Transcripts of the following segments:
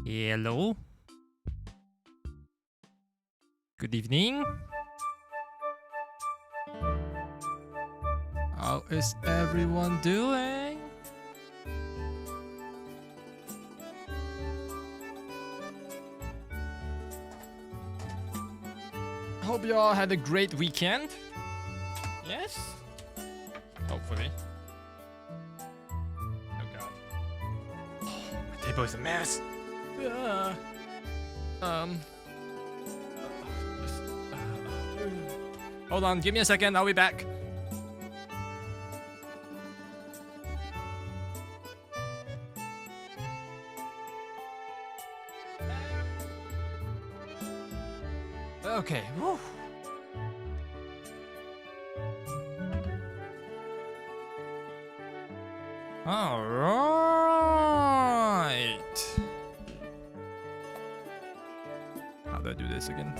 Hello. Good evening. How is everyone doing? Hope you all had a great weekend. Yes? Hopefully. Oh god. Oh, my table is a mess. Hold on, give me a second, I'll be back. Okay, whew. All right. How do I do this again?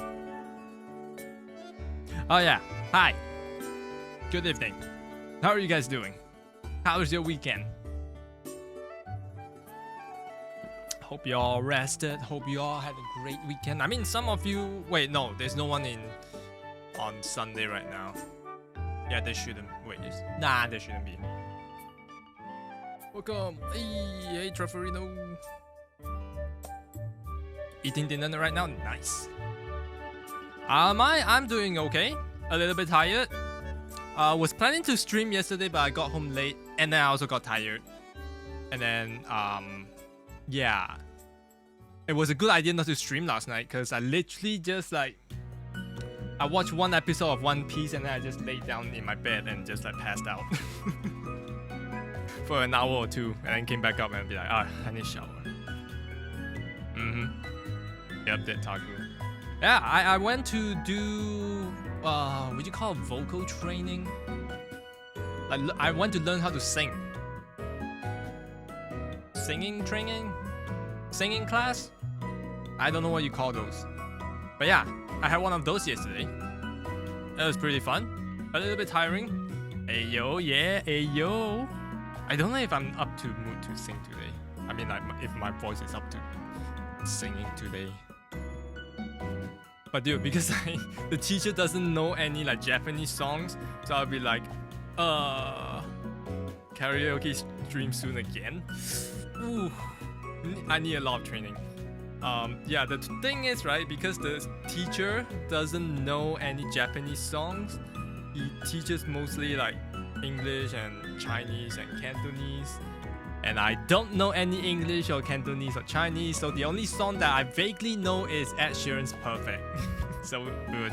Oh yeah, hi. Good evening. How are you guys doing? How was your weekend? Hope you all rested. Hope you all had a great weekend. I mean, some of you... Wait, no, there's no one on Sunday right now. Yeah, there shouldn't. Wait, nah, there shouldn't be. Welcome. Hey, Trevorino. Eating dinner right now? Nice. I'm doing okay. A little bit tired. Was planning to stream yesterday, but I got home late, and then I also got tired. And then, yeah. It was a good idea not to stream last night, because I literally just, like... I watched one episode of One Piece, and then I just laid down in my bed and just, like, passed out. For an hour or two, and then came back up and be like, I need a shower. Yep, that Taku. Yeah, I went to do what do you call it, vocal training? Like I went to learn how to sing. Singing training? Singing class? I don't know what you call those. But yeah, I had one of those yesterday. It was pretty fun. A little bit tiring. Ayo, yeah, ayo. I don't know if I'm up to mood to sing today. I mean, like, if my voice is up to singing today. But dude, because the teacher doesn't know any like Japanese songs, so I'll be like, karaoke stream soon again. Ooh, I need a lot of training. Yeah, the thing is, right, because the teacher doesn't know any Japanese songs, he teaches mostly like English and Chinese and Cantonese, and I don't know any English or Cantonese or Chinese, so the only song that I vaguely know is Ed Sheeran's Perfect. So we were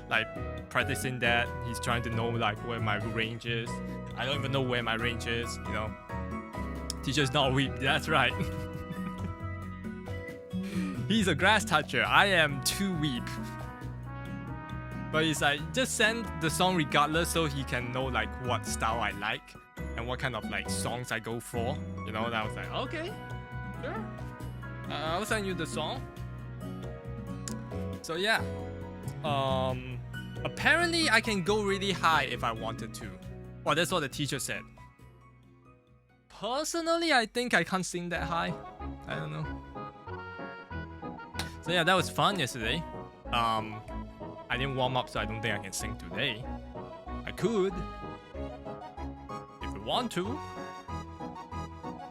like practicing that. He's trying to know like where my range is. I don't even know where my range is, you know. Teacher's not weak, that's right. He's a grass toucher, I am too weak. But it's like, just send the song regardless so he can know like what style I like and what kind of like songs I go for. You know, and I was like, okay, sure. I'll send you the song. So yeah. Apparently I can go really high if I wanted to. Well, that's what the teacher said. Personally, I think I can't sing that high. I don't know. So yeah, that was fun yesterday. I didn't warm up, so I don't think I can sing today. I could, if you want to.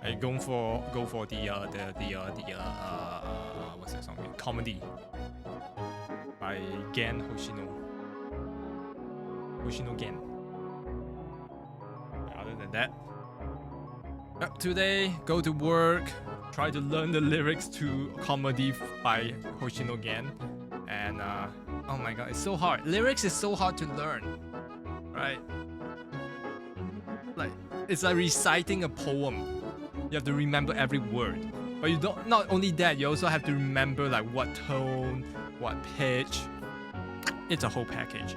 I go for the what's that song? Comedy by Gen Hoshino Gen. Other than that, today go to work, try to learn the lyrics to Comedy by Hoshino Gen, and oh my god, it's so hard. Lyrics is so hard to learn, right? Like, it's like reciting a poem. You have to remember every word. But you don't. Not only that, you also have to remember like what tone, what pitch. It's a whole package.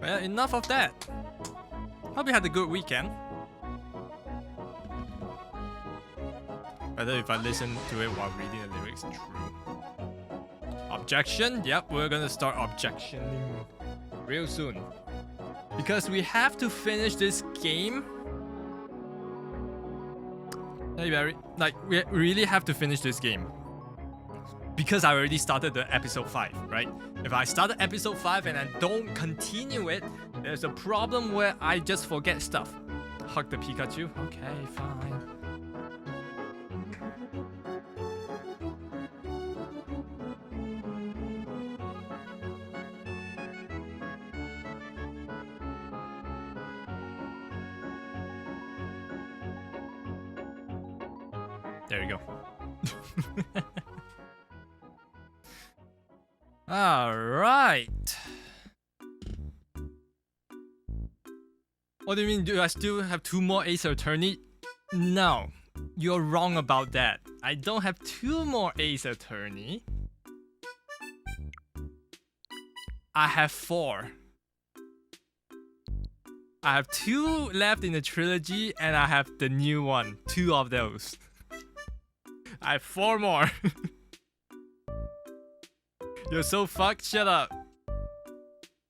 Well, enough of that. Hope you had a good weekend. Whether if I listen to it while reading the lyrics, true. Objection? Yep, we're gonna start objectioning real soon. because we have to finish this game. Hey Barry, like we really have to finish this game because I already started the episode 5, right? If I started episode 5 and I don't continue it, there's a problem where I just forget stuff. Hug the Pikachu. Okay, fine. There you go. All right. What do you mean? Do I still have 2 more Ace Attorney? No, you're wrong about that. I don't have 2 more Ace Attorney. I have 4. I have 2 left in the trilogy, and I have the new one. 2 of those. I have 4 more. You're so fucked. Shut up.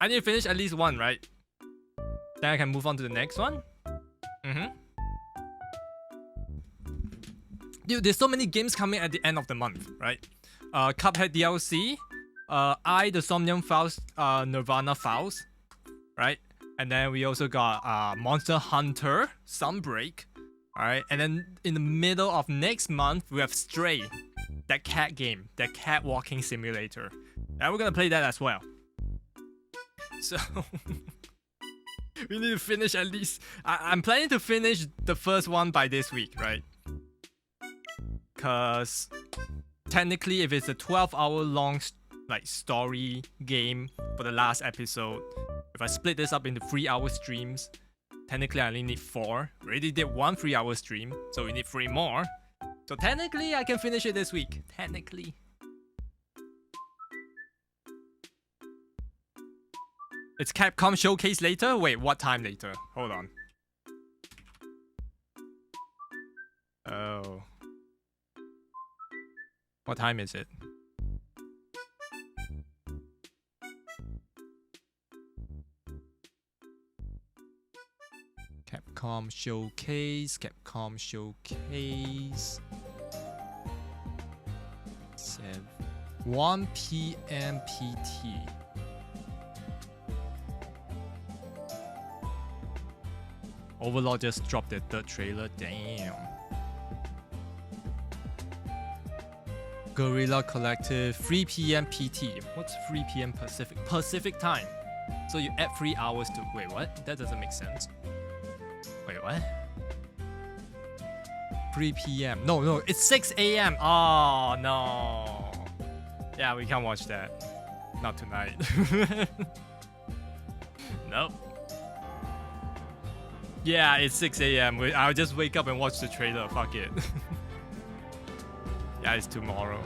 I need to finish at least 1, right? Then I can move on to the next one. Dude, there's so many games coming at the end of the month, right? Cuphead DLC, the Somnium Files, Nirvana Files, right? And then we also got Monster Hunter, Sunbreak, alright? And then in the middle of next month, we have Stray, that cat game, that cat walking simulator. And we're gonna play that as well. So, we need to finish at least... I'm planning to finish the first one by this week, right? Because technically, if it's a 12-hour long like story game for the last episode, if I split this up into 3-hour streams, technically I only need 4. We already did 1 3-hour stream, so we need 3 more. So technically I can finish it this week. Technically. It's Capcom Showcase later? Wait, what time later? Hold on. Oh. What time is it? Capcom Showcase, Capcom Showcase. 1 p.m. PT. Overlord just dropped their 3rd trailer. Damn. Guerrilla Collective, 3 p.m. PT. What's 3 p.m. Pacific time? So you add 3 hours to... Wait, what? That doesn't make sense. Wait, what? 3 p.m. No, it's 6 a.m. Oh, no. Yeah, we can't watch that. Not tonight. Nope. Yeah, it's 6 a.m. I'll just wake up and watch the trailer. Fuck it. Yeah, it's tomorrow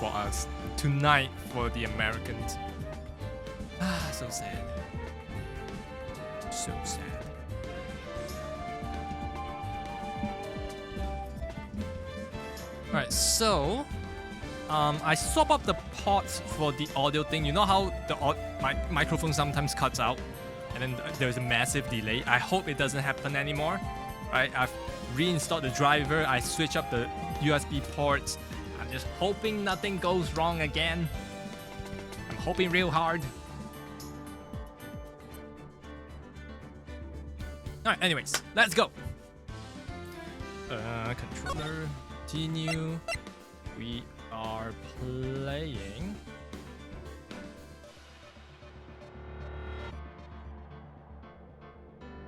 for us. Tonight for the Americans. Ah, so sad. So sad. Alright, so I swap up the ports for the audio thing. You know how the microphone sometimes cuts out and then there's a massive delay? I hope it doesn't happen anymore. Right? I've reinstalled the driver. I switch up the USB ports. I'm just hoping nothing goes wrong again. I'm hoping real hard. Alright, anyways, let's go. Controller, continue. We are playing.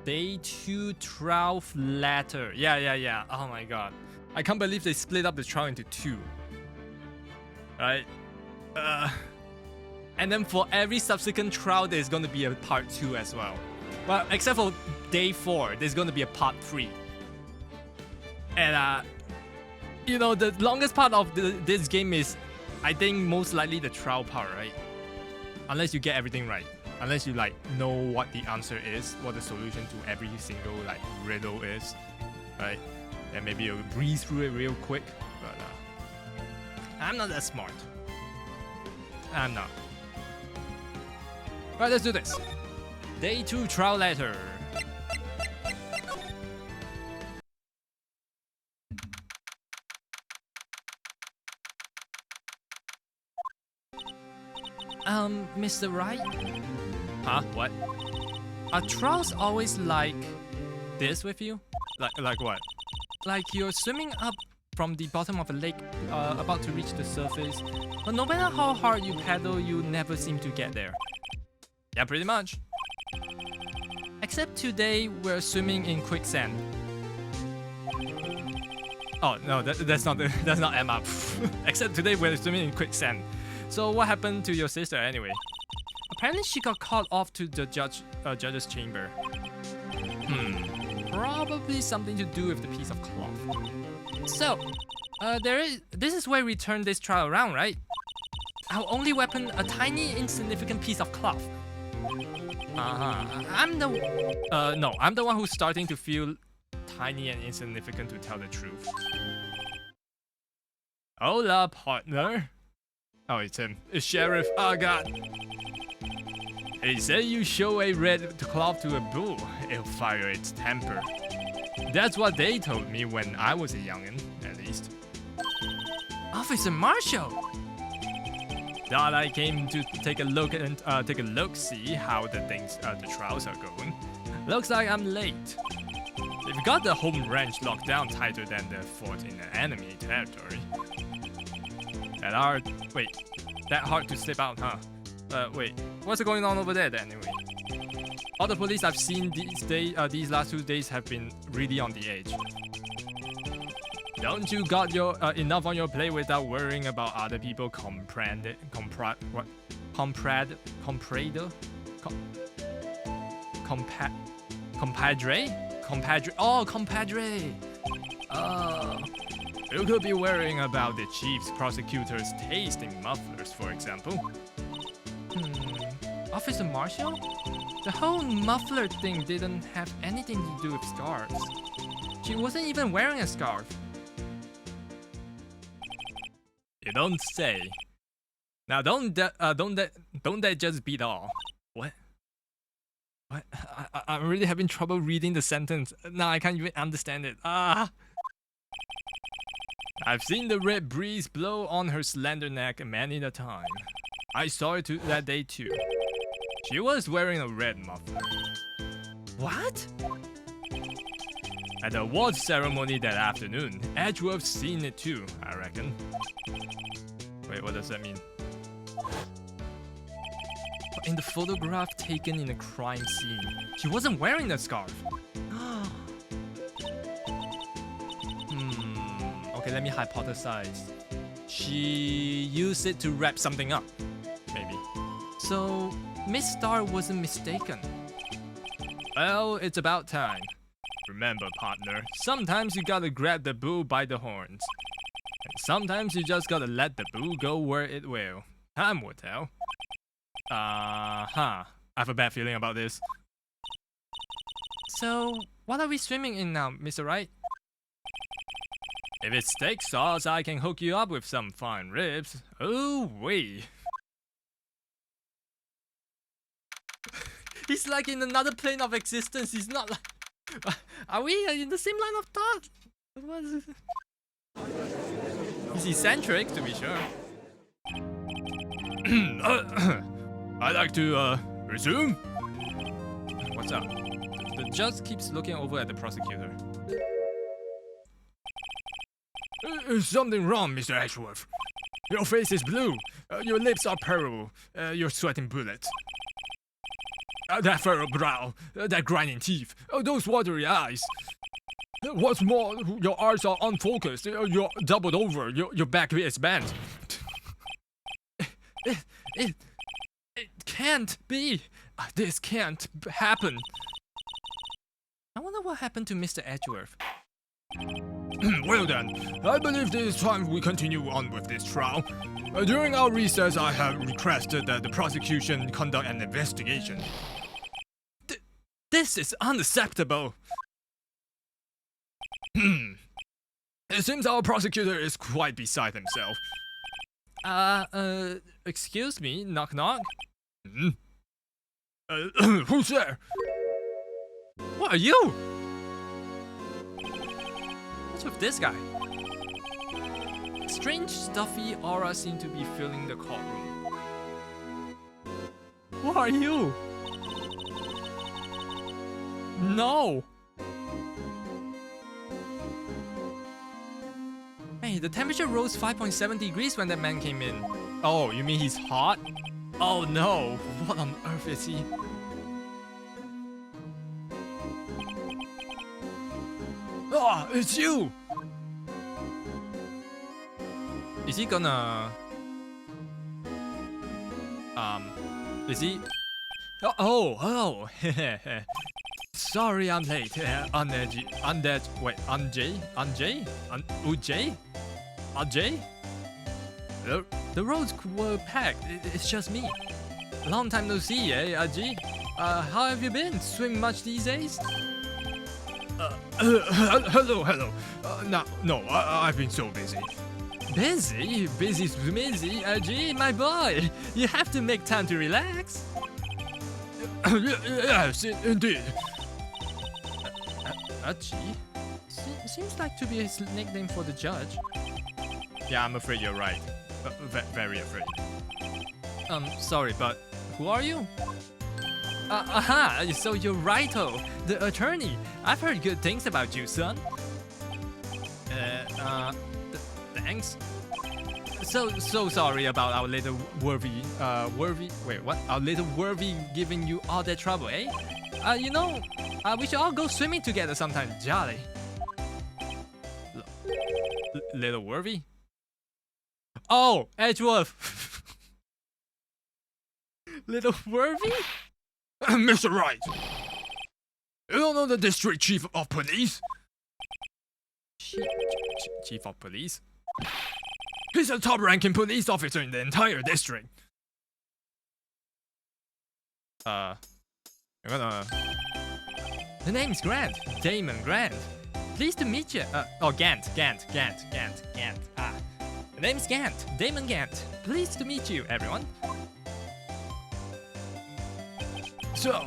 Day 2 trial letter. Yeah. Oh my god. I can't believe they split up the trial into 2. Right? And then for every subsequent trial, there's gonna be a part 2 as well. Well, except for day 4, there's gonna be a part 3. And you know, the longest part of this game is, I think, most likely the trial part, right? Unless you get everything right. Unless you like know what the answer is, what the solution to every single like riddle is, right? And maybe you'll breeze through it real quick. But I'm not that smart. I'm not. Alright, let's do this. Day 2 trial letter. Mr. Wright? Huh? What? Are trials always like this with you? Like what? Like you're swimming up from the bottom of a lake, about to reach the surface, but no matter how hard you paddle, you never seem to get there. Yeah, pretty much. Except today, we're swimming in quicksand. Oh no, that's not Emma. Except today, we're swimming in quicksand. So what happened to your sister anyway? Apparently, she got called off to the judge's chamber. Probably something to do with the piece of cloth. So, this is where we turn this trial around, right? Our only weapon, a tiny, insignificant piece of cloth. I'm the one who's starting to feel tiny and insignificant, to tell the truth. Hola, partner. Oh, it's him. It's Sheriff. Oh, God. They say you show a red cloth to a bull, it'll fire its temper. That's what they told me when I was a youngin', at least. Officer Marshall! Thought I came to take a look and see how the trials are going. Looks like I'm late. They've got the home ranch locked down tighter than the fort in the enemy territory. That hard to slip out, huh? Wait, what's going on over there then, anyway? All the police I've seen these last 2 days have been really on the edge. Don't you got your enough on your plate without worrying about other people compadre? Oh, compadre! Oh. You could be worrying about the chief's prosecutor's taste in mufflers, for example. Officer Marshall? The whole muffler thing didn't have anything to do with scarves. She wasn't even wearing a scarf. You don't say. Now don't that just beat all? What? What? I'm really having trouble reading the sentence. Now I can't even understand it. Ah! I've seen the red breeze blow on her slender neck many a time. I saw it that day too. She was wearing a red muffler. What? At the awards ceremony that afternoon, Edgeworth's seen it too, I reckon. Wait, what does that mean? In the photograph taken in a crime scene, she wasn't wearing the scarf. Okay, let me hypothesize. She used it to wrap something up, maybe. So, Miss Star wasn't mistaken. Well, it's about time. Remember, partner, sometimes you gotta grab the bull by the horns. And sometimes you just gotta let the bull go where it will. Time will tell. I have a bad feeling about this. So, what are we swimming in now, Mr. Wright? If it's steak sauce, I can hook you up with some fine ribs. Oh, wait. He's like in another plane of existence. He's not like... Are we in the same line of thought? What is it? He's eccentric, to be sure. I'd like to, resume? What's up? The judge keeps looking over at the prosecutor. Is something wrong, Mr. Ashworth? Your face is blue. Your lips are purple. You're sweating bullets. That furrowed brow. That grinding teeth. Those watery eyes. What's more, your eyes are unfocused. You're doubled over. Your back is bent. It can't be. This can't happen. I wonder what happened to Mr. Edgeworth. Well then, I believe it is time we continue on with this trial. During our recess, I have requested that the prosecution conduct an investigation. This is unacceptable! It seems our prosecutor is quite beside himself. Excuse me, knock knock? Who's there? What are you? What's with this guy? Strange, stuffy aura seemed to be filling the courtroom. Who are you? No! Hey, the temperature rose 5.7 degrees when that man came in. Oh, you mean he's hot? Oh no, what on earth is he? Ah, it's you! Is he gonna... Is he... Oh! Sorry I'm late. Ajay? The roads were packed. It's just me. Long time no see, eh, Ajay? How have you been? Swim much these days? Hello. No, I've been so busy. Busy, Ajay, my boy. You have to make time to relax. Yes, indeed. Ajay? Seems like to be his nickname for the judge. Yeah, I'm afraid you're right. Very afraid. Sorry, but who are you? So you're Wright, the attorney. I've heard good things about you, son. Thanks. So sorry about our little Worthy, wait, what? Our little Worthy giving you all that trouble, eh? We should all go swimming together sometime, jolly. Little Worthy? Oh, Edgeworth. Little Worthy? Mr. Wright! You don't know the district chief of police? Chief of police? He's a top-ranking police officer in the entire district. The name's Grant. Damon Grant. Pleased to meet you. Gant. The name's Gant. Damon Gant. Pleased to meet you, everyone. So,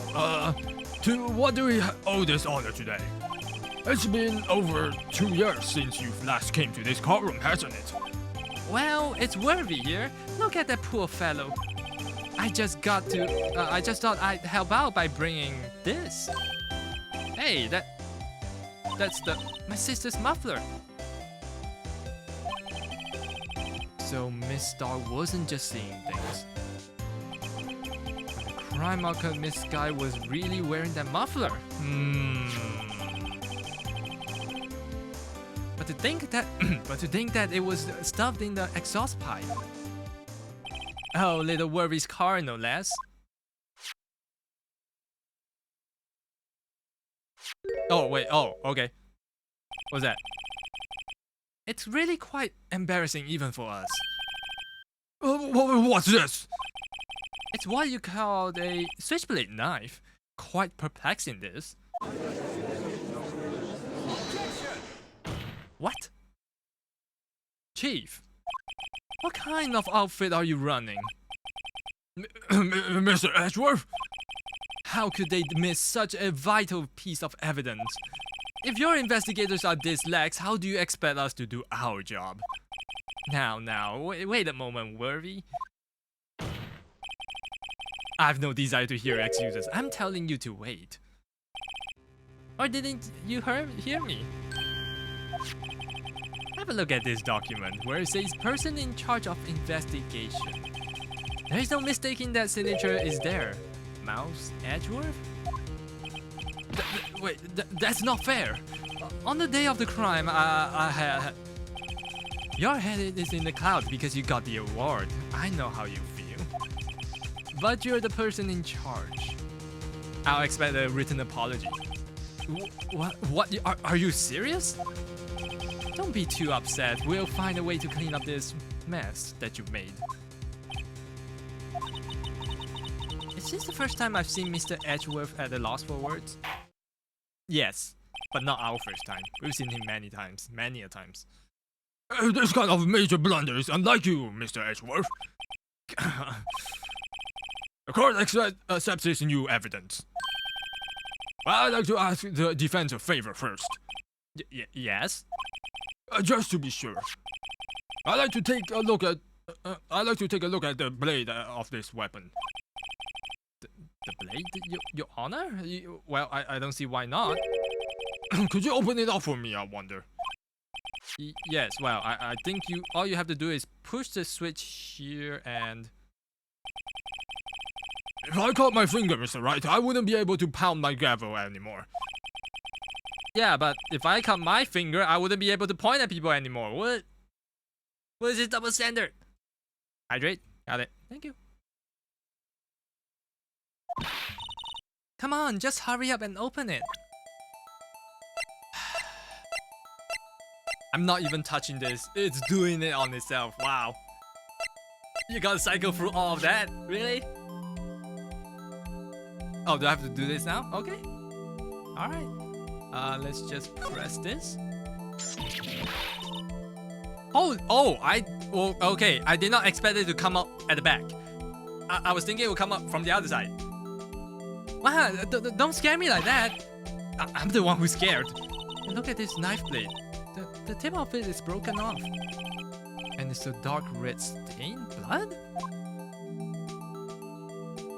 to what do we owe this honor today? It's been over 2 years since you last came to this courtroom, hasn't it? Well, it's Worthy here. Look at that poor fellow. I just thought I'd help out by bringing this. Hey, that's my sister's muffler. So Miss Star wasn't just seeing things. The crime alchemist guy was really wearing that muffler. But to think that it was stuffed in the exhaust pipe. Oh, little Worthy's car, no less. Oh, wait, okay. What's that? It's really quite embarrassing even for us. What's this? It's what you call a switchblade knife. Quite perplexing, this. What? Chief, what kind of outfit are you running? Mr. Edgeworth? How could they miss such a vital piece of evidence? If your investigators are this lax, how do you expect us to do our job? Now, wait a moment, Worthy. I've no desire to hear excuses. I'm telling you to wait. Or didn't you hear me? Have a look at this document where it says person in charge of investigation. There is no mistaking that signature is there. Mouse Edgeworth? Wait, that's not fair. On the day of the crime, I had... Your head is in the clouds because you got the award. I know how you feel. But you're the person in charge. I'll expect a written apology. What? Are you serious? Don't be too upset. We'll find a way to clean up this mess that you made. Is this the first time I've seen Mr. Edgeworth at a loss for words? Yes, but not our first time. We've seen him many times, many a times. This kind of major blunder is unlike you, Mr. Edgeworth. The court accepts this new evidence. I'd like to ask the defense a favor first. Yes? Just to be sure. I'd like to take a look at the blade of this weapon. The blade, Your Honor? Well, I don't see why not. Could you open it up for me, I wonder? Yes, well, I think all you have to do is push the switch here and... If I cut my finger, Mr. Wright, I wouldn't be able to pound my gavel anymore. Yeah, but if I cut my finger, I wouldn't be able to point at people anymore. What is this double standard? Hydrate. Got it. Thank you. Come on, just hurry up and open it. I'm not even touching this. It's doing it on itself. Wow. You gotta cycle through all of that? Really? Oh, do I have to do this now? Okay. Alright. Let's just press this. Okay. I did not expect it to come up at the back. I was thinking it would come up from the other side. Wow, don't scare me like that. I'm the one who's scared. And look at this knife blade. The tip of it is broken off. And it's a dark red stain? Blood?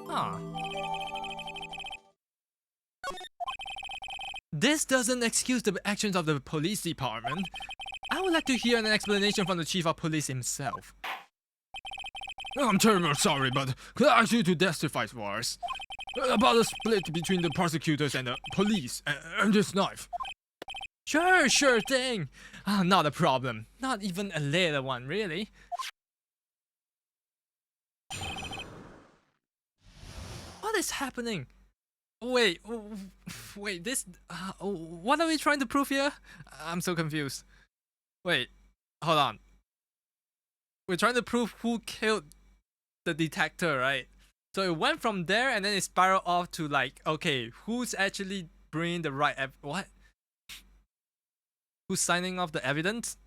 Huh. This doesn't excuse the actions of the police department. I would like to hear an explanation from the chief of police himself. I'm terribly sorry, but could I ask you to testify for us? About the split between the prosecutors and the police and this knife. Sure thing. Not a problem. Not even a little one, really. What is happening? Wait, this... what are we trying to prove here? I'm so confused. Wait, hold on. We're trying to prove who killed the detector, right? So it went from there and then it spiraled off to like, okay, who's actually bringing the right what? Who's signing off the evidence?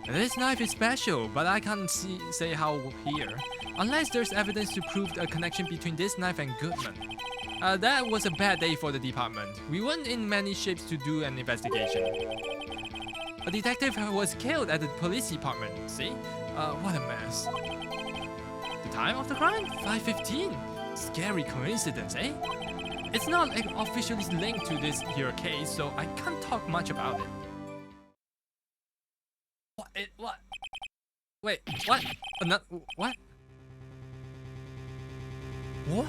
This knife is special, but I can't say how here. Unless there's evidence to prove a connection between this knife and Goodman. That was a bad day for the department. We weren't in many shapes to do an investigation. A detective was killed at the police department, see? What a mess. The time of the crime? 5:15. Scary coincidence, eh? It's not officially linked to this here case, so I can't talk much about it. What? Wait, what? What? What?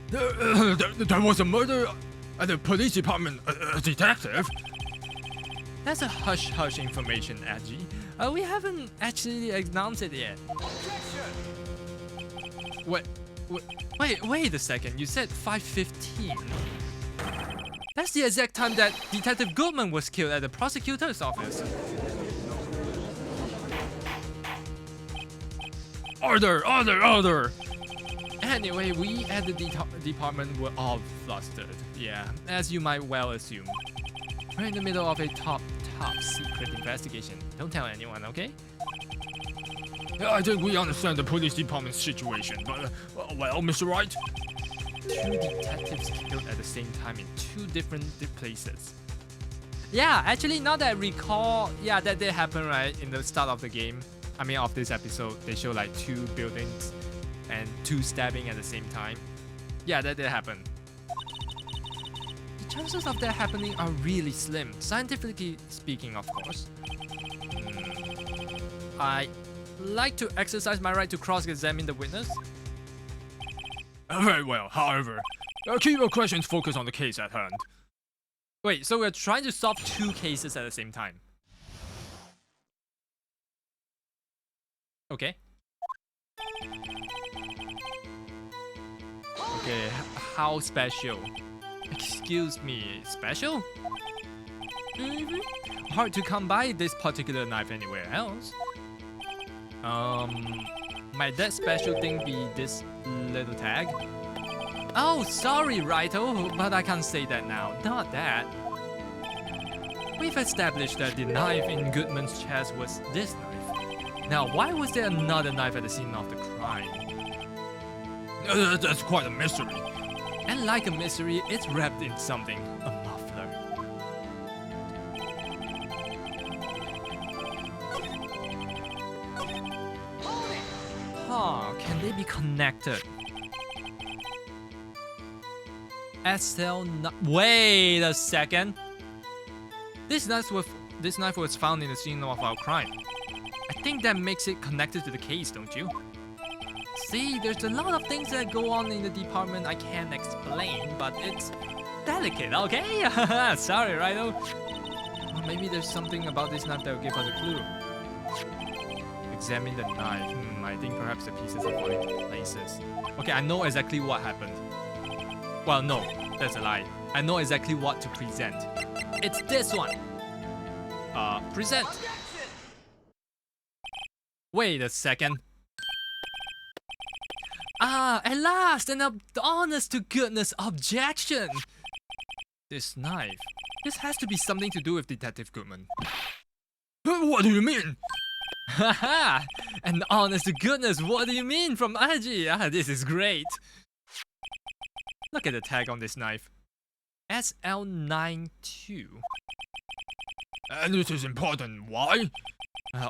There was a murder at the police department. A detective? That's a hush-hush information, Edgy. We haven't actually announced it yet. Wait a second. You said 5:15. That's the exact time that Detective Goodman was killed at the prosecutor's office. Order! Anyway, we at the department were all flustered. Yeah, as you might well assume. We're in the middle of a top secret investigation. Don't tell anyone, okay? I think we understand the police department's situation, but, well, Mr. Wright? 2 detectives killed at the same time in 2 different places. Yeah, actually, now that I recall, yeah, that did happen, right, in the start of the game. I mean, of this episode, they show like 2 buildings and 2 stabbing at the same time. Yeah, that did happen. The chances of that happening are really slim, scientifically speaking, of course. I like to exercise my right to cross-examine the witness. Very well, however, keep your questions focused on the case at hand. Wait, so we're trying to solve 2 cases at the same time. Okay. Okay, how special? Excuse me, special? Hard to come by this particular knife anywhere else. Might that special thing be this little tag? Oh, sorry, Righto, but I can't say that now. Not that. We've established that the knife in Goodman's chest was this knife. Now, why was there another knife at the scene of the crime? That's quite a mystery. And like a mystery, it's wrapped in something. A muffler. Huh, can they be connected? Wait a second. This knife was found in the scene of our crime. I think that makes it connected to the case, don't you? See, there's a lot of things that go on in the department I can't explain, but it's delicate, okay? Sorry, Righto. Or maybe there's something about this knife that will give us a clue. Examine the knife. I think perhaps the pieces are falling into places. Okay, I know exactly what happened. Well, no, that's a lie. I know exactly what to present. It's this one. Present. Wait a second. Ah, at last, an honest to goodness objection. This knife. This has to be something to do with Detective Goodman. What do you mean? Haha! And honest to goodness, what do you mean from IG? This is great. Look at the tag on this knife. SL92. And this is important. Why?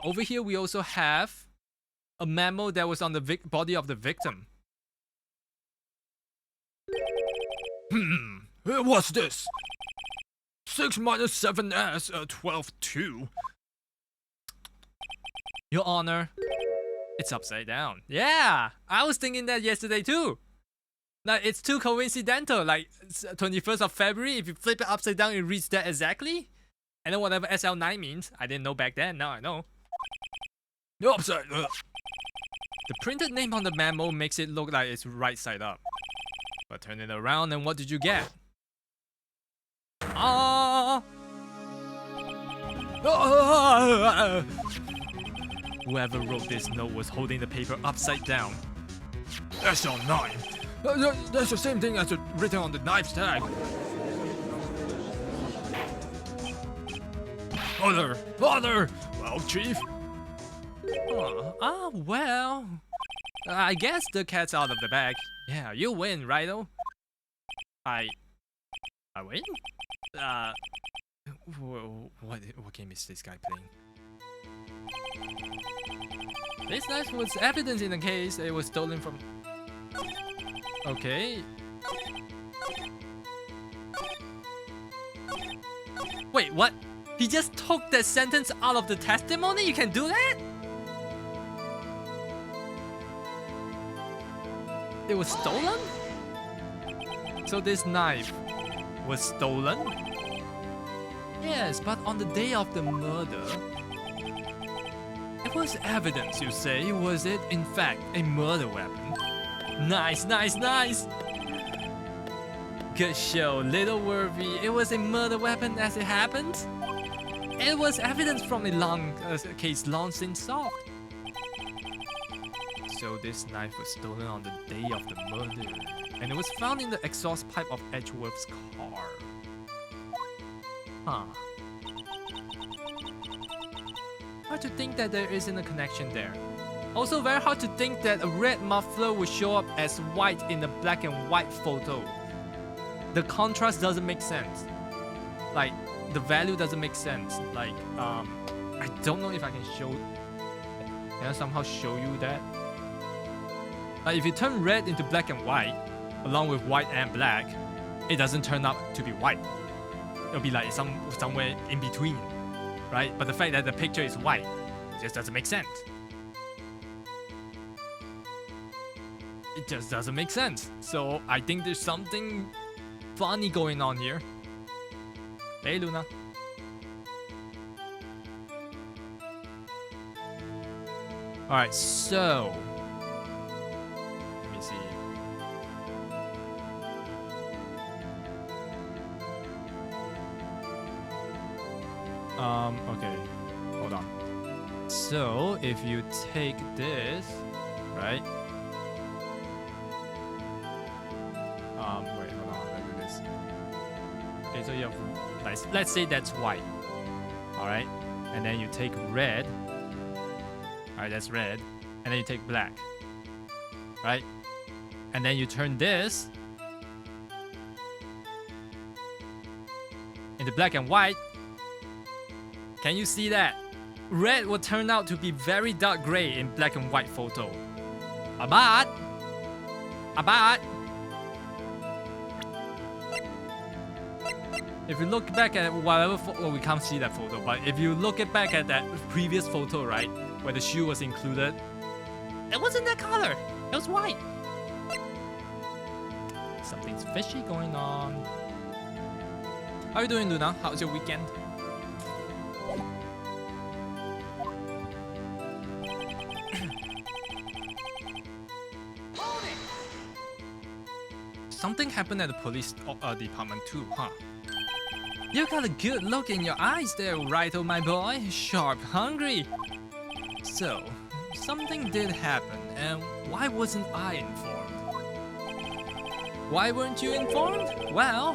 Over here we also have a memo that was on the body of the victim. What's this? 6 minus 7s, 12-2. Your Honor, it's upside down. Yeah, I was thinking that yesterday too. Now it's too coincidental. Like 21st of February, if you flip it upside down, it reads that exactly. And then whatever SL9 means, I didn't know back then. Now I know. Upside. The printed name on the memo makes it look like it's right side up. But turn it around, and what did you get? Whoever wrote this note was holding the paper upside down. SL9. That's the same thing as written on the knife's tag. Honor! Well, Chief. Well. I guess the cat's out of the bag. Yeah, you win, Righto. I win? What game is this guy playing? This knife was evidence in the case. It was stolen from... Okay. Wait, what? He just took that sentence out of the testimony? You can do that? It was stolen? So this knife was stolen? Yes, but on the day of the murder, it was evidence, you say. Was it, in fact, a murder weapon? Nice. Good show, Little Worthy. It was a murder weapon as it happened? It was evidence from a case long since solved. So this knife was stolen on the day of the murder, and it was found in the exhaust pipe of Edgeworth's car. Huh. Hard to think that there isn't a connection there. Also very hard to think that a red muffler would show up as white in the black and white photo. The contrast doesn't make sense. Like, the value doesn't make sense. Like, I don't know if I can show... Can I somehow show you that? Like, if you turn red into black and white, along with white and black, it doesn't turn out to be white. It'll be like somewhere in between, right? But the fact that the picture is white, it just doesn't make sense. It just doesn't make sense. So I think there's something funny going on here. Hey, Luna. Alright, so... Let me see. Okay. Hold on. So, if you take this, right? Wait, hold on. Let's do this. Okay, so you have... Let's say that's white. Alright? And then you take red. Alright, that's red. And then you take black. Right? And then you turn this into black and white. Can you see that? Red will turn out to be very dark gray in black and white photo. But if you look back at whatever well, we can't see that photo, but if you look back at that previous photo, right, where the shoe was included, it wasn't that color. It was white. Something's fishy going on. How are you doing, Luna? How's your weekend? Something happened at the police department too, huh? You got a good look in your eyes there, Wright, oh my boy. Sharp, hungry. So, something did happen, and why wasn't I informed? Why weren't you informed? Well,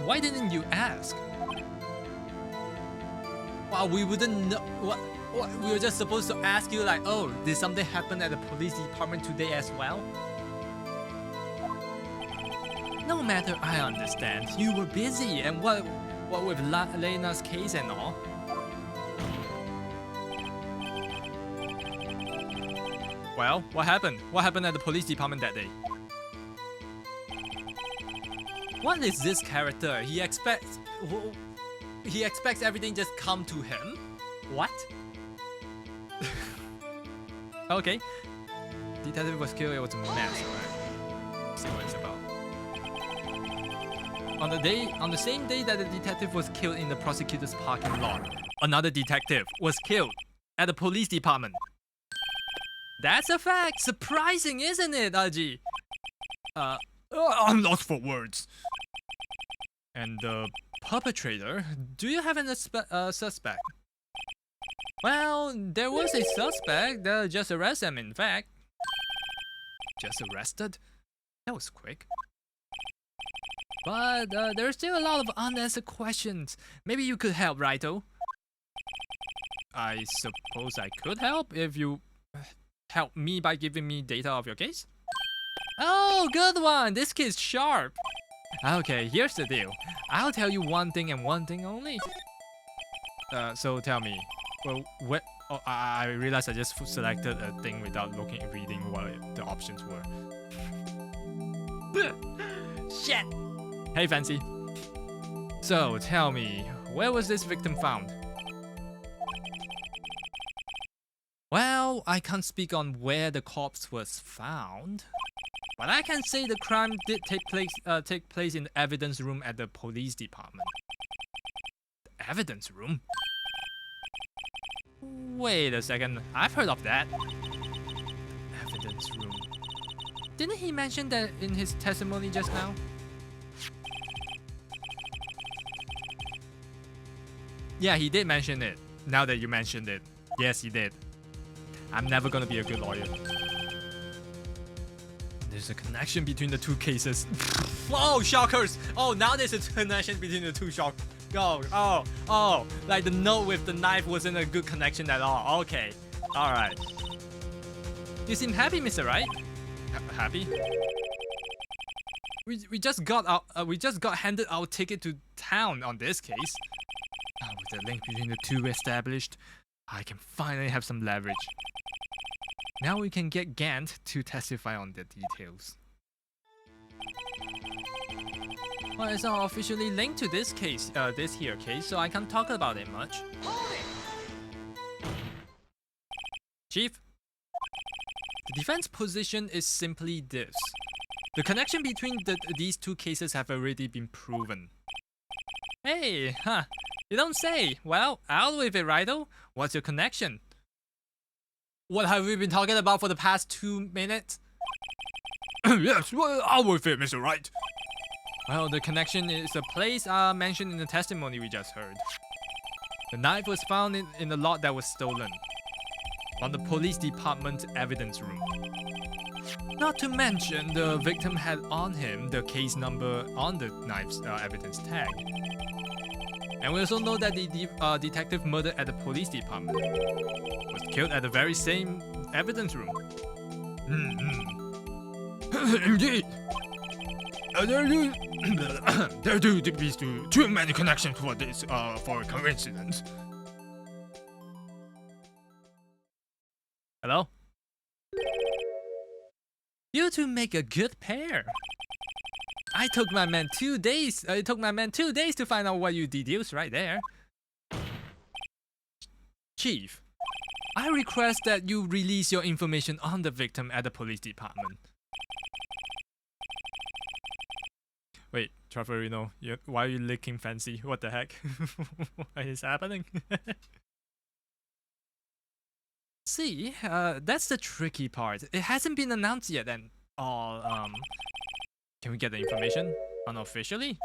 why didn't you ask? Well, we wouldn't know. What? We were just supposed to ask you like, oh, did something happen at the police department today as well? No matter, I understand. You were busy, and what with Lena's case and all. Well, what happened? What happened at the police department that day? What is this character? He expects everything just come to him? What? Okay. Detective was killed. It was a mess. Alright. See what it's about. On the same day that the detective was killed in the prosecutor's parking lot, another detective was killed at the police department. That's a fact. Surprising, isn't it, Aji? I'm lost for words. And the perpetrator? Do you have a suspect? Well, there was a suspect. Just arrested him, in fact. Just arrested? That was quick. But there's still a lot of unanswered questions. Maybe you could help, Righto? I suppose I could help if you help me by giving me data of your case? Oh, good one! This kid's sharp! Okay, here's the deal. I'll tell you one thing and one thing only. So tell me, well, what? Oh, I realized I just selected a thing without reading what the options were. Shit! Hey, Fancy. So, tell me, where was this victim found? Well, I can't speak on where the corpse was found, but I can say the crime did take place in the evidence room at the police department. The evidence room? Wait a second, I've heard of that. Evidence room. Didn't he mention that in his testimony just now? Yeah, he did mention it. Now that you mentioned it. Yes, he did. I'm never gonna be a good lawyer. There's a connection between the two cases. Oh, shockers! Oh, now there's a connection between the two shock. Oh, like the note with the knife wasn't a good connection at all. Okay, all right. You seem happy, Mr. Wright. Happy? We just got handed our ticket to town on this case. With the link between the two established, I can finally have some leverage. Now we can get Gant to testify on the details. Well, it's not officially linked to this case, this here case, so I can't talk about it much. Chief, the defense position is simply this. The connection between these two cases have already been proven. Hey, you don't say. Well, out with it, Righto. What's your connection? What have we been talking about for the past 2 minutes? Yes, well, out with it, Mr. Wright. Well, the connection is a place mentioned in the testimony we just heard. The knife was found in the lot that was stolen, on the police department evidence room. Not to mention, the victim had on him the case number on the knife's evidence tag. And we also know that the detective murdered at the police department was killed at the very same evidence room. Indeed. There do be too many connections for this for a coincidence. Hello? You two make a good pair. It took my man 2 days to find out what you deduced right there. Chief, I request that you release your information on the victim at the police department. Wait, Traverino, why are you licking fancy? What the heck? What is happening? See, that's the tricky part. It hasn't been announced yet, and can we get the information unofficially?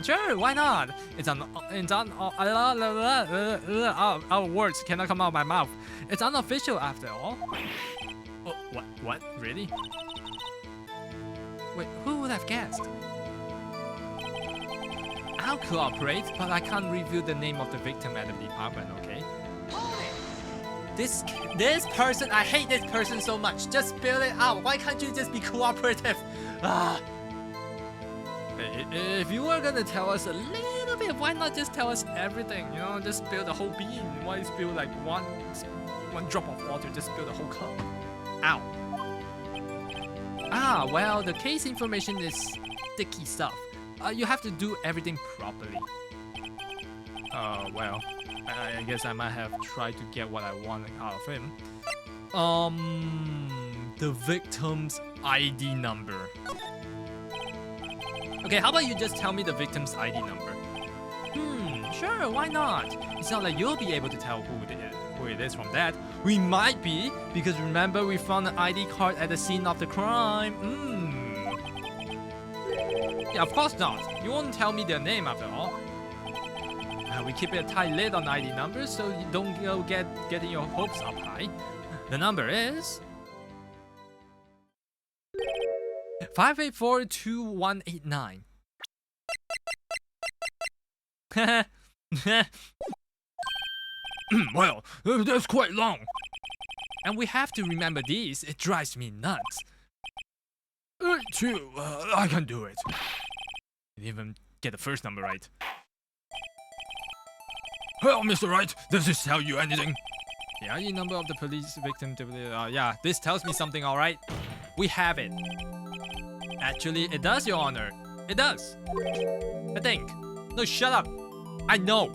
Sure, why not? Our words cannot come out of my mouth. It's unofficial after all. Oh, what? Really? Wait, who would have guessed? I'll cooperate, but I can't reveal the name of the victim at the department, okay? This person, I hate this person so much. Just spill it out. Why can't you just be cooperative? If you were gonna tell us a little bit, why not just tell us everything? You know, just spill the whole bean. Why spill like one drop of water? Just spill the whole cup. Ow. Well, the case information is sticky stuff. You have to do everything properly. Well, I guess I might have tried to get what I wanted out of him. The victim's ID number. Okay, how about you just tell me the victim's ID number? Sure, why not? It's not like you'll be able to tell who it is from that. We might be, because remember we found an ID card at the scene of the crime. Yeah, of course not. You won't tell me their name after all. We keep a tight lid on ID numbers so you don't go getting your hopes up high. The number is 5842189. Well, that's quite long. And we have to remember these. It drives me nuts. True, I can do it. You didn't even get the first number right. Well, Mr. Wright, does this tell you anything? The ID number of the police victim. Yeah, this tells me something, alright? We have it. Actually, it does, Your Honor. It does. I think. No, shut up. I know.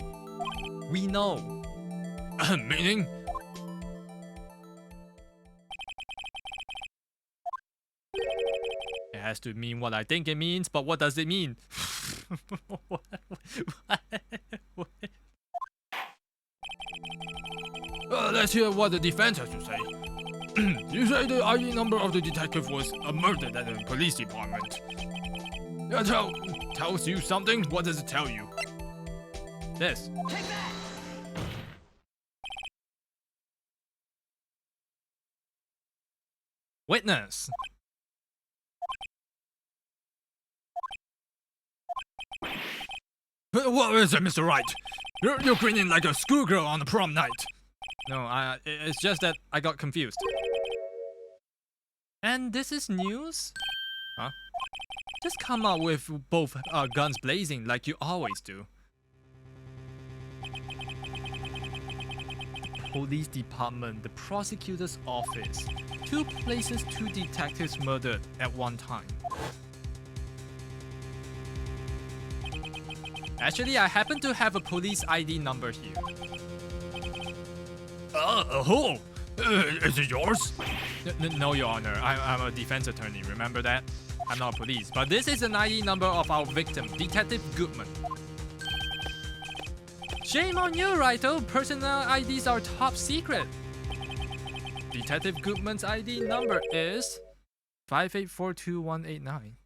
We know. Meaning? It has to mean what I think it means, but what does it mean? Let's hear what the defense has to say. You say the ID number of the detective was murdered at the police department. That tells you something? What does it tell you? This. Witness. What is it, Mr. Wright? You're grinning like a schoolgirl on a prom night. No, it's just that I got confused. And this is news? Huh? Just come out with both guns blazing like you always do. The police department, the prosecutor's office. 2 places, 2 detectives murdered at one time. Actually, I happen to have a police ID number here. Who? Is it yours? No, Your Honor. I'm a defense attorney. Remember that? I'm not police. But this is an ID number of our victim, Detective Goodman. Shame on you, Righto. Personal IDs are top secret. Detective Goodman's ID number is 5842189.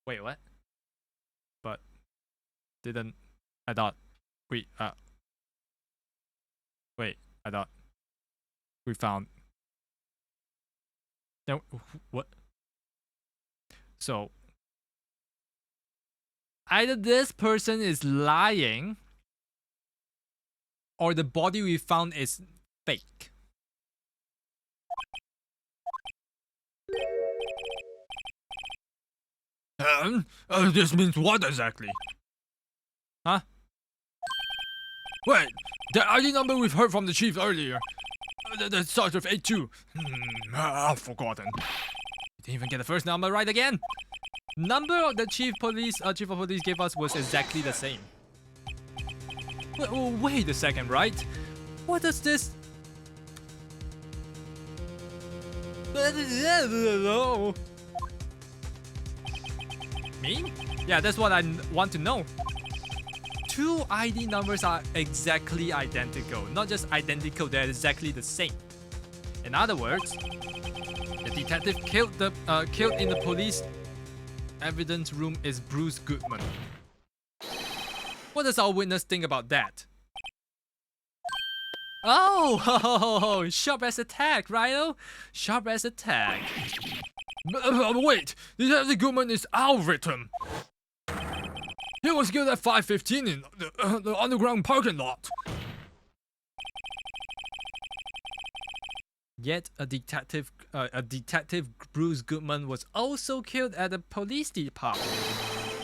Wait, what? But didn't I thought wait I thought we found. No, what? So either this person is lying, or the body we found is fake. This means what exactly? Huh? Wait, the ID number we've heard from the chief earlier. That starts with p.2. I've forgotten. You didn't even get the first number right again. Number of the chief of police gave us was exactly the same. Wait a second, right? What does this? Mean? Yeah, that's what I want to know. Two ID numbers are exactly identical. Not just identical, they're exactly the same. In other words, the detective killed in the police evidence room is Bruce Goodman. What does our witness think about that? Oh, sharp as a tack, righto? Sharp as a tack. Wait, Detective Goodman is our victim. He was killed at 5:15 in the underground parking lot. Yet a detective Bruce Goodman was also killed at the police department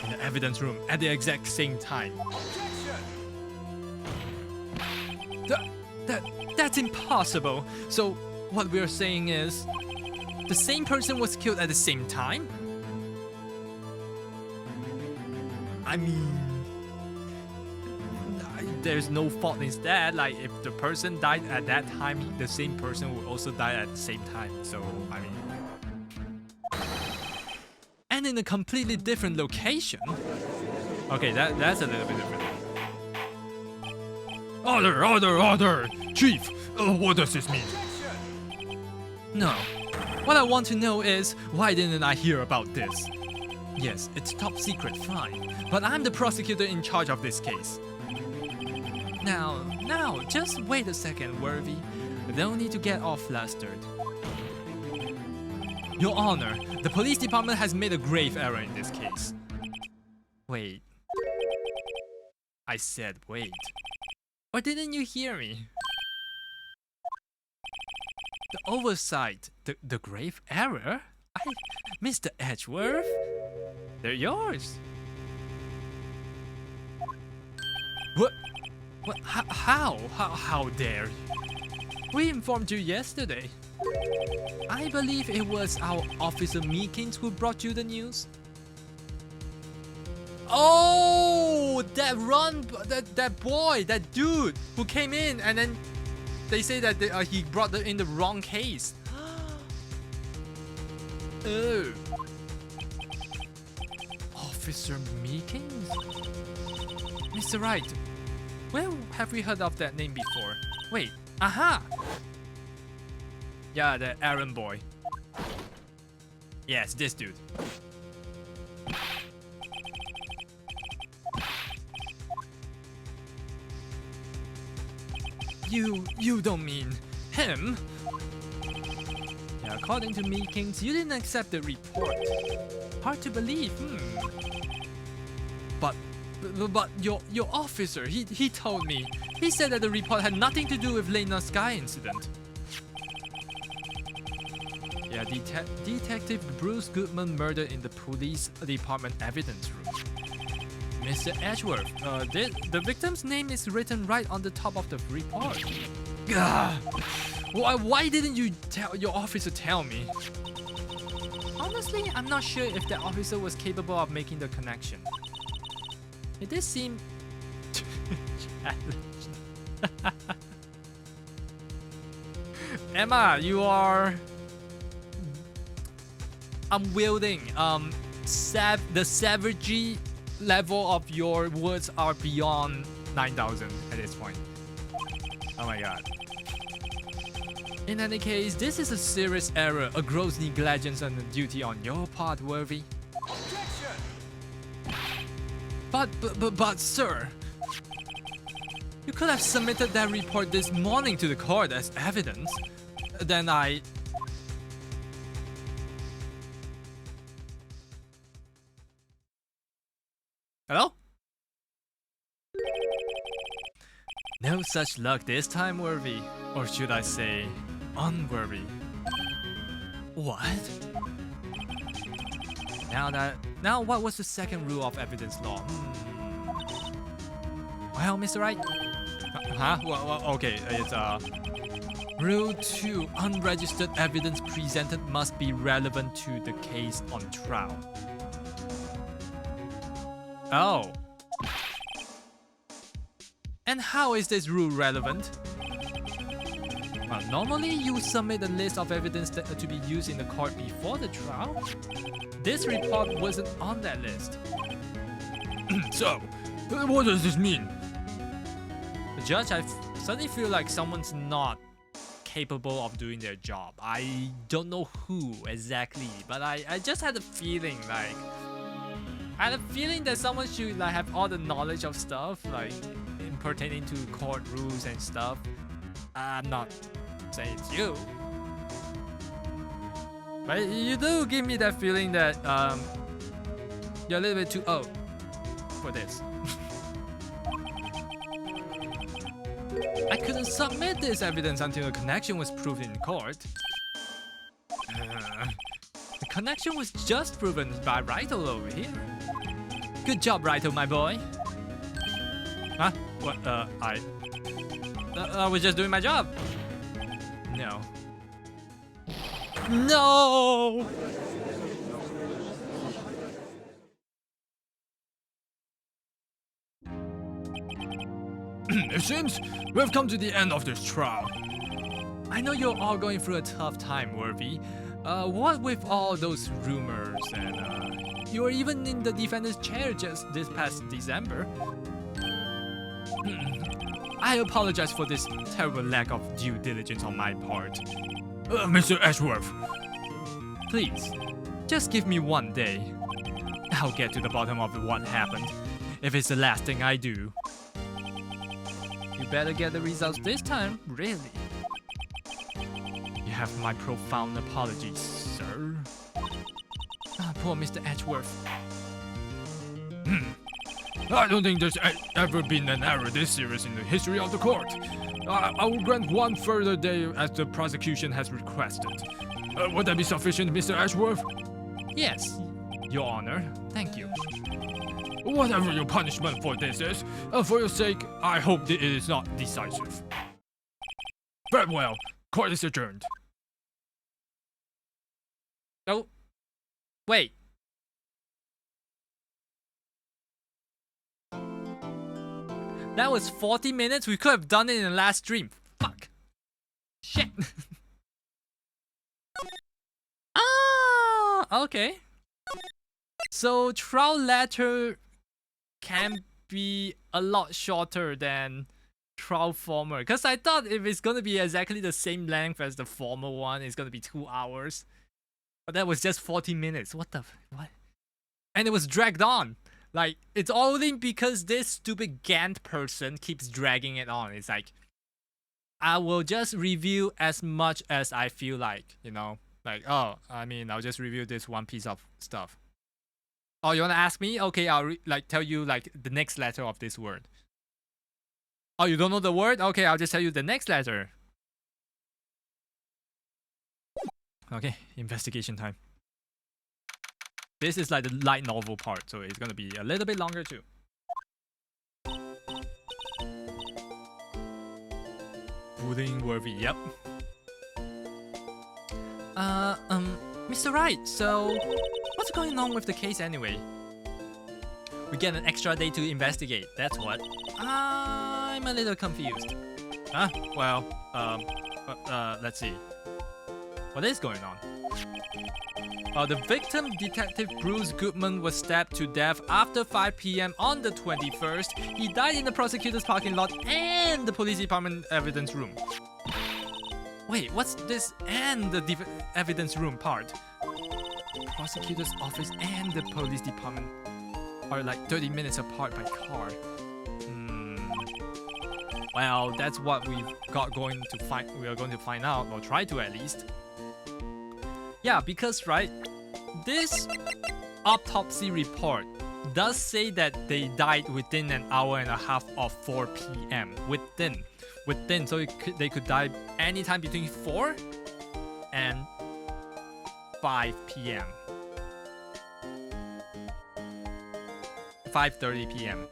in the evidence room at the exact same time. That's impossible. So what we're saying is, the same person was killed at the same time? I mean, there's no fault in that. Like, if the person died at that time, the same person will also die at the same time. So, I mean, and in a completely different location. Okay, that's a little bit different. Order! Chief, what does this mean? No. What I want to know is, why didn't I hear about this? Yes, it's top secret, fine. But I'm the prosecutor in charge of this case. Now, just wait a second, Worthy. No need to get all flustered. Your Honor, the police department has made a grave error in this case. Wait. I said wait. Or didn't you hear me? The oversight, the grave error? Mr. Edgeworth? They're yours. What? How dare you? We informed you yesterday. I believe it was our officer Meekins who brought you the news. Oh, that boy, that dude who came in and then they say that he brought in the wrong case. Oh. Officer Meekins? Mr. Wright, where have we heard of that name before? Wait, aha! Yeah, the errand boy. Yes, this dude. You don't mean him? Yeah, according to Meekins, you didn't accept the report. Hard to believe, But your officer, he told me. He said that the report had nothing to do with Lena Sky incident. Yeah, Detective Bruce Goodman murdered in the police department evidence room. Mr. Edgeworth, the victim's name is written right on the top of the report. Why didn't you tell your officer tell me? Honestly, I'm not sure if the officer was capable of making the connection. It did seem challenged. Emma, you are unwielding. The savagery level of your words are beyond 9,000 at this point. Oh my god. In any case, this is a serious error, a gross negligence and a duty on your part, Worthy. But sir, You could have submitted that report this morning to the court as evidence. Then I... Hello? No such luck this time, Worthy. Or should I say, unworthy. What? Now what was the second rule of evidence law? Well, Mr. Wright? Well, okay, it's Rule 2. Unregistered evidence presented must be relevant to the case on trial. Oh. And how is this rule relevant? Well, normally you submit a list of evidence to be used in the court before the trial. This report wasn't on that list. So, what does this mean? The judge, I suddenly feel like someone's not capable of doing their job. I don't know who exactly, but I just had a feeling like... I had a feeling that someone should like have all the knowledge of stuff, like in pertaining to court rules and stuff. I'm not saying it's you, but you do give me that feeling that you're a little bit too old for this. I couldn't submit this evidence until the connection was proved in court. The connection was just proven by Wright over here. Good job, Wright, my boy. Huh? What? I was just doing my job. No. No! It seems we've come to the end of this trial. I know you're all going through a tough time, Worthy. What with all those rumors and you were even in the defendant's chair just this past December. I apologize for this terrible lack of due diligence on my part. Mr. Ashworth. Please, just give me one day. I'll get to the bottom of what happened, if it's the last thing I do. You better get the results this time, really. You have my profound apologies, sir. Poor Mr. Edgeworth. I don't think there's ever been an error this serious in the history of the court. I will grant one further day as the prosecution has requested. Would that be sufficient, Mr. Ashworth? Yes, Your Honor. Thank you. Whatever your punishment for this is, for your sake, I hope that it is not decisive. Very well. Court is adjourned. Oh. Wait. That was 40 minutes? We could have done it in the last stream. Fuck. Shit. Okay. So trial letter can be a lot shorter than trial former. Because I thought if it's going to be exactly the same length as the former one, it's going to be 2 hours. But that was just 40 minutes. What? And it was dragged on. Like, it's only because this stupid Gantt person keeps dragging it on. It's like, I will just review as much as I feel like, you know? Like, oh, I mean, I'll just review this one piece of stuff. Oh, you wanna ask me? Okay, I'll tell you like the next letter of this word. Oh, you don't know the word? Okay, I'll just tell you the next letter. Okay, investigation time. This is like the light novel part, so it's gonna be a little bit longer too. Pudding Worthy, yep. Mr. Wright, so what's going on with the case anyway? We get an extra day to investigate, that's what. I'm a little confused. Huh? Well, let's see. What is going on? The victim, Detective Bruce Goodman, was stabbed to death after 5 p.m. on the 21st. He died in the prosecutor's parking lot and the police department evidence room. Wait, what's this and the evidence room part? The prosecutor's office and the police department are like 30 minutes apart by car. Well, that's what we are going to find out, or try to at least. Yeah, because right, this autopsy report does say that they died within an hour and a half of 4 p.m. Within, so they could die anytime between 4 and 5 p.m. 5:30 p.m.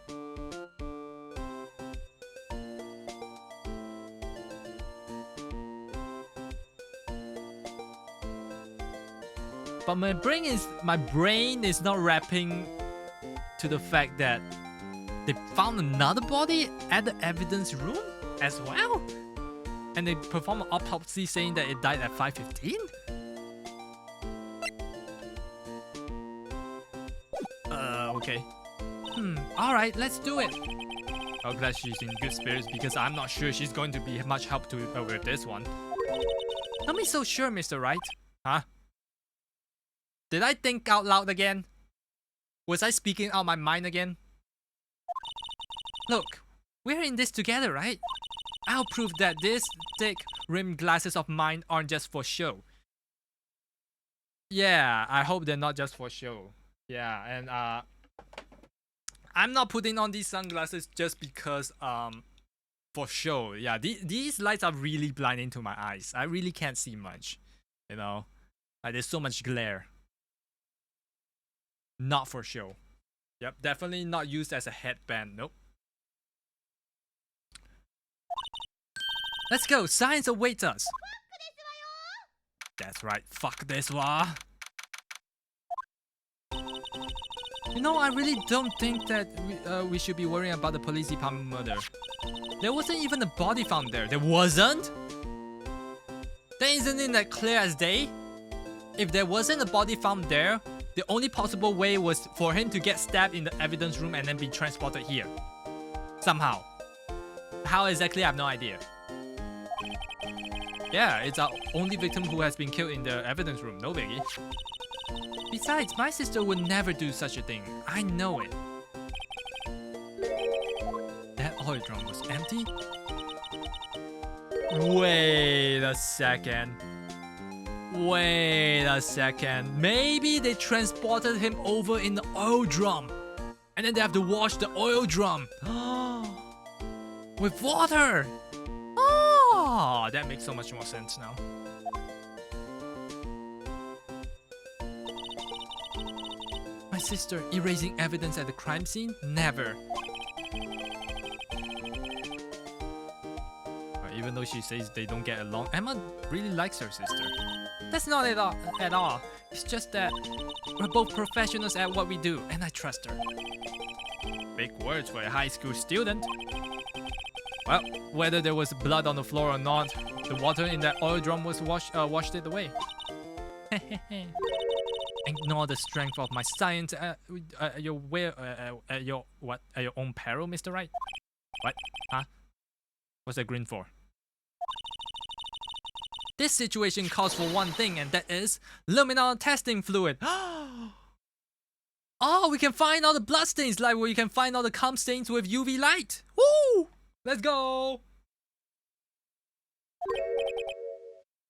But my brain is not wrapping to the fact that they found another body at the evidence room as well, and they performed an autopsy saying that it died at 5:15. Okay. All right, let's do it. I'm glad she's in good spirits because I'm not sure she's going to be much help to with this one. Don't be so sure, Mr. Wright. Huh? Did I think out loud again? Was I speaking out my mind again? Look, we're in this together, right? I'll prove that these thick rimmed glasses of mine aren't just for show. Yeah, I hope they're not just for show. Yeah, and I'm not putting on these sunglasses just because for show. Yeah, these lights are really blinding to my eyes. I really can't see much. You know, like there's so much glare. Not for show. Yep, definitely not used as a headband. Nope. Let's go. Science awaits us. That's right. Fuck this wa. You know, I really don't think that we should be worrying about the police department murder. There wasn't even a body found there. There wasn't? Then isn't it that clear as day? If there wasn't a body found there, the only possible way was for him to get stabbed in the evidence room and then be transported here. Somehow. How exactly, I have no idea. Yeah, it's our only victim who has been killed in the evidence room, no biggie. Besides, my sister would never do such a thing. I know it. That oil drum was empty? Wait a second. Wait a second. Maybe they transported him over in the oil drum. And then they have to wash the oil drum. With water. Oh, that makes so much more sense now. My sister erasing evidence at the crime scene? Never. Even though she says they don't get along, Emma really likes her sister. That's not it at all. It's just that we're both professionals at what we do, and I trust her. Big words for a high school student. Well, whether there was blood on the floor or not, the water in that oil drum was washed it away. Ignore the strength of my science at your own peril, Mr. Wright. What? Huh? What's that grin for? This situation calls for one thing, and that is luminol testing fluid. Oh, we can find all the blood stains like where you can find all the cum stains with UV light. Woo! Let's go!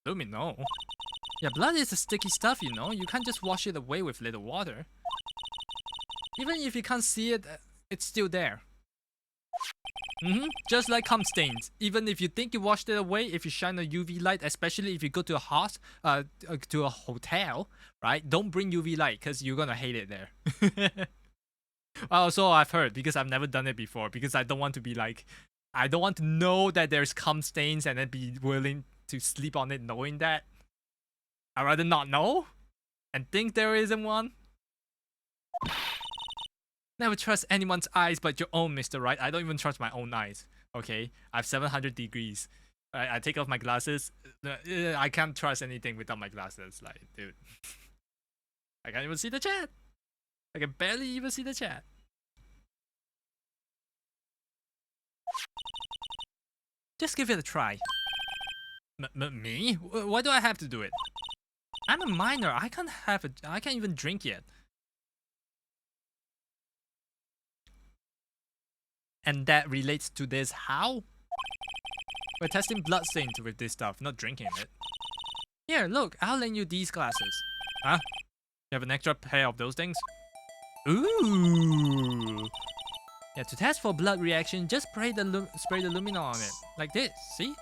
Luminol? Yeah, blood is a sticky stuff, you know. You can't just wash it away with little water. Even if you can't see it, it's still there. Just like cum stains. Even if you think you washed it away, if you shine a UV light, especially if you go to a hotel, right? Don't bring UV light because you're gonna hate it there. Also, I've heard, because I've never done it before, because I don't want to be like, I don't want to know that there's cum stains and then be willing to sleep on it knowing that. I'd rather not know and think there isn't one. Never trust anyone's eyes but your own, Mr. Wright. I don't even trust my own eyes. Okay, I have 700 degrees. I take off my glasses. I can't trust anything without my glasses. Like, dude, I can't even see the chat. I can barely even see the chat. Just give it a try. Me? Why do I have to do it? I'm a minor. I can't even drink yet. And that relates to this how? We're testing bloodstains with this stuff, not drinking it. Here, look, I'll lend you these glasses. Huh? You have an extra pair of those things? Ooh. Yeah, to test for blood reaction, just spray the luminol on it. Like this, see?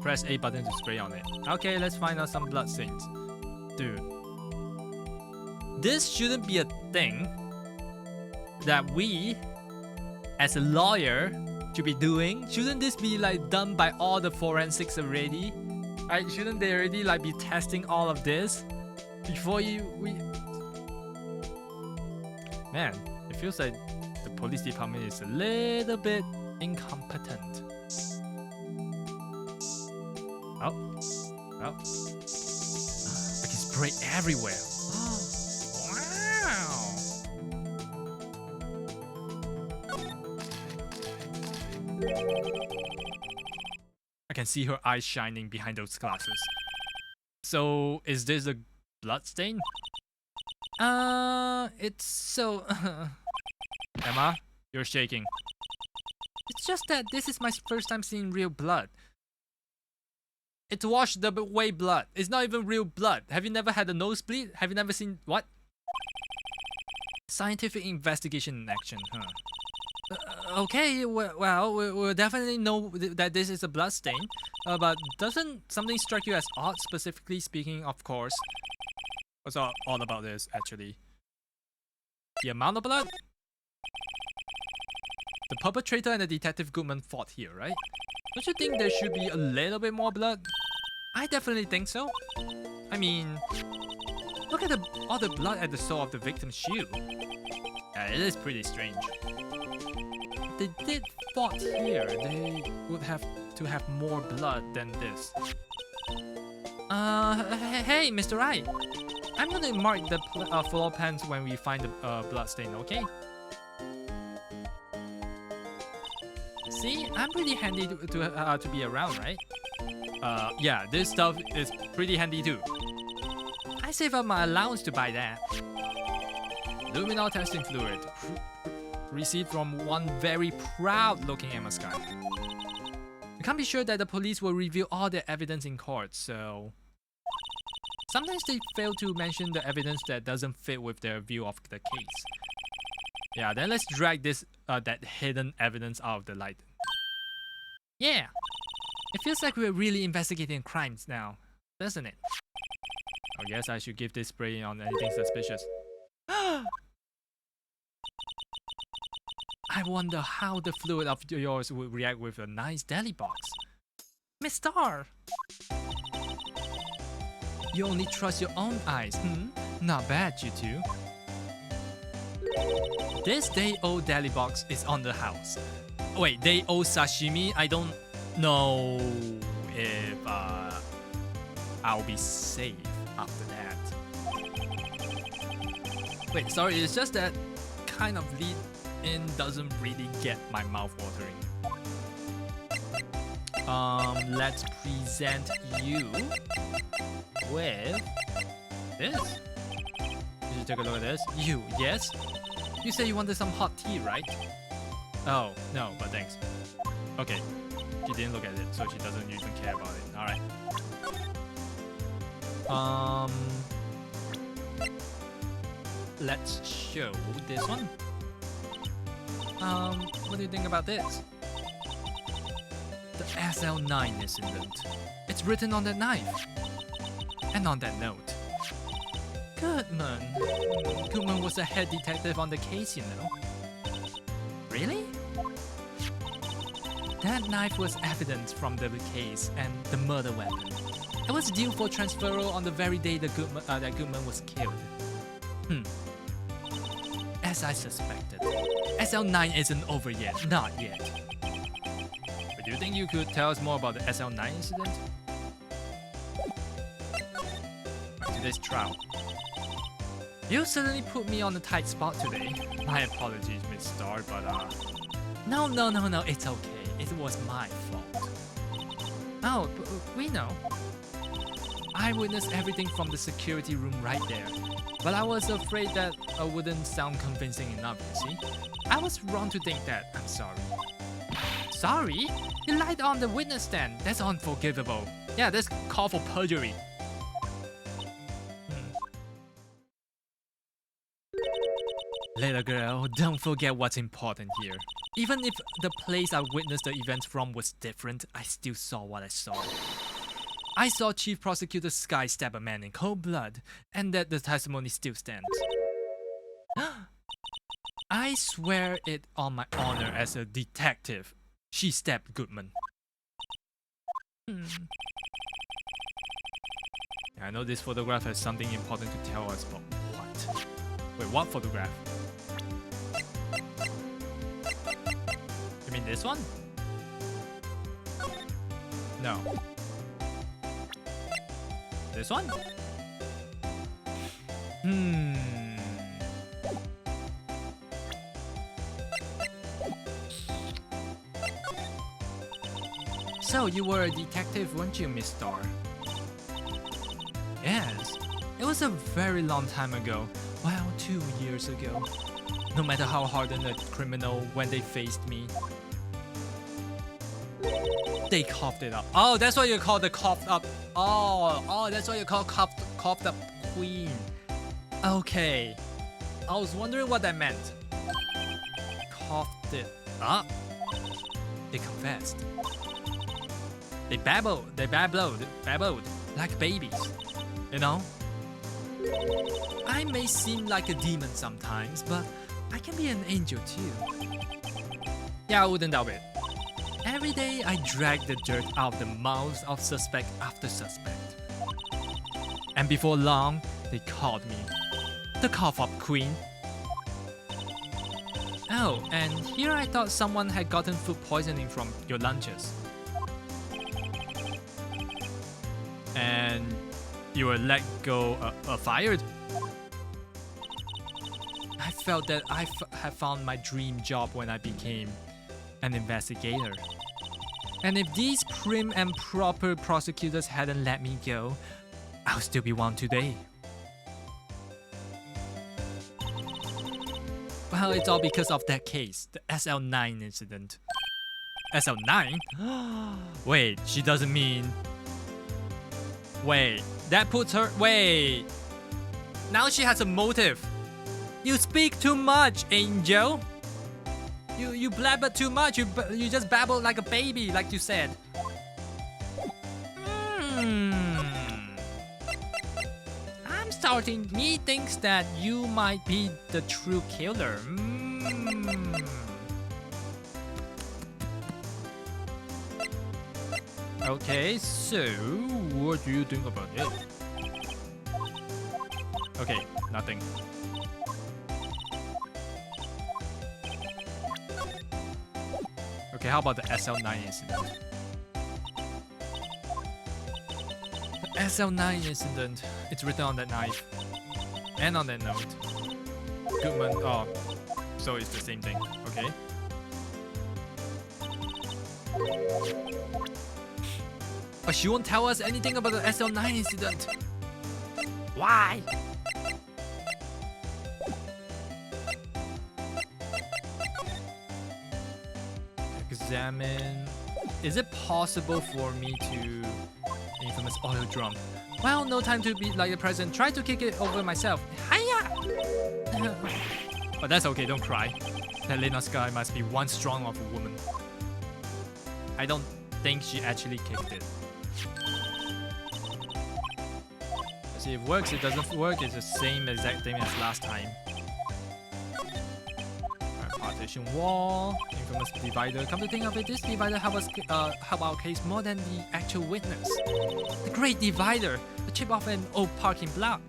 Press A button to spray on it. Okay, let's find out some blood stains. Dude. This shouldn't be a thing that we, as a lawyer, should be doing. Shouldn't this be like done by all the forensics already? Right? Shouldn't they already like be testing all of this before Man, it feels like the police department is a little bit incompetent. Oh. I can spray everywhere. Wow. I can see her eyes shining behind those glasses. So, is this a blood stain? It's so... Emma, you're shaking. It's just that this is my first time seeing real blood. It's washed away blood. It's not even real blood. Have you never had a nosebleed? Have you never seen... What? Scientific investigation in action, huh? Okay, well, we'll definitely know that this is a blood stain. But doesn't something strike you as odd, specifically speaking, of course? What's all about this, actually? The amount of blood? The perpetrator and the detective Goodman fought here, right? Don't you think there should be a little bit more blood? I definitely think so. I mean, look at all the blood at the sole of the victim's shoe. Yeah, it is pretty strange. If they did fought here, they would have to have more blood than this. Hey, Mr. Wright. I'm gonna mark the floor plans when we find the blood stain, okay? See, I'm pretty handy to be around, right? Yeah, this stuff is pretty handy too. I save up my allowance to buy that. Luminol testing fluid. Received from one very proud-looking Emma Sky. We can't be sure that the police will reveal all their evidence in court, so... Sometimes they fail to mention the evidence that doesn't fit with their view of the case. Yeah, then let's drag this that hidden evidence out of the light. Yeah, it feels like we're really investigating crimes now, doesn't it? I guess I should give this spray on anything suspicious. I wonder how the fluid of yours would react with a nice deli box. Miss Star! You only trust your own eyes, hmm? Not bad, you two. This day-old deli box is on the house. Wait, day-old sashimi? I don't know if I'll be safe after that. Wait, sorry, it's just that kind of lead-in doesn't really get my mouth watering. Let's present you with this. Did you take a look at this? You, yes? You said you wanted some hot tea, right? Oh, no, but thanks. Okay, she didn't look at it, so she doesn't even care about it. Alright. Let's show this one. What do you think about this? The SL9 incident. It's written on that knife. And on that note. Goodman. Goodman was the head detective on the case, you know. Really? That knife was evidence from the case and the murder weapon. It was due for transferal on the very day that Goodman was killed. As I suspected, SL9 isn't over yet. Not yet. But do you think you could tell us more about the SL9 incident? Back to this trial. You certainly put me on a tight spot today. My apologies, Miss Star, but No, it's okay. It was my fault. Oh, we know. I witnessed everything from the security room right there. But I was afraid that I wouldn't sound convincing enough, you see? I was wrong to think that. I'm sorry. Sorry? You lied on the witness stand. That's unforgivable. Yeah, that's called for perjury. Little girl, don't forget what's important here. Even if the place I witnessed the event from was different, I still saw what I saw. I saw Chief Prosecutor Sky stab a man in cold blood, and that the testimony still stands. I swear it on my honor as a detective. She stabbed Goodman. I know this photograph has something important to tell us, but what? Wait, what photograph? You mean this one? No. This one? So you were a detective, weren't you, Miss Starr? Yes. It was a very long time ago. Well, 2 years ago. No matter how hardened a criminal, when they faced me, they coughed it up. Oh, that's what you call the coughed up. Oh, that's what you call coughed up queen. Okay. I was wondering what that meant. Coughed it up. They confessed. They babbled like babies. You know? I may seem like a demon sometimes, but I can be an angel too. Yeah, I wouldn't doubt it. Every day I drag the dirt out of the mouths of suspect after suspect. And before long, they called me the cough-up queen. Oh, and here I thought someone had gotten food poisoning from your lunches. And you were let go, fired? I felt that I had found my dream job when I became an investigator. And if these prim and proper prosecutors hadn't let me go, I'll still be one today. Well, it's all because of that case, the SL9 incident. SL9? Wait, she doesn't mean... Wait, that puts her... Wait. Now she has a motive. You speak too much, Angel. You blabber too much. You just babble like a baby, like you said. I'm starting. Me thinks that you might be the true killer. Okay, so what do you think about it? Okay, nothing. Okay, how about the SL9 incident? The SL9 incident, it's written on that knife. And on that note. Goodman, oh, so it's the same thing, okay. But she won't tell us anything about the SL9 incident. Why? Examine. Is it possible for me to... Infamous auto drum. Well, no time to be like a president. Try to kick it over myself. Hiya! But that's okay, don't cry. That Lena Sky must be one strong of a woman. I don't think she actually kicked it. Let's see if it works. It doesn't work. It's the same exact thing as last time. Partition wall, infamous divider. Come to think of it, this divider help our case more than the actual witness. The great divider, the chip off an old parking block.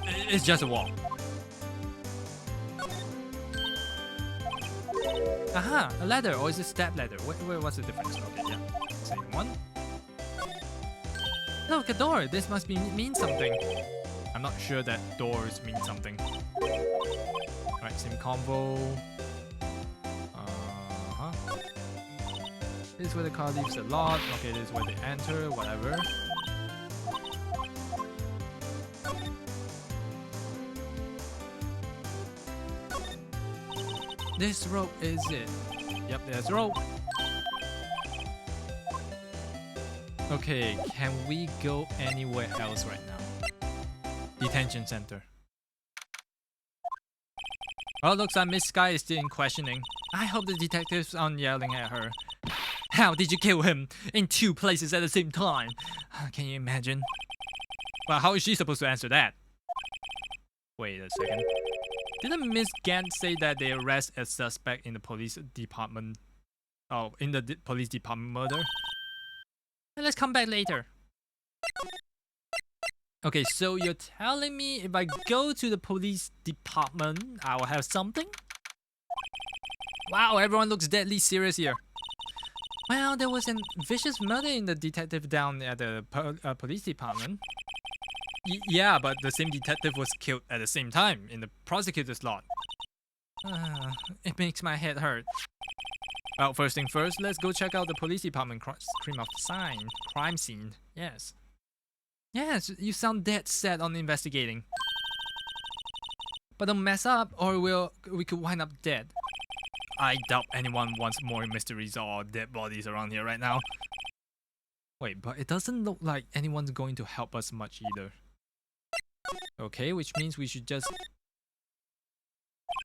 It's just a wall. Aha, a ladder, or is it step ladder? What's the difference? Okay, yeah, same one. Look, a door. This must mean something. I'm not sure that doors mean something. Alright, same convo. This is where the car leaves the lot. Okay, this is where they enter, whatever. this rope is it. Yep, there's rope. Okay, can we go anywhere else right now? Detention center. Oh, looks like Miss Sky is still in questioning. I hope the detectives aren't yelling at her. How did you kill him in 2 places at the same time? Can you imagine? Well, how is she supposed to answer that? Wait a second. Didn't Miss Gant say that they arrest a suspect in the police department? Oh, in the police department murder? Let's come back later. Okay, so you're telling me if I go to the police department, I will have something? Wow, everyone looks deadly serious here. Well, there was a vicious murder in the detective down at the police department. Yeah, but the same detective was killed at the same time in the prosecutor's lot. It makes my head hurt. Well, first thing first, let's go check out the police department crime scene. Yes. Yes, you sound dead set on investigating. But don't mess up or we could wind up dead. I doubt anyone wants more mysteries or dead bodies around here right now. Wait, but it doesn't look like anyone's going to help us much either. Okay, which means we should just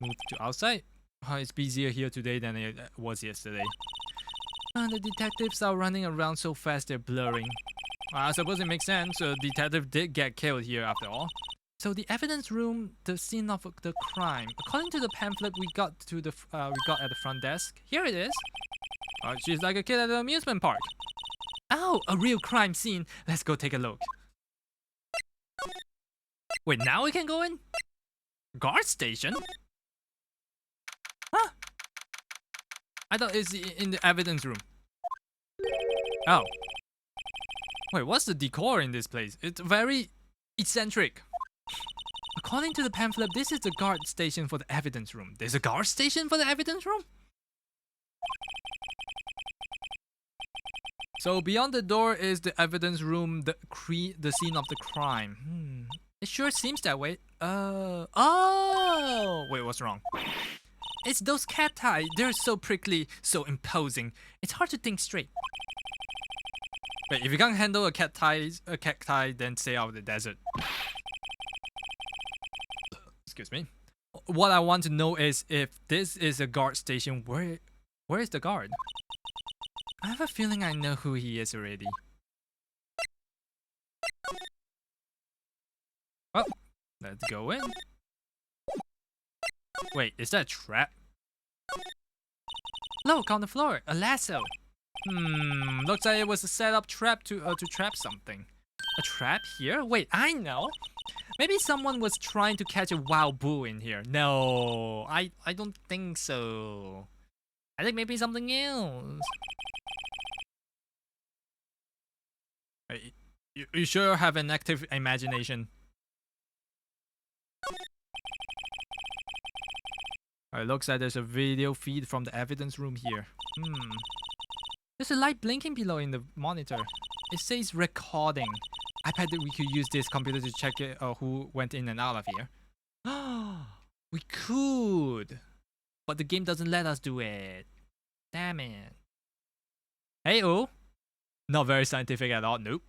move to outside. It's busier here today than it was yesterday. The detectives are running around so fast they're blurring. I suppose it makes sense. A detective did get killed here after all. So the evidence room, the scene of the crime. According to the pamphlet we got at the front desk, here it is. She's like a kid at an amusement park. Oh, a real crime scene. Let's go take a look. Wait, now we can go in? Guard station? Huh? I thought it's in the evidence room. Oh. Wait, what's the decor in this place? It's very eccentric. According to the pamphlet, this is the guard station for the evidence room. There's a guard station for the evidence room? So beyond the door is the evidence room, the scene of the crime. It sure seems that way. Oh! Wait, what's wrong? It's those cacti. They're so prickly, so imposing. It's hard to think straight. Wait, if you can't handle a cacti, then stay out of the desert. Excuse me. What I want to know is if this is a guard station, where is the guard? I have a feeling I know who he is already. Well, let's go in. Wait, is that a trap? Look on the floor, a lasso. Looks like it was a set-up trap to trap something. A trap here? Wait, I know. Maybe someone was trying to catch a wild bull in here. No, I don't think so. I think maybe something else. You sure have an active imagination. It looks like there's a video feed from the evidence room here. There's a light blinking below in the monitor. It says recording. I bet that we could use this computer to check who went in and out of here. We could. But the game doesn't let us do it. Damn it. Hey-oh. Not very scientific at all. Nope.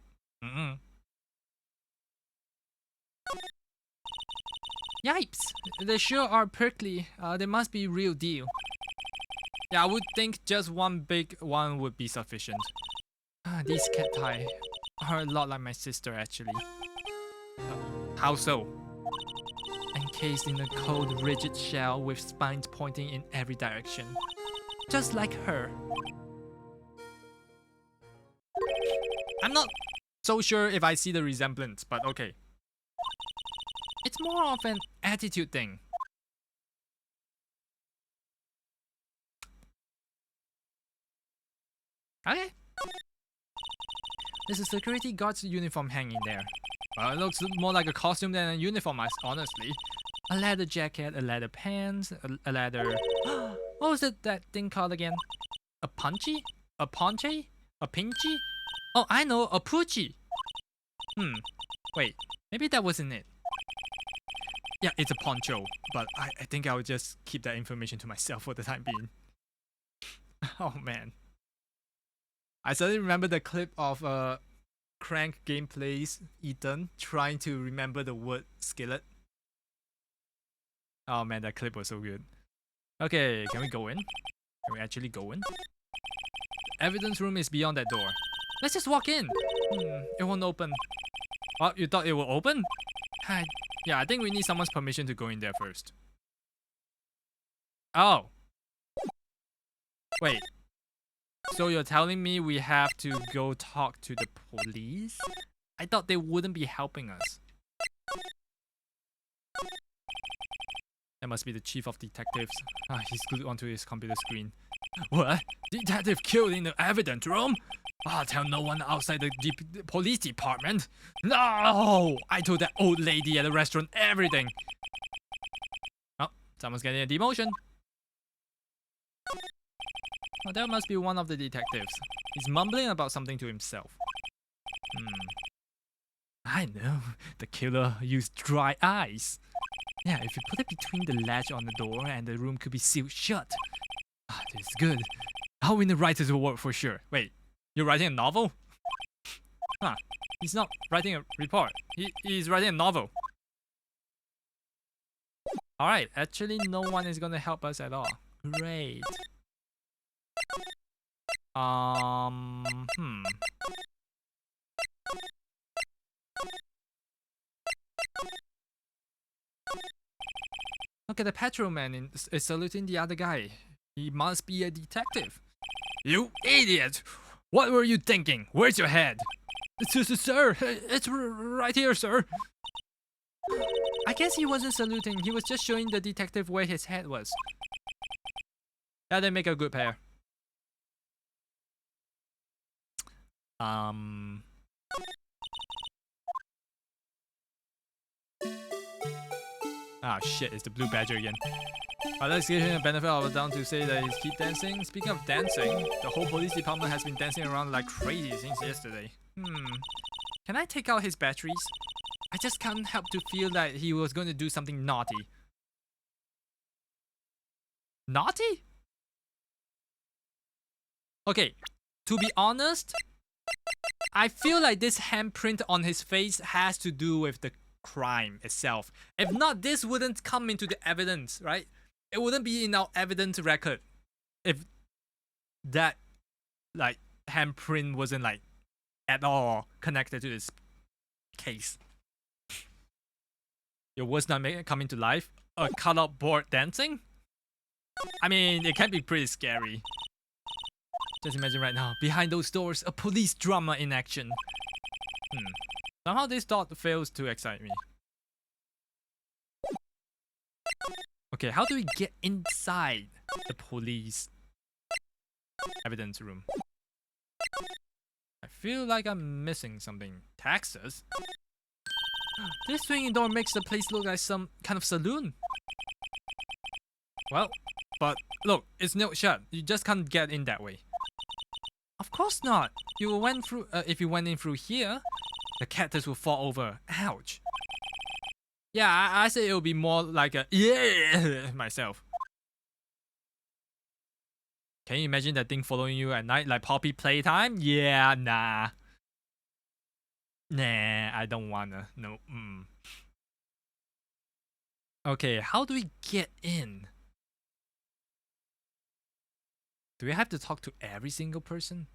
Yipes. They sure are prickly. They must be real deal. Yeah, I would think just one big one would be sufficient. These cacti are a lot like my sister, actually. How so? Encased in a cold, rigid shell with spines pointing in every direction. Just like her. I'm not so sure if I see the resemblance, but okay. It's more of an attitude thing. Okay. There's a security guard's uniform hanging there. Well, it looks more like a costume than a uniform, honestly. A leather jacket, a leather pants, a leather... What was that thing called again? A punchy? A ponche? A pinchy? Oh, I know, a poochie. Wait, maybe that wasn't it. Yeah, it's a poncho, but I think I'll just keep that information to myself for the time being. Oh man. I suddenly remember the clip of Crank gameplays Ethan trying to remember the word skillet. Oh man, that clip was so good. Okay, can we go in? Can we actually go in? The evidence room is beyond that door. Let's just walk in. It won't open. Oh, you thought it will open? Yeah, I think we need someone's permission to go in there first. Oh. Wait. So you're telling me we have to go talk to the police? I thought they wouldn't be helping us. That must be the chief of detectives. He's glued onto his computer screen. What? Detective killed in the evidence room? I'll tell no one outside the police department. No! I told that old lady at the restaurant everything. Oh, someone's getting a demotion. Oh, that must be one of the detectives. He's mumbling about something to himself. I know. The killer used dry ice. Yeah, if you put it between the latch on the door and the room could be sealed shut. This is good. How will the writers will work for sure? Wait, you're writing a novel? He's not writing a report. He's writing a novel. Alright, actually no one is gonna help us at all. Great. Look at the patrolman is saluting the other guy. He must be a detective. You idiot! What were you thinking? Where's your head? Sir, it's right here, sir. I guess he wasn't saluting. He was just showing the detective where his head was. Yeah, they make a good pair. Ah shit, it's the blue badger again. Let's give him a benefit of the doubt to say that he's keep dancing. Speaking of dancing, the whole police department has been dancing around like crazy since yesterday. Can I take out his batteries? I just can't help to feel that he was going to do something naughty. Naughty? Okay, to be honest, I feel like this handprint on his face has to do with the crime itself. If not, this wouldn't come into the evidence, right? It wouldn't be in our evidence record if that like handprint wasn't like at all connected to this case. Your words not coming to life? A cutout board dancing? I mean, it can be pretty scary. Just imagine right now, behind those doors, a police drama in action. Somehow this thought fails to excite me. Okay, how do we get inside the police evidence room? I feel like I'm missing something. Taxes? This swinging door makes the place look like some kind of saloon. Well, but look, it's nailed shut. You just can't get in that way. Of course not. You went through. If you went in through here, the cactus will fall over. Ouch. Yeah, I say it will be more like a yeah myself. Can you imagine that thing following you at night like Poppy playtime? Yeah, nah. Nah, I don't wanna. No. Okay, how do we get in? Do we have to talk to every single person?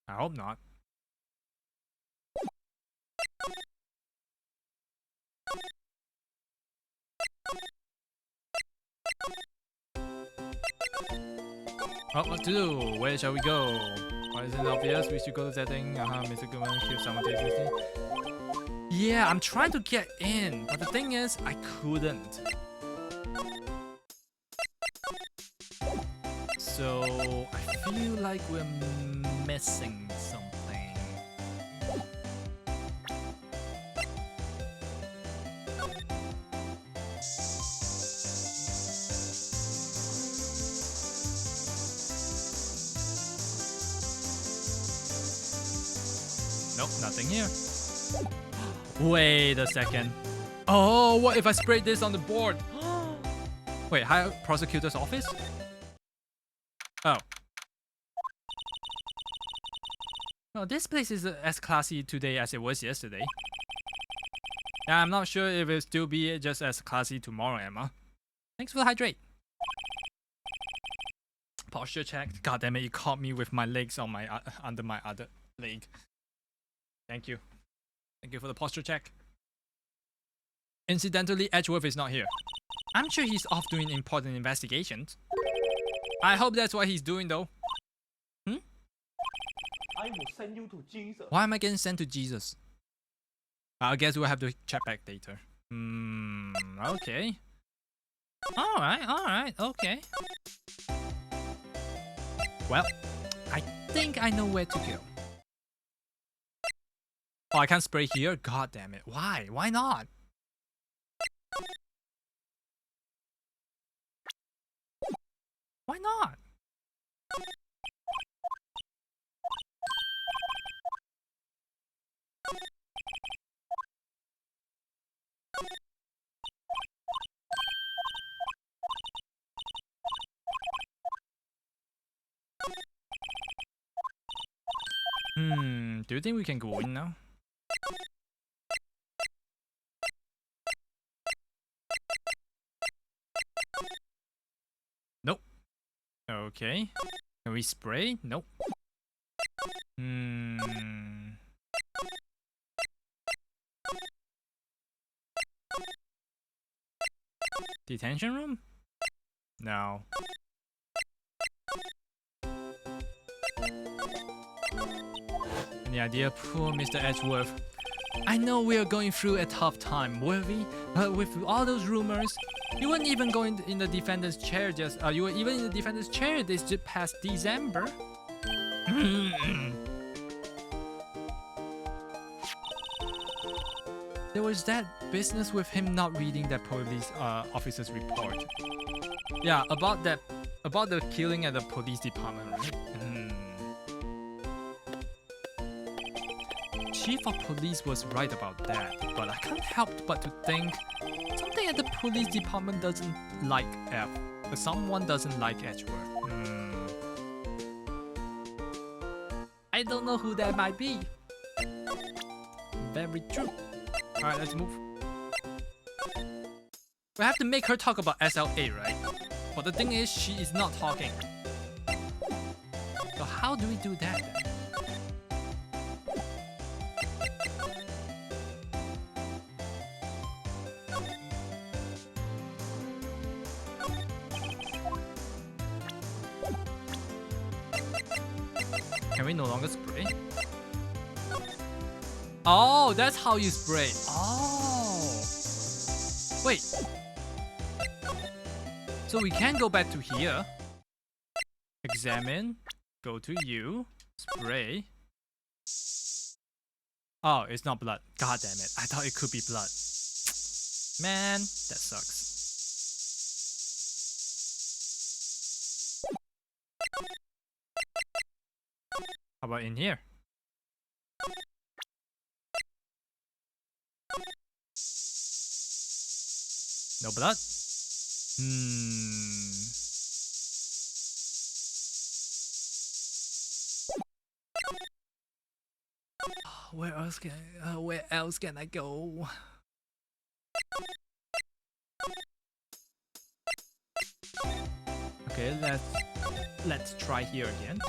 I hope not. Oh, what to do? Where shall we go? Why is it obvious? We should go to that thing. Mr. Goodman killed someone tasty. Yeah, I'm trying to get in, but the thing is, I couldn't. So, I feel like we're missing something. Nope, nothing here. Wait a second. Oh, what if I spray this on the board? Wait, higher prosecutor's office? Oh. No, this place is as classy today as it was yesterday. Yeah, I'm not sure if it'll still be just as classy tomorrow, Emma. Thanks for the hydrate. Posture check. God damn it, you caught me with my legs on my under my other leg. Thank you. Thank you for the posture check. Incidentally, Edgeworth is not here. I'm sure he's off doing important investigations. I hope that's what he's doing though. Hmm? I will send you to Jesus. Why am I getting sent to Jesus? I guess we'll have to check back later. Okay. Alright, okay. Well, I think I know where to go. Oh, I can't spray here? God damn it. Why? Why not? Why not? Do you think we can go in now? Nope. Okay. Can we spray? Nope. Detention room? No. Any idea? Poor Mr. Edgeworth. I know we are going through a tough time, were we? But with all those rumors, you weren't even going in the defendant's chair you were even in the defendant's chair this just past December. There was that business with him not reading that police officer's report. Yeah, about the killing at the police department, right? Chief of police was right about that, but I can't help but to think something at the police department doesn't like someone doesn't like Edgeworth. I don't know who that might be. Very true. Alright, let's move. We have to make her talk about SLA, right? But the thing is, she is not talking. So how do we do that then? Can we no longer spray? Oh, that's how you spray. Oh. Wait. So we can go back to here. Examine. Go to you. Spray. Oh, it's not blood. God damn it. I thought it could be blood. Man, that sucks. How about in here? No blood? Where else can I go? Okay, let's try here again.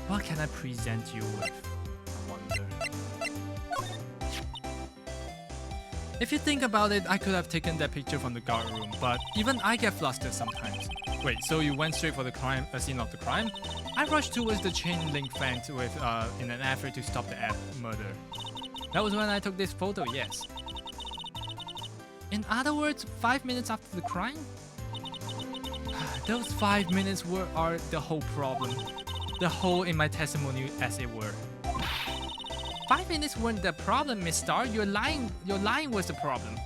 What can I present you with? I wonder. If you think about it, I could have taken that picture from the guard room, but even I get flustered sometimes. Wait, so you went straight for the scene of the crime? I rushed towards the chain link fence in an effort to stop the murder. That was when I took this photo, yes. In other words, 5 minutes after the crime? Those 5 minutes are the whole problem. The hole in my testimony, as it were. 5 minutes weren't the problem, Miss Star. Your lying was the problem.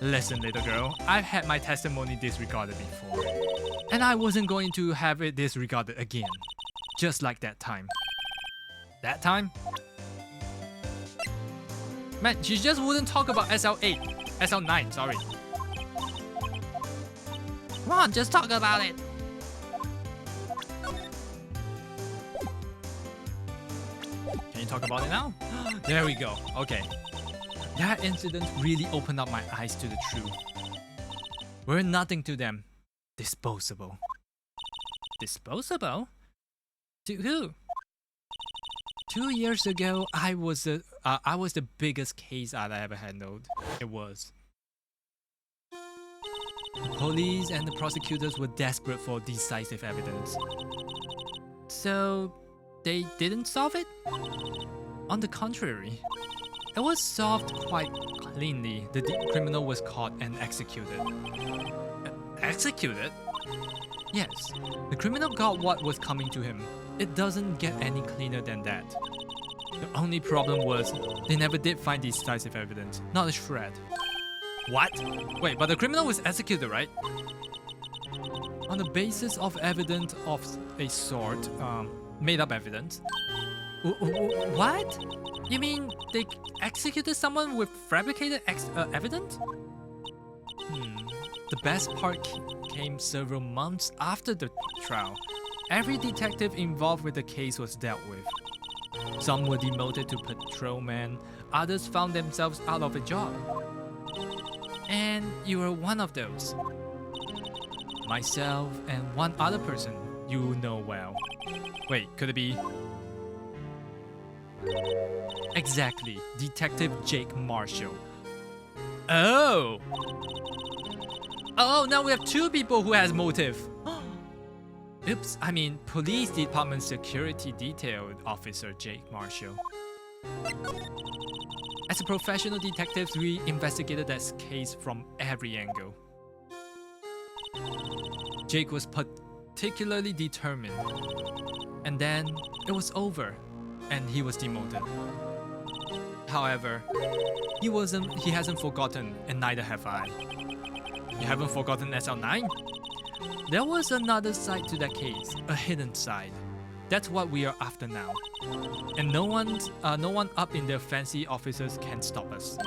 Listen, little girl, I've had my testimony disregarded before. And I wasn't going to have it disregarded again. Just like that time. That time? Man, she just wouldn't talk about SL8. SL9, sorry. Come on, just talk about it. Can you talk about it now? There we go. Okay. That incident really opened up my eyes to the truth. We're nothing to them. Disposable. Disposable? To who? 2 years ago, I was the biggest case I'd ever handled. It was. The police and the prosecutors were desperate for decisive evidence. So, they didn't solve it? On the contrary, it was solved quite cleanly. The criminal was caught and executed. Executed? Yes, the criminal got what was coming to him. It doesn't get any cleaner than that. The only problem was, they never did find decisive evidence, not a shred. What? Wait, but the criminal was executed, right? On the basis of evidence of a sort, made up evidence. What? You mean they executed someone with fabricated evidence? The best part came several months after the trial. Every detective involved with the case was dealt with. Some were demoted to patrolmen, others found themselves out of a job. And you were one of those. Myself and one other person you know well. Wait, could it be? Exactly, Detective Jake Marshall. Oh! Oh, now we have two people who has motive. Oops, I mean Police Department Security Detail Officer Jake Marshall. As a professional detectives, we investigated this case from every angle. Jake was particularly determined. And then it was over, and he was demoted. However, he hasn't forgotten, and neither have I. You haven't forgotten SL9? There was another side to that case, a hidden side. That's what we are after now. And no one up in their fancy offices can stop us.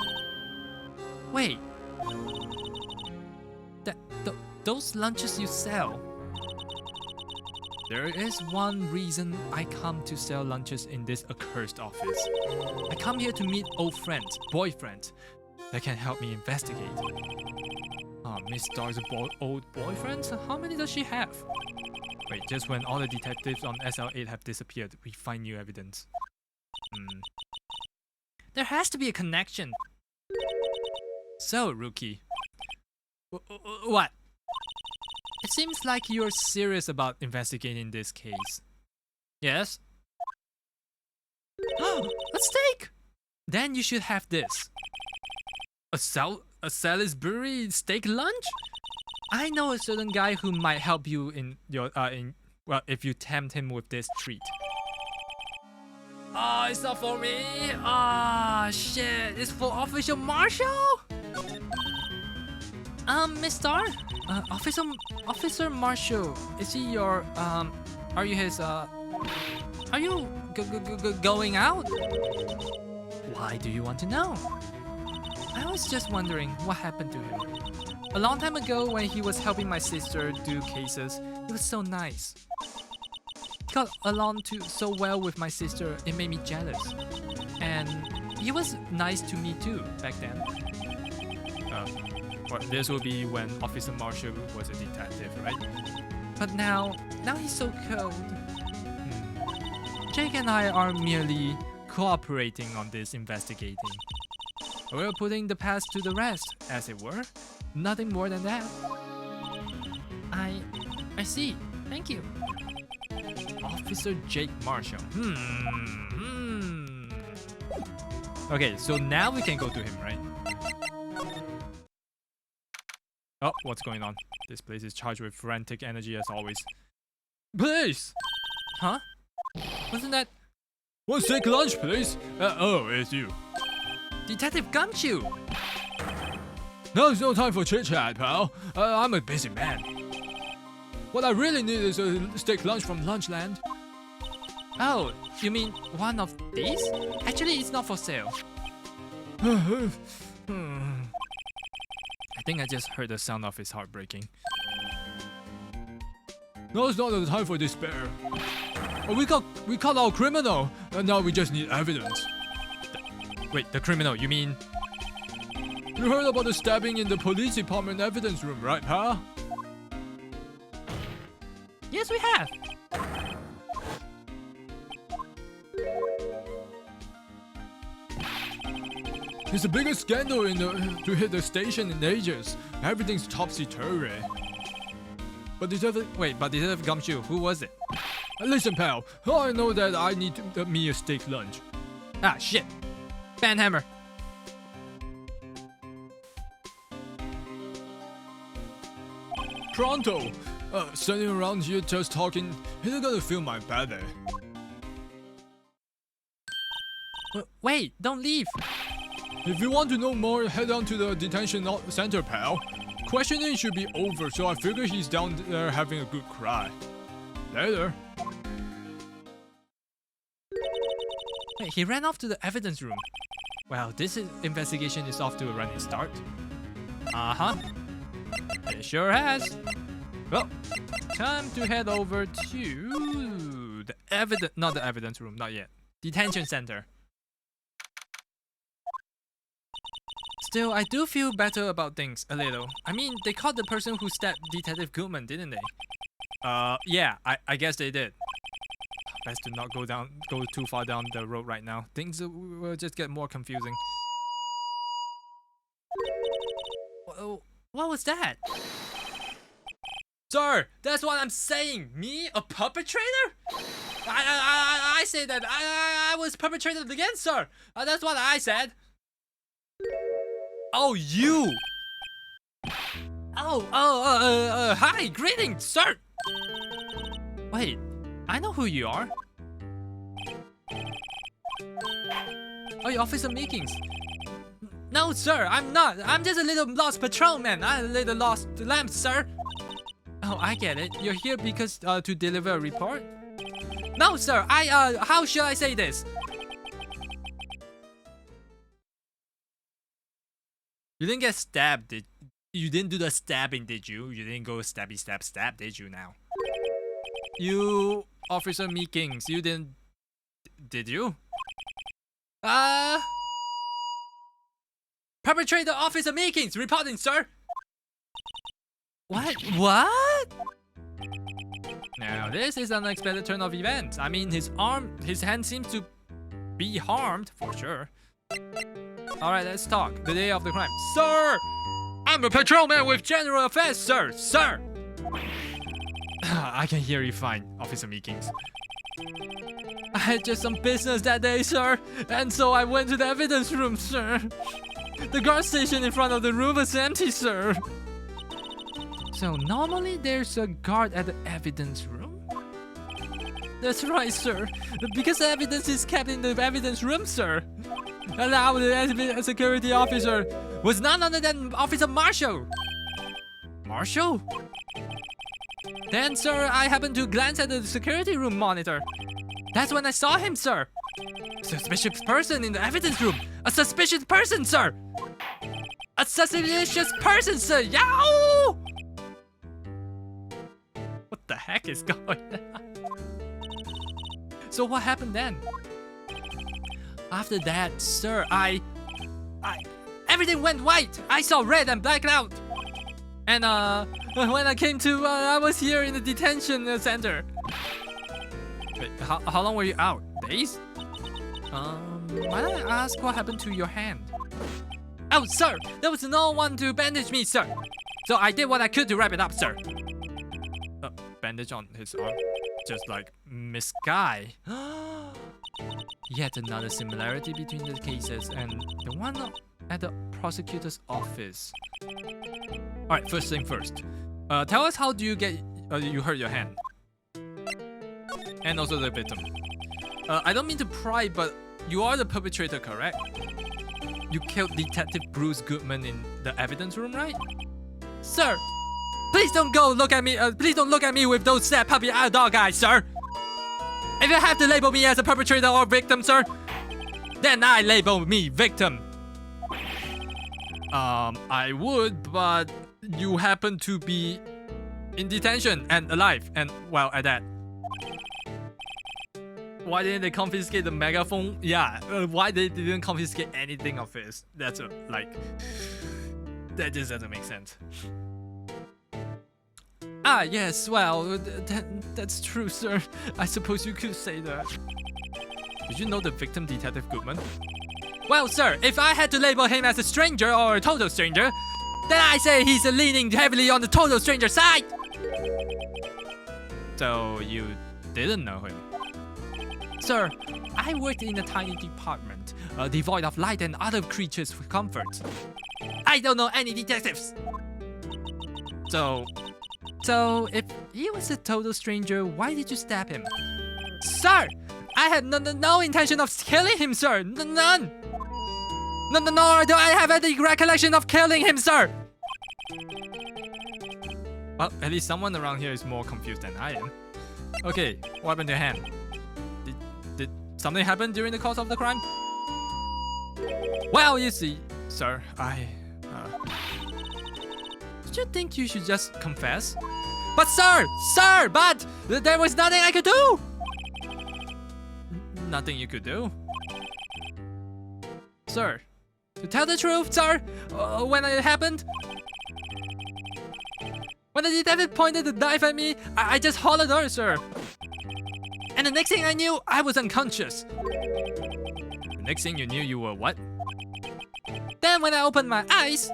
Wait. Those lunches you sell. There is one reason I come to sell lunches in this accursed office. I come here to meet old friends, boyfriends, that can help me investigate. Miss Star's old boyfriends? How many does she have? Wait, just when all the detectives on SL8 have disappeared, we find new evidence. There has to be a connection. So, Rookie. What? It seems like you're serious about investigating this case. Yes? A steak! Then you should have this. A Salisbury steak lunch? I know a certain guy who might help you if you tempt him with this treat. Oh, it's not for me. Ah, shit. It's for Officer Marshall? Miss Star? Officer Marshall. Is he your, are you his, are you going out? Why do you want to know? I was just wondering what happened to him. A long time ago when he was helping my sister do cases, he was so nice. He got along so well with my sister, it made me jealous. And he was nice to me too, back then. Well, this will be when Officer Marshall was a detective, right? But now he's so cold. Jake and I are merely cooperating on this investigating. We're putting the past to the rest, as it were. Nothing more than that. I see. Thank you. Officer Jake Marshall. Okay, so now we can go to him, right? Oh, what's going on? This place is charged with frantic energy as always. Please! Huh? Wasn't that... One steak lunch, please. Oh, it's you. Detective Gumshoe! Now's no time for chit-chat, pal. I'm a busy man. What I really need is a steak lunch from Lunchland. Oh, you mean one of these? Actually, it's not for sale. I think I just heard the sound of his heart breaking. Now's not the time for despair. We caught our criminal, and now we just need evidence. Wait, the criminal, you mean... You heard about the stabbing in the police department evidence room, right, pal? Yes, we have! It's the biggest scandal to hit the station in ages. Everything's topsy-turvy. But Detective Gumshoe, who was it? Listen, pal. I know that I need me a steak lunch. Ah, shit! Banhammer! Pronto! Standing around here just talking isn't gonna fill my belly. Wait, don't leave! If you want to know more, head down to the detention center, pal. Questioning should be over, so I figure he's down there having a good cry. Later. Wait, he ran off to the evidence room. Well, this investigation is off to a running start. Uh-huh. It sure has. Well, time to head over to the not the evidence room, not yet. Detention center. Still, I do feel better about things, a little. I mean, they caught the person who stabbed Detective Goodman, didn't they? Yeah, I guess they did. Best to not go too far down the road right now. Things will just get more confusing. What was that? Sir, that's what I'm saying. Me, a perpetrator? I say that I was perpetrated against, sir. That's what I said. Oh, you. Hi, greetings, sir. Wait, I know who you are. Oh, you're Officer Meekins. No, sir, I'm not. I'm just a little lost patrolman. I'm a little lost lamb, sir. Oh, I get it. You're here because to deliver a report? No, sir. How should I say this? You didn't get stabbed, you didn't do the stabbing, did you? You didn't go stabby stab, did you now? You, Officer Meekins, you didn't... Did you? Perpetrator Officer Meekins, reporting, sir! What? Now, this is an unexpected turn of events. I mean, his hand seems to be harmed, for sure. Alright, let's talk. The day of the crime. Sir! I'm a patrolman with general affairs, sir! Sir! I can hear you fine, Officer Meekins. I had just some business that day, sir. And so I went to the evidence room, sir. The guard station in front of the room was empty, sir. So normally there's a guard at the evidence room? That's right, sir. Because the evidence is kept in the evidence room, sir. And now the security officer was none other than Officer Marshall. Marshall? Then, sir, I happened to glance at the security room monitor. That's when I saw him, sir. Suspicious person in the evidence room. A suspicious person, sir. A suspicious person, sir. Yow! What the heck is going on? So what happened then? After that, sir, everything went white. I saw red and blacked out. And when I came to, I was here in the detention center. Wait, how long were you out? Days? Might I ask what happened to your hand? Oh, sir, there was no one to bandage me, sir. So I did what I could to wrap it up, sir. Bandage on his arm, just like Miss Guy. Yet another similarity between the cases and the one at the prosecutor's office. Alright, first thing first. Tell us, how do you get you hurt your hand? And also the victim. I don't mean to pry, but you are the perpetrator, correct? You killed Detective Bruce Goodman in the evidence room, right? Sir, please don't look at me. Please don't look at me with those sad puppy dog eyes, sir. If you have to label me as a perpetrator or victim, sir, then I label me victim. I would, but you happen to be in detention and alive, and well, at that. Why didn't they confiscate the megaphone? Yeah, why they didn't confiscate anything of his? That's that just doesn't make sense. Ah, yes, well, that's true, sir. I suppose you could say that. Did you know the victim, Detective Goodman? Well, sir, if I had to label him as a stranger or a total stranger, then I say he's leaning heavily on the total stranger side. So you didn't know him? Sir, I worked in a tiny department, devoid of light and other creatures' comfort. I don't know any detectives. So if he was a total stranger, why did you stab him? Sir, I had no intention of killing him, sir. None. Nor do I have any recollection of killing him, sir. Well, at least someone around here is more confused than I am. Okay, what happened to your hand? Did something happen during the course of the crime? Well, you see, sir, Don't you think you should just confess? But but there was nothing I could do! Nothing you could do? Sir, to tell the truth, sir, when it happened, when the detective pointed the knife at me, I just hollered her, sir. And the next thing I knew, I was unconscious. The next thing you knew, you were what? Then when I opened my eyes,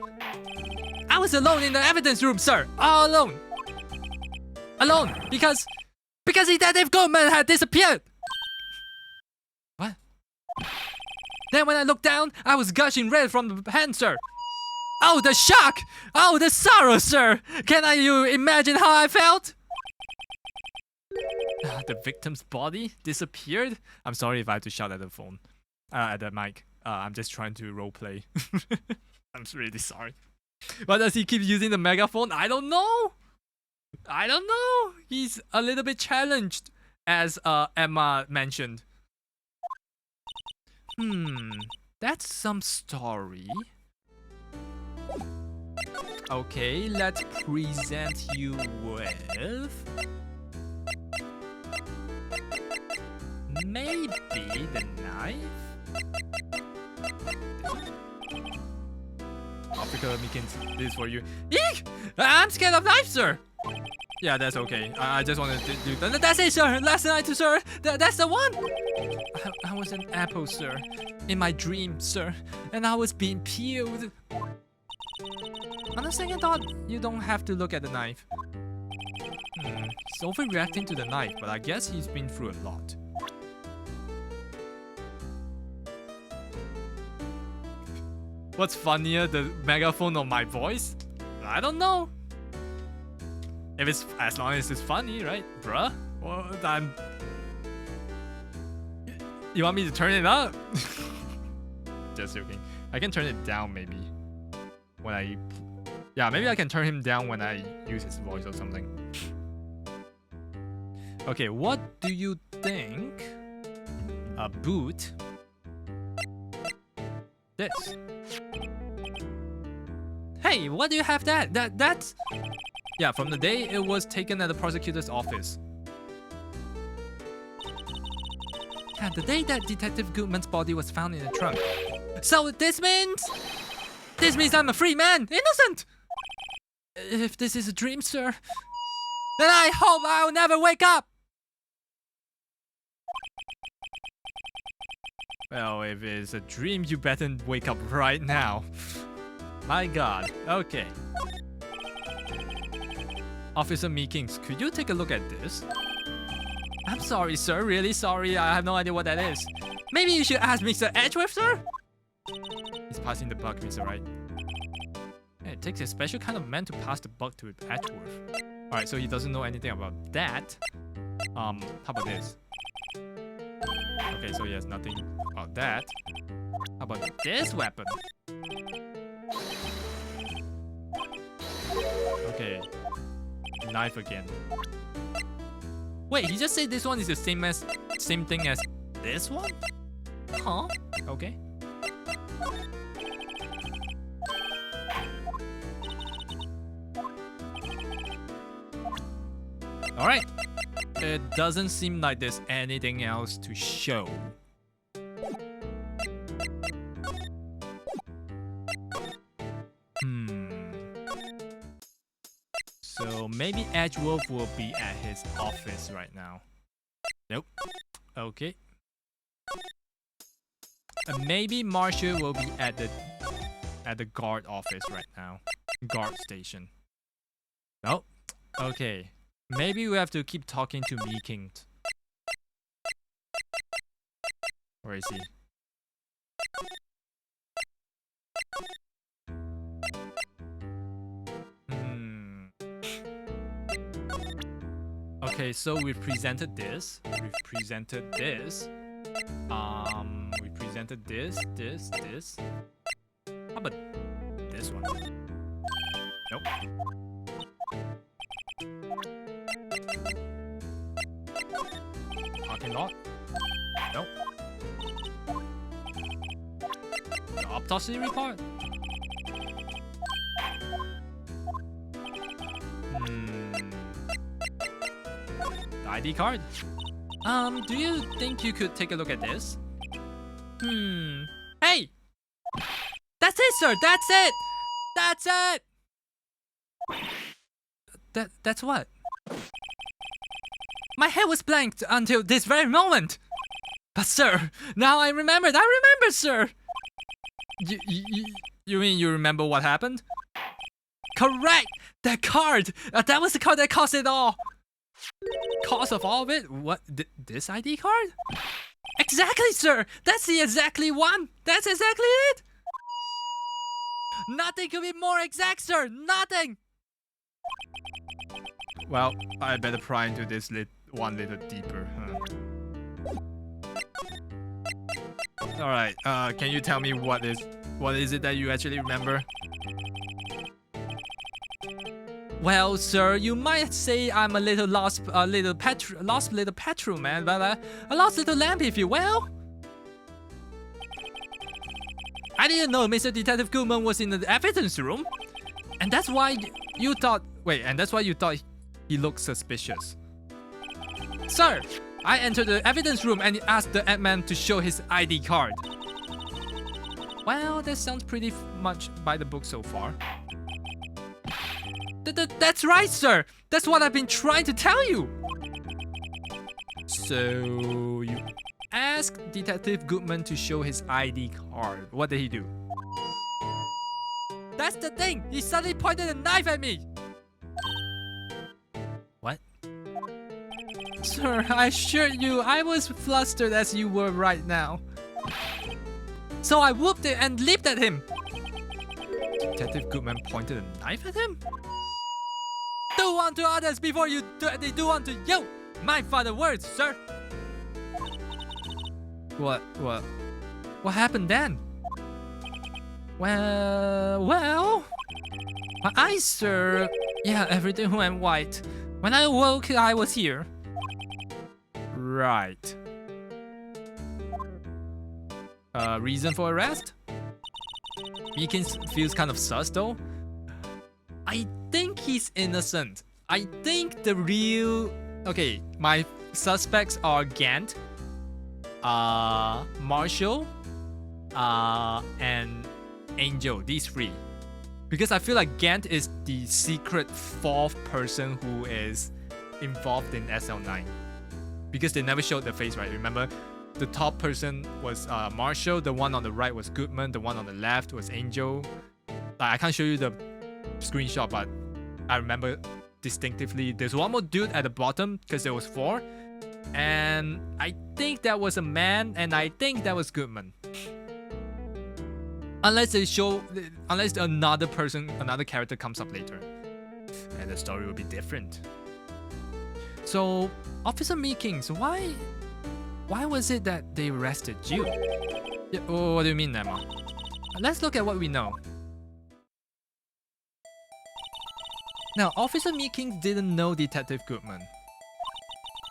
I was alone in the evidence room, sir. All alone. Alone, because Detective Goldman had disappeared. What? Then when I looked down, I was gushing red from the hand, sir. Oh, the shock! Oh, the sorrow, sir! You imagine how I felt? The victim's body disappeared? I'm sorry if I have to shout at the phone. At the mic. I'm just trying to roleplay. I'm really sorry. Why does he keep using the megaphone? I don't know! He's a little bit challenged, as Emma mentioned. That's some story. Okay, let's present you with... maybe the knife? Africa making this for you. Eek! I'm scared of knives, sir! Yeah, that's okay. I just wanted to do that. That's it, sir! Last night, sir! That's the one! I was an apple, sir. In my dream, sir. And I was being peeled. On a second thought, you don't have to look at the knife. He's overreacting to the knife, but I guess he's been through a lot. What's funnier, the megaphone or my voice? I don't know. If it's as long as it's funny, right, bruh? Well, you want me to turn it up? Just joking. I can turn it down maybe. Maybe I can turn him down when I use his voice or something. Okay, what do you think about this? Hey, what do you have that's... Yeah, from the day it was taken at the prosecutor's office. Yeah, the day that Detective Goodman's body was found in the trunk. So this means I'm a free man, innocent! If this is a dream, sir, then I hope I'll never wake up! Well, if it's a dream, you better wake up right now. My God. Okay. Officer Meekings, could you take a look at this? I'm sorry, sir. Really sorry. I have no idea what that is. Maybe you should ask Mr. Edgeworth, sir? He's passing the buck, Mr. Wright. Hey, it takes a special kind of man to pass the buck to Edgeworth. Alright, so he doesn't know anything about that. How about this? Okay, so he has nothing about that. How about this weapon? Okay. Knife again. Wait, he just said this one is the same thing as this one? Huh? Okay. Alright. It doesn't seem like there's anything else to show. So maybe Edgeworth will be at his office right now. Nope. Okay. Maybe Marshall will be at the guard office right now. Guard station. Nope. Okay. Maybe we have to keep talking to Meeking. Where is he? Okay, so we've presented this. We've presented this. We presented this. How about this one? Nope. Parking lot? Nope. The autopsy report? The ID card? Do you think you could take a look at this? Hey! That's it, sir! That's it! That's it! That's what? My head was blanked until this very moment! But sir, now I remembered! I remember, sir! You mean you remember what happened? Correct! That card! That was the card that caused it all! Cause of all of it? What? This ID card? Exactly, sir! That's the exactly one! That's exactly it! Nothing could be more exact, sir! Nothing! Well, I better pry into this one little deeper. Alright, can you tell me what is it that you actually remember? Well, sir, you might say I'm a little lost little petrol man, but a lost little lamp, if you will. I didn't know Mr. Detective Goodman was in the evidence room, and that's why you thought. Wait, and that's why you thought he looked suspicious. Sir, I entered the evidence room and asked the admin to show his ID card. Well, that sounds pretty much by the book so far. That's right, sir! That's what I've been trying to tell you! So, you asked Detective Goodman to show his ID card. What did he do? That's the thing! He suddenly pointed a knife at me! What? Sir, I assure you, I was flustered as you were right now. So I whooped it and leaped at him! Detective Goodman pointed a knife at him? Do unto others before they do unto you! My father's words, sir! What happened then? Well... My eyes, sir... Yeah, everything went white. When I awoke, I was here. Right. Reason for arrest? Meekin feels kind of sus though. I think he's innocent. I think the real... Okay, my suspects are Gant, Marshall, and Angel. These three. Because I feel like Gant is the secret fourth person who is involved in SL9. Because they never showed the face, right? Remember? The top person was Marshall, the one on the right was Goodman, the one on the left was Angel. Like, I can't show you the screenshot, but I remember distinctively. There's one more dude at the bottom because there was 4, and I think that was a man, and I think that was Goodman. Unless another character comes up later, and the story will be different. So, Officer Meekings, why was it that they arrested you? Yeah, what do you mean, Emma? Let's look at what we know. Now, Officer Meekings didn't know Detective Goodman.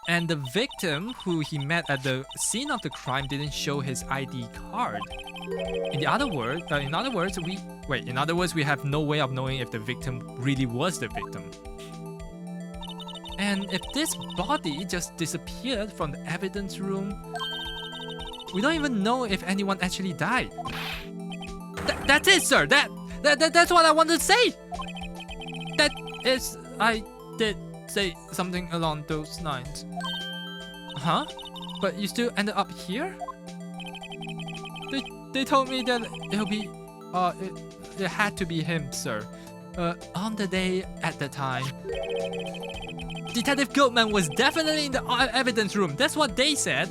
And the victim who he met at the scene of the crime didn't show his ID card. In other words, we have no way of knowing if the victim really was the victim. And if this body just disappeared from the evidence room, we don't even know if anyone actually died. That's it, sir. That's what I wanted to say. That is, I did say something along those lines. Huh? But you still ended up here? They told me that it'll be, it had to be him, sir. On the day at the time, Detective Goodman was definitely in the evidence room. That's what they said.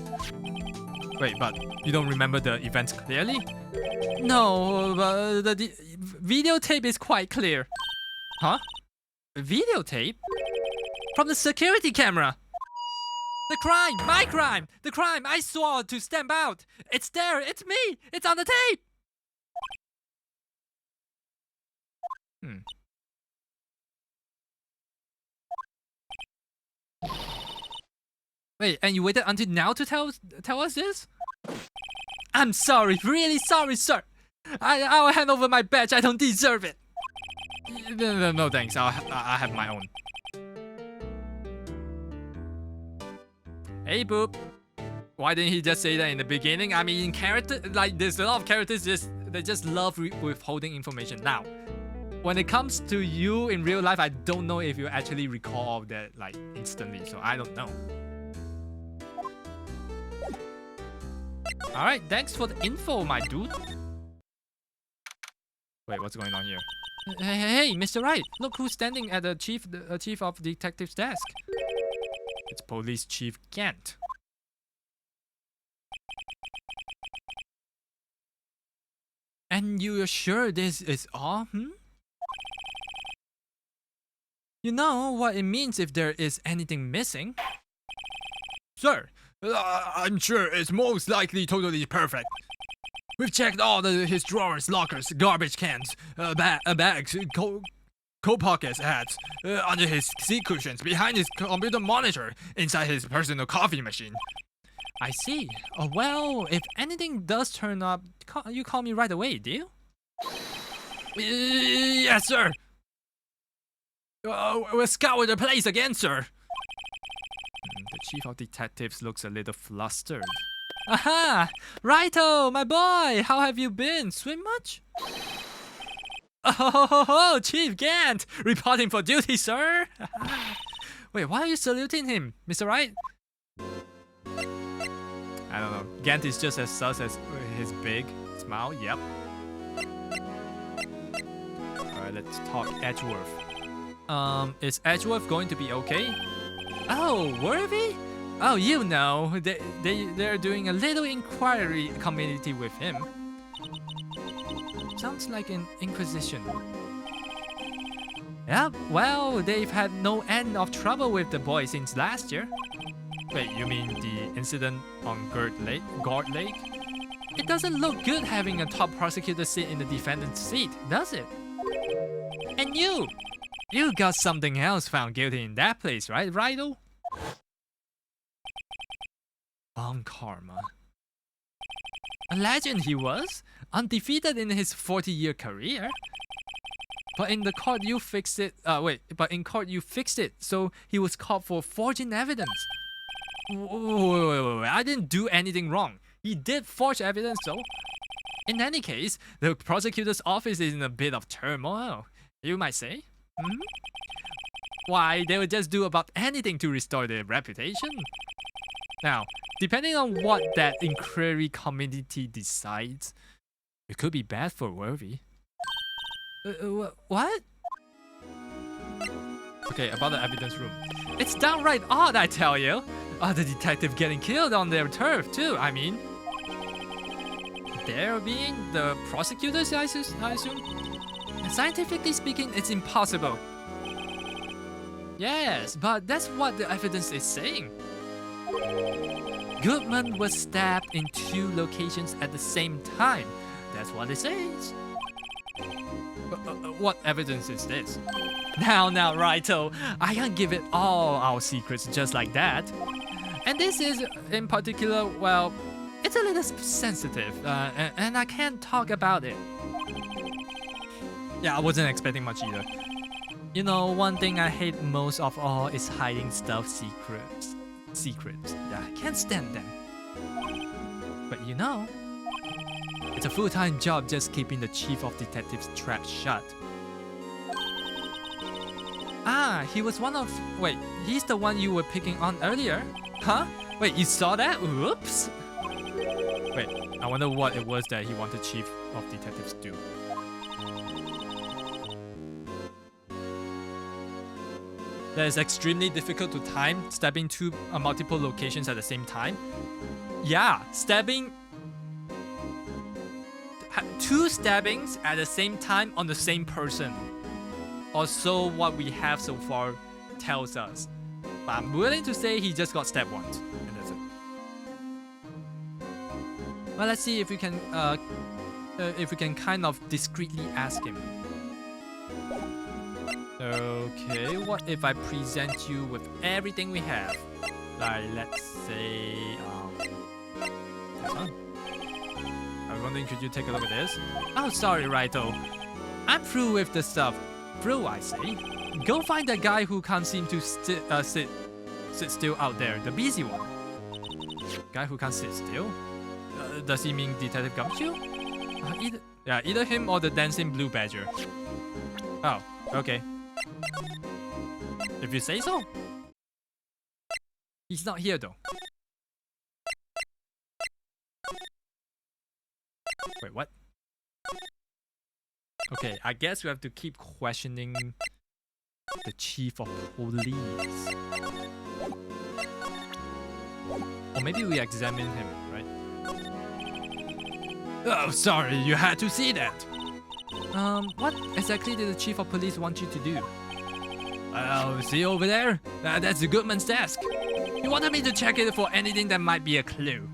Wait, but you don't remember the events clearly? No, but the videotape is quite clear. Huh? Videotape? From the security camera. The crime, my crime, the crime I swore to stamp out. It's there, it's me, it's on the tape. Wait, and you waited until now to tell us this? I'm sorry, really sorry, sir. I'll hand over my badge. I don't deserve it. No thanks. I have my own. Hey, Boop. Why didn't he just say that in the beginning? I mean, in character, like, there's a lot of characters they just love withholding information. Now, when it comes to you in real life, I don't know if you actually recall that, like, instantly. So I don't know. Alright, thanks for the info, my dude. Wait, what's going on here? Hey, Mr. Wright, look who's standing at the chief of detective's desk. It's Police Chief Gant. And you're sure this is all, You know what it means if there is anything missing? Sir, I'm sure it's most likely totally perfect. We've checked all his drawers, lockers, garbage cans, bags, coat pockets, hats, under his seat cushions, behind his computer monitor, inside his personal coffee machine. I see. Well, if anything does turn up, you call me right away, do you? Yes, sir. We'll scour the place again, sir. The chief of detectives looks a little flustered. Aha! Righto, my boy! How have you been? Swim much? Oh, Chief Gant! Reporting for duty, sir! Wait, why are you saluting him, Mr. Wright? I don't know. Gant is just as sus as his big smile. Yep. Alright, let's talk Edgeworth. Is Edgeworth going to be okay? Oh, Worthy? Oh, you know, they're doing a little inquiry committee with him. Sounds like an inquisition. Yeah, well, they've had no end of trouble with the boy since last year. Wait, you mean the incident on Guard Lake? It doesn't look good having a top prosecutor sit in the defendant's seat, does it? And you got something else found guilty in that place, right, Rido? Bon Karma. A legend he was, undefeated in his 40-year career. But in the court you fixed it. In court you fixed it, so he was caught for forging evidence. Wait, I didn't do anything wrong. He did forge evidence, though. In any case, the prosecutor's office is in a bit of turmoil, you might say. Why, they would just do about anything to restore their reputation. Now, depending on what that inquiry committee decides, it could be bad for Worthy. What? Okay, about the evidence room. It's downright odd, I tell you. The detective getting killed on their turf, too. I mean, they're being the prosecutors, I assume? And scientifically speaking, it's impossible. Yes, but that's what the evidence is saying. Goodman was stabbed in 2 locations at the same time. That's what it says. What evidence is this? Now, Righto, I can't give it all our secrets just like that. And this is, in particular, well, it's a little sensitive, and I can't talk about it. Yeah, I wasn't expecting much either. You know, one thing I hate most of all is hiding stuff secrets. Yeah, I can't stand them. But you know, it's a full-time job just keeping the chief of detectives' trap shut. Ah, he was one of... Wait, he's the one you were picking on earlier? Huh? Wait, you saw that? Oops! Wait, I wonder what it was that he wanted chief of detectives to do. That is extremely difficult to time, stabbing 2 multiple locations at the same time. Yeah, stabbing... 2 stabbings at the same time on the same person. Or so what we have so far tells us. But I'm willing to say he just got stabbed once. And that's it. Well, let's see if we can kind of discreetly ask him. Okay, what if I present you with everything we have? Like, let's say, this one. I'm wondering, could you take a look at this? Oh, sorry, Righto. I'm through with the stuff. Through, I say. Go find that guy who can't seem to sit still out there, the busy one. Guy who can't sit still? Does he mean Detective Gumshoe? Either him or the dancing blue badger. Oh, okay. If you say so. He's not here though. Wait, what? Okay, I guess we have to keep questioning the chief of police. Or maybe we examine him, right? Oh, sorry, you had to see that. What exactly did the chief of police want you to do? Oh, see over there? That's the Goodman's desk. He wanted me to check it for anything that might be a clue.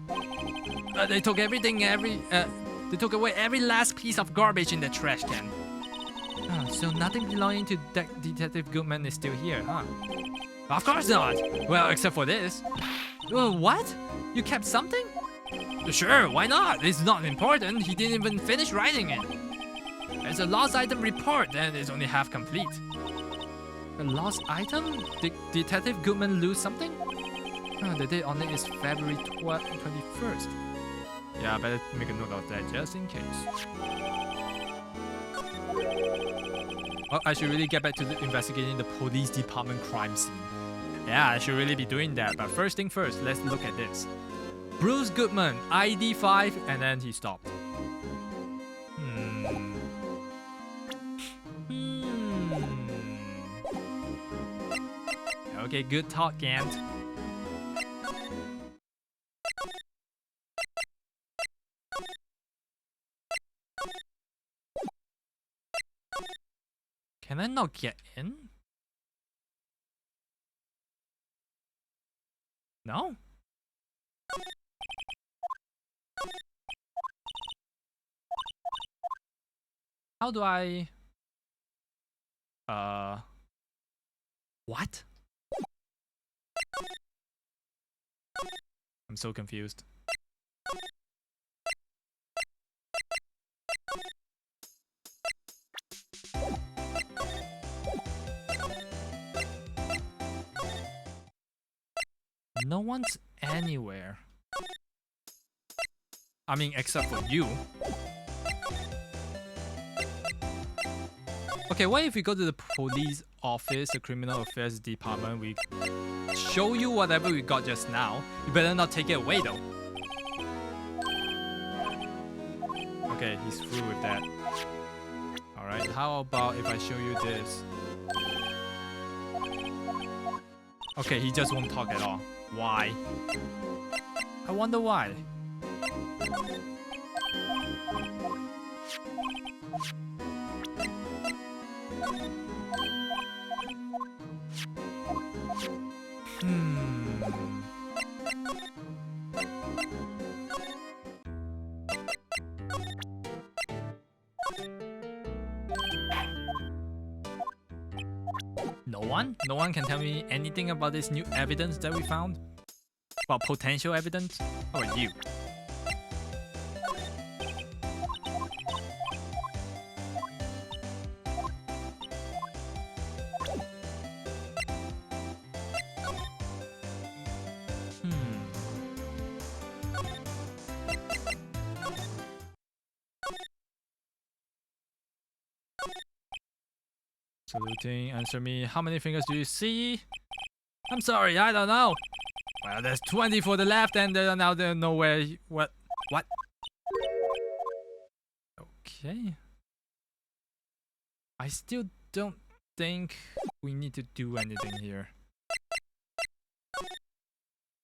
They took they took away every last piece of garbage in the trash can. Oh, so nothing belonging to Detective Goodman is still here, huh? Of course not! Well, except for this. What? You kept something? Sure, why not? It's not important. He didn't even finish writing it. It's a lost item report and it's only half complete. A lost item? Did Detective Goodman lose something? Oh, the date on it is February 21st. Yeah, I better make a note of that just in case. Oh, I should really get back to investigating the police department crime scene. Yeah, I should really be doing that, but first thing first, let's look at this. Bruce Goodman, ID 5, and then he stopped. Okay, good talk, Gant. Can I not get in? No? How do I... What? I'm so confused. No one's anywhere. I mean, except for you. Okay, what if we go to the police office, the criminal affairs department, we show you whatever we got just now. You better not take it away though. Okay, he's through with that. Alright. Alright, how about if I show you this? Okay, he just won't talk at all. Why? I wonder why. No one? No one can tell me anything about this new evidence that we found? Well, potential evidence? How about you? Saluting, answer me. How many fingers do you see? I'm sorry, I don't know. Well, there's 20 for the left, and now there's nowhere. What? Okay. I still don't think we need to do anything here.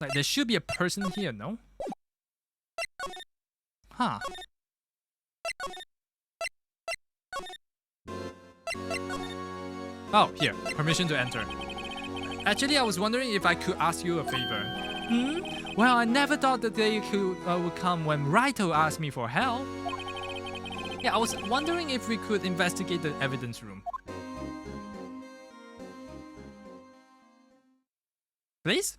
Like, there should be a person here, no? Huh. Oh, here. Permission to enter. Actually, I was wondering if I could ask you a favor. Well, I never thought the day would come when Wright asked me for help. Yeah, I was wondering if we could investigate the evidence room. Please?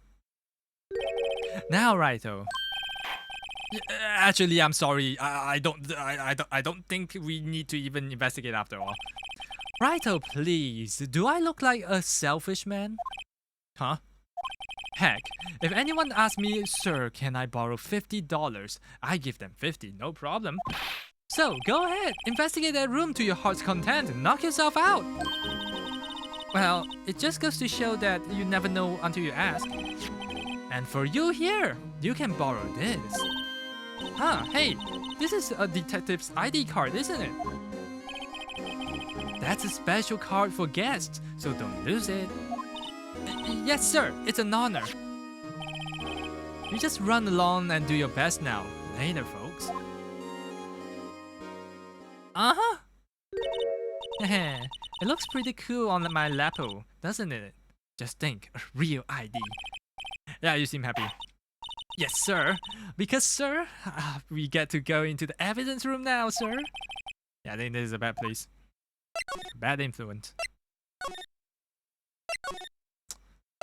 Now, Righto. Actually, I'm sorry. I don't think we need to even investigate after all. Righto, please. Do I look like a selfish man? Huh? Heck, if anyone asks me, sir, can I borrow $50? I give them 50, no problem. So, go ahead, investigate that room to your heart's content and knock yourself out. Well, it just goes to show that you never know until you ask. And for you here, you can borrow this. Huh, hey, this is a detective's ID card, isn't it? That's a special card for guests, so don't lose it. Yes, sir, it's an honor. You just run along and do your best now. Later, folks. Uh-huh. It looks pretty cool on my lapel, doesn't it? Just think, a real ID. Yeah, you seem happy. Yes, sir. Because, sir, we get to go into the evidence room now, sir. Yeah, I think this is a bad place. Bad influence.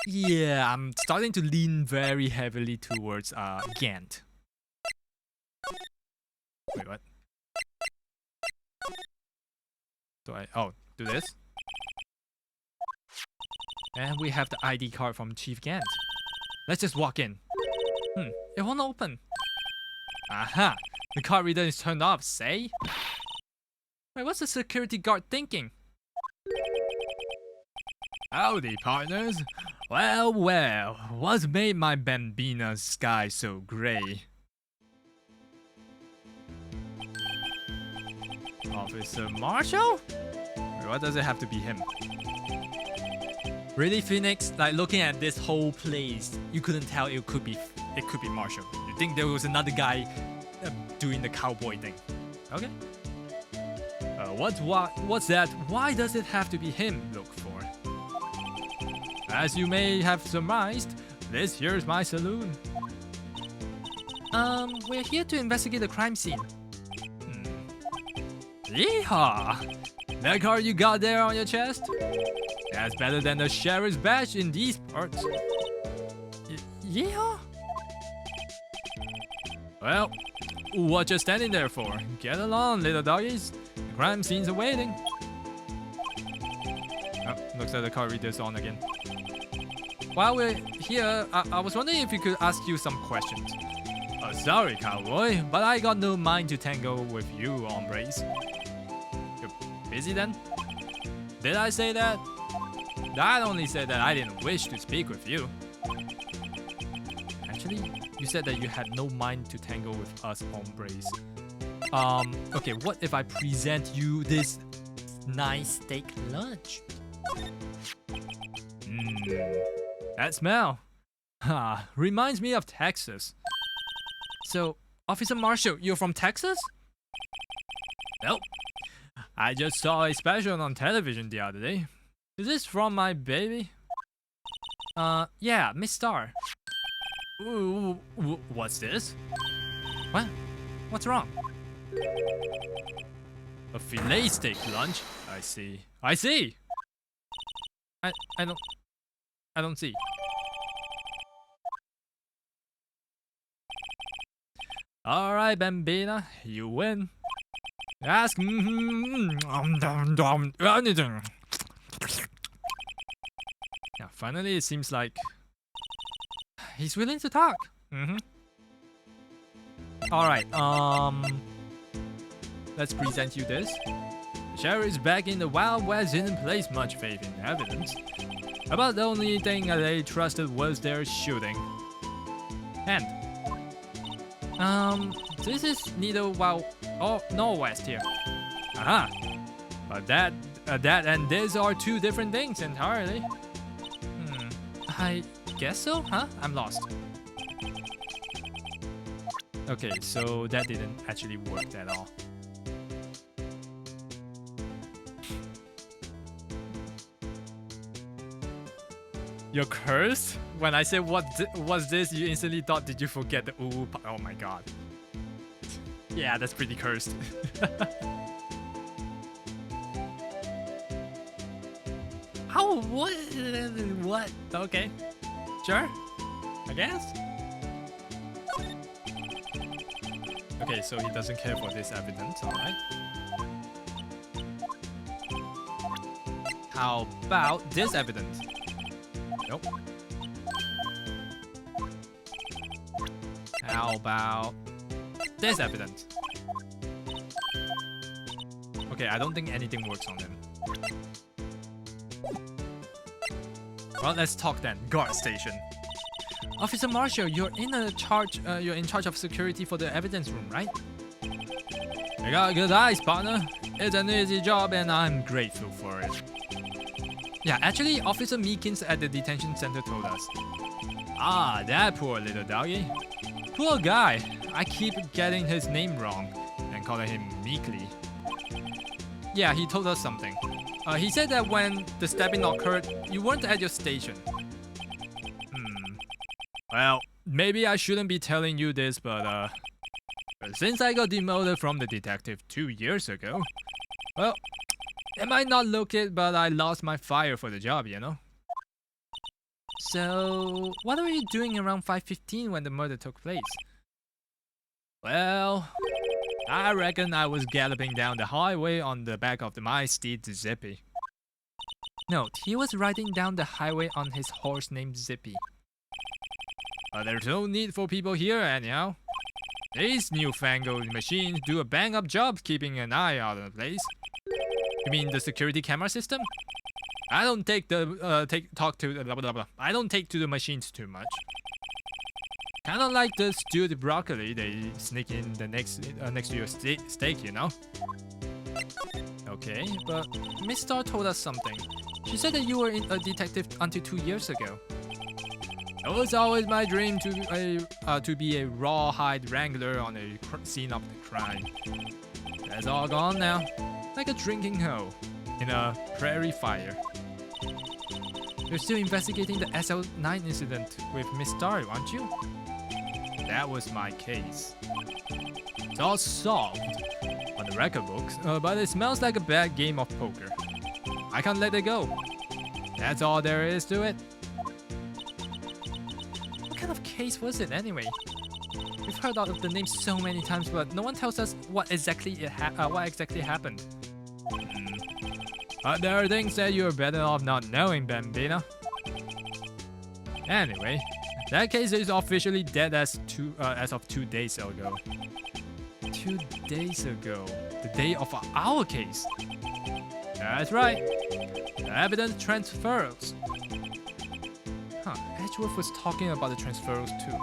Yeah, I'm starting to lean very heavily towards Gant. Wait, what? Do this? And we have the ID card from Chief Gant. Let's just walk in. It won't open. Aha! The card reader is turned off, say? Wait, what's the security guard thinking? Howdy, partners. Well, what's made my Bambina's sky so gray? Officer Marshall? Wait, what does it have to be him? Really, Phoenix? Like, looking at this whole place, you couldn't tell it could be Marshall. You think there was another guy doing the cowboy thing? Okay. What's that? Why does it have to be him? Look for. As you may have surmised, this here's my saloon. We're here to investigate the crime scene. Yeehaw! That card you got there on your chest? That's better than the sheriff's badge in these parts. Yeehaw? Well, what you standing there for? Get along, little doggies. The crime scene's awaiting. Oh, looks like the card reader's on again. While we're here, I was wondering if we could ask you some questions. Sorry, cowboy, but I got no mind to tangle with you, hombres. You're busy then? Did I say that? I only said that I didn't wish to speak with you. Actually, you said that you had no mind to tangle with us hombres. Okay, what if I present you this nice steak lunch. That smell. Reminds me of Texas. So, Officer Marshall, you're from Texas? Nope. I just saw a special on television the other day. Is this from my baby? Yeah, Miss Star. Ooh, what's this? What? What's wrong? A filet steak lunch? I see. I see! I don't see. Alright, Bambina, you win. Ask anything. Yeah, finally it seems like he's willing to talk. Alright, let's present you this. The sheriff is back in the Wild West, didn't place much faith in evidence. About the only thing they trusted was their shooting. And this is neither Wild or nor West here. Aha! But that and this are two different things entirely. I guess so, huh? I'm lost. Okay, so that didn't actually work at all. You're cursed? When I said what was this, you instantly thought, did you forget the ooh? Oh my god. Yeah, that's pretty cursed. How? What? What? Okay. Sure. I guess. Okay, so he doesn't care for this evidence, alright. How about this evidence? Nope. How about this evidence? Okay, I don't think anything works on him. Well, let's talk then. Guard station. Officer Marshall, you're in charge of security for the evidence room, right? I got good eyes, partner. It's an easy job and I'm grateful for it. Yeah, actually, Officer Meekins at the detention center told us. Ah, that poor little doggy. Poor guy. I keep getting his name wrong and calling him Meekly. Yeah, he told us something. He said that when the stabbing occurred, you weren't at your station. Well, maybe I shouldn't be telling you this, but since I got demoted from the detective 2 years ago, well, it might not look it, but I lost my fire for the job, you know? So, what were you doing around 5:15 when the murder took place? Well, I reckon I was galloping down the highway on the back of my steed Zippy. Note, he was riding down the highway on his horse named Zippy. There's no need for people here anyhow. These newfangled machines do a bang-up job keeping an eye out on the place. You mean the security camera system? I don't take the I don't take to the machines too much. Kind of like the stewed broccoli they sneak in the next to your steak, you know. Okay, but Miss Star told us something. She said that you were a detective until 2 years ago. It was always my dream to be a rawhide wrangler on a scene of the crime. That's all gone now, like a drinking hole in a prairie fire. You're still investigating the SL9 incident with Miss Star, aren't you? That was my case. It's all solved on the record books, but it smells like a bad game of poker. I can't let it go. That's all there is to it. What kind of case was it anyway? We've heard of the name so many times, but no one tells us what exactly happened. There are things that you're better off not knowing, Bambina. Anyway, that case is officially dead as of 2 days ago. 2 days ago, the day of our case. That's right. The evidence transfers. Edgeworth was talking about the transfers too.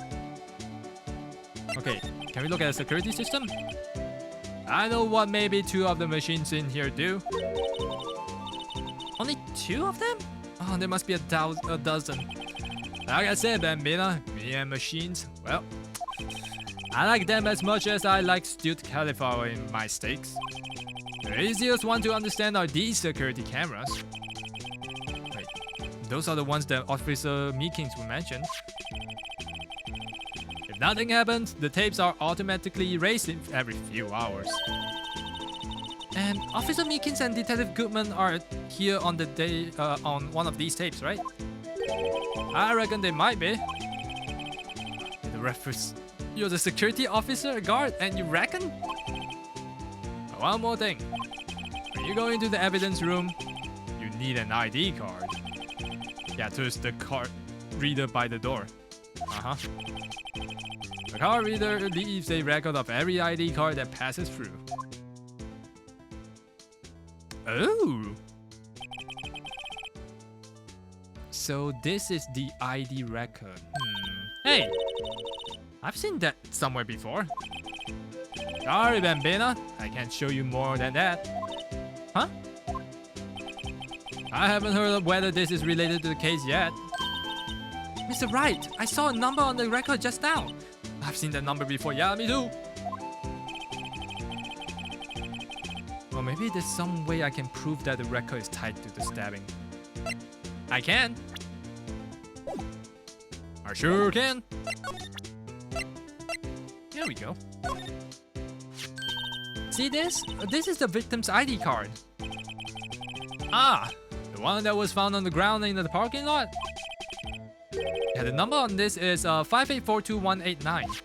Okay, can we look at the security system? I know what maybe 2 of the machines in here do. Only 2 of them? Oh, there must be a dozen. Like I said, Bambina, me and machines, well, I like them as much as I like stewed cauliflower in my steaks. The easiest one to understand are these security cameras. Wait, those are the ones that Officer Meekins mentioned. If nothing happens, the tapes are automatically erased every few hours. And Officer Meekins and Detective Goodman are here on the day on one of these tapes, right? I reckon they might be. The reference. You're the security officer, guard, and you reckon? One more thing. When you go into the evidence room, you need an ID card. Yeah, there's the card reader by the door. The card reader leaves a record of every ID card that passes through. Oh! So this is the ID record. Hey! I've seen that somewhere before. Sorry, Bambina. I can't show you more than that. Huh? I haven't heard of whether this is related to the case yet. Mr. Wright, I saw a number on the record just now. I've seen that number before. Yeah, me too. Well, maybe there's some way I can prove that the record is tied to the stabbing. I can. I sure can. Here we go. See this? This is the victim's ID card. Ah, the one that was found on the ground in the parking lot? Yeah, the number on this is 5842-189.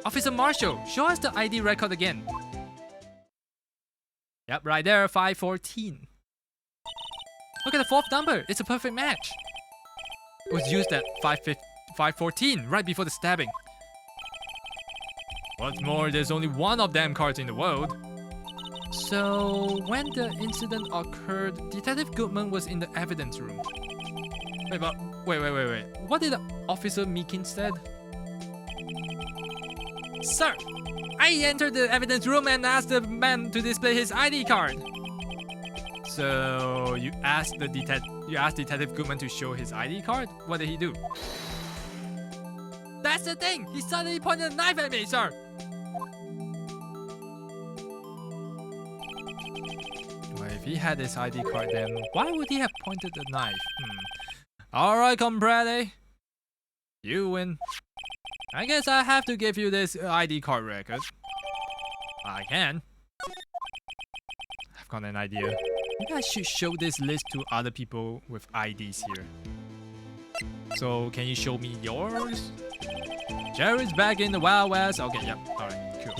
Officer Marshall, show us the ID record again. Yep, right there, 514. Look at the 4th number, it's a perfect match. It was used at 514, right before the stabbing. What's more, there's only one of them cards in the world. So, when the incident occurred, Detective Goodman was in the evidence room. Wait. What did Officer Meekins said? Sir, I entered the evidence room and asked the man to display his ID card. So, you asked Detective Goodman to show his ID card? What did he do? That's the thing! He suddenly pointed a knife at me, sir! Well, if he had his ID card, then why would he have pointed the knife? Alright, compadre. You win. I guess I have to give you this ID card record. I can. I've got an idea. Maybe I should show this list to other people with IDs here. So, can you show me yours? Jerry's back in the Wild West. Okay, yep. Alright, cool.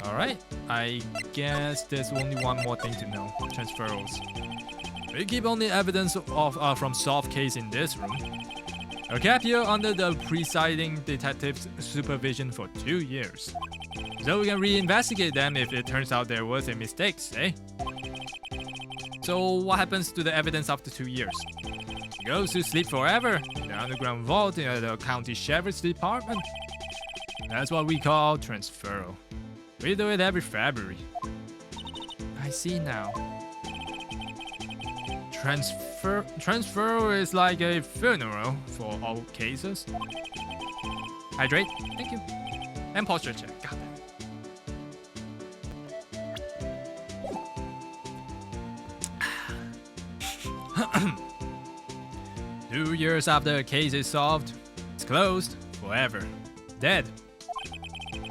Alright, I guess there's only one more thing to know. Transferals. We keep only evidence of from solved case in this room. I kept here under the presiding detective's supervision for 2 years. So we can reinvestigate them if it turns out there was a mistake, eh? So what happens to the evidence after 2 years? It goes to sleep forever in the underground vault in the county sheriff's department. That's what we call transferal. We do it every February. I see now. Transferal is like a funeral for all cases. Hydrate. Thank you. And posture check. Got that. 2 years after a case is solved, it's closed forever. Dead.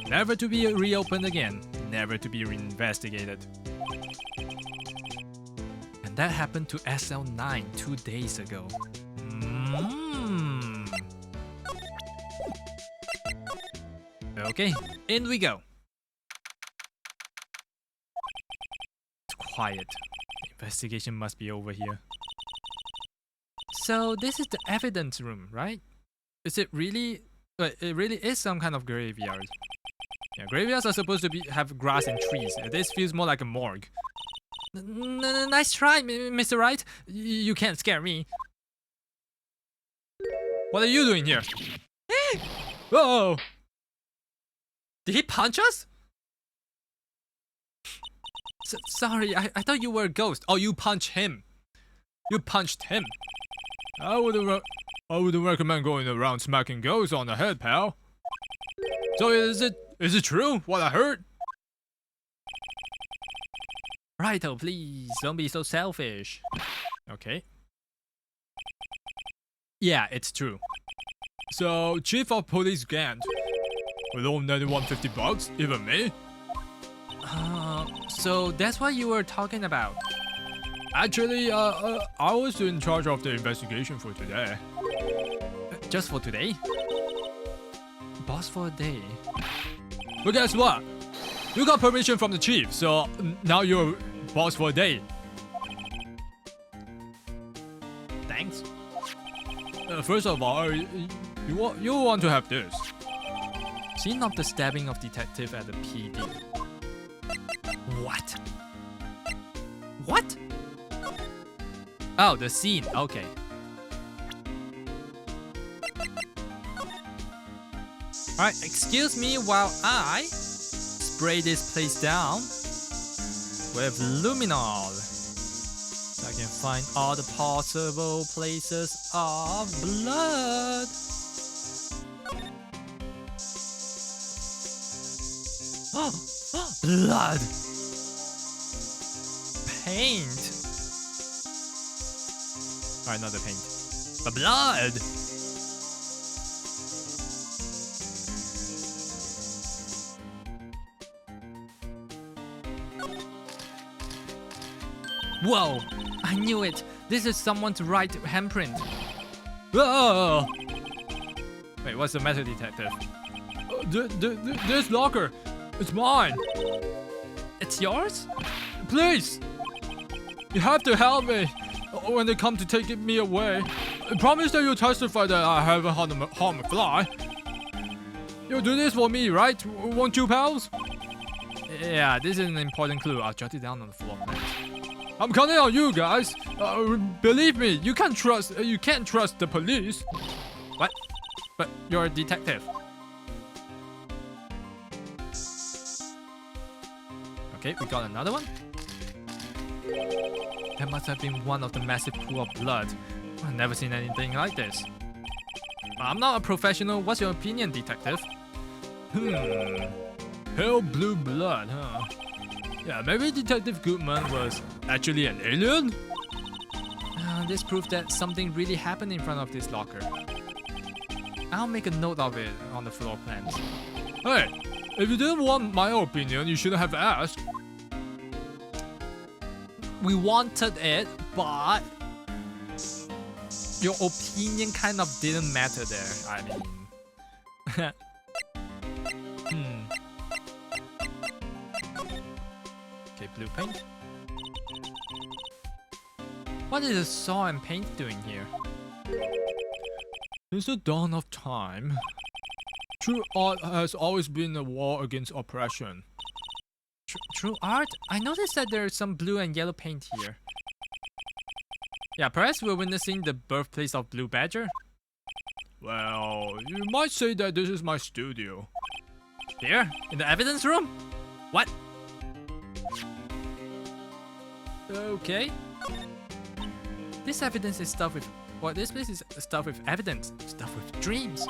Never to be reopened again. Never to be reinvestigated. And that happened to SL9 2 days ago. Okay, in we go. It's quiet. The investigation must be over here. So this is the evidence room, right? Is it really? It really is some kind of graveyard. Yeah, graveyards are supposed to have grass and trees. This feels more like a morgue. Nice try, Mr. Wright. You can't scare me. What are you doing here? Whoa! Did he punch us? Sorry, I thought you were a ghost. Oh, you punched him. You punched him. I wouldn't recommend going around smacking ghosts on the head, pal. So is it true what I heard? Righto, please don't be so selfish. Okay. Yeah, it's true. So Chief of Police Gant will owe $91.50, even me. So that's what you were talking about. Actually, I was in charge of the investigation for today. Just for today? Boss for a day. But guess what? You got permission from the chief, so now you're boss for a day. Thanks. First of all, you want to have this. Scene of the stabbing of detective at the PD. What? What? Oh, the scene. Okay. Alright, excuse me while I spray this place down with luminol. So I can find all the possible places of blood. Oh, blood. Paint. Alright, not the paint. The blood! Whoa! I knew it! This is someone's right handprint. Ah! Wait, what's the matter, detective? This locker, it's mine. It's yours? Please, you have to help me when they come to take me away. Promise that you'll testify that I haven't harmed a fly. You'll do this for me, right? Won't you, pals? Yeah, this is an important clue. I'll jot it down on the floor plan. I'm counting on you guys. Believe me, you can't trust the police. What? But you're a detective. Okay, we got another one. That must have been one of the massive pool of blood. I've never seen anything like this. I'm not a professional. What's your opinion, detective? Pale blue blood, huh? Yeah, maybe Detective Goodman was actually an alien? This proves that something really happened in front of this locker. I'll make a note of it on the floor plans. Hey, if you didn't want my opinion, you shouldn't have asked. We wanted it, but your opinion kind of didn't matter there. I mean, Okay, blue paint. What is a saw and paint doing here? Since the dawn of time, true art has always been a war against oppression. True art? I noticed that there's some blue and yellow paint here. Yeah, perhaps we're witnessing the birthplace of Blue Badger? Well, you might say that this is my studio. Here? In the evidence room? What? Okay. This evidence is stuffed with... Well, this place is stuffed with evidence. Stuffed with dreams.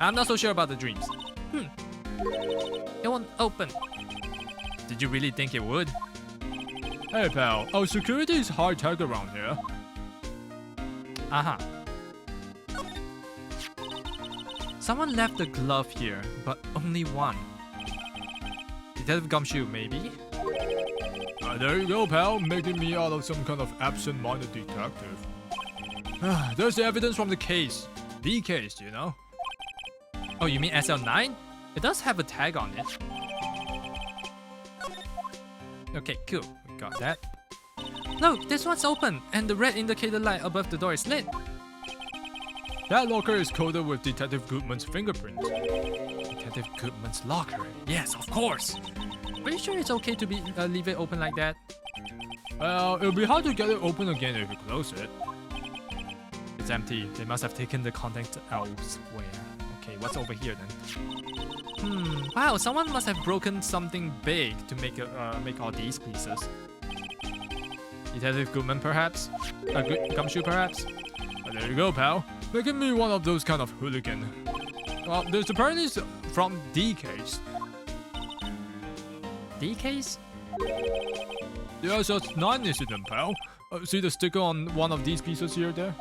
I'm not so sure about the dreams. It won't open. Did you really think it would? Hey pal, our security is high-tech around here. Uh-huh. Someone left a glove here, but only one. Detective Gumshoe, maybe? There you go, pal, making me out of some kind of absent-minded detective. There's the evidence from the case. The case, you know? Oh, you mean SL9? It does have a tag on it. Okay, cool. We got that. Look, this one's open, and the red indicator light above the door is lit. That locker is coated with Detective Goodman's fingerprint. Detective Goodman's locker. Yes, of course. Are you sure it's okay to leave it open like that? Well, it'll be hard to get it open again if you close it. It's empty. They must have taken the contents elsewhere. Okay, what's over here then? Wow, someone must have broken something big to make all these pieces. Detective Goodman, perhaps? Gumshoe, perhaps? There you go, pal. Making me one of those kind of hooligan. Well, there's apparently from D case. D case? Yes, that's 9 incident, pal. See the sticker on one of these pieces here, there?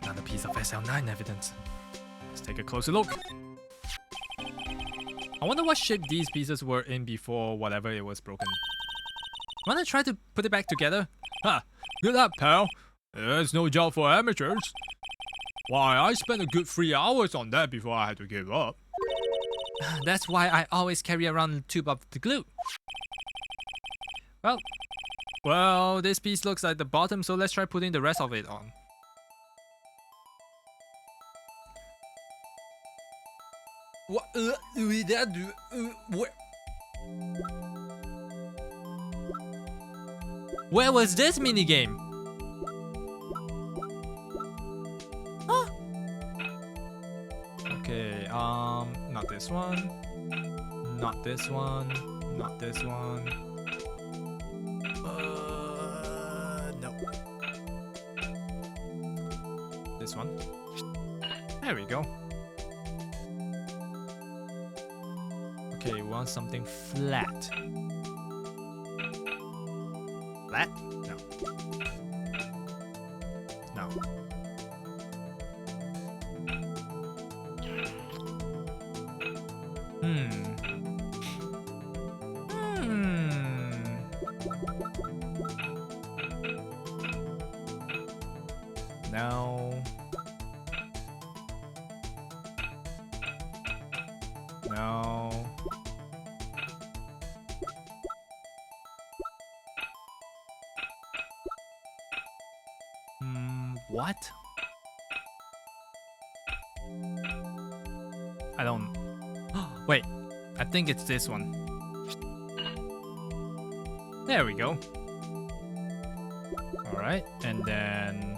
Another piece of SL9 evidence. Let's take a closer look. I wonder what shape these pieces were in before whatever it was broken. Wanna try to put it back together? Ha! Good luck, pal. It's no job for amateurs. Why, I spent a good 3 hours on that before I had to give up. That's why I always carry around a tube of the glue. Well, this piece looks like the bottom, so let's try putting the rest of it on. What? Where was this minigame? Huh? Okay, not this one. Not this one. Not this one. No. This one. There we go. Okay, we want something flat. Flat? No. No. No. No. What? I don't... Wait, I think it's this one. There we go. Alright, and then...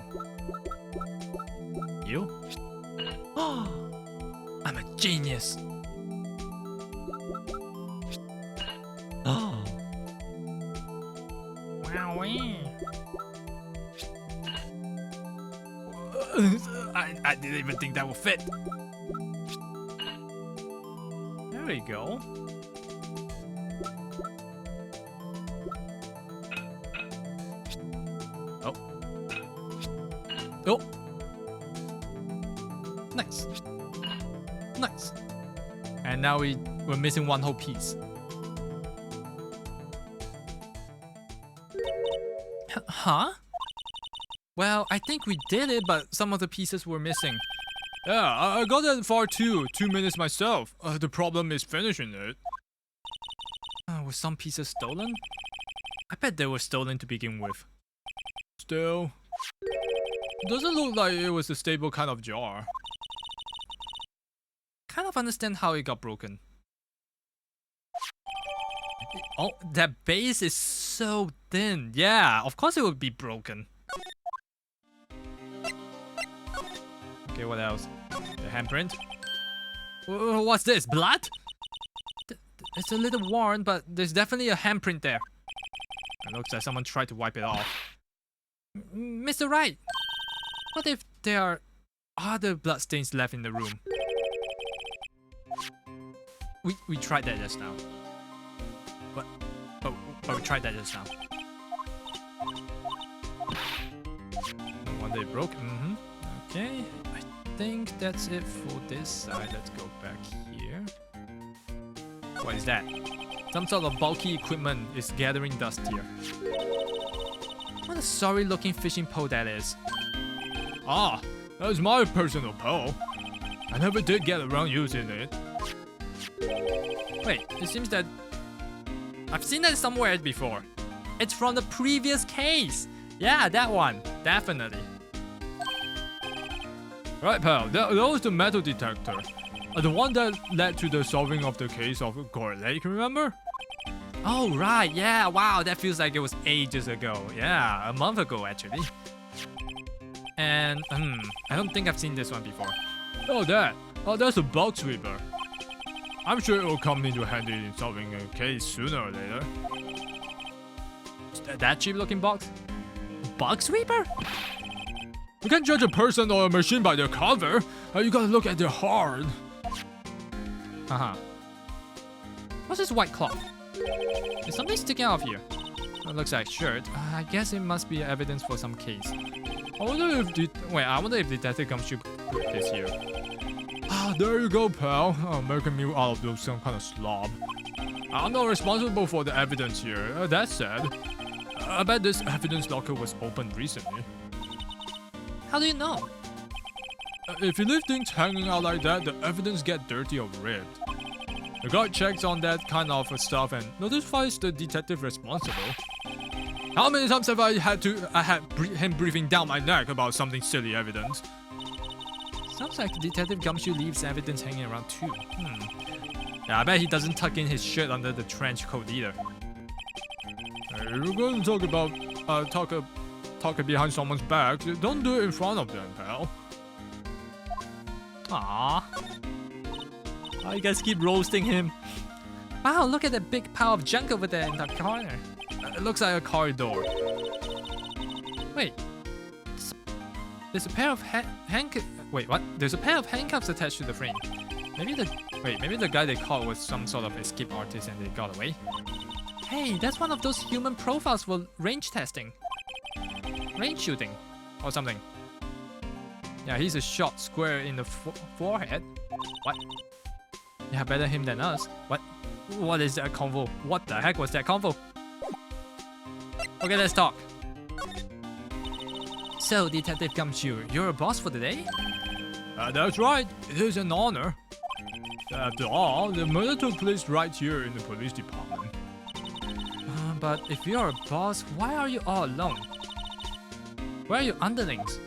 You? I'm a genius! Oh! I didn't even think that would fit. There we go. Oh. Oh. Nice. Nice. And now we're missing one whole piece. Huh? Well, I think we did it, but some of the pieces were missing. Yeah, I got that far too. 2 minutes myself. The problem is finishing it. Were some pieces stolen? I bet they were stolen to begin with. Still, doesn't look like it was a stable kind of jar. Kind of understand how it got broken. Oh, that base is so thin. Yeah, of course it would be broken. Okay, what else? The handprint. What's this? Blood? It's a little worn, but there's definitely a handprint there. It looks like someone tried to wipe it off. Mr. Wright, what if there are other bloodstains left in the room? We tried that just now. But we tried that just now. No wonder it broke. Okay, I think that's it for this side. Let's go back here. What is that? Some sort of bulky equipment is gathering dust here. What a sorry looking fishing pole that is. Ah, that's my personal pole. I never did get around using it. Wait, it seems that I've seen that somewhere before. It's from the previous case. Yeah, that one. Definitely. Right, pal, that was the metal detector. The one that led to the solving of the case of Gore Lake, remember? Oh, right, yeah, wow, that feels like it was ages ago. Yeah, a month ago, actually. And, I don't think I've seen this one before. Oh, that's a bug sweeper. I'm sure it will come into handy in solving a case sooner or later. That cheap looking box? Bug sweeper? You can't judge a person or a machine by their cover. You gotta look at their heart. What's this white cloth? There's something sticking out of here. It looks like shirt. I guess it must be evidence for some case. I wonder if Detective Gumshoe put this here. There you go, pal. Making me out of those some kind of slob. I'm not responsible for the evidence here. That said, I bet this evidence locker was opened recently. How do you know? If you leave things hanging out like that, the evidence get dirty or ripped. The guard checks on that kind of stuff and notifies the detective responsible. How many times have I had him breathing down my neck about something silly evidence? Sounds like Detective Gumshoe leaves evidence hanging around too. Yeah, I bet he doesn't tuck in his shirt under the trench coat either. If you're going to talk about talk behind someone's back, don't do it in front of them, pal. Aww. Oh, you guys keep roasting him. Wow, look at that big pile of junk over there in that corner. It looks like a corridor. Wait. There's a pair of Wait, what? There's a pair of handcuffs attached to the frame. Maybe the guy they caught was some sort of escape artist and they got away. Hey, that's one of those human profiles for range testing. Range shooting. Or something. Yeah, he's a shot square in the forehead. What? Yeah, better him than us. What? What is that convo? What the heck was that convo? Okay, let's talk. So, Detective Gumshoe, you're a boss for the day? That's right. It is an honor. After all, the murder took place right here in the police department. But if you're a boss, why are you all alone? Where are your underlings?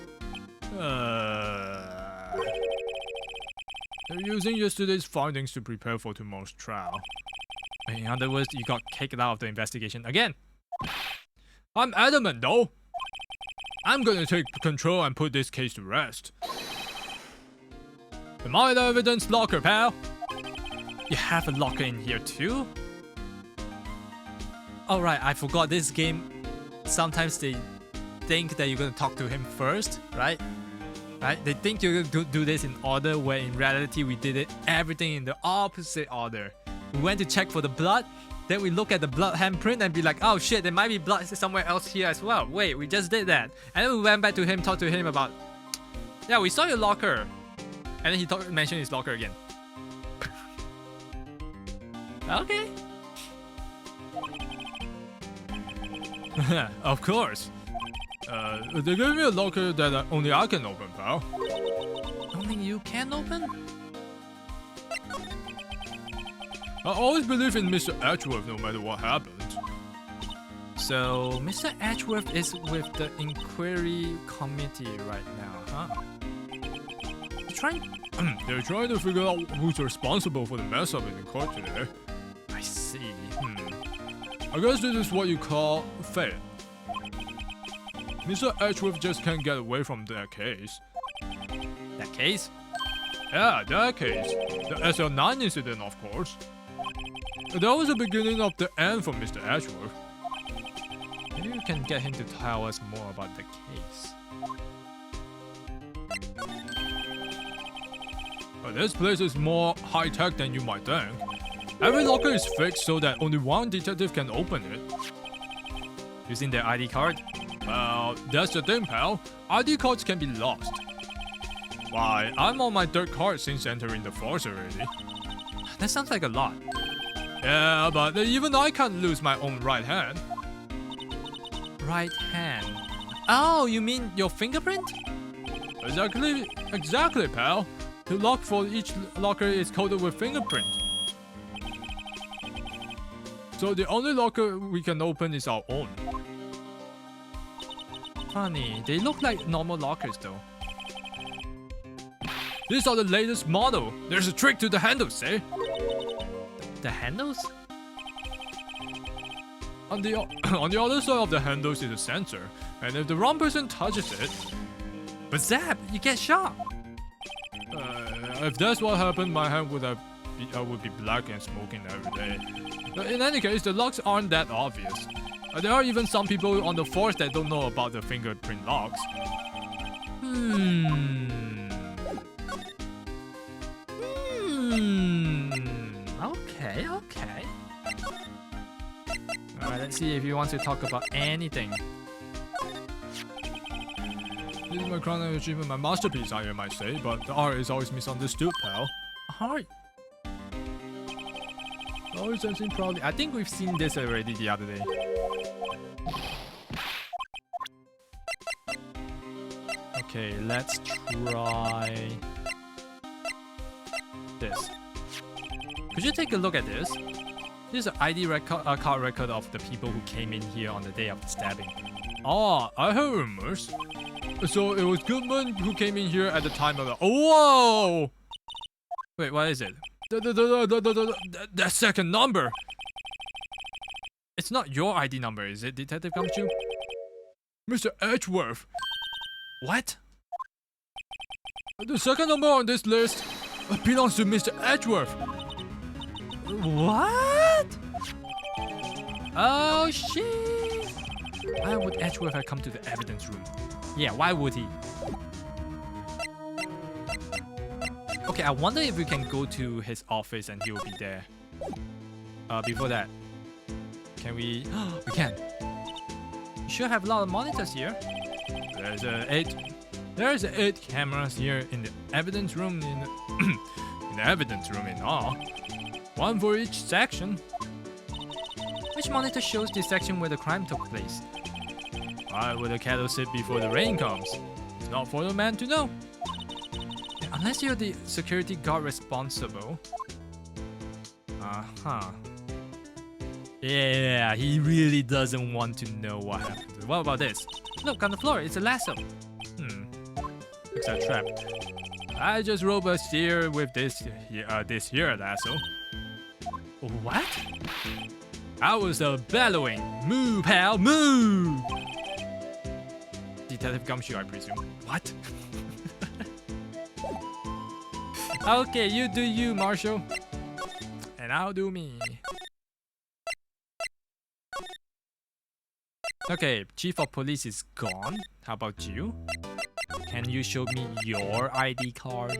They're using yesterday's findings to prepare for tomorrow's trial. In other words, you got kicked out of the investigation again. I'm adamant though. I'm gonna take control and put this case to rest. Am I the evidence locker, pal? You have a locker in here too? Alright, I forgot this game. Sometimes they think that you're gonna talk to him first, right? Right? They think you're gonna do this in order, where in reality we did it everything in the opposite order. We went to check for the blood, then we look at the blood handprint and be like, oh shit, there might be blood somewhere else here as well. Wait, we just did that. And then we went back to him, talked to him about, yeah, we saw your locker. And then he mentioned his locker again. Okay. Of course. They gave me a locker that only I can open, pal. Only you can open? I always believe in Mr. Edgeworth no matter what happens. So, Mr. Edgeworth is with the inquiry committee right now, huh? They're trying to figure out who's responsible for the mess up in the court today. I see. I guess this is what you call fate. Mr. Edgeworth just can't get away from that case. That case? Yeah, that case. The SL9 incident, of course. That was the beginning of the end for Mr. Edgeworth. Maybe you can get him to tell us more about the case. But this place is more high-tech than you might think. Every locker is fixed so that only one detective can open it. Using their ID card? Well, that's the thing, pal. ID cards can be lost. Why, I'm on my third card since entering the force already. That sounds like a lot. Yeah, but even I can't lose my own right hand. Right hand? Oh, you mean your fingerprint? Exactly, pal. The lock for each locker is coded with fingerprint. So the only locker we can open is our own. Funny, they look like normal lockers though. These are the latest model. There's a trick to the handles, eh? The handles? On the other side of the handles is a sensor, and if the wrong person touches it... But Zap, you get shot! If that's what happened, my hand would be black and smoking every day. In any case, the locks aren't that obvious. There are even some people on the force that don't know about the fingerprint locks. Okay. Alright, let's see if he wants to talk about anything. This is my crown achievement, my masterpiece, I might say, but the art is always misunderstood, pal. Alright. Always something proudly. I think we've seen this already the other day. Okay, let's try this. Could you take a look at this? This is an ID card record of the people who came in here on the day of the stabbing. Oh, I heard rumors. So it was Goodman who came in here at the time of the— Whoa! Wait, what is it? That second number! It's not your ID number, is it, Detective Gumshoe? Mr. Edgeworth! What? The second number on this list belongs to Mr. Edgeworth! What? Oh shit! Why would Edgeworth have come to the evidence room? Yeah, why would he? Okay, I wonder if we can go to his office and he will be there. Before that, can we? We can. You should have a lot of monitors here. There's 8 cameras here in the evidence room. In the evidence room in all. 1 for each section. Which monitor shows the section where the crime took place? Why would the cattle sit before the rain comes? It's not for the man to know. Unless you're the security guard responsible. Yeah, he really doesn't want to know what happened. What about this? Look, on the floor, it's a lasso. Looks like a trap. I just rope a steer with this here lasso. What? I was bellowing. Moo, pal, moo! Detective Gumshoe, I presume. What? Okay, you do you, Marshall. And I'll do me. Okay, Chief of Police is gone. How about you? Can you show me your ID card?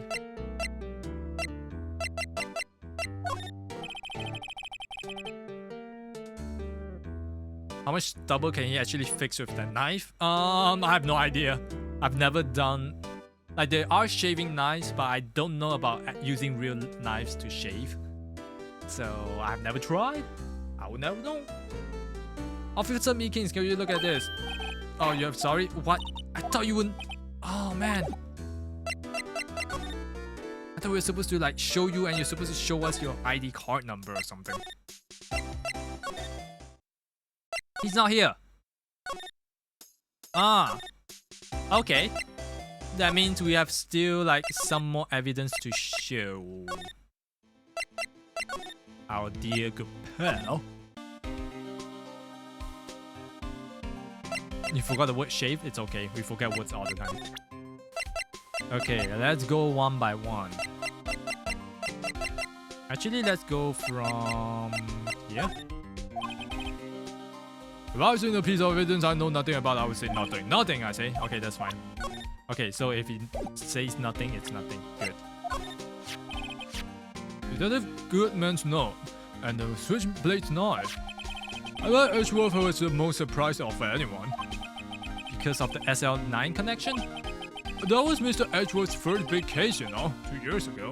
How much stubble can he actually fix with that knife? I have no idea. I've never done... Like, there are shaving knives, but I don't know about using real knives to shave. So, I've never tried. I will never know. Officer Meekins, can you look at this? Oh, you're sorry? What? I thought you wouldn't... Oh, man. I thought we were supposed to, like, show you and you're supposed to show us your ID card number or something. He's not here. Okay. That means we have still like some more evidence to show. Our dear good pal. You forgot the word shave? It's okay. We forget words all the time. Okay, let's go one by one. Actually, let's go from here. If I was in a piece of evidence I know nothing about, I would say nothing. Nothing, I say. Okay, that's fine. Okay, so if he says nothing, it's nothing. Good. Detective Goodman's note and the switchblade knife. I bet Edgeworth was the most surprised of anyone. Because of the SL9 connection? That was Mr. Edgeworth's first big case, you know, 2 years ago.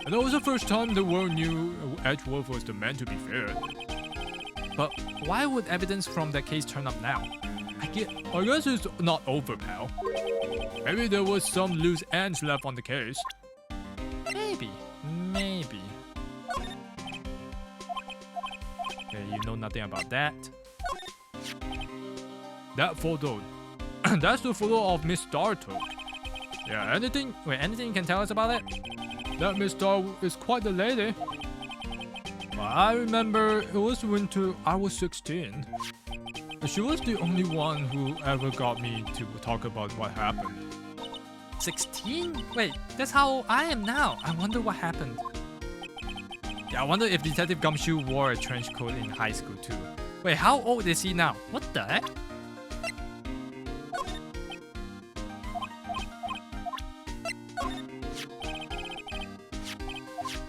And that was the first time the world knew Edgeworth was the man to be feared. But why would evidence from that case turn up now? I guess it's not over, pal. Maybe there was some loose ends left on the case. Maybe. Okay, you know nothing about that. That photo. That's the photo of Miss Star took. Yeah, anything you can tell us about it? That Miss Star is quite the lady. Well, I remember it was winter, I was 16. She was the only one who ever got me to talk about what happened. 16? Wait, that's how old I am now. I wonder what happened. Yeah, I wonder if Detective Gumshoe wore a trench coat in high school too. Wait, how old is he now? What the heck?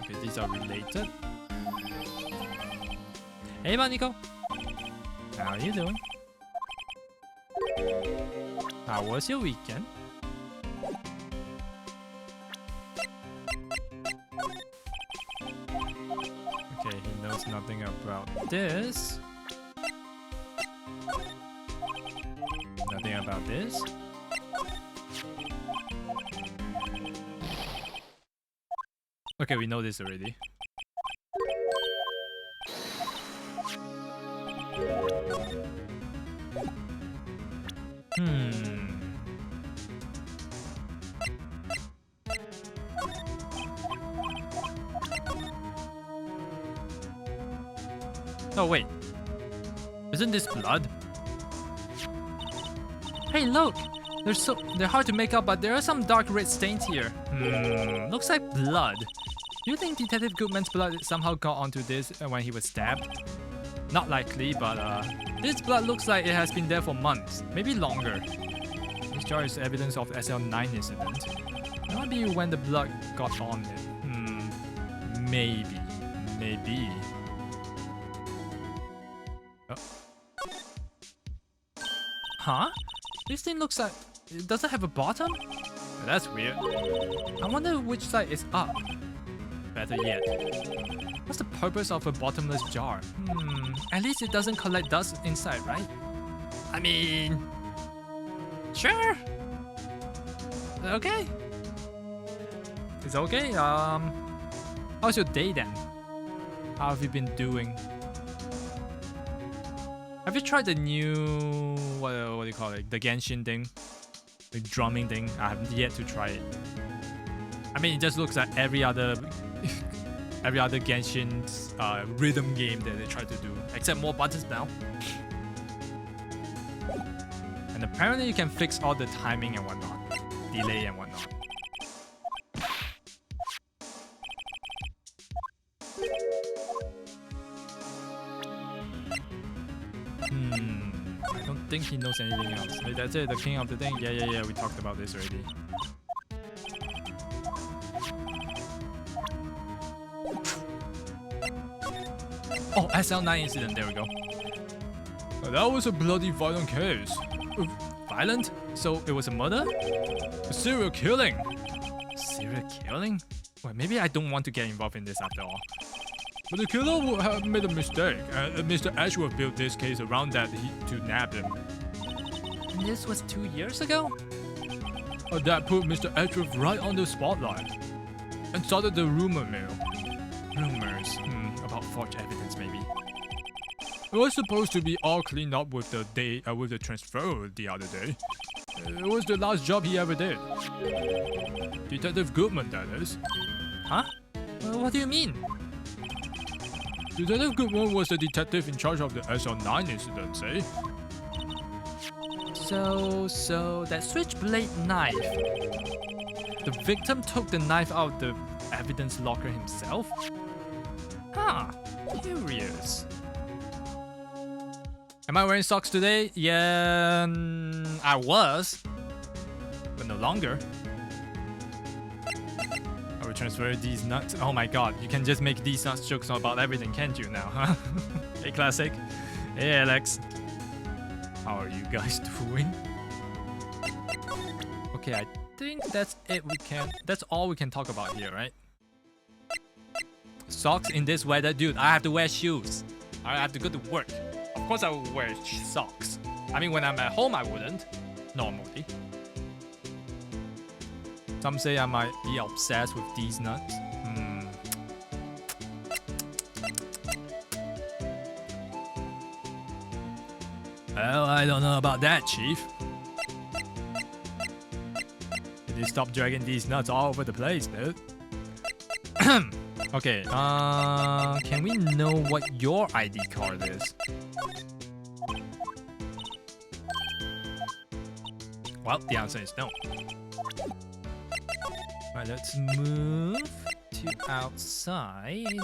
Okay, these are related. Hey, Nico. How are you doing? How was your weekend? Okay, he knows nothing about this. Nothing about this. Okay, we know this already. Oh wait, isn't this blood? Hey look, they're hard to make out, but there are some dark red stains here. Looks like blood. Do you think Detective Goodman's blood somehow got onto this when he was stabbed? Not likely, but this blood looks like it has been there for months, maybe longer. This jar is evidence of the SL9 incident. It might be when the blood got on it. Maybe. Huh? This thing looks like it doesn't have a bottom? That's weird. I wonder which side is up. Better yet, what's the purpose of a bottomless jar? At least it doesn't collect dust inside, right? I mean, sure. Okay. It's okay. How's your day then? How have you been doing? Have you tried the new what do you call it? The Genshin thing, the drumming thing? I have yet to try it. I mean, it just looks like every other Genshin rhythm game that they try to do, except more buttons now. And apparently, you can fix all the timing and whatnot, delay and whatnot. I don't think he knows anything else. Hey, that's it, the king of the thing. Yeah. We talked about this already. Oh, SL9 incident. There we go. That was a bloody violent case. Violent? So it was a murder? A serial killing? Serial killing? Well, maybe I don't want to get involved in this after all. But the killer would have made a mistake, and Mr. Ashworth built this case around that to nab him. And this was 2 years ago? That put Mr. Ashworth right on the spotlight, and started the rumor mill. Rumors, about forged evidence maybe. It was supposed to be all cleaned up with the transfer the other day. It was the last job he ever did. Detective Goodman, that is. Huh? What do you mean? Detective Goodman was the detective in charge of the SL9 incident, eh? So that switchblade knife. The victim took the knife out of the evidence locker himself? Huh, curious. Am I wearing socks today? Yeah, I was, but no longer. I will transfer these nuts. Oh my god, you can just make these nuts jokes about everything, can't you now, huh? Hey, Classic. Hey, Alex. How are you guys doing? Okay, I think that's it. That's all we can talk about here, right? Socks in this weather, dude. I have to wear shoes. I have to go to work. Of course, I will wear socks. I mean, when I'm at home, I wouldn't. Normally. Some say I might be obsessed with these nuts. Well, I don't know about that, Chief. Did you stop dragging these nuts all over the place, dude? Okay, can we know what your ID card is? Well, the answer is no. Right, let's move to outside.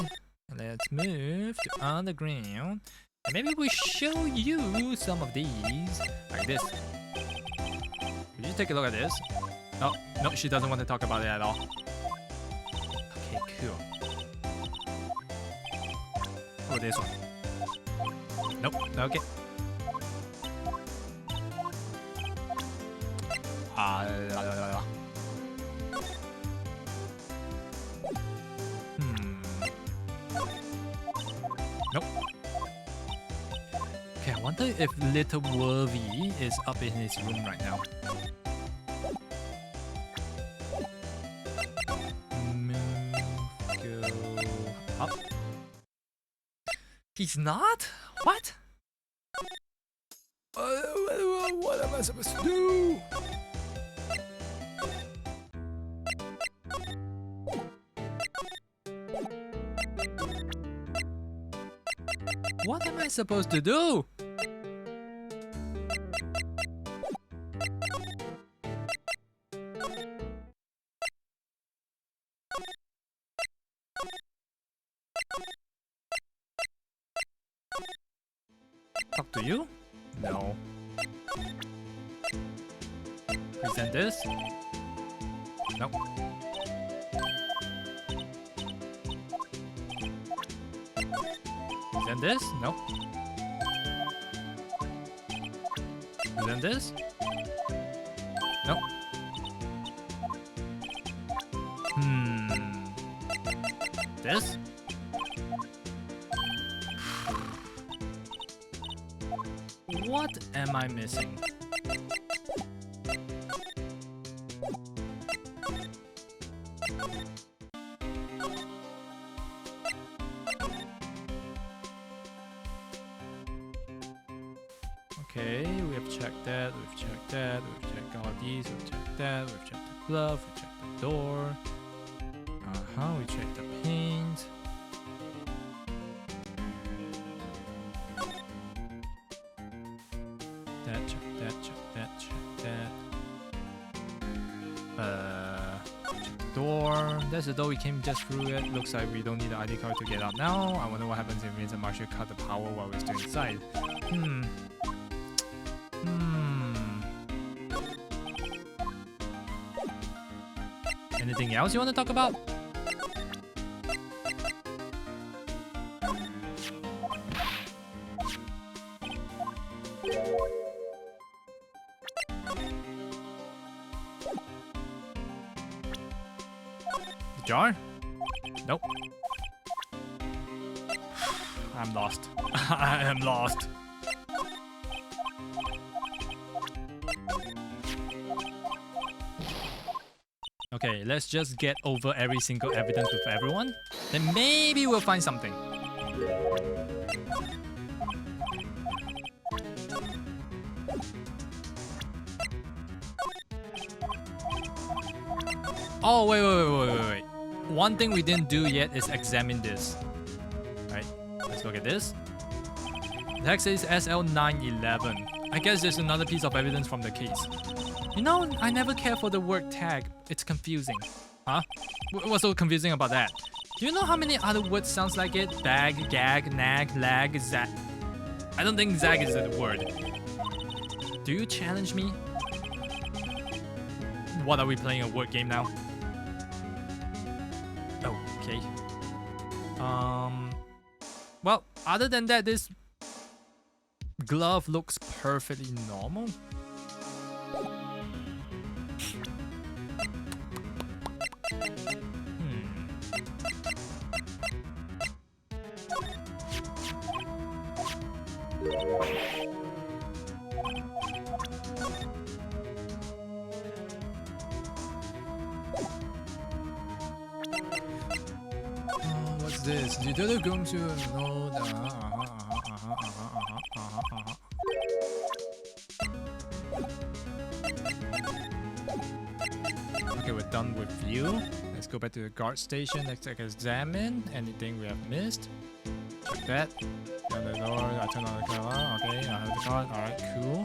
Let's move to underground. And maybe we show you some of these. Like this. Could you take a look at this? Oh, no, she doesn't want to talk about it at all. Okay, cool. Oh, this one. Nope, okay. Nope. Okay, I wonder if little Worthy is up in his room right now. Move, go up. He's not? What? What am I supposed to do? What am I supposed to do? Talk to you? No. Present this? Nope. Present this? Nope. Present this? Nope. This? What am I missing? Okay, we have checked that, we've checked that, we've checked all these, we've checked that, we've checked the glove, we checked the door. We checked the paint. That, check that, check that, check that. Check the door. That's the door we came just through it. Looks like we don't need the ID card to get out now. I wonder what happens if Vince and Marshall cut the power while we're still inside. Anything else you want to talk about? The jar? Nope. I'm lost. I am lost. Okay, let's just get over every single evidence with everyone. Then maybe we'll find something. Oh, wait. One thing we didn't do yet is examine this. Right, let's look at this. The text says SL911. I guess there's another piece of evidence from the case. You know, I never care for the word tag. It's confusing. Huh? What's so confusing about that? Do you know how many other words sounds like it? Bag, gag, nag, lag, zag. I don't think zag is a word. Do you challenge me? What, are we playing a word game now? Okay. Well, other than that, this glove looks perfectly normal. What's this? You didn't go to know that. Okay, we're done with view. Let's go back to the guard station. Let's examine anything we have missed. Check that. Open the door. I turn on the car. Okay, I have the card. Alright, cool.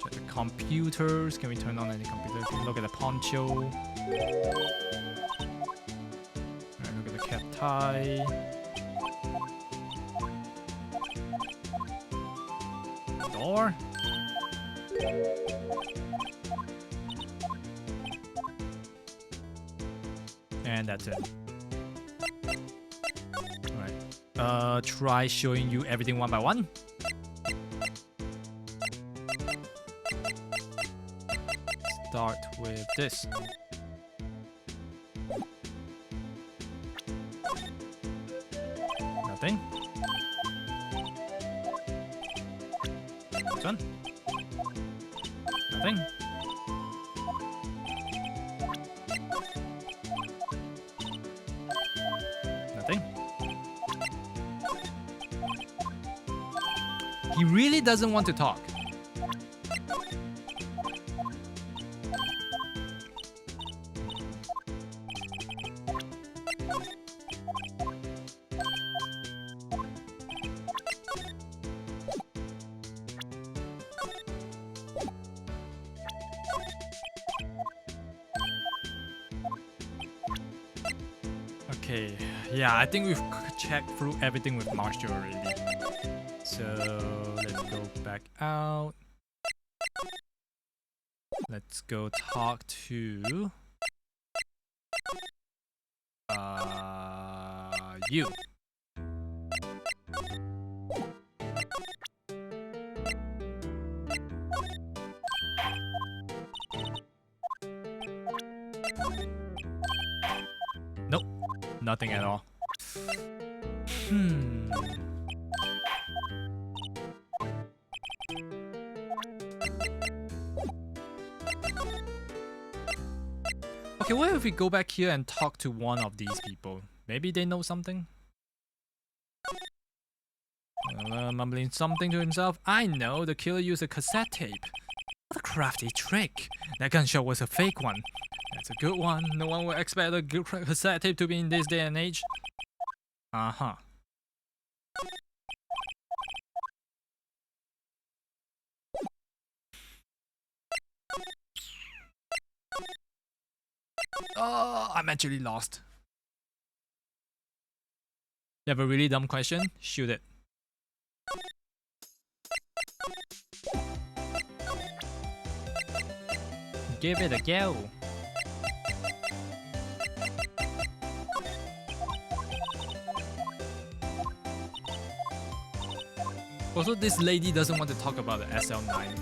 Check the computers? Can we turn on any computers? Can we look at the poncho? Alright, look at the cat tie. Door. And that's it. Alright. Try showing you everything one by one. Start with this. Nothing. This one. Nothing. Nothing. He really doesn't want to talk. Okay, yeah, I think we've checked through everything with Marshall already. So let's go back out. Let's go talk to you. Nope, nothing at all. Okay, what if we go back here and talk to one of these people? Maybe they know something? Mumbling something to himself. I know, the killer used a cassette tape. What a crafty trick. That gunshot was a fake one. That's a good one. No one would expect a good cassette tape to be in this day and age. Uh-huh. Oh, I'm actually lost. You have a really dumb question? Shoot it. Give it a go. Also, this lady doesn't want to talk about the SL9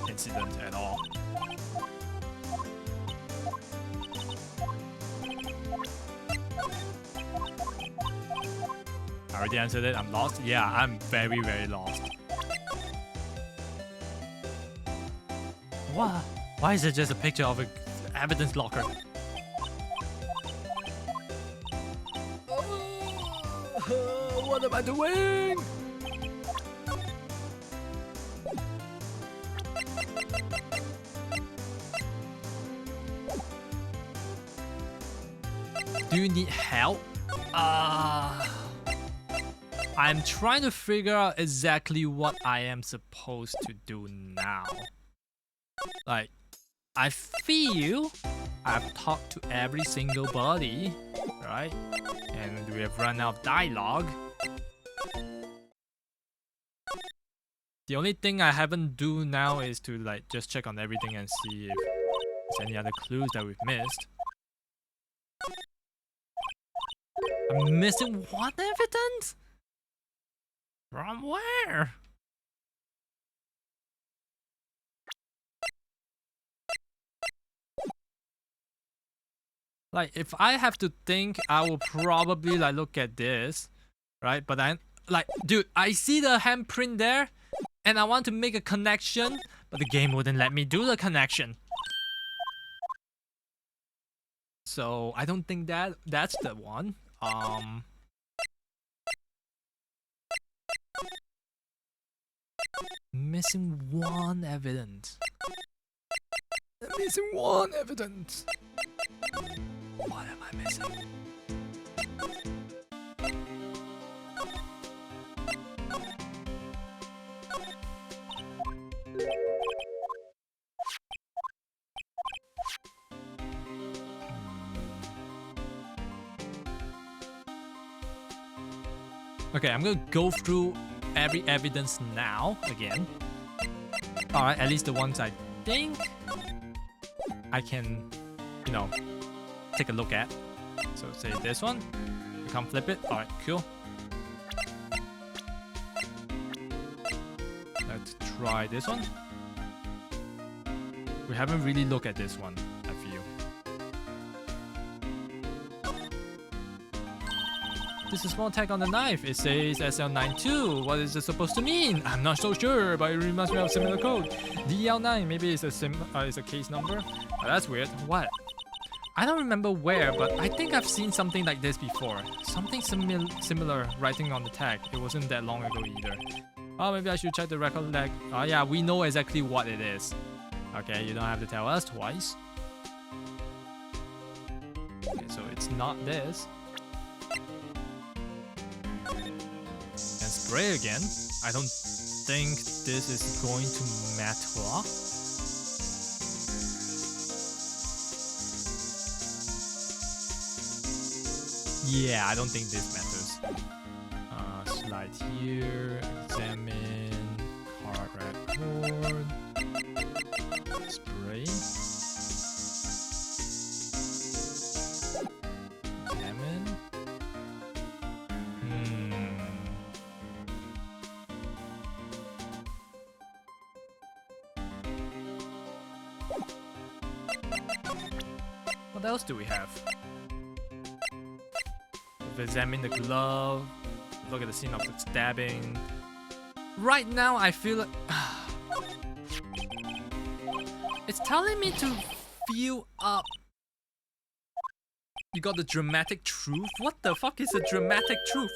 incident at all. I already answered it. I'm lost. Yeah, I'm very, very lost. What? Why is it just a picture of an evidence locker? What am I doing? Do you need help? I'm trying to figure out exactly what I am supposed to do now. Like, I feel I've talked to every single body, right? And we have run out of dialogue. The only thing I haven't do now is to like just check on everything and see if there's any other clues that we've missed. I'm missing what evidence? From where? Like, if I have to think, I will probably like look at this, right? But then, like, dude, I see the handprint there, and I want to make a connection, but the game wouldn't let me do the connection. So I don't think that's the one. Missing one evidence. Missing one evidence. What am I missing? Okay, I'm gonna go through every evidence now again. Alright, at least the ones I think I can, you know, take a look at. So say this one. We can't flip it. Alright, cool. Let's try this one. We haven't really looked at this one, I feel. This is small tag on the knife. It says SL92. What is it supposed to mean? I'm not so sure, but it reminds me of similar code. DL9, maybe it's a case number. Oh, that's weird. What? I don't remember where, but I think I've seen something like this before. Something similar writing on the tag. It wasn't that long ago either. Oh, maybe I should check the record lag. Oh yeah, we know exactly what it is. Okay, you don't have to tell us twice. Okay, so it's not this. And spray again. I don't think this is going to matter. Yeah, I don't think this matters. Slide here, examine, hard record, spray, examine. What else do we have? We've examined the glove. Look at the scene of the stabbing. Right now, I feel like it's telling me to feel up. You got the dramatic truth? What the fuck is a dramatic truth?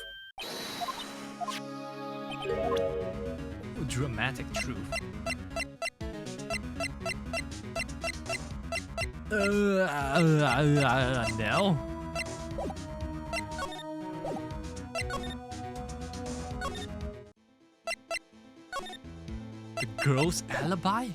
Dramatic truth. No. The girl's alibi?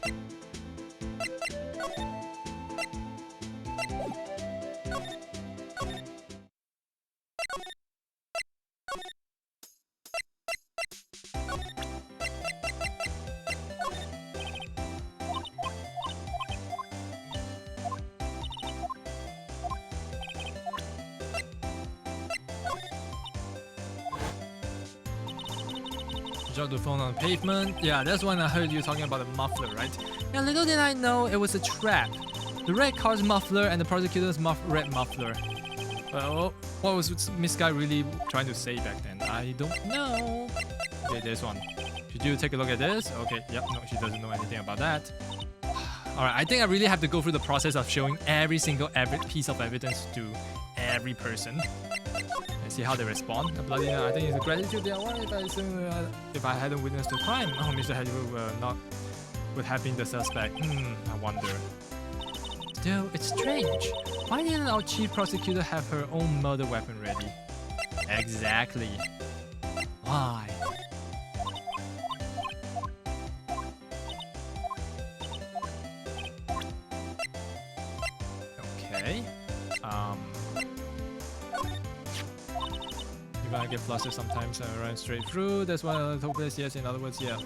Drop the phone on the pavement. Yeah, that's when I heard you talking about the muffler, right? Yeah, little did I know it was a trap. The red car's muffler and the prosecutor's red muffler. Well, what was Miss Guy really trying to say back then? I don't know. Okay, there's one. Should you take a look at this? Okay, yep, no, she doesn't know anything about that. Alright, I think I really have to go through the process of showing every single piece of evidence to every person. See how they respond. Bloody, I think it's a gratitude they are. If I hadn't witnessed the crime, oh, Mr. Hedge would have been the suspect. I wonder. Still, it's strange. Why didn't our chief prosecutor have her own murder weapon ready? Exactly. Why? Okay. Even I get flustered sometimes and run straight through. That's why I told this. Yes, in other words, yeah.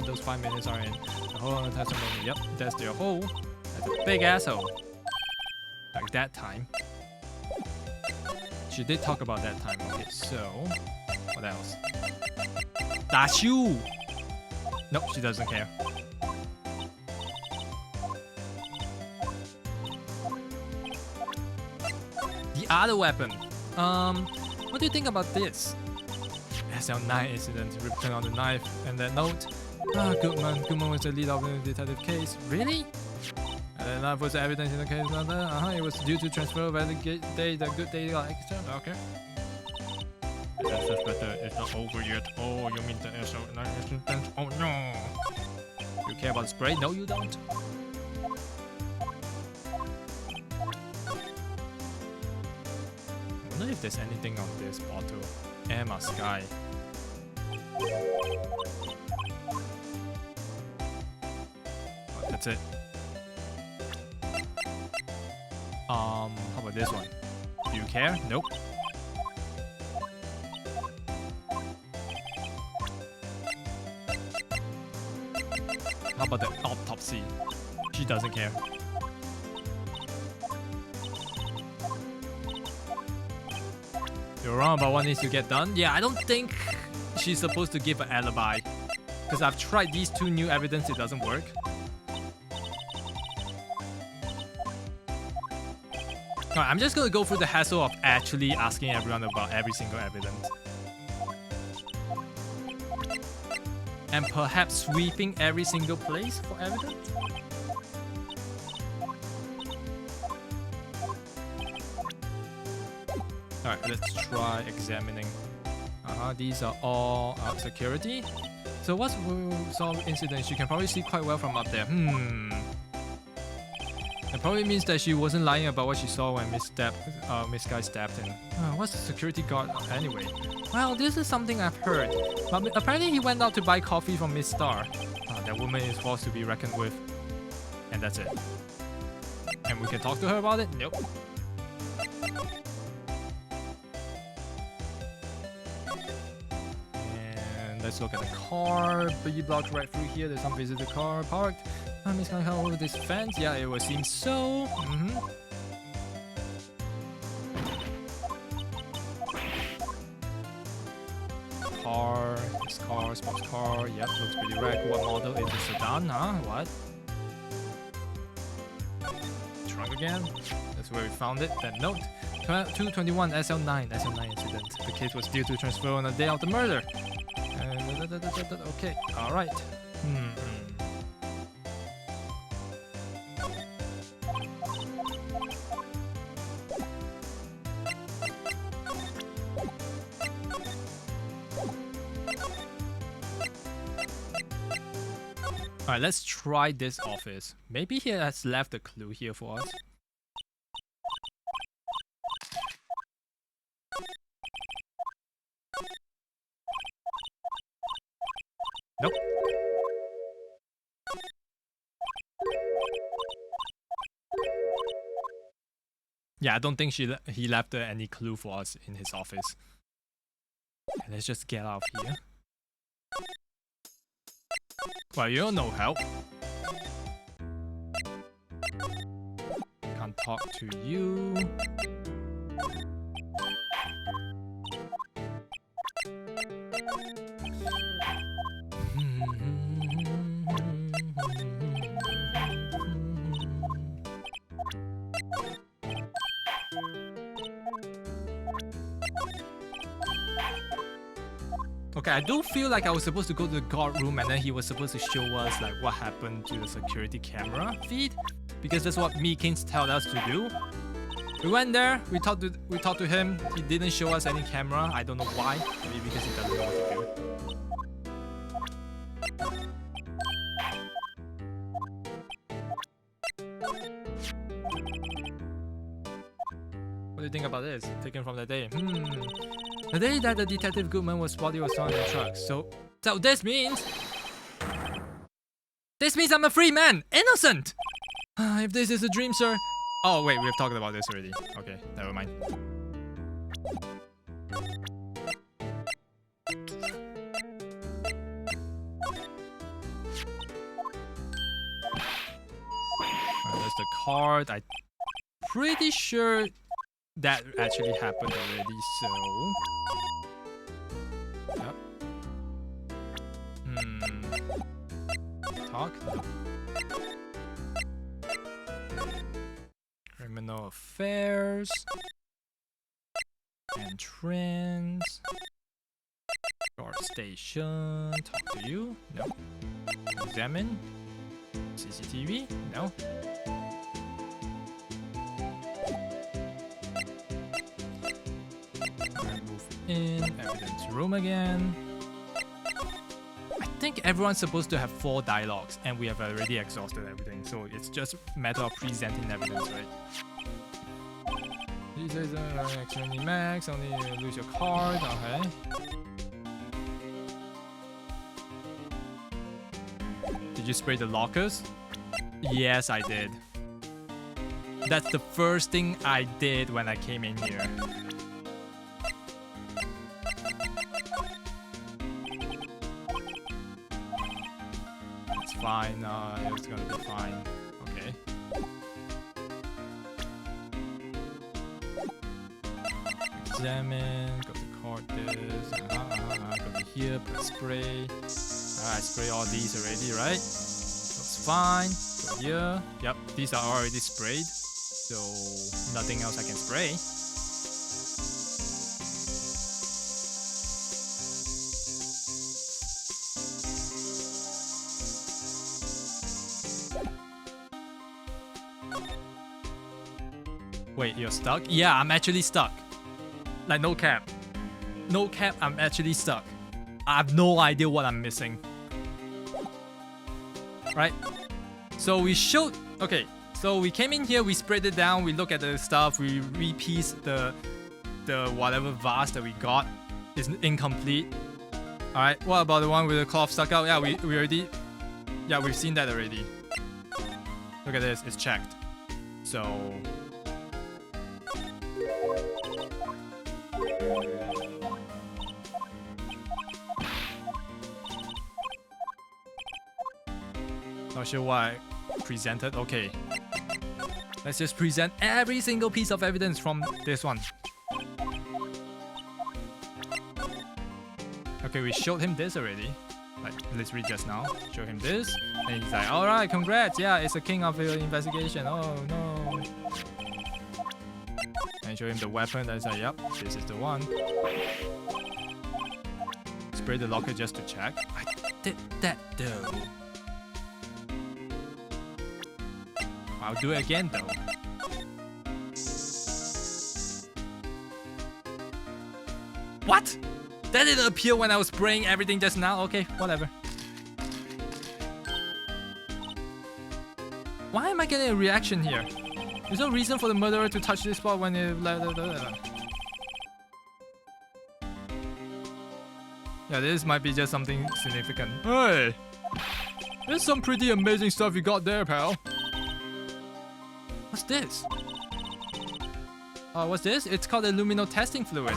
Those 5 minutes are in the hole on the testimony. Yep, that's their hole. That's a big asshole. Like that time. She did talk about that time. Okay, so what else? That's you. Nope, she doesn't care. The other weapon. What do you think about this? SL9 incident, written on the knife, and that note. Goodman. Goodman was the lead of the detective case. Really? And the knife was the evidence in the case. It was due to transfer of the good day got extra. Okay. That's just better. It's not over yet. Oh, you mean the SL9 incident? Oh no. You care about the spray? No, you don't. I wonder if there's anything on this bottle. Emma Sky. Oh, that's it. How about this one? Do you care? Nope. How about the autopsy? She doesn't care. You're wrong about what needs to get done. Yeah, I don't think she's supposed to give an alibi. Because I've tried these two new evidence, it doesn't work. Alright, I'm just gonna go through the hassle of actually asking everyone about every single evidence. And perhaps sweeping every single place for evidence? Alright, let's try examining. These are all security. So what's solve incident? You can probably see quite well from up there. It probably means that she wasn't lying about what she saw when Miss Guy stabbed him. What's the security guard anyway? Well, this is something I've heard. But apparently he went out to buy coffee from Miss Star. That woman is forced to be reckoned with. And that's it. And we can talk to her about it? Nope. And let's look at the car. B block right through here. There's some visitor car parked. Miss Guy come over this fence. Yeah, it would seem so. Car, this car, sports car. Yep, looks pretty wrecked. What model is the sedan? What? Trunk again. That's where we found it. Then note. 221 SL9 incident. The case was due to transfer on the day of the murder. Okay, alright. Alright, let's try this office. Maybe he has left a clue here for us. Nope. Yeah, I don't think he left any clue for us in his office. Okay, let's just get out of here. Well, you're no help. Can't talk to you. Okay, I do feel like I was supposed to go to the guard room and then he was supposed to show us like what happened to the security camera feed, because that's what Meekins told us to do. We went there, we talked to him. He didn't show us any camera. I don't know why. Maybe because he doesn't know what to do. What do you think about this? Taken from the day. The day that the Detective Goodman was spotted was found in the truck. So this means... This means I'm a free man! Innocent! If this is a dream, sir... Oh wait, we have talked about this already. Okay, never mind. There's the card. I'm pretty sure that actually happened already, so... Yep. Talk? No. Criminal affairs. Entrance. Guard station. Talk to you? No. Examine. CCTV? No. Move in. Evidence room again. I think everyone's supposed to have 4 dialogues, and we have already exhausted everything, so it's just a matter of presenting evidence, right? He says, actually max, only lose your card, okay. Did you spray the lockers? Yes, I did. That's the first thing I did when I came in here. fine. It's gonna be fine. Okay. Examine. Go to card this. Go to here. Put spray. I spray all these already, right? Looks fine. Go here. Yep, these are already sprayed. So nothing else I can spray. Wait, you're stuck? Yeah, I'm actually stuck. Like, no cap. No cap, I'm actually stuck. I have no idea what I'm missing. Right? So we showed... Okay, so we came in here, we sprayed it down, we look at the stuff, we repiece the whatever vase that we got is incomplete. Alright, what about the one with the cloth stuck out? Yeah, we already... Yeah, we've seen that already. Look at this, it's checked. So... Not sure why I presented. Okay. Let's just present every single piece of evidence from this one. Okay, we showed him this already. Like, literally just now. Show him this. And he's like, alright, congrats. Yeah, it's the king of the investigation. Oh, no. And show him the weapon. And say, yep, this is the one. Spray the locker just to check. I did that though. I'll do it again though. What? That didn't appear when I was spraying everything just now. Okay, whatever. Why am I getting a reaction here? There's no reason for the murderer to touch this spot when it... Yeah, this might be just something significant. Hey! There's some pretty amazing stuff you got there, pal. What's this? What's this? It's called a lumino testing fluid.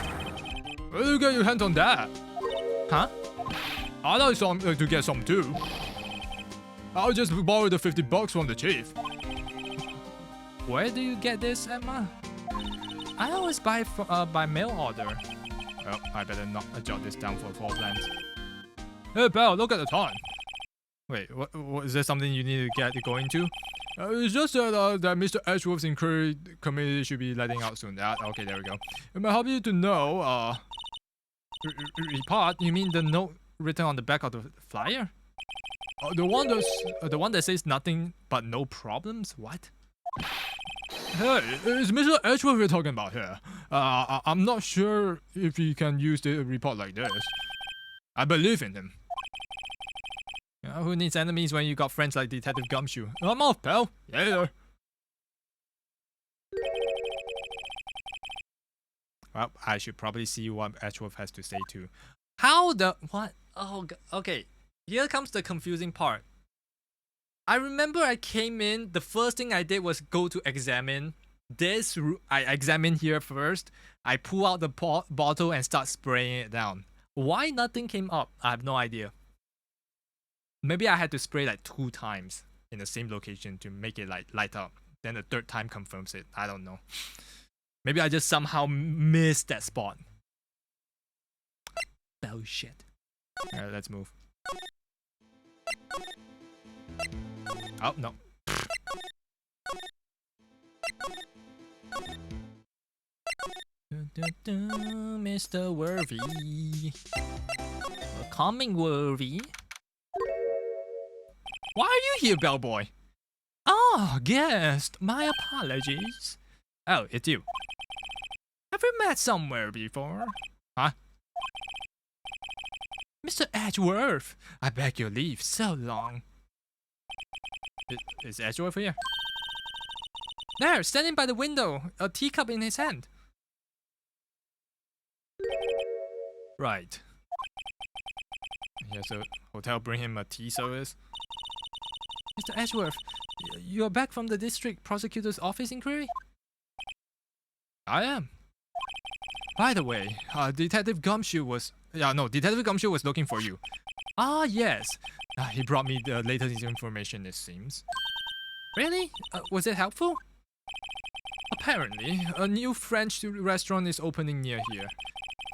Where do you get your hands on that? Huh? I'd like some to get some too. I'll just borrow the $50 from the chief. Where do you get this, Emma? I always buy by mail order. Well, I better not jot this down for floor plans. Hey, pal, look at the time. Wait, what is there something you need to get going to? It's just that Mr. Edgeworth's inquiry committee should be letting out soon. Okay, there we go. It might help you to know, report? You mean the note written on the back of the flyer? The one that says nothing but no problems? What? Hey, it's Mr. Edgeworth we're talking about here. I'm not sure if he can use the report like this. I believe in him. Who needs enemies when you got friends like Detective Gumshoe? I'm off, pal. Yeah. Well, I should probably see what Edgeworth has to say too. How the... What? Oh, okay. Here comes the confusing part. I remember I came in, the first thing I did was go to examine this. I examined here first. I pull out the bottle and start spraying it down. Why nothing came up? I have no idea. Maybe I had to spray like 2 times in the same location to make it like light up. Then the 3rd time confirms it. I don't know. Maybe I just somehow missed that spot. Bullshit. Alright, let's move. Oh, no. Mr. Worthy. Coming, Worthy. Why are you here, bellboy? Oh, guest. My apologies. Oh, it's you. Have we met somewhere before? Huh? Mr. Edgeworth, I beg your leave so long. Is Edgeworth here? There, standing by the window, a teacup in his hand. Right. Here's a hotel, bring him a tea service. Mr. Edgeworth, you're back from the district prosecutor's office inquiry? I am. By the way, Detective Gumshoe was... Detective Gumshoe was looking for you. Ah, yes. He brought me the latest information, it seems. Really? Was it helpful? Apparently, a new French restaurant is opening near here.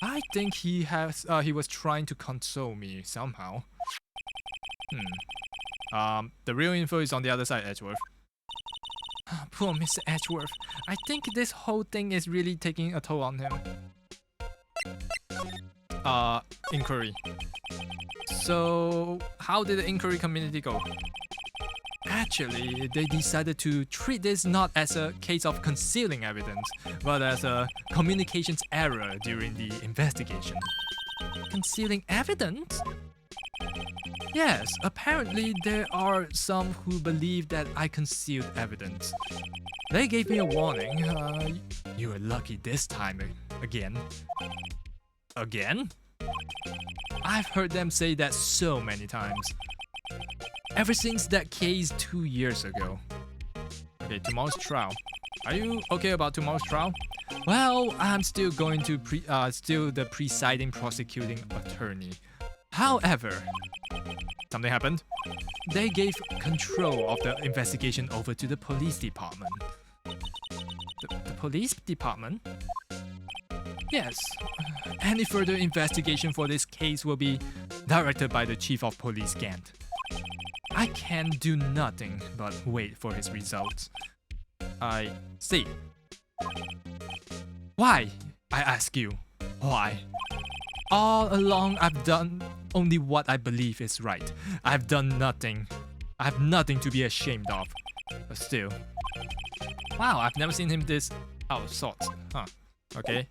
I think he was trying to console me somehow. The real info is on the other side, Edgeworth. Poor Mr. Edgeworth. I think this whole thing is really taking a toll on him. Inquiry. So, how did the inquiry community go? Actually, they decided to treat this not as a case of concealing evidence, but as a communications error during the investigation. Concealing evidence? Yes, apparently there are some who believe that I concealed evidence. They gave me a warning. You were lucky this time again. Again? I've heard them say that so many times. Ever since that case 2 years ago. Okay, tomorrow's trial. Are you okay about tomorrow's trial? Well, I'm still going to still the presiding prosecuting attorney. However, something happened. They gave control of the investigation over to the police department. The police department? Yes. Any further investigation for this case will be directed by the chief of police Gant. I can do nothing but wait for his results. I see. Why? I ask you. Why? All along I've done only what I believe is right. I've done nothing. I have nothing to be ashamed of. But still. Wow, I've never seen him this out of sorts. Huh. Okay,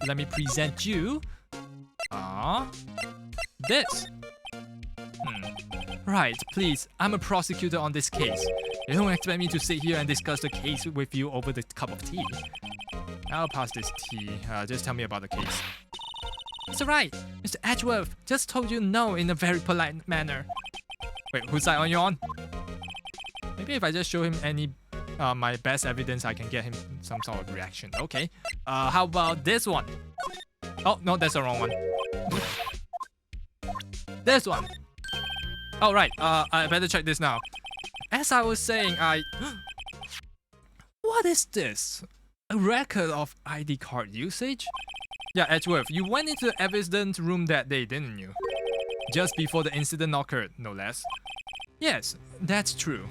let me present you. This. Right, please, I'm a prosecutor on this case. You don't expect me to sit here and discuss the case with you over the cup of tea. I'll pass this tea. Just tell me about the case. It's alright. Mr. Edgeworth just told you no in a very polite manner. Wait, whose side are you on? Maybe if I just show him any my best evidence, I can get him some sort of reaction. Okay. How about this one? Oh, no, that's the wrong one. This one. Oh, right. I better check this now. As I was saying, What is this? A record of ID card usage? Yeah, Edgeworth, you went into the evidence room that day, didn't you? Just before the incident occurred, no less. Yes, that's true.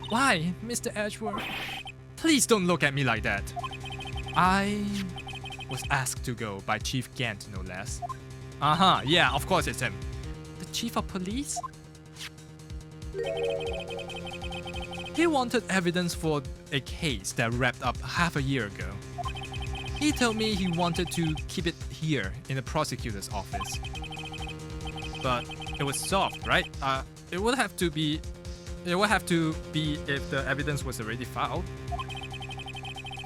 Why, Mr. Edgeworth? Please don't look at me like that. I was asked to go by Chief Gant, no less. Yeah, of course it's him. The chief of police? He wanted evidence for a case that wrapped up half a year ago. He told me he wanted to keep it here in the prosecutor's office. But it was solved, right? It would have to be if the evidence was already filed.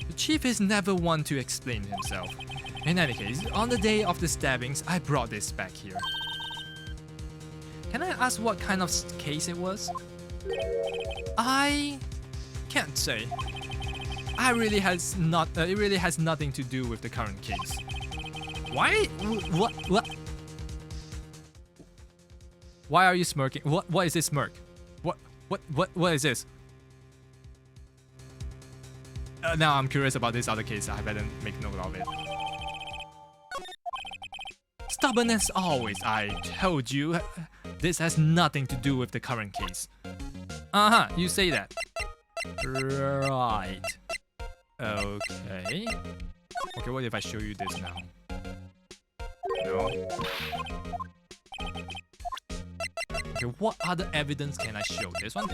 The chief is never one to explain himself. In any case, on the day of the stabbings, I brought this back here. Can I ask what kind of case it was? I can't say. It really has nothing to do with the current case. Why? What? Why are you smirking? What is this smirk? What is this? Now I'm curious about this other case. I better make note of it. Stubborn as always, I told you. This has nothing to do with the current case. You say that. Right. Okay. Okay, what if I show you this now? No. Okay, what other evidence can I show? This one?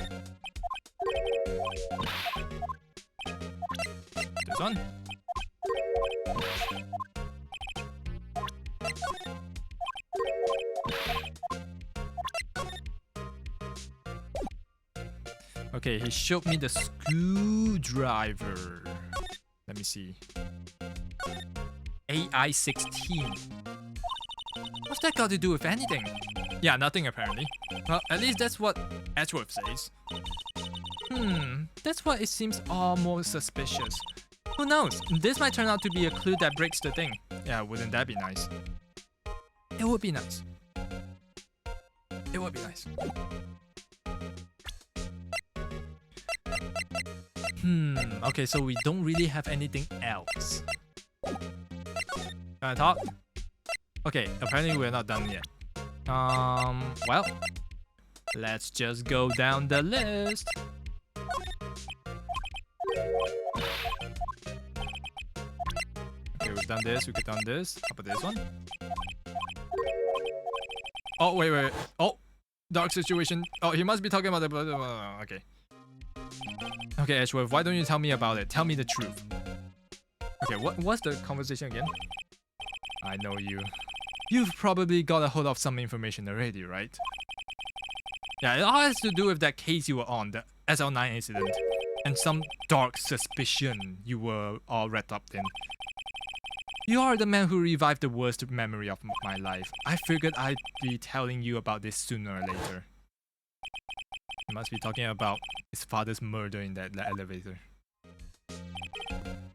This one? Okay, he showed me the screwdriver. Let me see. AI-16. What's that got to do with anything? Yeah, nothing apparently. Well, at least that's what Edgeworth says. That's why it seems almost suspicious. Who knows? This might turn out to be a clue that breaks the thing. Yeah, wouldn't that be nice? It would be nice. It would be nice. Okay, so we don't really have anything else. Can I talk? Okay, apparently we're not done yet. Well, let's just go down the list. Okay, we've done this, we've done this. How about this one? Oh, wait. Oh, dark situation. Oh, he must be talking about the... Okay. Okay, Edgeworth, why don't you tell me about it? Tell me the truth. Okay, what's the conversation again? I know you. You've probably got a hold of some information already, right? Yeah, it all has to do with that case you were on, the SL9 incident, and some dark suspicion you were all wrapped up in. You are the man who revived the worst memory of my life. I figured I'd be telling you about this sooner or later. He must be talking about his father's murder in that elevator.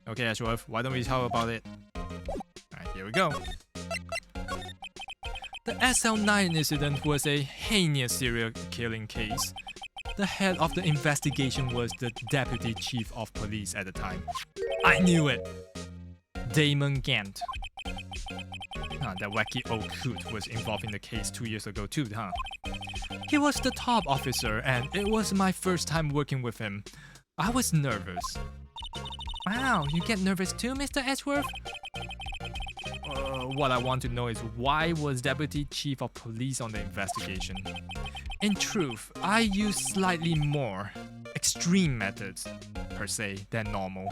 Okay, Ashworth, why don't we talk about it? Alright, here we go. The SL9 incident was a heinous serial killing case. The head of the investigation was the deputy chief of police at the time. I knew it! Damon Gant. That wacky old coot was involved in the case 2 years ago too, huh? He was the top officer and it was my first time working with him. I was nervous. Wow, you get nervous too, Mr. Edgeworth? What I want to know is why was Deputy Chief of Police on the investigation? In truth, I use slightly more extreme methods, per se, than normal.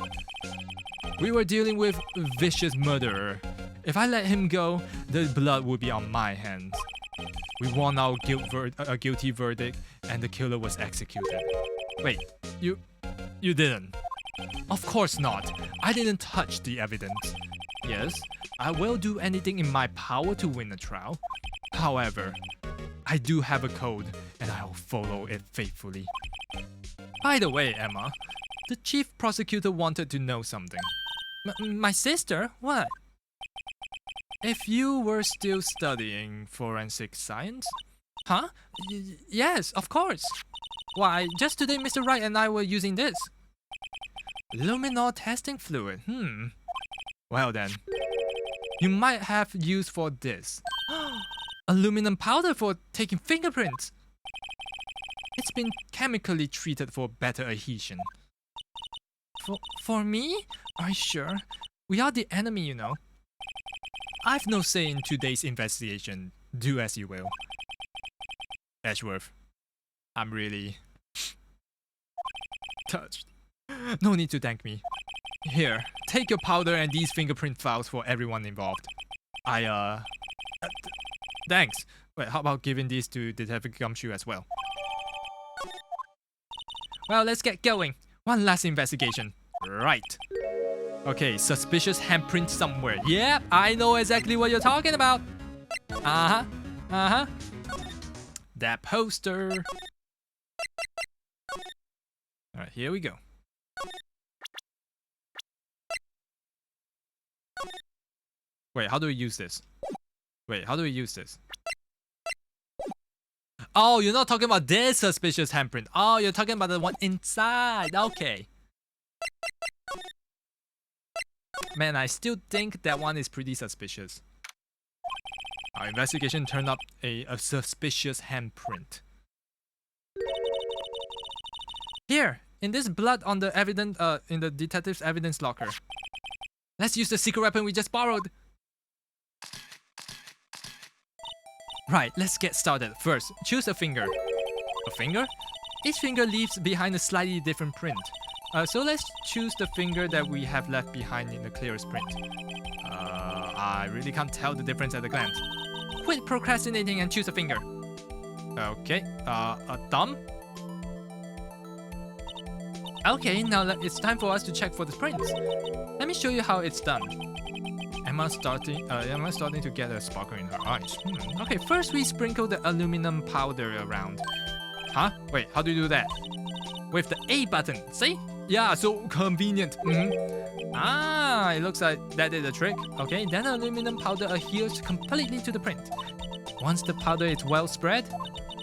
We were dealing with a vicious murderer. If I let him go, the blood would be on my hands. We won our guilty verdict and the killer was executed. Wait, you didn't? Of course not. I didn't touch the evidence. Yes, I will do anything in my power to win a trial. However, I do have a code and I will follow it faithfully. By the way, Emma, the chief prosecutor wanted to know something. My sister? What? If you were still studying forensic science? Huh? Yes, of course. Why, just today Mr. Wright and I were using this. Luminol testing fluid, Well then, you might have use for this. Aluminum powder for taking fingerprints. It's been chemically treated for better adhesion. For me? Are you sure? We are the enemy, you know. I've no say in today's investigation. Do as you will. Edgeworth, I'm really touched. No need to thank me. Here, take your powder and these fingerprint files for everyone involved. Thanks. Wait, how about giving these to Detective Gumshoe as well? Well, let's get going. One last investigation. Right. Okay, suspicious handprint somewhere. Yep, I know exactly what you're talking about. That poster. Alright, here we go. Wait, how do we use this? Oh, you're not talking about this suspicious handprint. Oh, you're talking about the one inside. Okay. Man, I still think that one is pretty suspicious. Our investigation turned up a suspicious handprint. Here, in this blood on the evidence, in the detective's evidence locker. Let's use the secret weapon we just borrowed. Right, let's get started. First, choose a finger. A finger? Each finger leaves behind a slightly different print. So let's choose the finger that we have left behind in the clearest print. I really can't tell the difference at a glance. Quit procrastinating and choose a finger. Okay, a thumb? Okay, now it's time for us to check for the prints. Let me show you how it's done. Emma's starting to get a sparkle in her eyes. Okay, first we sprinkle the aluminum powder around. Huh? Wait, how do you do that? With the A button, see? Yeah, so convenient. It looks like that did the trick. Okay, then aluminum powder adheres completely to the print. Once the powder is well spread,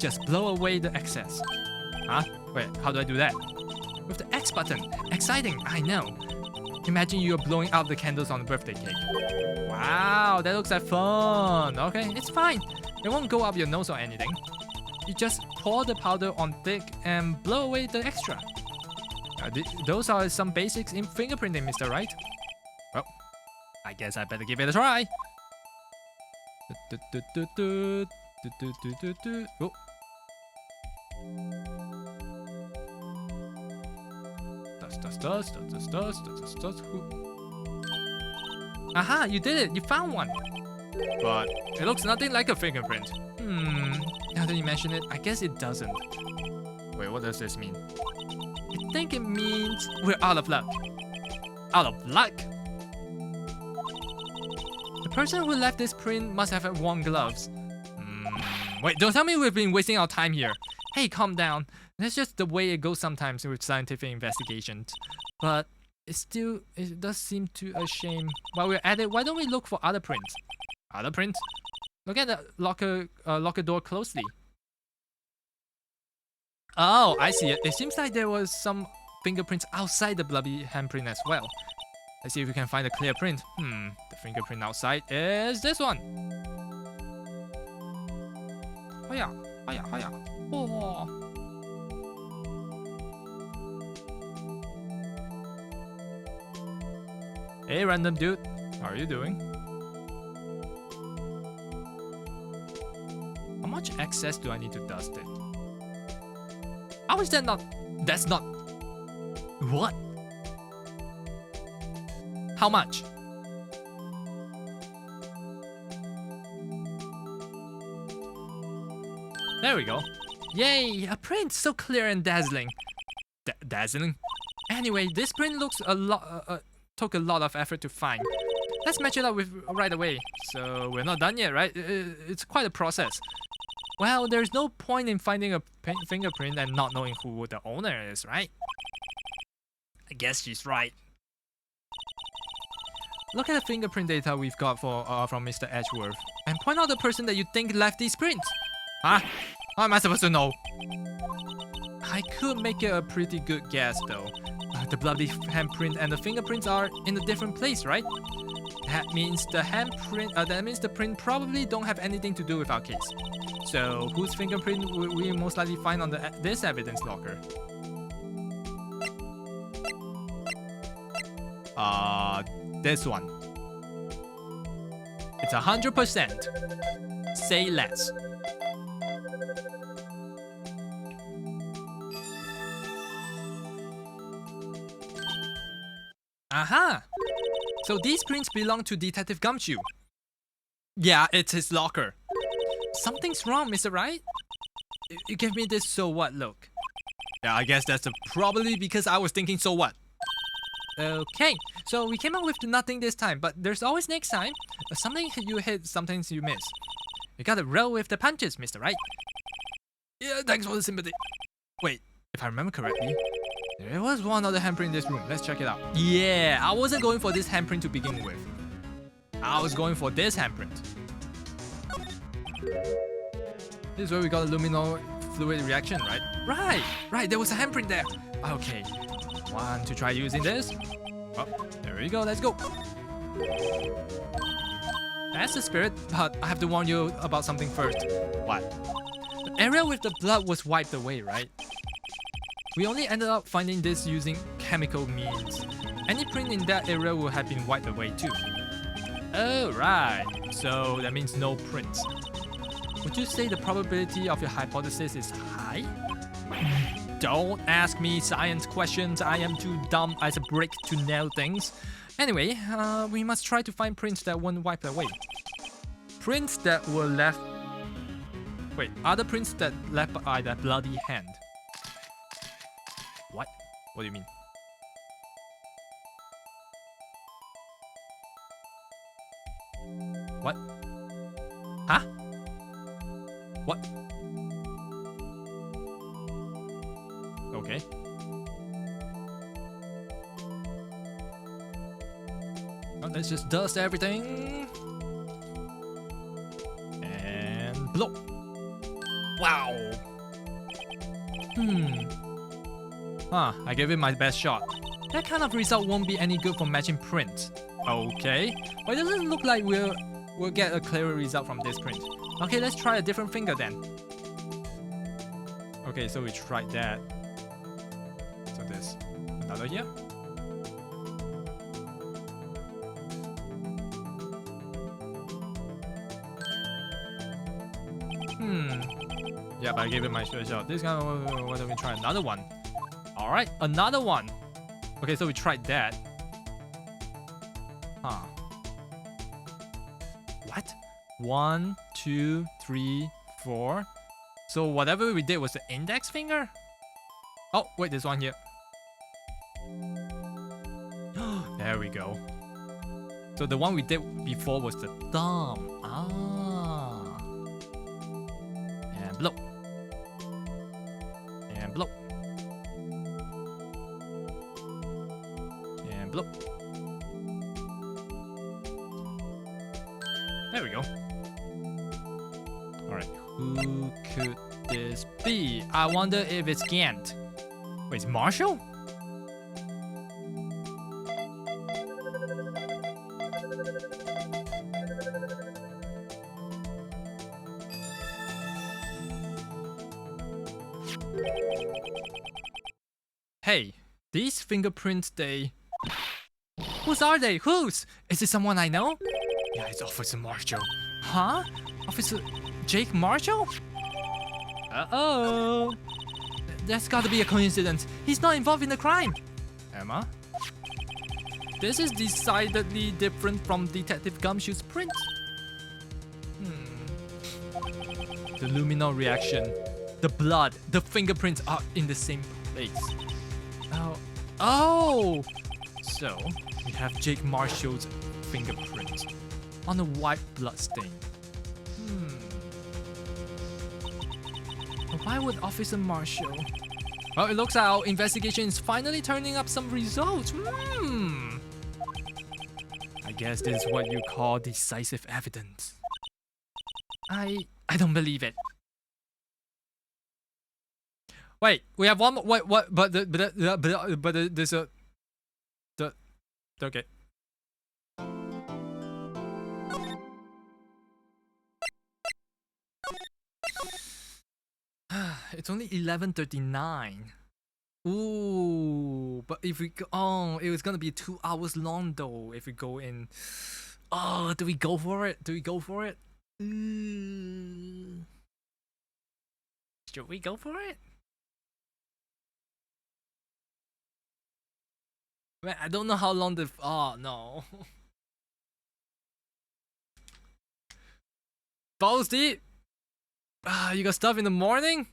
Just blow away the excess. Huh? Wait, how do I do that? With the X button. Exciting, I know. Imagine you're blowing out the candles on the birthday cake. Wow, that looks like fun. Okay, it's fine. It won't go up your nose or anything. You just pour the powder on thick and blow away the extra. Those are some basics in fingerprinting, Mr. Wright. Well, I guess I better give it a try. Oh. Dust. Aha, you did it! You found one! But it looks nothing like a fingerprint. Now that you mention it, I guess it doesn't. Wait, what does this mean? I think it means we're out of luck. Out of luck? The person who left this print must have worn gloves. Wait, don't tell me we've been wasting our time here. Hey, calm down. That's just the way it goes sometimes with scientific investigations. But it does seem to a shame. While we're at it, why don't we look for other prints? Other prints? Look at the locker door closely. Oh, I see it. It seems like there was some fingerprints outside the bloody handprint as well. Let's see if we can find a clear print. The fingerprint outside is this one. Hiya. Oh. Hey, random dude. How are you doing? How much excess do I need to dust it? How is that not... That's not... What? How much? There we go. Yay! A print so clear and dazzling. Dazzling? Anyway, this print looks took a lot of effort to find. Let's match it up with right away. So we're not done yet, right? It's quite a process. Well, there's no point in finding a fingerprint and not knowing who the owner is, right? I guess she's right. Look at the fingerprint data we've got from Mr. Edgeworth, and point out the person that you think left these prints. Huh? How am I supposed to know? I could make it a pretty good guess though. The bloody handprint and the fingerprints are in a different place, right? That means the print probably don't have anything to do with our case. So whose fingerprint will we most likely find on this evidence locker? This one. It's 100%. Say less. Aha! So these prints belong to Detective Gumshoe. Yeah, it's his locker. Something's wrong, Mr. Wright? You gave me this so what look. Yeah, I guess that's probably because I was thinking so what. Okay, so we came up with nothing this time, but there's always next time. Something you hit, something you miss. You gotta roll with the punches, Mr. Wright. Yeah, thanks for the sympathy. Wait, if I remember correctly, there was one other handprint in this room. Let's check it out. Yeah, I wasn't going for this handprint to begin with. I was going for this handprint. This is where we got a luminol fluid reaction, right? Right, there was a handprint there. Okay, want to try using this? Oh, there we go, let's go. That's the spirit, but I have to warn you about something first. What? The area with the blood was wiped away, right? We only ended up finding this using chemical means. Any print in that area would have been wiped away too. Oh, right. So that means no prints. Would you say the probability of your hypothesis is high? Don't ask me science questions. I am too dumb as a brick to nail things. Anyway, we must try to find prints that weren't wiped away. Prints that were left... Wait, other prints that left by that bloody hand. What? What do you mean? What? Huh? What? Okay. Well, let's just dust everything. And blow. Wow. I gave it my best shot. That kind of result won't be any good for matching prints. Okay, but it doesn't look like we'll get a clearer result from this print. Okay, let's try a different finger then. Okay, so we tried that. So this, another here. Yeah, but I gave it my best shot. This guy, why don't we try another one? Alright, another one. Okay, so we tried that. What? 1, 2, 3, 4. So whatever we did was the index finger? Oh, wait, there's one here. There we go. So the one we did before was the thumb. And blow. And blow. And blow. There we go. Alright, who could this be? I wonder if it's Gant. Wait, it's Marshall? Hey, these fingerprints, they... Whose are they? Whose? Is it someone I know? Yeah, it's Officer Marshall. Huh? Officer Jake Marshall? Uh-oh. That's gotta be a coincidence. He's not involved in the crime. Emma? This is decidedly different from Detective Gumshoe's print. The luminol reaction. The blood, the fingerprints are in the same place. Oh! So, we have Jake Marshall's fingerprint on a white blood stain. But why would Officer Marshall? Well, it looks like our investigation is finally turning up some results. I guess this is what you call decisive evidence. I don't believe it. Wait, we have one more. Wait, what? But there's a. Okay. It's only 11:39. Ooh, but if we go, it was gonna be 2 hours long though. If we go in, do we go for it? Do we go for it? Should we go for it? Man, I don't know how long the. Oh no. Balls deep. You got stuff in the morning?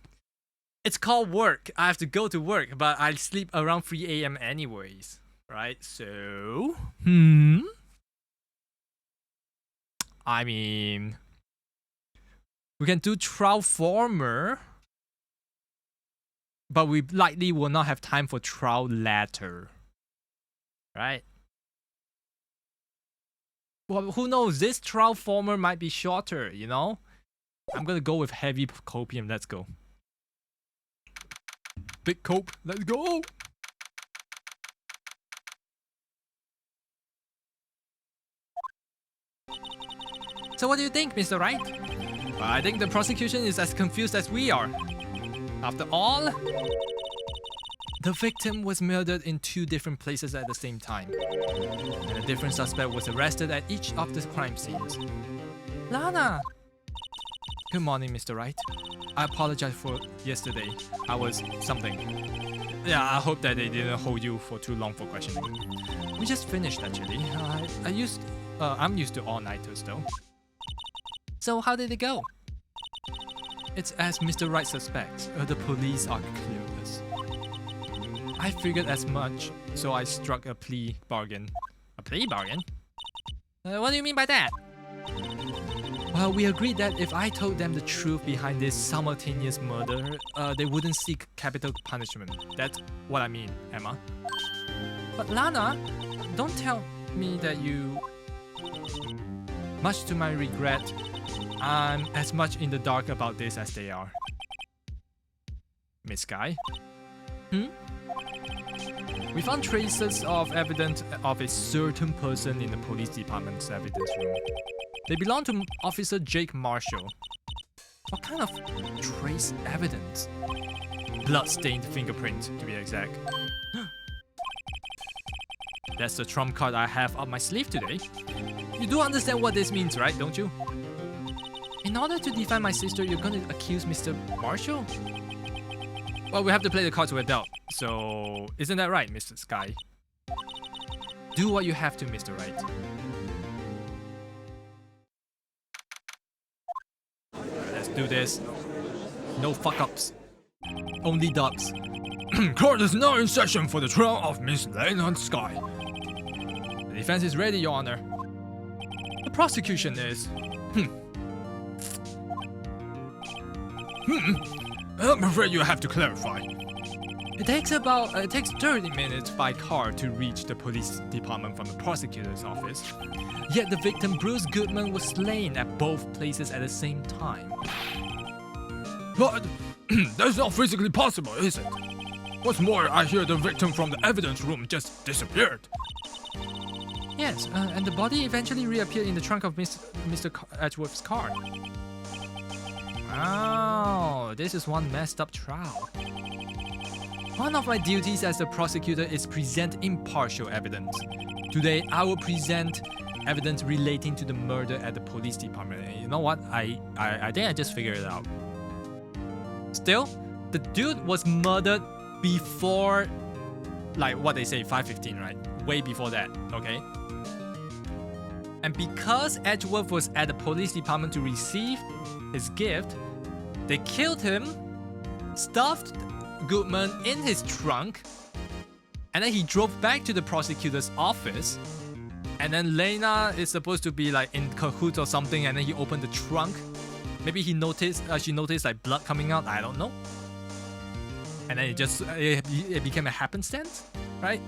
It's called work. I have to go to work, but I sleep around 3 a.m. anyways. Right? So. I mean. We can do trial former. But we likely will not have time for trial later. Right? Well, who knows? This trial former might be shorter, you know? I'm gonna go with heavy copium. Let's go. Big cope. Let's go. So what do you think, Mr. Wright? Well, I think the prosecution is as confused as we are. After all, the victim was murdered in 2 different places at the same time. And a different suspect was arrested at each of the crime scenes. Lana! Good morning, Mr. Wright. I apologize for yesterday. I was something. Yeah, I hope that they didn't hold you for too long for questioning. We just finished actually. I'm used to all-nighters though. So how did it go? It's as Mr. Wright suspects. The police are clueless. I figured as much, so I struck a plea bargain. A plea bargain? What do you mean by that? Well, we agreed that if I told them the truth behind this simultaneous murder, they wouldn't seek capital punishment. That's what I mean, Emma. But Lana, don't tell me that you... Much to my regret, I'm as much in the dark about this as they are. Miss Guy? We found traces of evidence of a certain person in the police department's evidence room. They belong to Officer Jake Marshall. What kind of trace evidence? Blood-stained fingerprint, to be exact. That's the trump card I have up my sleeve today. You do understand what this means, right? Don't you? In order to defend my sister, you're gonna accuse Mr. Marshall? Well, we have to play the cards we're dealt. So, isn't that right, Mr. Sky? Do what you have to, Mr. Wright. Let's do this. No fuck-ups. Only dubs. Court is now in session for the trial of Miss Lena Sky. The defense is ready, Your Honor. The prosecution is... I'm afraid you have to clarify. It takes 30 minutes by car to reach the police department from the prosecutor's office. Yet the victim Bruce Goodman was slain at both places at the same time. But that's not physically possible, is it? What's more, I hear the victim from the evidence room just disappeared. Yes, and the body eventually reappeared in the trunk of Mr. Edgeworth's car. Oh, this is one messed up trial. One of my duties as the prosecutor is present impartial evidence. Today, I will present evidence relating to the murder at the police department. And you know what? I think I just figured it out. Still, the dude was murdered before, like what they say, 5:15, right? Way before that, okay? And because Edgeworth was at the police department to receive his gift, they killed him, stuffed Goodman in his trunk, and then he drove back to the prosecutor's office. And then Lena is supposed to be like in cahoots or something, and then he opened the trunk. Maybe she noticed like blood coming out, I don't know. And then it became a happenstance, right?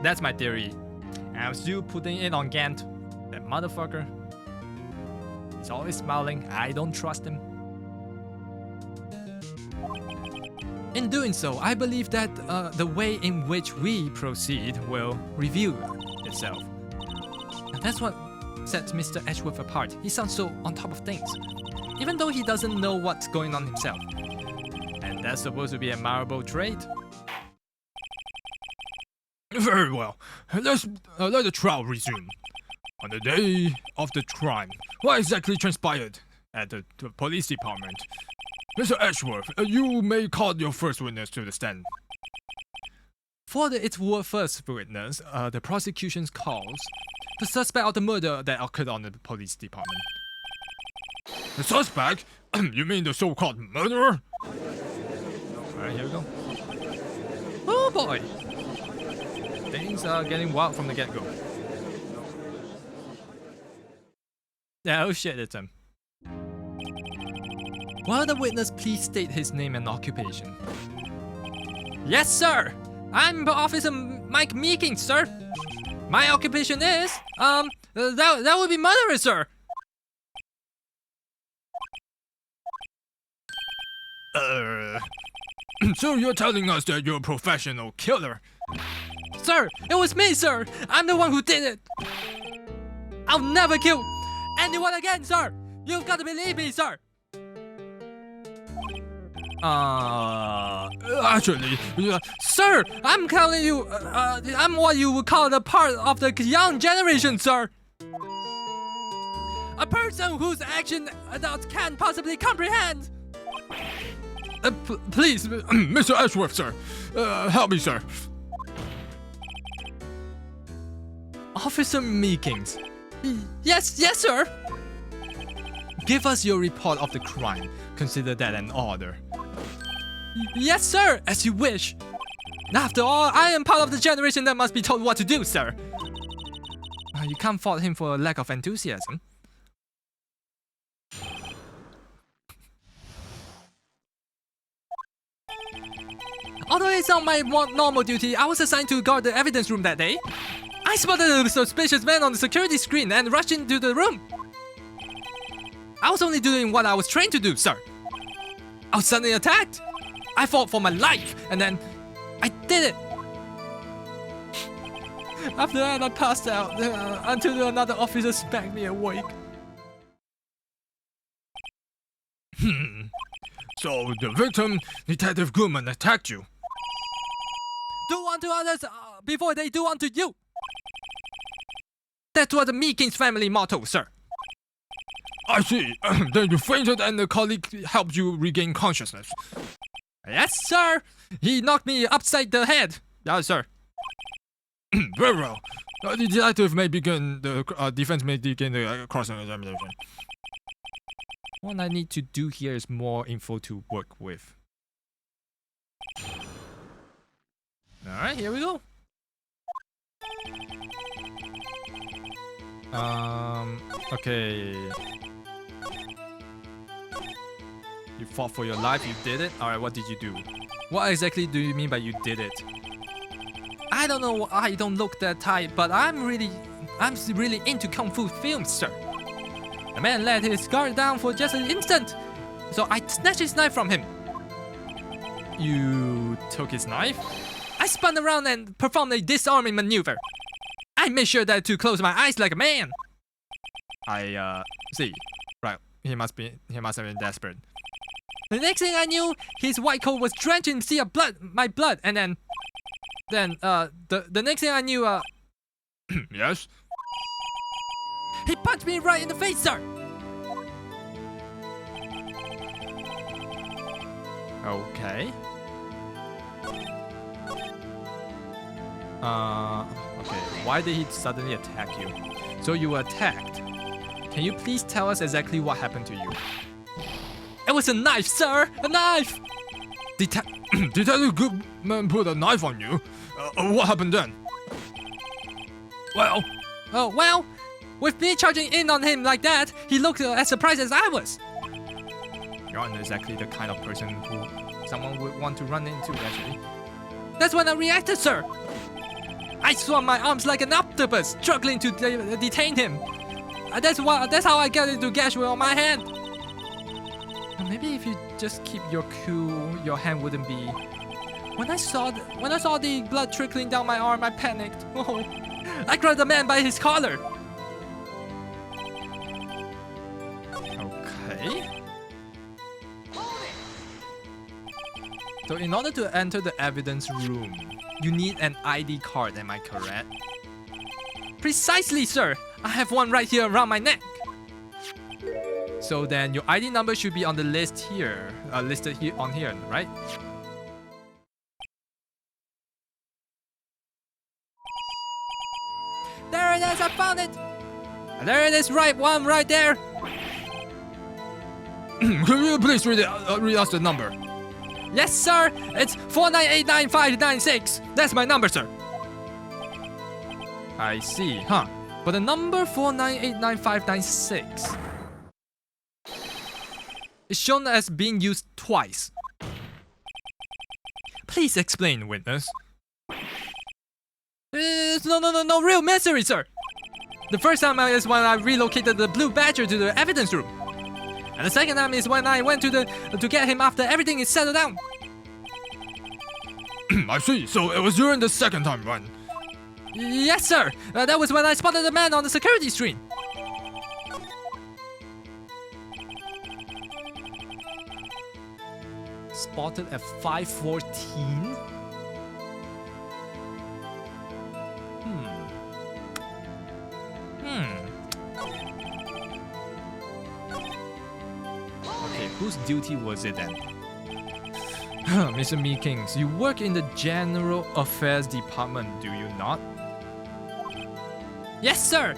That's my theory. And I'm still putting it on Gant. That motherfucker. He's always smiling. I don't trust him. In doing so, I believe that the way in which we proceed will reveal itself. And that's what sets Mr. Edgeworth apart. He sounds so on top of things, even though he doesn't know what's going on himself. And that's supposed to be a admirable trait. Very well. Let the trial resume. On the day of the crime, what exactly transpired at the police department? Mr. Edgeworth, you may call your first witness to the stand. For its first witness, the prosecution calls the suspect of the murder that occurred on the police department. The suspect? You mean the so-called murderer? Alright, here we go. Oh boy! Things are getting wild from the get-go. Yeah, oh shit, it's him. Will the witness please state his name and occupation? Yes, sir! I'm Officer Mike Meeking, sir! My occupation is, that would be murderer, sir! So you're telling us that you're a professional killer? Sir, it was me, sir! I'm the one who did it! I'll never kill anyone again, sir! You've got to believe me, sir! Actually, Sir, I'm telling you, I'm what you would call a part of the young generation, sir! A person whose action adults can't possibly comprehend! Please, Mr. Edgeworth, sir. Help me, sir. Officer Meekings. Yes, sir! Give us your report of the crime. Consider that an order. Yes, sir, as you wish. After all, I am part of the generation that must be told what to do, sir. You can't fault him for a lack of enthusiasm. Although it's not my normal duty, I was assigned to guard the evidence room that day. I spotted a suspicious man on the security screen and rushed into the room. I was only doing what I was trained to do, sir. I was suddenly attacked. I fought for my life, and then I did it. After that, I passed out until another officer spanked me awake. So the victim, Detective Goodman, attacked you. Do unto others before they do unto you. That was the Meekins family motto, sir. I see. Then you fainted and the colleague helped you regain consciousness. Yes, sir. He knocked me upside the head. Yes, sir. Very well. The detective may begin, the defense may begin the cross-examination. What I need to do here is more info to work with. Alright, here we go. Okay. You fought for your life, you did it? Alright, what did you do? What exactly do you mean by you did it? I don't know, I don't look that type, but I'm really into Kung Fu films, sir. The man let his guard down for just an instant, so I snatched his knife from him. You took his knife? I spun around and performed a disarming maneuver. I made sure that to close my eyes like a man. I see. Right, he must have been desperate. The next thing I knew, his white coat was drenched in sea of blood, my blood, and then the next thing I knew, Yes? he punched me right in the face, sir. Okay. Okay. Why did he suddenly attack you? So you were attacked. Can you please tell us exactly what happened to you? It was a knife, sir! A knife! Detective Goodman put a knife on you? What happened then? Well, with me charging in on him like that, he looked as surprised as I was. You're not exactly the kind of person who someone would want to run into, actually. That's when I reacted, sir. I swung my arms like an octopus, struggling to detain him. That's how I got into gash on my hand. Maybe if you just keep your cool, your hand wouldn't be. When I saw the blood trickling down my arm, I panicked. Oh, I grabbed the man by his collar. Okay. So in order to enter the evidence room, you need an ID card, am I correct? Precisely, sir. I have one right here around my neck. So then your ID number should be on the list here, listed here on here, right? There it is, I found it! There it is, right one right there! Can you please read us the number? Yes, sir! It's 4989596! That's my number, sir! I see, huh? But the number 4989596 is shown as being used twice. Please explain, witness. No real mystery, sir! The first time is when I relocated the Blue Badger to the evidence room. And the second time is when I went to get him after everything is settled down. I see, so it was during the second time run. Yes, sir! That was when I spotted the man on the security screen. Spotted at 5:14? Okay, whose duty was it then? Mr. Meekins, you work in the General Affairs Department, do you not? Yes, sir!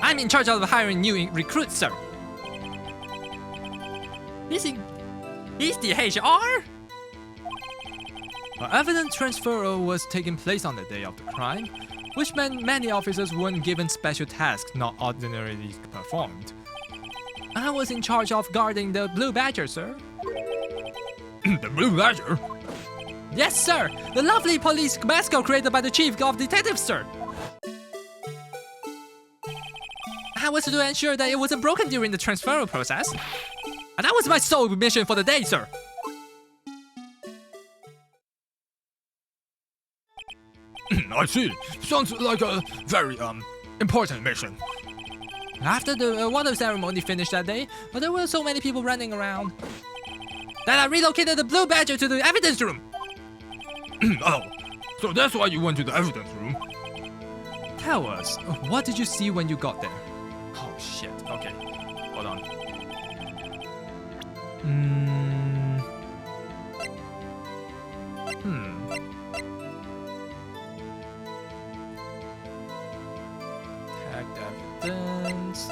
I'm in charge of hiring new recruits, sir. He's the HR? An evidence transfer was taking place on the day of the crime, which meant many officers weren't given special tasks not ordinarily performed. I was in charge of guarding the Blue Badger, sir. The Blue Badger? Yes, sir! The lovely police mascot created by the Chief of Detectives, sir! I was to ensure that it wasn't broken during the transfer process. And that was my sole mission for the day, sir! I see. Sounds like a very important mission. After the water ceremony finished that day, there were so many people running around that I relocated the blue badger to the evidence room. Oh, so that's why you went to the evidence room. Tell us, what did you see when you got there? Oh shit. Okay, hold on. Tagged evidence.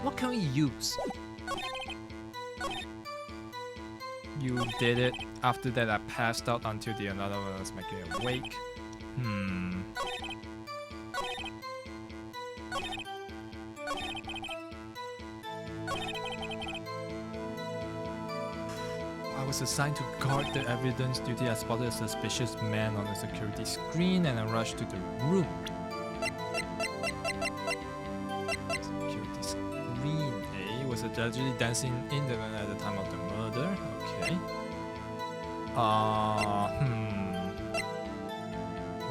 What can we use? You did it. After that, I passed out until the another one was making me awake. I was assigned to guard the evidence duty. I spotted a suspicious man on the security screen and I rushed to the room. Security screen, eh? Was allegedly dancing in the room at the time of the murder. Okay.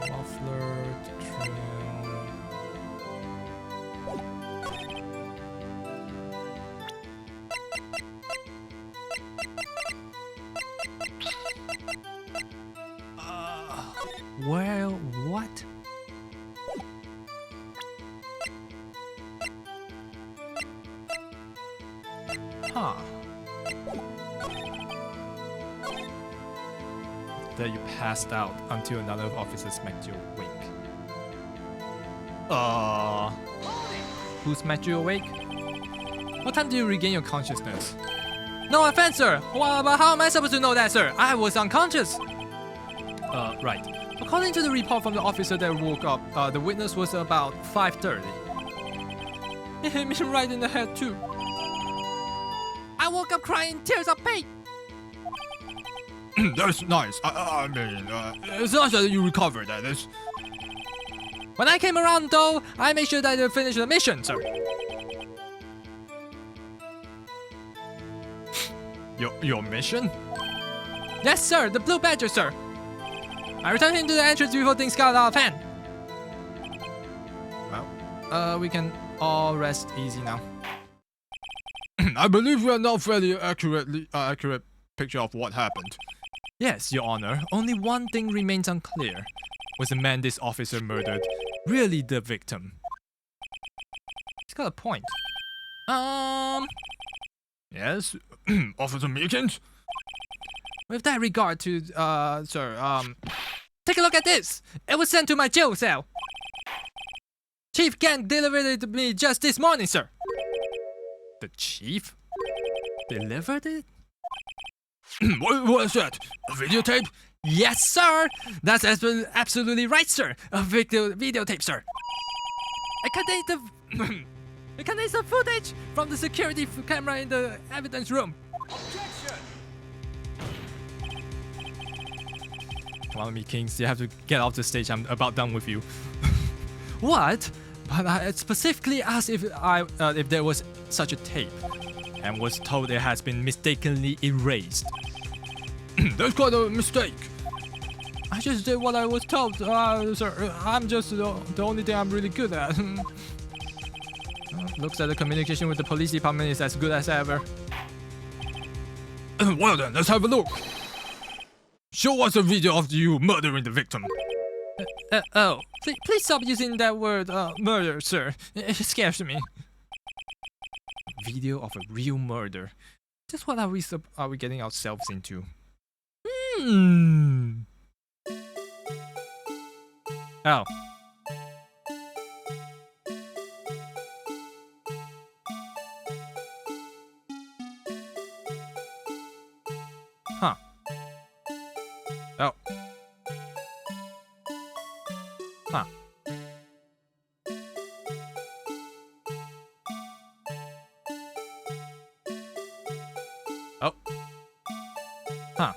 Muffler, trim. Well, what? Huh. That you passed out until another officer smacked you awake. Who smacked you awake? What time do you regain your consciousness? No offense, sir. Well, but how am I supposed to know that, sir? I was unconscious. Right. According to the report from the officer that woke up, the witness was about 5:30. It hit me right in the head too. I woke up crying tears of pain. That's nice. I mean, it's nice that you recovered that. When I came around though, I made sure that I finished the mission, sir. Your mission? Yes, sir. The blue badger, sir. I returned him to the entrance before things got out of hand. Well, we can all rest easy now. I believe we are now fairly accurate picture of what happened. Yes, Your Honor. Only one thing remains unclear. Was the man this officer murdered really the victim? He's got a point. Yes, Officer Meekins? With that regard to, sir, take a look at this. It was sent to my jail cell. Chief Gang delivered it to me just this morning, sir. The chief delivered it? What is that? A videotape? Yes, sir. That's absolutely right, sir. A videotape, sir. It contains the footage from the security camera in the evidence room. Come on, me Kings, you have to get off the stage. I'm about done with you. What? But I specifically asked if there was such a tape, and was told it has been mistakenly erased. That's quite a mistake. I just did what I was told, sir. I'm just the only thing I'm really good at. Looks like the communication with the police department is as good as ever. Well then, let's have a look. Show us a video of you murdering the victim. Oh, please stop using that word, murder, sir. It scares me. Video of a real murder. Just what are we getting ourselves into? Oh. Huh. Oh. Huh. Oh. Huh.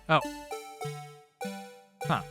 Oh. Huh.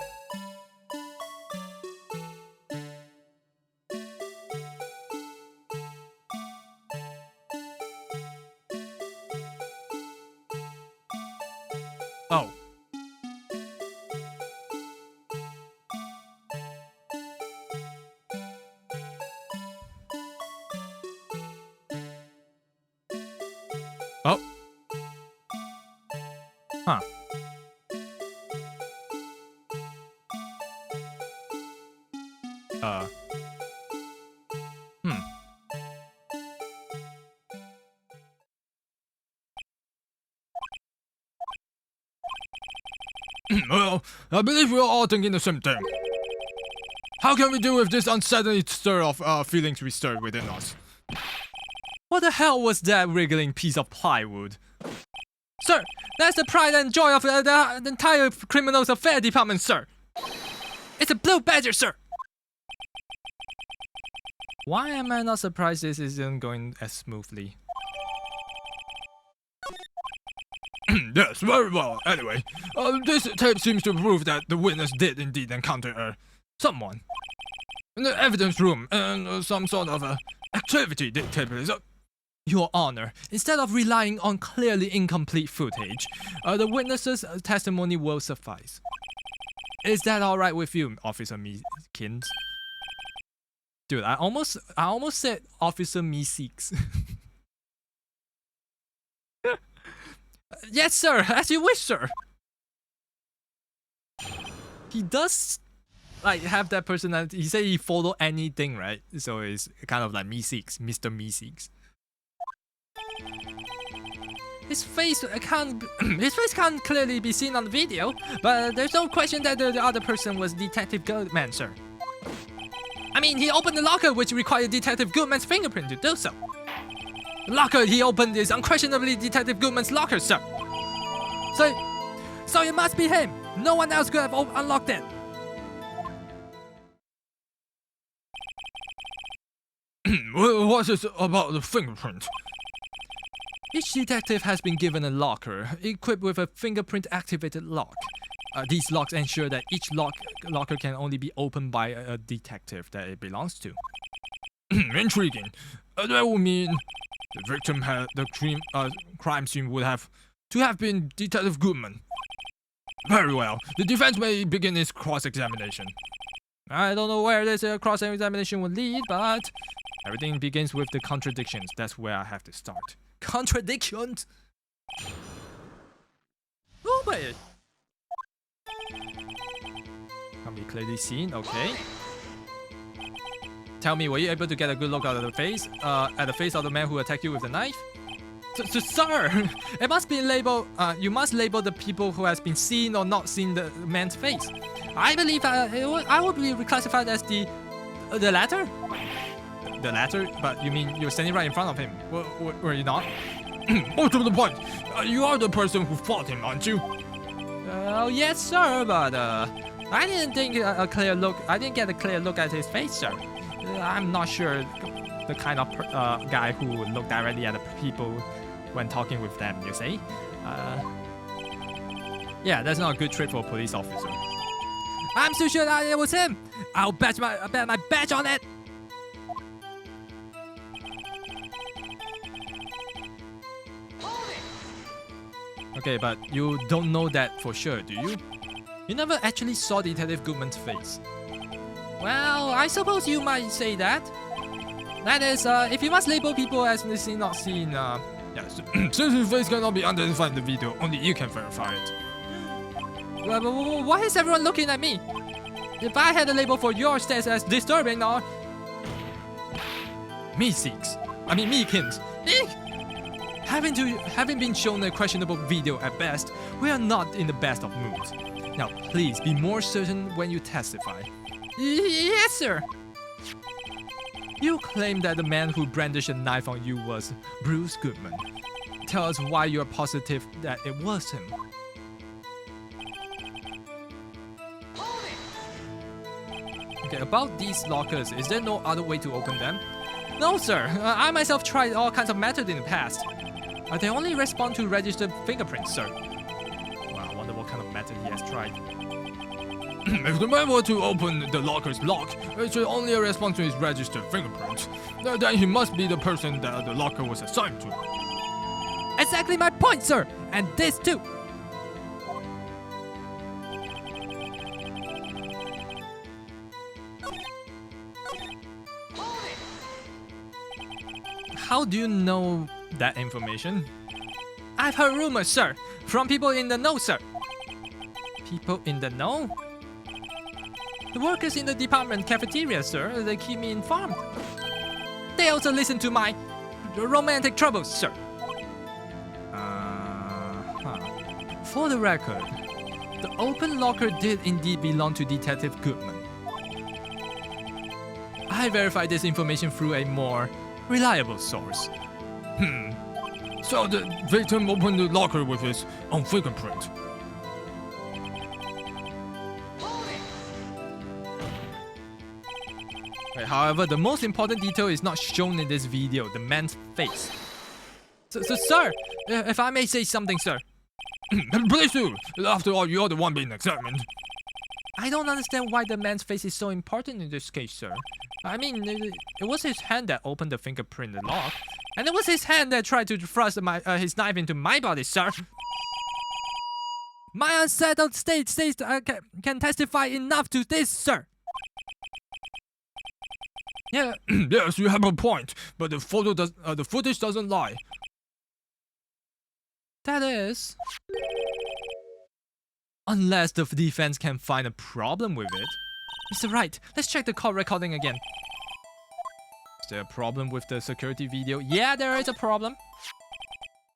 Huh. Hmm. Well, I believe we're all thinking the same thing. How can we deal with this unsettling stir of feelings we stirred within us? What the hell was that wriggling piece of plywood? Sir, that's the pride and joy of the entire criminals affair department, sir. It's a blue badger, sir. Why am I not surprised this isn't going as smoothly? Yes, very well. Anyway, this tape seems to prove that the witness did indeed encounter someone in the evidence room, and some sort of activity did take place. Your Honor, instead of relying on clearly incomplete footage, the witness's testimony will suffice. Is that all right with you, Officer Meekins? Dude, I almost said Officer Meeseeks. Yes, sir. As you wish, sir. He does like have that personality. He said he follow anything, right? So it's kind of like Meeseeks, Mr. Meeseeks. His face can't clearly be seen on the video, but there's no question that the other person was Detective Goodman, sir. I mean, he opened the locker, which required Detective Goodman's fingerprint to do so. The locker he opened is unquestionably Detective Goodman's locker, sir. So it must be him. No one else could have unlocked it. What is about the fingerprint? Each detective has been given a locker equipped with a fingerprint-activated lock. These locks ensure that each locker can only be opened by a detective that it belongs to. Intriguing. That would mean the victim had the crime scene would have to have been Detective Goodman. Very well. The defense may begin its cross-examination. I don't know where this cross-examination will lead, but everything begins with the contradictions. That's where I have to start. Contradictions? Oh, wait. Can be clearly seen, okay. Tell me, were you able to get a good look at the face of the man who attacked you with the knife? Sir, it must be labeled. You must label the people who has been seen or not seen the man's face. I believe I would be reclassified as the latter. The latter? But you mean you're standing right in front of him? Were you not? More to the point, you are the person who fought him, aren't you? Oh yes, sir. But I didn't think a clear look. I didn't get a clear look at his face, sir. I'm not sure the kind of guy who would look directly at the people when talking with them, you see? Yeah, that's not a good trait for a police officer. I'm so sure that it was him! I'll bet my badge on it! Okay, but you don't know that for sure, do you? You never actually saw Detective Goodman's face. Well, I suppose you might say that. That is, if you must label people as seen, not seen, yes. Since his face cannot be identified in the video, only you can verify it. Why is everyone looking at me? If I had a label for your stats as disturbing or... Meekins. Having been shown a questionable video at best, we are not in the best of moods. Now, please be more certain when you testify. Yes, sir. You claim that the man who brandished a knife on you was Bruce Goodman. Tell us why you're positive that it was him. Okay, about these lockers, is there no other way to open them? No, sir. I myself tried all kinds of methods in the past. They only respond to registered fingerprints, sir. Well, I wonder what kind of method he has tried. If the man were to open the locker's lock, it should only respond to his registered fingerprint. Then he must be the person that the locker was assigned to. Exactly my point, sir! And this too! How do you know that information? I've heard rumors, sir. From people in the know, sir. People in the know? The workers in the department cafeteria, sir. They keep me informed. They also listen to my romantic troubles, sir. For the record, the open locker did indeed belong to Detective Goodman. I verified this information through a more reliable source. So the victim opened the locker with his own fingerprint. However, the most important detail is not shown in this video, the man's face. So sir, if I may say something, sir. Please do. After all, you're the one being examined. I don't understand why the man's face is so important in this case, sir. I mean, it was his hand that opened the fingerprint lock, and it was his hand that tried to thrust his knife into my body, sir. My unsettled state says can testify enough to this, sir. Yeah, yes, you have a point, but the footage doesn't lie. That is, unless the defense can find a problem with it. Mr. Wright, let's check the call recording again. Is there a problem with the security video? Yeah, there is a problem.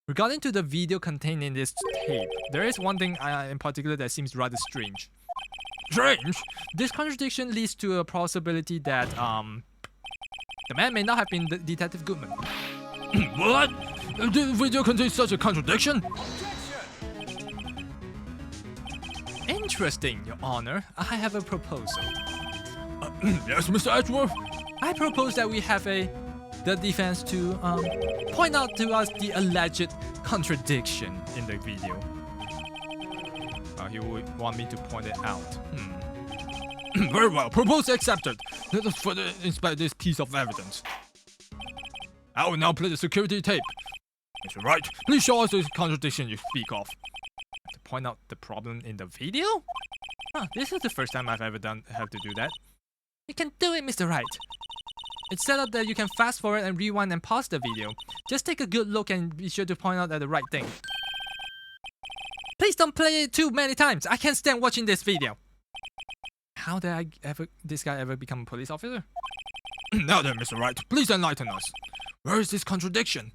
Regarding to the video contained in this tape, there is one thing in particular that seems rather strange. Strange? This contradiction leads to a possibility that the man may not have been Detective Goodman. What? The video contains such a contradiction? Interesting, Your Honor. I have a proposal. Yes, Mr. Edgeworth? I propose that we have the defense to point out to us the alleged contradiction in the video. He would want me to point it out. Very well, proposal accepted. Let us further inspect this piece of evidence. I will now play the security tape. Mr. Wright, please show us the contradiction you speak of. To point out the problem in the video? This is the first time I've ever have to do that. You can do it, Mr. Wright. It's set up that you can fast forward and rewind and pause the video. Just take a good look and be sure to point out at the right thing. Please don't play it too many times. I can't stand watching this video. How did this guy ever become a police officer? Now then, Mr. Wright, please enlighten us. Where is this contradiction?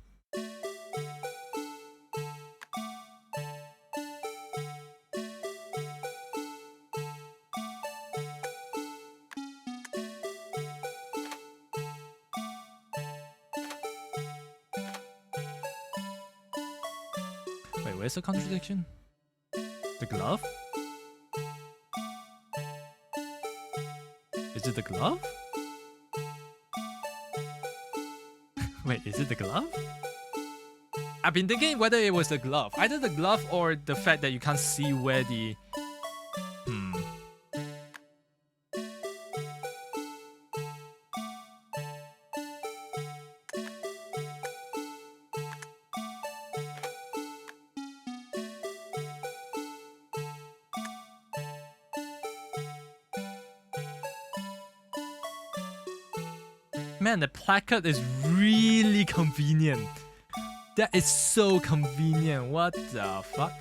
Wait, where's the contradiction? The glove? Is it the glove? Wait, is it the glove? I've been thinking whether it was the glove. Either the glove or the fact that you can't see where the... Man, the placard is really convenient. That is so convenient. What the fuck?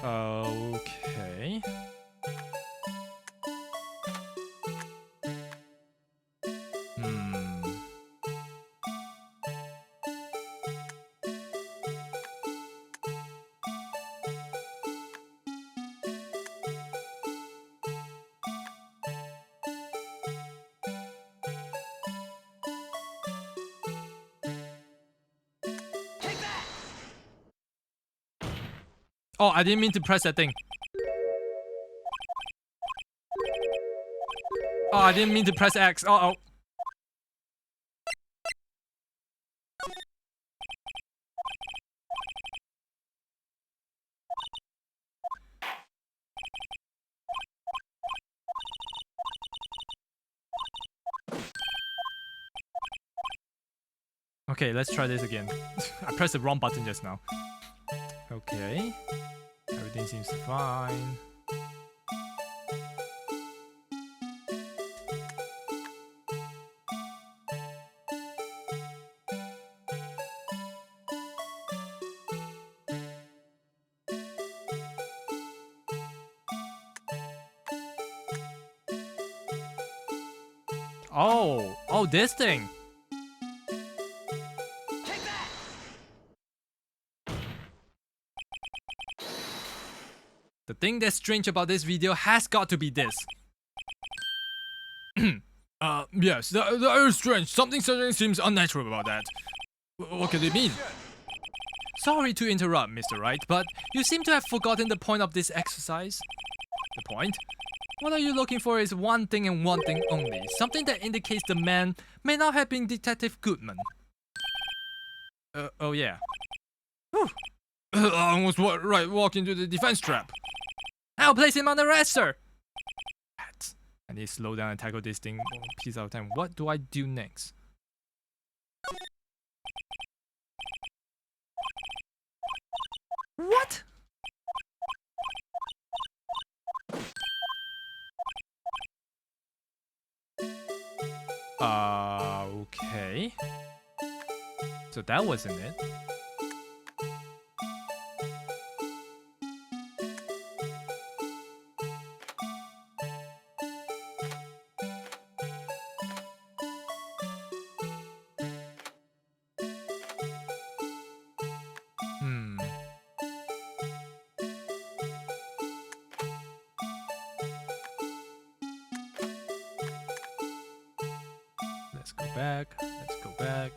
Okay. Oh, I didn't mean to press that thing. Oh, I didn't mean to press X. Uh-oh. Okay, let's try this again. I pressed the wrong button just now. Okay. Everything seems fine. Oh, this thing. The thing that's strange about this video has got to be this. Yes, that is strange. Something certainly seems unnatural about that. What could it mean? Sorry to interrupt, Mr. Wright, but you seem to have forgotten the point of this exercise. The point? What are you looking for is one thing and one thing only. Something that indicates the man may not have been Detective Goodman. Oh yeah. I almost walked into the defense trap. I'll place him on arrest, sir. I need to slow down and tackle this thing one piece at a time. What do I do next? What? Okay. So that wasn't it. Let's go back. Let's go back.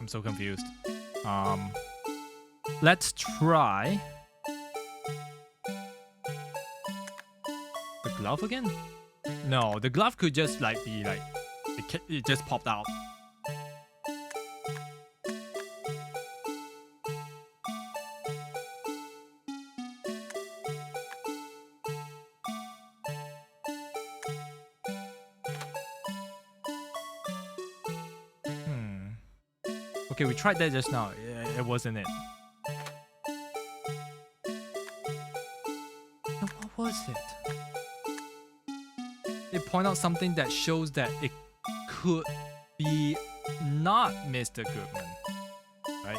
I'm so confused. Let's try the glove again. No, the glove could just like be like it just popped out. Okay, we tried that just now. It wasn't it. Now, what was it? They point out something that shows that it could be not Mr. Goodman, right?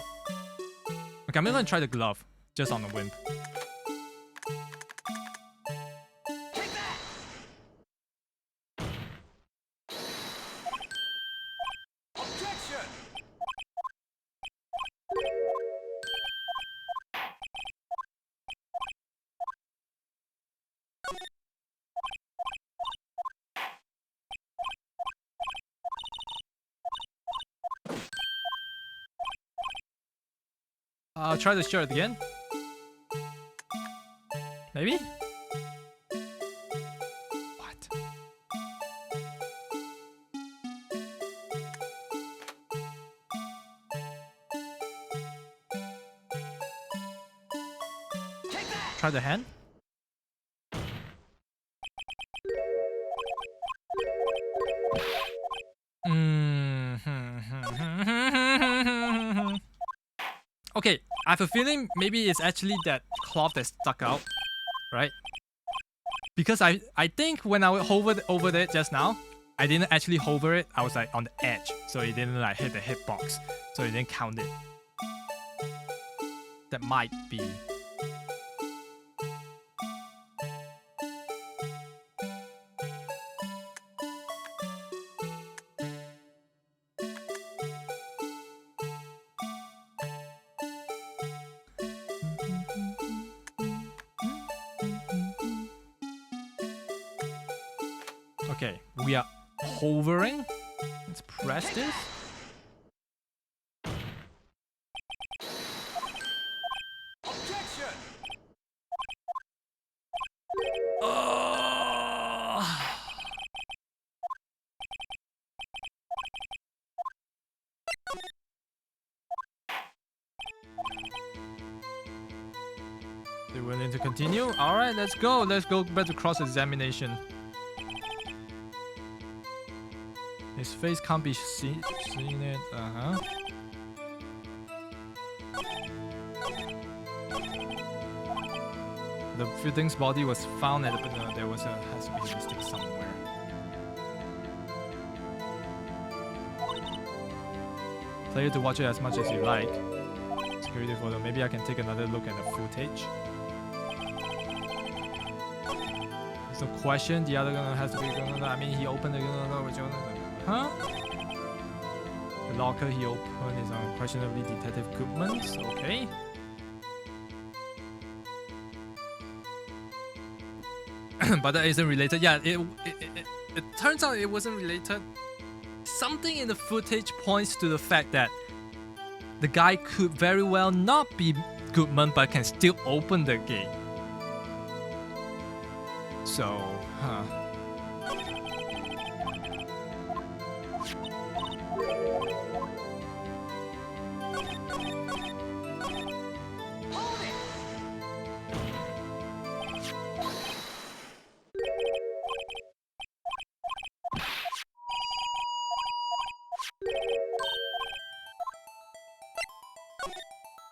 Okay, I'm gonna try the glove just on the whim. I'll try the shirt again. Maybe? What? Try the hand? Okay, I have a feeling maybe it's actually that cloth that stuck out, right? Because I think when I hovered over it just now, I didn't actually hover it. I was like on the edge, so it didn't like hit the hitbox, so it didn't count it. That might be. Okay, we are hovering. Let's press this. They willing to continue? Alright, let's go. Let's go back to cross-examination. His face can't be seen it. The fittings body was found at the there was has to be a mistake somewhere. Player to watch it as much as you like. Security photo. Maybe I can take another look at the footage. There's no question. The other gun has to be. I mean, he opened the gun. Huh? The locker he opened is unquestionably Detective Goodman's. Okay. But that isn't related. Yeah, it turns out it wasn't related. Something in the footage points to the fact that the guy could very well not be Goodman, but can still open the gate. So, huh.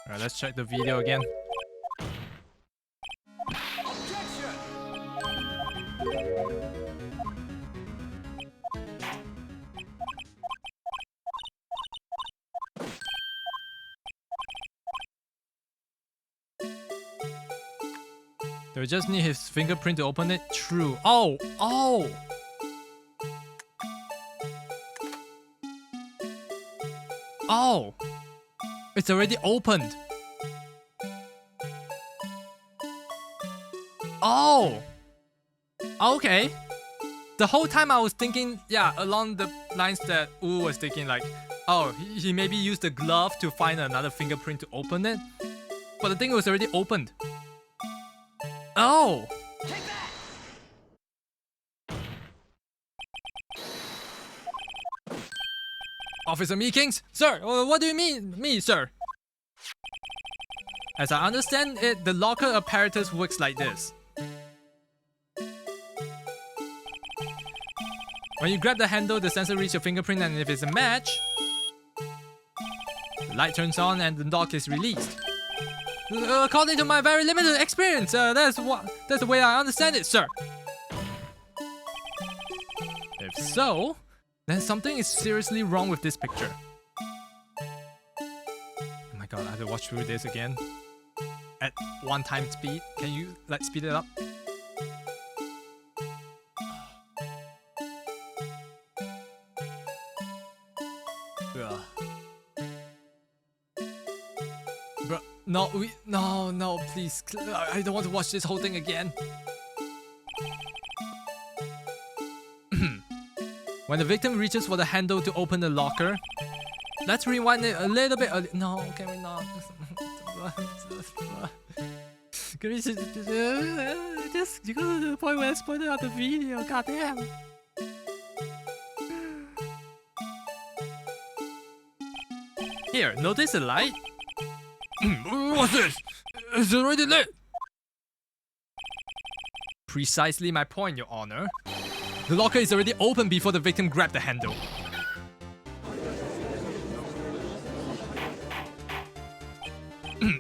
Alright, let's check the video again. Do we just need his fingerprint to open it? True. Oh! Oh! Oh! It's already opened. Oh! Okay. The whole time I was thinking, yeah, along the lines that Wu was thinking, like, oh, he maybe used the glove to find another fingerprint to open it. But the thing was already opened. Oh! Officer Meekings? Sir, what do you mean, me, sir? As I understand it, the locker apparatus works like this. When you grab the handle, the sensor reads your fingerprint, and if it's a match, the light turns on and the lock is released. According to my very limited experience, that's the way I understand it, sir. If so, then something is seriously wrong with this picture. Oh my god, I have to watch through this again. At 1 time speed. Can you, like, speed it up? Bro, no, please. I don't want to watch this whole thing again. When the victim reaches for the handle to open the locker, let's rewind it a little bit. No, can we not? Can we just you go to the point where I spoiled out the video? Goddamn. Here, notice the light? What's this? It's already lit. Precisely my point, Your Honor. The locker is already open before the victim grabbed the handle.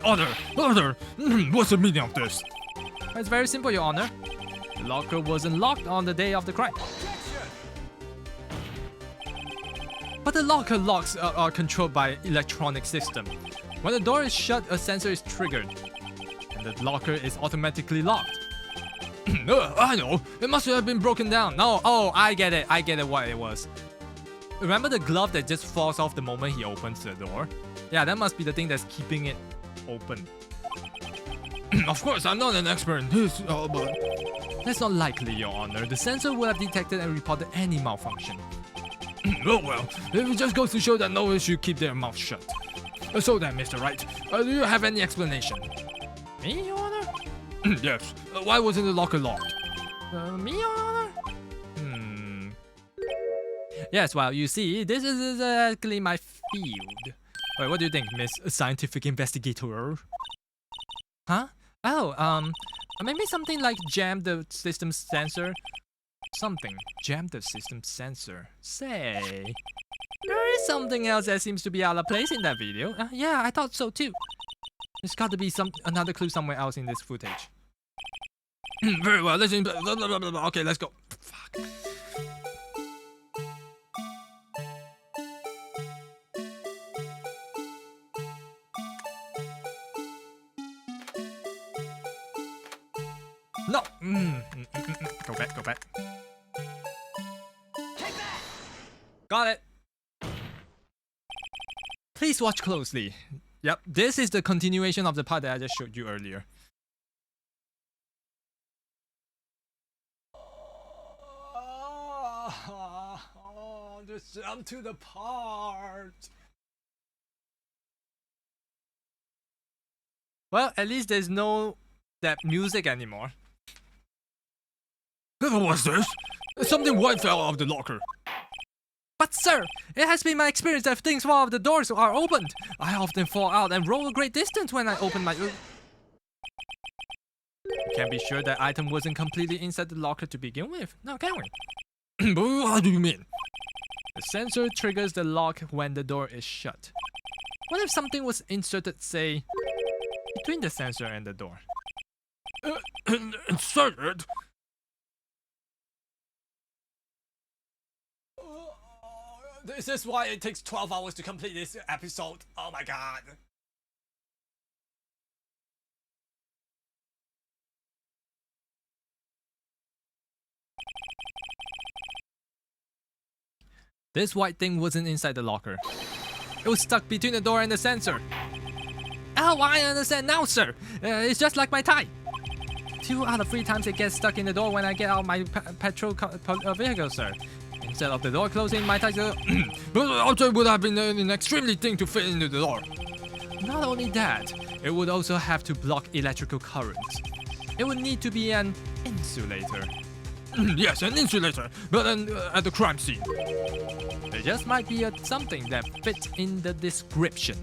Order! What's the meaning of this? It's very simple, Your Honor. The locker wasn't locked on the day of the crime. But the locker locks are controlled by electronic system. When the door is shut, a sensor is triggered, and the locker is automatically locked. I know. It must have been broken down. No, oh, I get it what it was. Remember the glove that just falls off the moment he opens the door? Yeah, that must be the thing that's keeping it open. Of course, I'm not an expert in this, but... That's not likely, Your Honor. The sensor would have detected and reported any malfunction. Oh well, it just goes to show that no one should keep their mouth shut. So then, Mr. Wright, do you have any explanation? Me, Your Honor? Yes. Why wasn't the locker locked? Me, Your Honor? Yes, well, you see, this is exactly my field. Wait, what do you think, Miss Scientific Investigator? Huh? Oh, maybe something like jam the system sensor. Something. Jam the system sensor. Say, there is something else that seems to be out of place in that video. Yeah, I thought so too. There's got to be another clue somewhere else in this footage. Very well, listen. Okay, let's go. Fuck. No. Go back. Go back. Got it. Please watch closely. Yep, this is the continuation of the part that I just showed you earlier. Oh, just jump to the part. Well, at least there's no that music anymore. What's this? Something white fell out of the locker. But sir, it has been my experience that things fall out of the doors are opened. I often fall out and roll a great distance when I open my... You can be sure that item wasn't completely inside the locker to begin with, now can we? What do you mean? The sensor triggers the lock when the door is shut. What if something was inserted, say, between the sensor and the door? Inserted? This is why it takes 12 hours to complete this episode. Oh my god. This white thing wasn't inside the locker. It was stuck between the door and the sensor. Oh, I understand now, sir. It's just like my tie. 2 out of 3 times it gets stuck in the door when I get out my petrol vehicle, sir. Instead of the door closing, my tie Outside would have been an extremely thing to fit into the door. Not only that, it would also have to block electrical currents. It would need to be an insulator. Yes, an insulator, but then at the crime scene. There just might be something that fits in the description.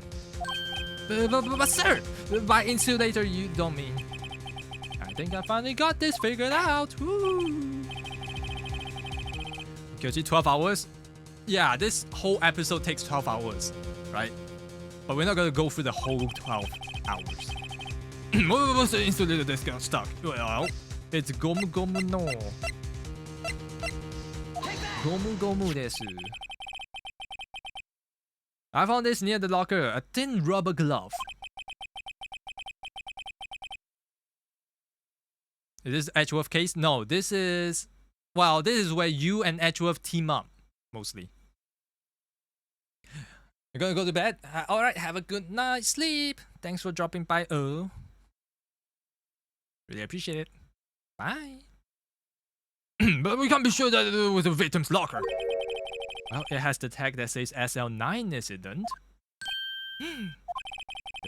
But sir, by insulator you don't mean... I think I finally got this figured out. Woo! Guilty 12 hours? Yeah, this whole episode takes 12 hours, right? But we're not gonna go through the whole 12 hours. What's the insulator that's got stuck? Well, it's Gomu Gomu no. Gomu Gomu desu. I found this near the locker, a thin rubber glove. Is this Edgeworth case? No, this is... Well, this is where you and Edgeworth team up, mostly. You're gonna go to bed? Alright, have a good night's sleep. Thanks for dropping by, Really appreciate it. Bye. But we can't be sure that it was the victim's locker. Well, it has the tag that says SL9 incident. The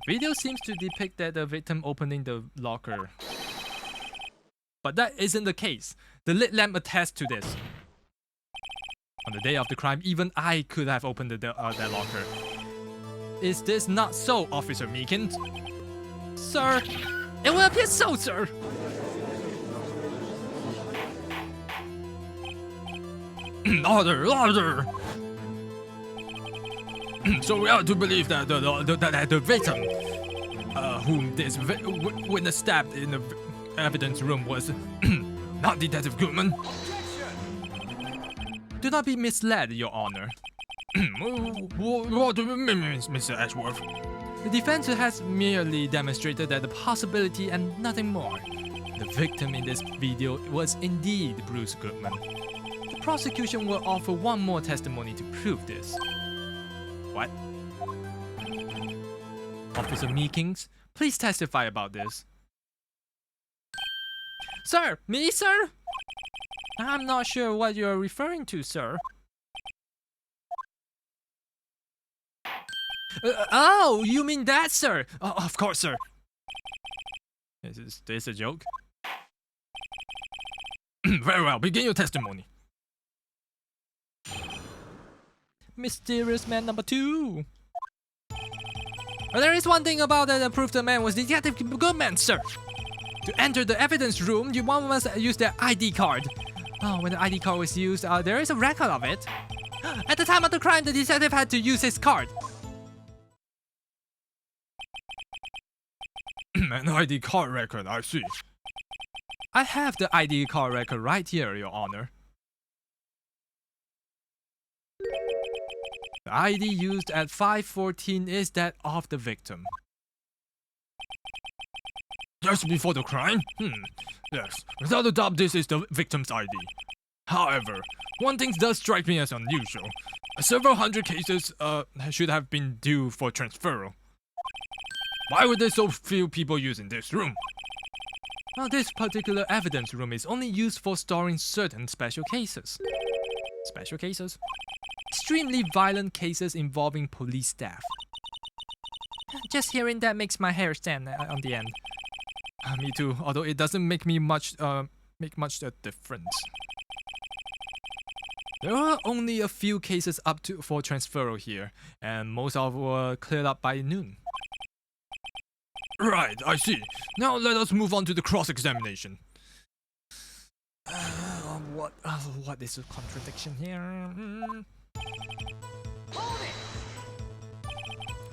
video seems to depict that the victim opening the locker. But that isn't the case. The lit lamp attests to this. On the day of the crime, even I could have opened that locker. Is this not so, Officer Meekins? Sir, it will appear so, sir. Order! So we are to believe that the victim, whom this witness stabbed in the evidence room was not Detective Goodman. Do not be misled, Your Honor. What do you mean, Mr. Ashworth? The defense has merely demonstrated that the possibility and nothing more. The victim in this video was indeed Bruce Goodman. The prosecution will offer one more testimony to prove this. What? Officer Meekins, please testify about this. Sir, me, sir? I'm not sure what you're referring to, sir. Oh, you mean that, sir? Of course, sir. Is this a joke? Very well, begin your testimony. Mysterious man number 2. There is one thing about that proof the man was Detective Goodman, sir. To enter the evidence room, one must use their ID card. Oh, when the ID card was used, there is a record of it. At the time of the crime, the detective had to use his card. An ID card record, I see. I have the ID card record right here, Your Honor. The ID used at 5:14 is that of the victim. Just before the crime? Yes, without a doubt this is the victim's ID. However, one thing does strike me as unusual. Several hundred cases should have been due for transferal. Why were there so few people using this room? Now, this particular evidence room is only used for storing certain special cases. Special cases? Extremely violent cases involving police staff. Just hearing that makes my hair stand on the end. Me too, although it doesn't make much a difference. There are only a few cases up for transferal here, and most of were cleared up by noon. Right, I see. Now let us move on to the cross-examination. What is a contradiction here?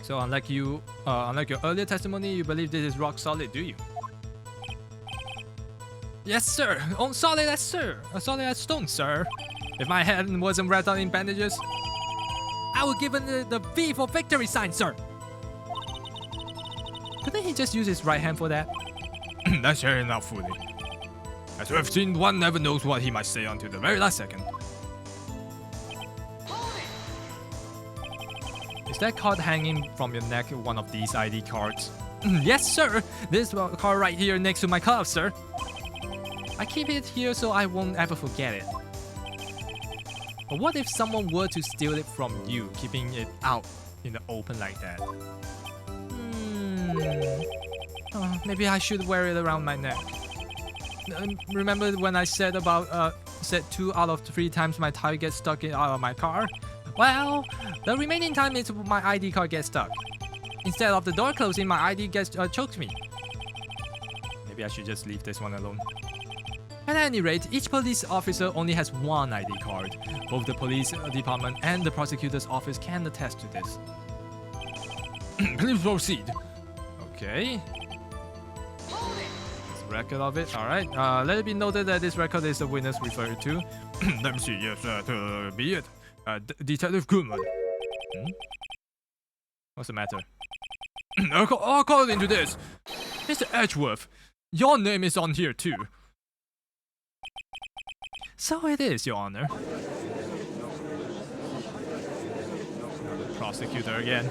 So unlike your earlier testimony, you believe this is rock solid, do you? Yes, sir. Oh, solid as sir. Solid as stone, sir. If my hand wasn't wrapped up in bandages, I would give it the V for victory sign, sir. Couldn't he just use his right hand for that? That's fair enough, fully. As we have seen, one never knows what he might say until the very last second. Is that card hanging from your neck one of these ID cards? Yes, sir. This card right here next to my cuff, sir. I keep it here so I won't ever forget it. But what if someone were to steal it from you, keeping it out in the open like that? Maybe I should wear it around my neck. Remember when I said 2 out of 3 times my tie gets stuck out of my car? Well, the remaining time is my ID card gets stuck. Instead of the door closing, my ID gets choked me. Maybe I should just leave this one alone. At any rate, each police officer only has one ID card. Both the police department and the prosecutor's office can attest to this. Please proceed. Okay. This record of it. Alright. Let it be noted that this record is the witness referred to. Let me see. Yes, be it. Detective Goodman. What's the matter? According to this, Mr. Edgeworth, your name is on here too. So it is, Your Honor. The prosecutor again.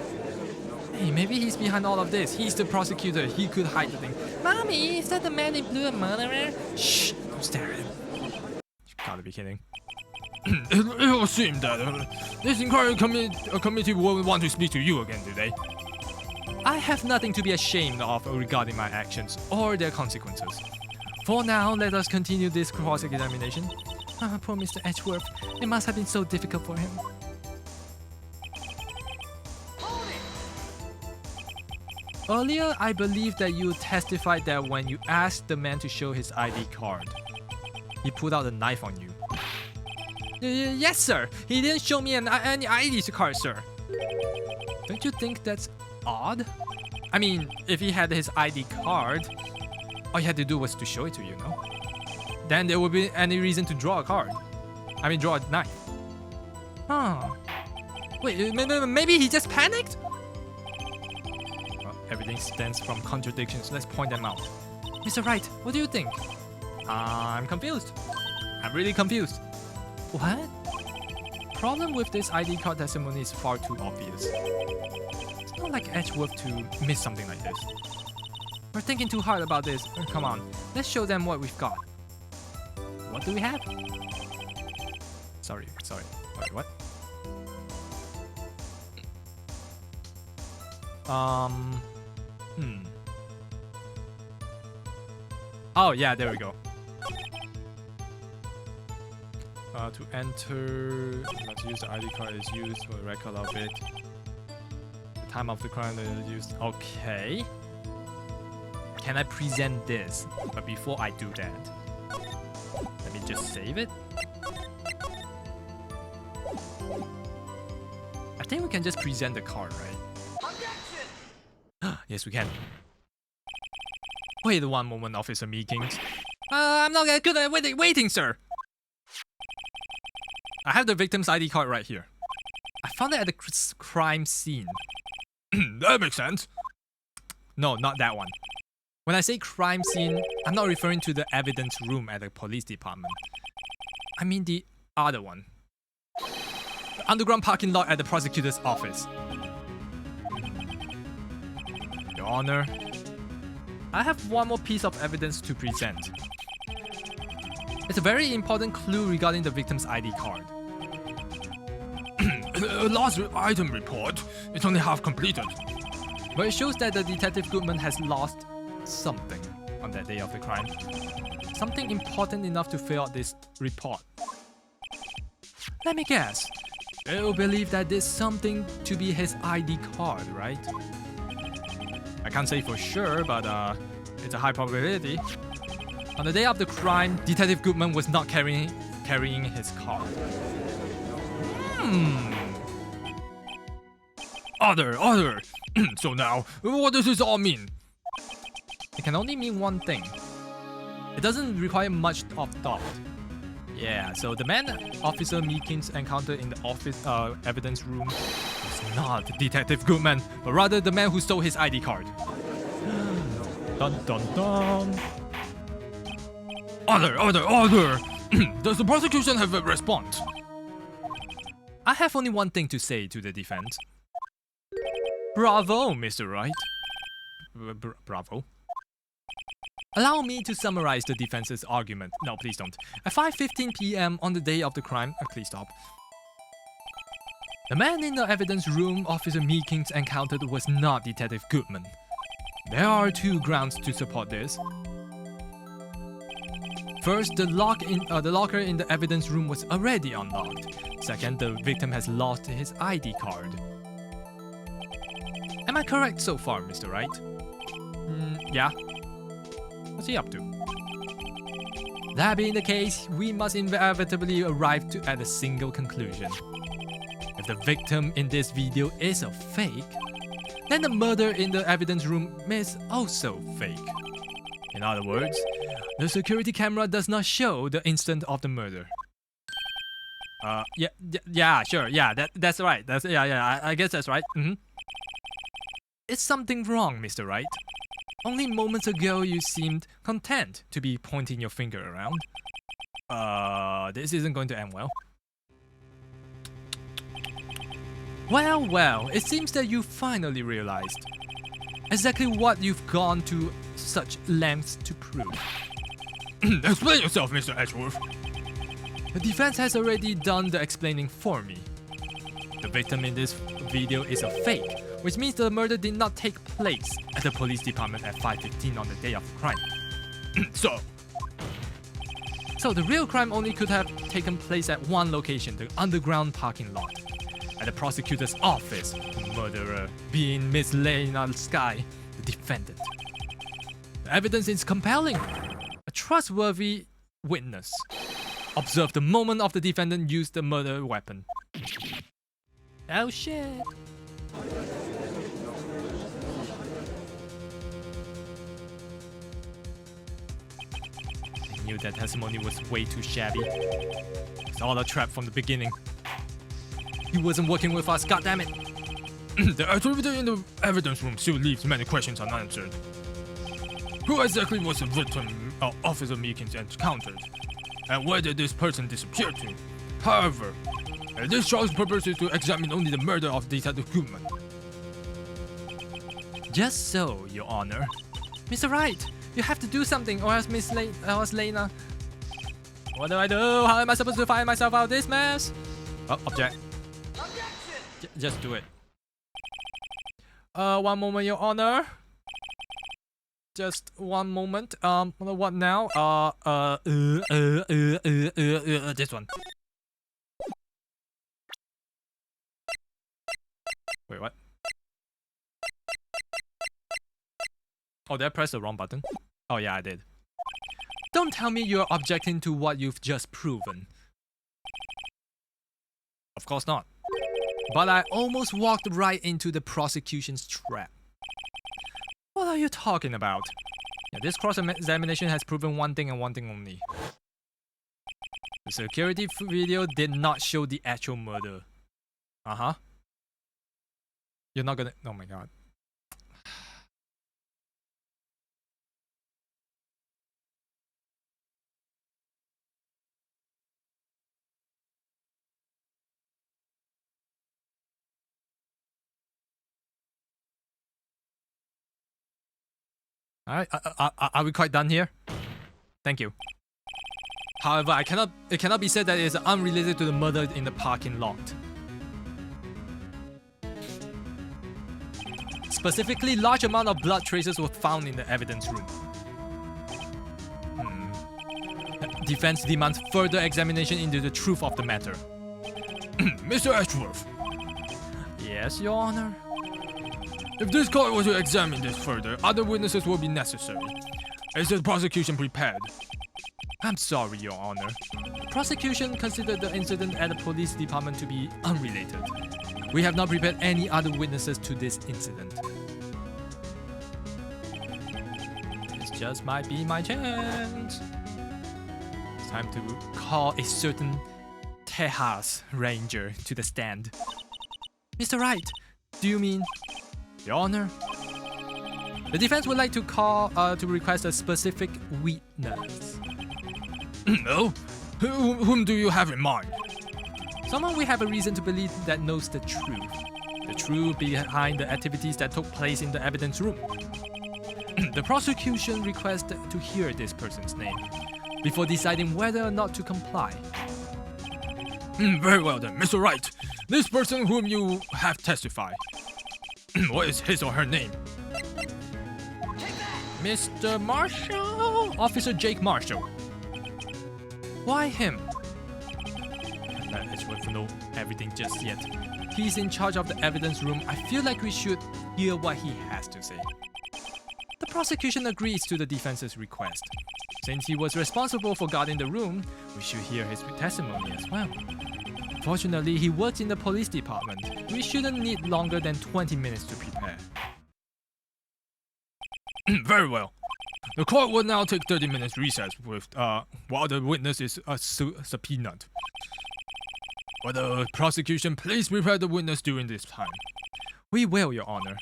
Hey, maybe he's behind all of this. He's the prosecutor. He could hide the thing. Mommy, is that the man in blue a murderer? Shh! Don't stare at him. You gotta be kidding. It will seem that this inquiry committee will want to speak to you again today. I have nothing to be ashamed of regarding my actions or their consequences. For now, let us continue this cross-examination. Poor Mr. Edgeworth. It must have been so difficult for him. Earlier, I believe that you testified that when you asked the man to show his ID card, he pulled out a knife on you. Yes, sir. He didn't show me any ID card, sir. Don't you think that's odd? I mean, if he had his ID card, all you had to do was to show it to you, no? Then there would be any reason to draw a card. I mean, draw a knife. Huh. Wait, maybe he just panicked? Well, everything stems from contradictions. Let's point them out. Mr. Wright, what do you think? I'm confused. I'm really confused. What? Problem with this ID card testimony is far too obvious. It's not like Edgeworth to miss something like this. We're thinking too hard about this. Come on, let's show them what we've got. What do we have? Sorry. Wait, what? Oh yeah, there we go. To enter, let's use the ID card is used for the record of it. The time of the crime that is used. Okay. Can I present this? But before I do that, let me just save it. I think we can just present the card, right? Yes, we can. Wait 1 moment, Officer Meekings. I'm not good at waiting, sir. I have the victim's ID card right here. I found it at the crime scene. That makes sense. No, not that one. When I say crime scene, I'm not referring to the evidence room at the police department. I mean the other one. The underground parking lot at the prosecutor's office. Your Honor, I have one more piece of evidence to present. It's a very important clue regarding the victim's ID card. Last item report. It's only half completed. But it shows that the Detective Goodman has lost something on that day of the crime. Something important enough to fill out this report. Let me guess. You believe that this something to be his ID card, right? I can't say for sure, but it's a high probability. On the day of the crime, Detective Goodman was not carrying his card. Other. So now, what does this all mean? It can only mean one thing. It doesn't require much of thought. Yeah, so the man Officer Meekins encountered in the office evidence room was not Detective Goodman, but rather the man who stole his ID card. Dun dun dun. Other. Does the prosecution have a response? I have only one thing to say to the defense. Bravo, Mr. Wright. Bravo. Allow me to summarize the defense's argument. No, please don't. At 5:15 p.m. on the day of the crime, please stop. The man in the evidence room Officer Meekins encountered was not Detective Goodman. There are two grounds to support this. First, the locker in the evidence room was already unlocked. Second, the victim has lost his ID card. Am I correct so far, Mr. Wright? Yeah. What's he up to? That being the case, we must inevitably arrive at a single conclusion. If the victim in this video is a fake, then the murder in the evidence room is also fake. In other words, the security camera does not show the instant of the murder. Yeah, sure, yeah, that's right. I guess that's right. Is something wrong, Mr. Wright? Only moments ago you seemed content to be pointing your finger around. This isn't going to end well. Well, it seems that you finally realized exactly what you've gone to such lengths to prove. Explain yourself, Mr. Edgeworth. The defense has already done the explaining for me. The victim in this video is a fake, which means the murder did not take place at the police department at 5:15 on the day of the crime. So the real crime only could have taken place at one location, the underground parking lot. At the prosecutor's office, the murderer being Miss Lena Sky, the defendant. The evidence is compelling. A trustworthy witness observed the moment of the defendant used the murder weapon. Oh shit. I knew that testimony was way too shabby. It's all a trap from the beginning. He wasn't working with us, goddammit. The activity in the evidence room still leaves many questions unanswered. Who exactly was the victim Officer Meekins encountered? And where did this person disappear to? However, this trial's purpose is to examine only the murder of Detective Goodman. Just so, Your Honor. Mr. Wright, you have to do something or else Lena. What do I do? How am I supposed to find myself out of this mess? Oh, object. Just do it. One moment, Your Honor. Just one moment. What now? This one. Wait, what? Oh, did I press the wrong button? Oh yeah, I did. Don't tell me you're objecting to what you've just proven. Of course not. But I almost walked right into the prosecution's trap. What are you talking about? Yeah, this cross-examination has proven one thing and one thing only. The security video did not show the actual murder. You're not gonna... Oh my god. Alright, are we quite done here? Thank you. However, it cannot be said that it is unrelated to the murder in the parking lot. Specifically, large amount of blood traces were found in the evidence room. Defense demands further examination into the truth of the matter. Mr. Ashworth, Yes, Your Honor. if this court were to examine this further, other witnesses will be necessary. Is the prosecution prepared? I'm sorry, Your Honor. Prosecution considered the incident at the police department to be unrelated. We have not prepared any other witnesses to this incident. This just might be my chance. It's time to call a certain Tejas Ranger to the stand. Mr. Wright, do you mean? Your Honor? The defense would like to to request a specific witness. No? Whom do you have in mind? Someone we have a reason to believe that knows the truth. The truth behind the activities that took place in the evidence room. The prosecution requests to hear this person's name before deciding whether or not to comply. Very well then, Mr. Wright. This person whom you have testified. What is his or her name? Mr. Marshall? Officer Jake Marshall. Why him? Let's wait to know everything just yet. He's in charge of the evidence room. I feel like we should hear what he has to say. The prosecution agrees to the defense's request. Since he was responsible for guarding the room, we should hear his testimony as well. Fortunately, he works in the police department. We shouldn't need longer than 20 minutes to prepare. Very well. The court will now take 30 minutes recess while the witness is subpoenaed. Will the prosecution please prepare the witness during this time? We will, Your Honor.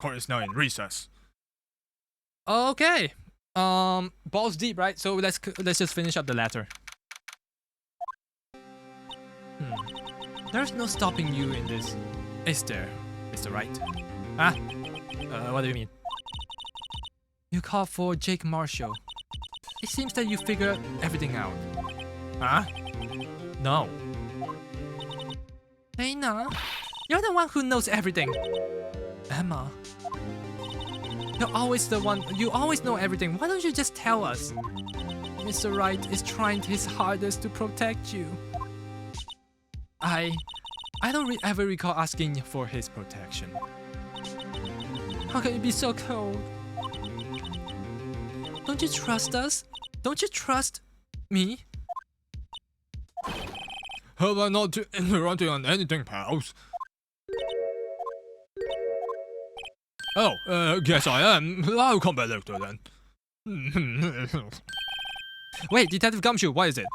Court is now in recess. Okay. Balls deep, right? So let's just finish up the letter. There's no stopping you in this, is there, Mr. Wright? Ah? What do you mean? You called for Jake Marshall. It seems that you figured everything out. Huh? No. Lena, you're the one who knows everything. Emma, you're always the one. You always know everything. Why don't you just tell us? Mr. Wright is trying his hardest to protect you. I don't ever recall asking for his protection. How can you be so cold? Don't you trust us? Don't you trust me? Have I not interrupted on anything, pals? Oh, guess I am. I'll come back later then. Wait, Detective Gumshoe, what is it?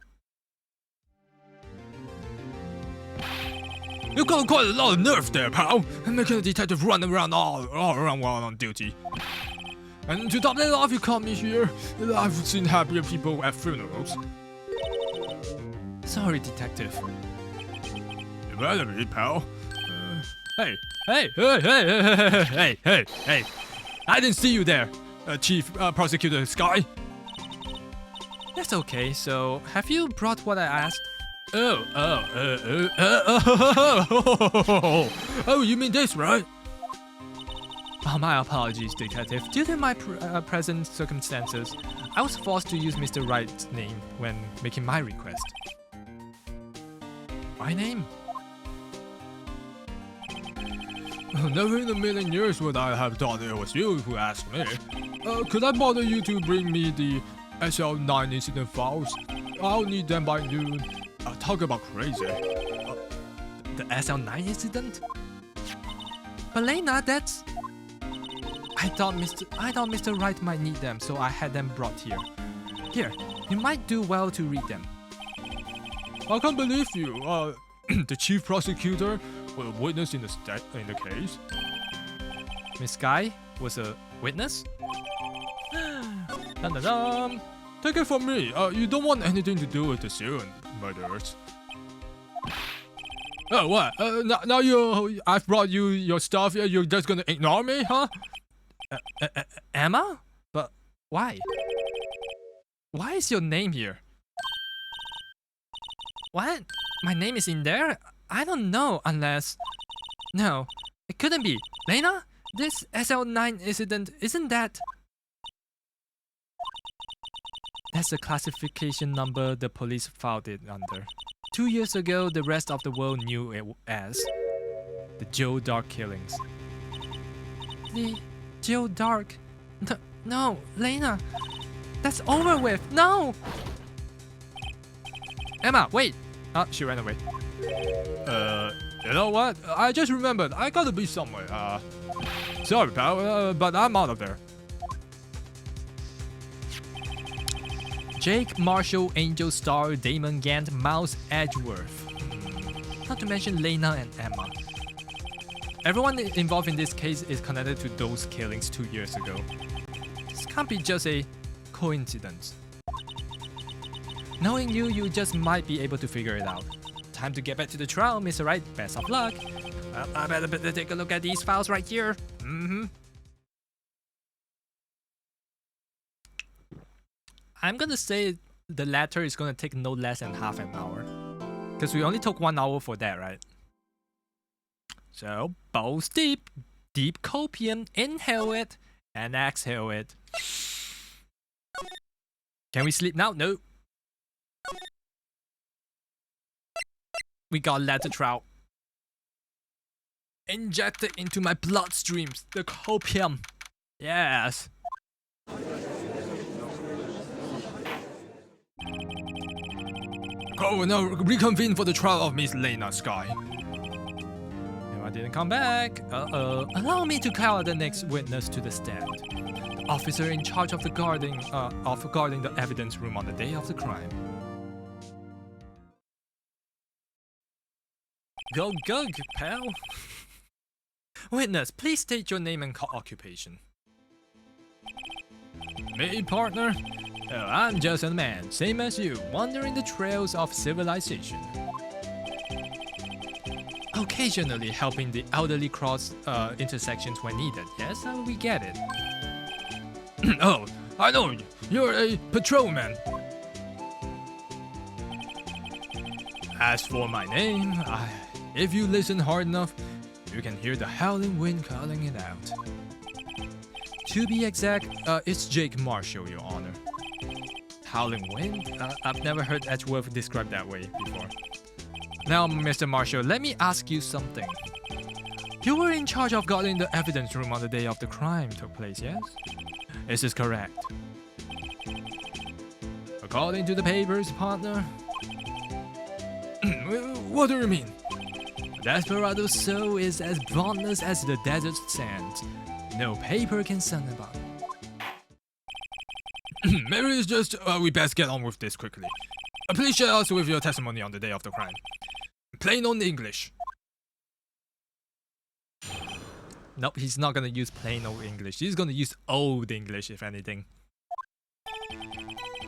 You got quite a lot of nerve there, pal. Making a detective run around all around while on duty. And to top that off, you caught me here. I've seen happier people at funerals. Sorry, Detective. You better be, pal. Hey! I didn't see you there, Chief Prosecutor Sky. That's okay, so have you brought what I asked? Oh, you mean this, right? Oh, my apologies, Detective. Due to my present circumstances, I was forced to use Mr. Wright's name when making my request. My name? Never in a million years would I have thought it was you who asked me. Could I bother you to bring me the SL9 incident files? I'll need them by noon. Talk about crazy. The SL9 incident? But Lena, that's... I thought Mr. Wright might need them, so I had them brought here. Here, you might do well to read them. I can't believe you. The chief prosecutor was a witness in the case. Miss Guy was a witness? Dun dun dun! Take it from me. You don't want anything to do with the Syrian murderers. Oh, what? Now I've brought you your stuff. You're just gonna ignore me, huh? Emma? But why? Why is your name here? What? My name is in there? I don't know unless... No, it couldn't be. Lena? This SL9 incident, isn't that... That's the classification number the police filed it under. 2 years ago, the rest of the world knew it as the Joe Dark killings. The Joe Dark? No, Lena. That's over with. No! Emma, wait! She ran away. You know what? I just remembered. I gotta be somewhere. Sorry, pal, but I'm out of there. Jake, Marshall, Angel, Star, Damon, Gant, Mouse, Edgeworth. Not to mention Lena and Emma. Everyone involved in this case is connected to those killings 2 years ago. This can't be just a coincidence. Knowing you, you just might be able to figure it out. Time to get back to the trial, Mr. Wright. Best of luck. Well, I better take a look at these files right here. I'm gonna say the latter is gonna take no less than half an hour. Because we only took 1 hour for that, right? So, balls deep. Deep copium. Inhale it. And exhale it. Can we sleep now? No. We got letter trout. Inject it into my bloodstreams. The copium. Yes. Go now reconvene for the trial of Miss Lena Sky. No, I didn't come back. Allow me to call the next witness to the stand. The officer in charge of guarding the evidence room on the day of the crime. Go, pal. Witness, please state your name and occupation. Me, partner? I'm just a man, same as you, wandering the trails of civilization. Occasionally helping the elderly cross intersections when needed. Yes, we get it. Oh, I know you. You're a patrolman. As for my name, if you listen hard enough, you can hear the howling wind calling it out. To be exact, it's Jake Marshall, Your Honor. Howling wind? I've never heard Edgeworth described that way before. Now, Mr. Marshall, let me ask you something. You were in charge of guarding the evidence room on the day of the crime took place, yes? Is this correct? According to the papers, partner. What do you mean? Desperado's soul is as bondless as the desert sand. No paper can send about. Maybe it's just we best get on with this quickly. Please share us with your testimony on the day of the crime. Plain old English. Nope, he's not gonna use plain old English. He's gonna use old English, if anything.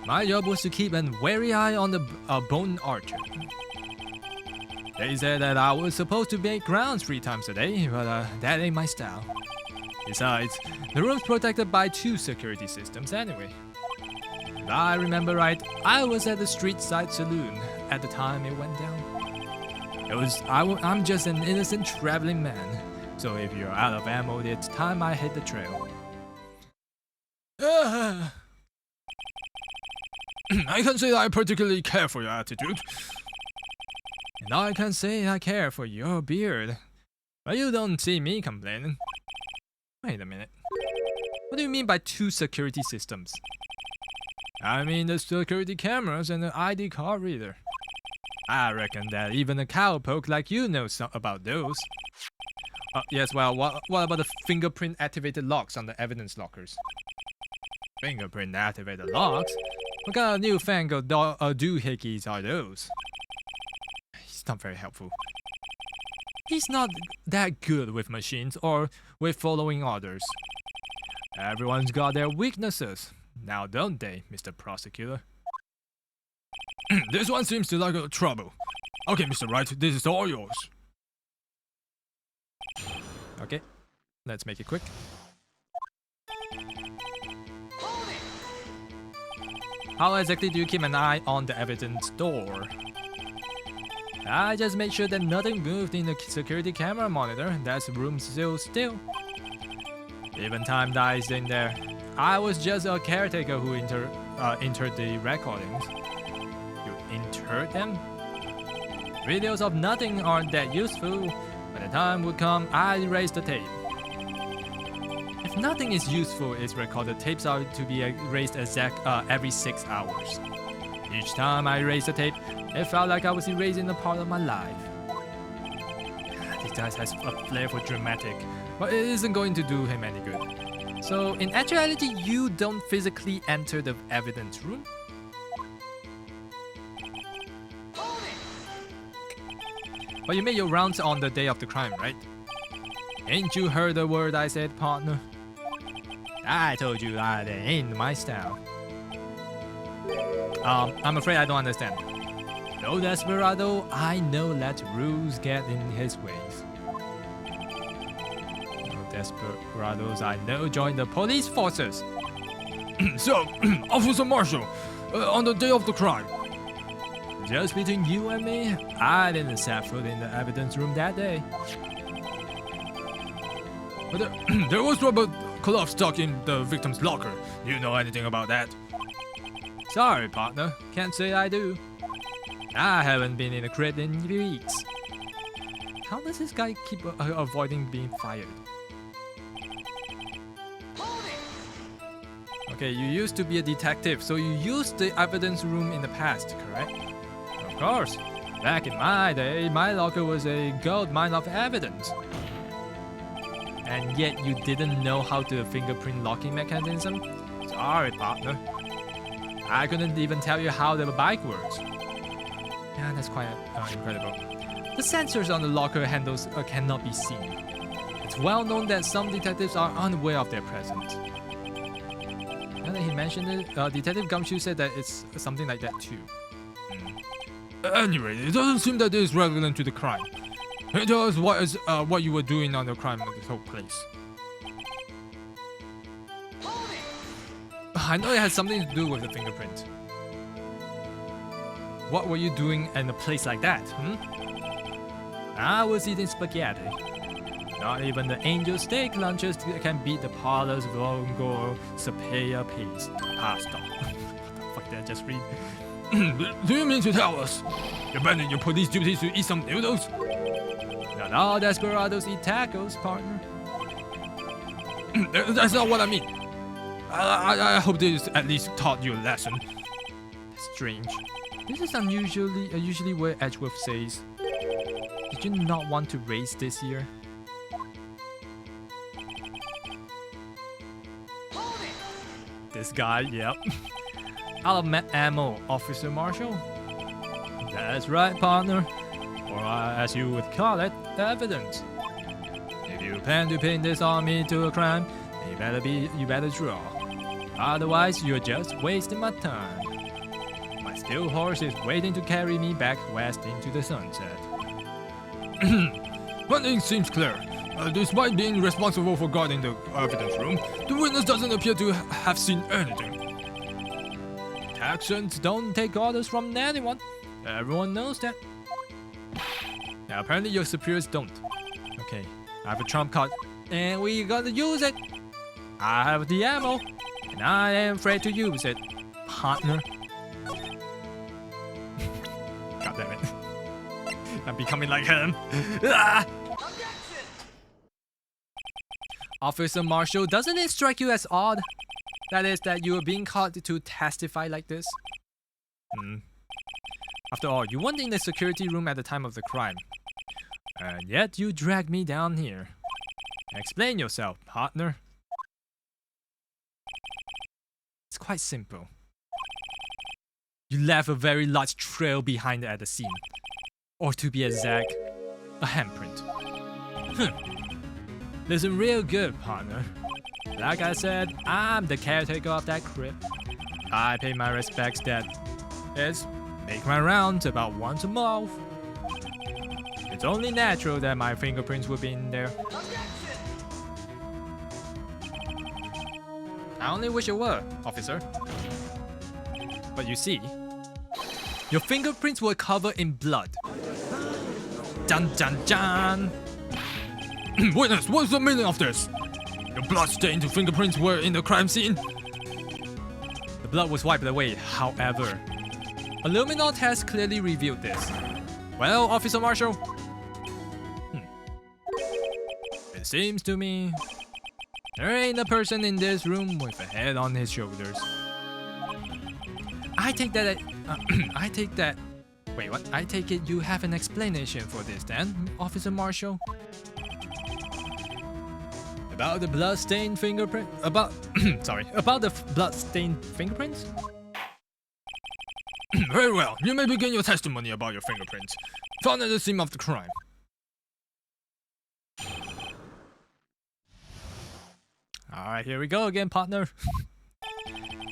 My job was to keep an wary eye on the bone archer. They said that I was supposed to make rounds 3 times a day, but that ain't my style. Besides, the room's protected by 2 security systems anyway. If I remember right, I was at the street side saloon at the time it went down. I'm just an innocent traveling man, so if you're out of ammo, it's time I hit the trail. I can say I particularly care for your attitude. And I can say I care for your beard. But you don't see me complaining. Wait a minute. What do you mean by 2 security systems? I mean the security cameras and the ID card reader. I reckon that even a cowpoke like you knows about those. Yes, well, what about the fingerprint activated locks on the evidence lockers? Fingerprint activated locks? What kind of newfangled doohickeys are those? He's not very helpful. He's not that good with machines or with following orders. Everyone's got their weaknesses, now don't they, Mr. Prosecutor? This one seems to like trouble. Okay, Mr. Wright, this is all yours. Okay, let's make it quick. How exactly do you keep an eye on the evidence door? I just made sure that nothing moved in the security camera monitor. That's room still. Even time dies in there. I was just a caretaker who entered the recordings. You entered them? Videos of nothing aren't that useful. When the time would come, I'd erase the tape. If nothing is useful is recorded, tapes are to be erased every 6 hours. Each time I erased the tape, it felt like I was erasing a part of my life. This guy has a flair for dramatic, but it isn't going to do him any good. So, in actuality, you don't physically enter the evidence room? But you made your rounds on the day of the crime, right? Ain't you heard the word I said, partner? I told you that it ain't my style. I'm afraid I don't understand. No, Desperado, I know that rules get in his ways. No desperados I know join the police forces. So, Officer Marshall, on the day of the crime. Just between you and me, I didn't set foot in the evidence room that day. There was rubber gloves stuck in the victim's locker. Do you know anything about that? Sorry, partner. Can't say I do. I haven't been in a crib in weeks. How does this guy keep avoiding being fired? Okay, you used to be a detective, so you used the evidence room in the past, correct? Of course. Back in my day, my locker was a gold mine of evidence. And yet you didn't know how to fingerprint locking mechanism? Sorry, partner. I couldn't even tell you how the bike works. Yeah, that's quite incredible. The sensors on the locker handles cannot be seen. It's well known that some detectives are unaware of their presence. Now that he mentioned it, Detective Gumshoe said that it's something like that too. Anyway, it doesn't seem that it is relevant to the crime. Tell us what you were doing on the crime that took place. I know it has something to do with the fingerprint. What were you doing in a place like that, I was eating spaghetti. Not even the angel steak lunches can beat the parlor's Vongo Sapea paste pasta. What the fuck did I just read? Do you mean to tell us you abandoned your police duties to eat some noodles? Not all desperados eat tacos, partner. That's not what I mean. I hope this at least taught you a lesson. Strange. This is usually where Edgeworth says, "Did you not want to race this year?" This guy, yep. Out of ammo, Officer Marshall. That's right, partner. Or as you would call it, evidence. If you plan to pin this on me to a crime, you better draw. Otherwise, you're just wasting my time. My steel horse is waiting to carry me back west into the sunset. One thing seems clear. Despite being responsible for guarding the evidence room, the witness doesn't appear to have seen anything. Texans don't take orders from anyone. Everyone knows that. Now, apparently your superiors don't. Okay, I have a trump card, and we gotta use it. I have the ammo, and I am afraid to use it, partner. God damn it. I'm becoming like him. Ah! Officer Marshall, doesn't it strike you as odd? That is, that you are being called to testify like this? After all, you weren't in the security room at the time of the crime. And yet you dragged me down here. Explain yourself, partner. It's quite simple. You left a very large trail behind at the scene. Or to be exact, a handprint. Listen real good, partner. Like I said, I'm the caretaker of that crib. I pay my respects that is, make my rounds about once a month. It's only natural that my fingerprints will be in there. I only wish it were, officer. But you see, your fingerprints were covered in blood. Dun dun dun! Witness, what's the meaning of this? Your blood-stained fingerprints were in the crime scene? The blood was wiped away, however. A luminol test clearly revealed this. Well, Officer Marshall? It seems to me there ain't a person in this room with a head on his shoulders. I take that. Wait, what? I take it you have an explanation for this, then, Officer Marshall? About the blood-stained fingerprint? About the blood-stained fingerprints? Very well, you may begin your testimony about your fingerprints found at the scene of the crime. Alright, here we go again, partner.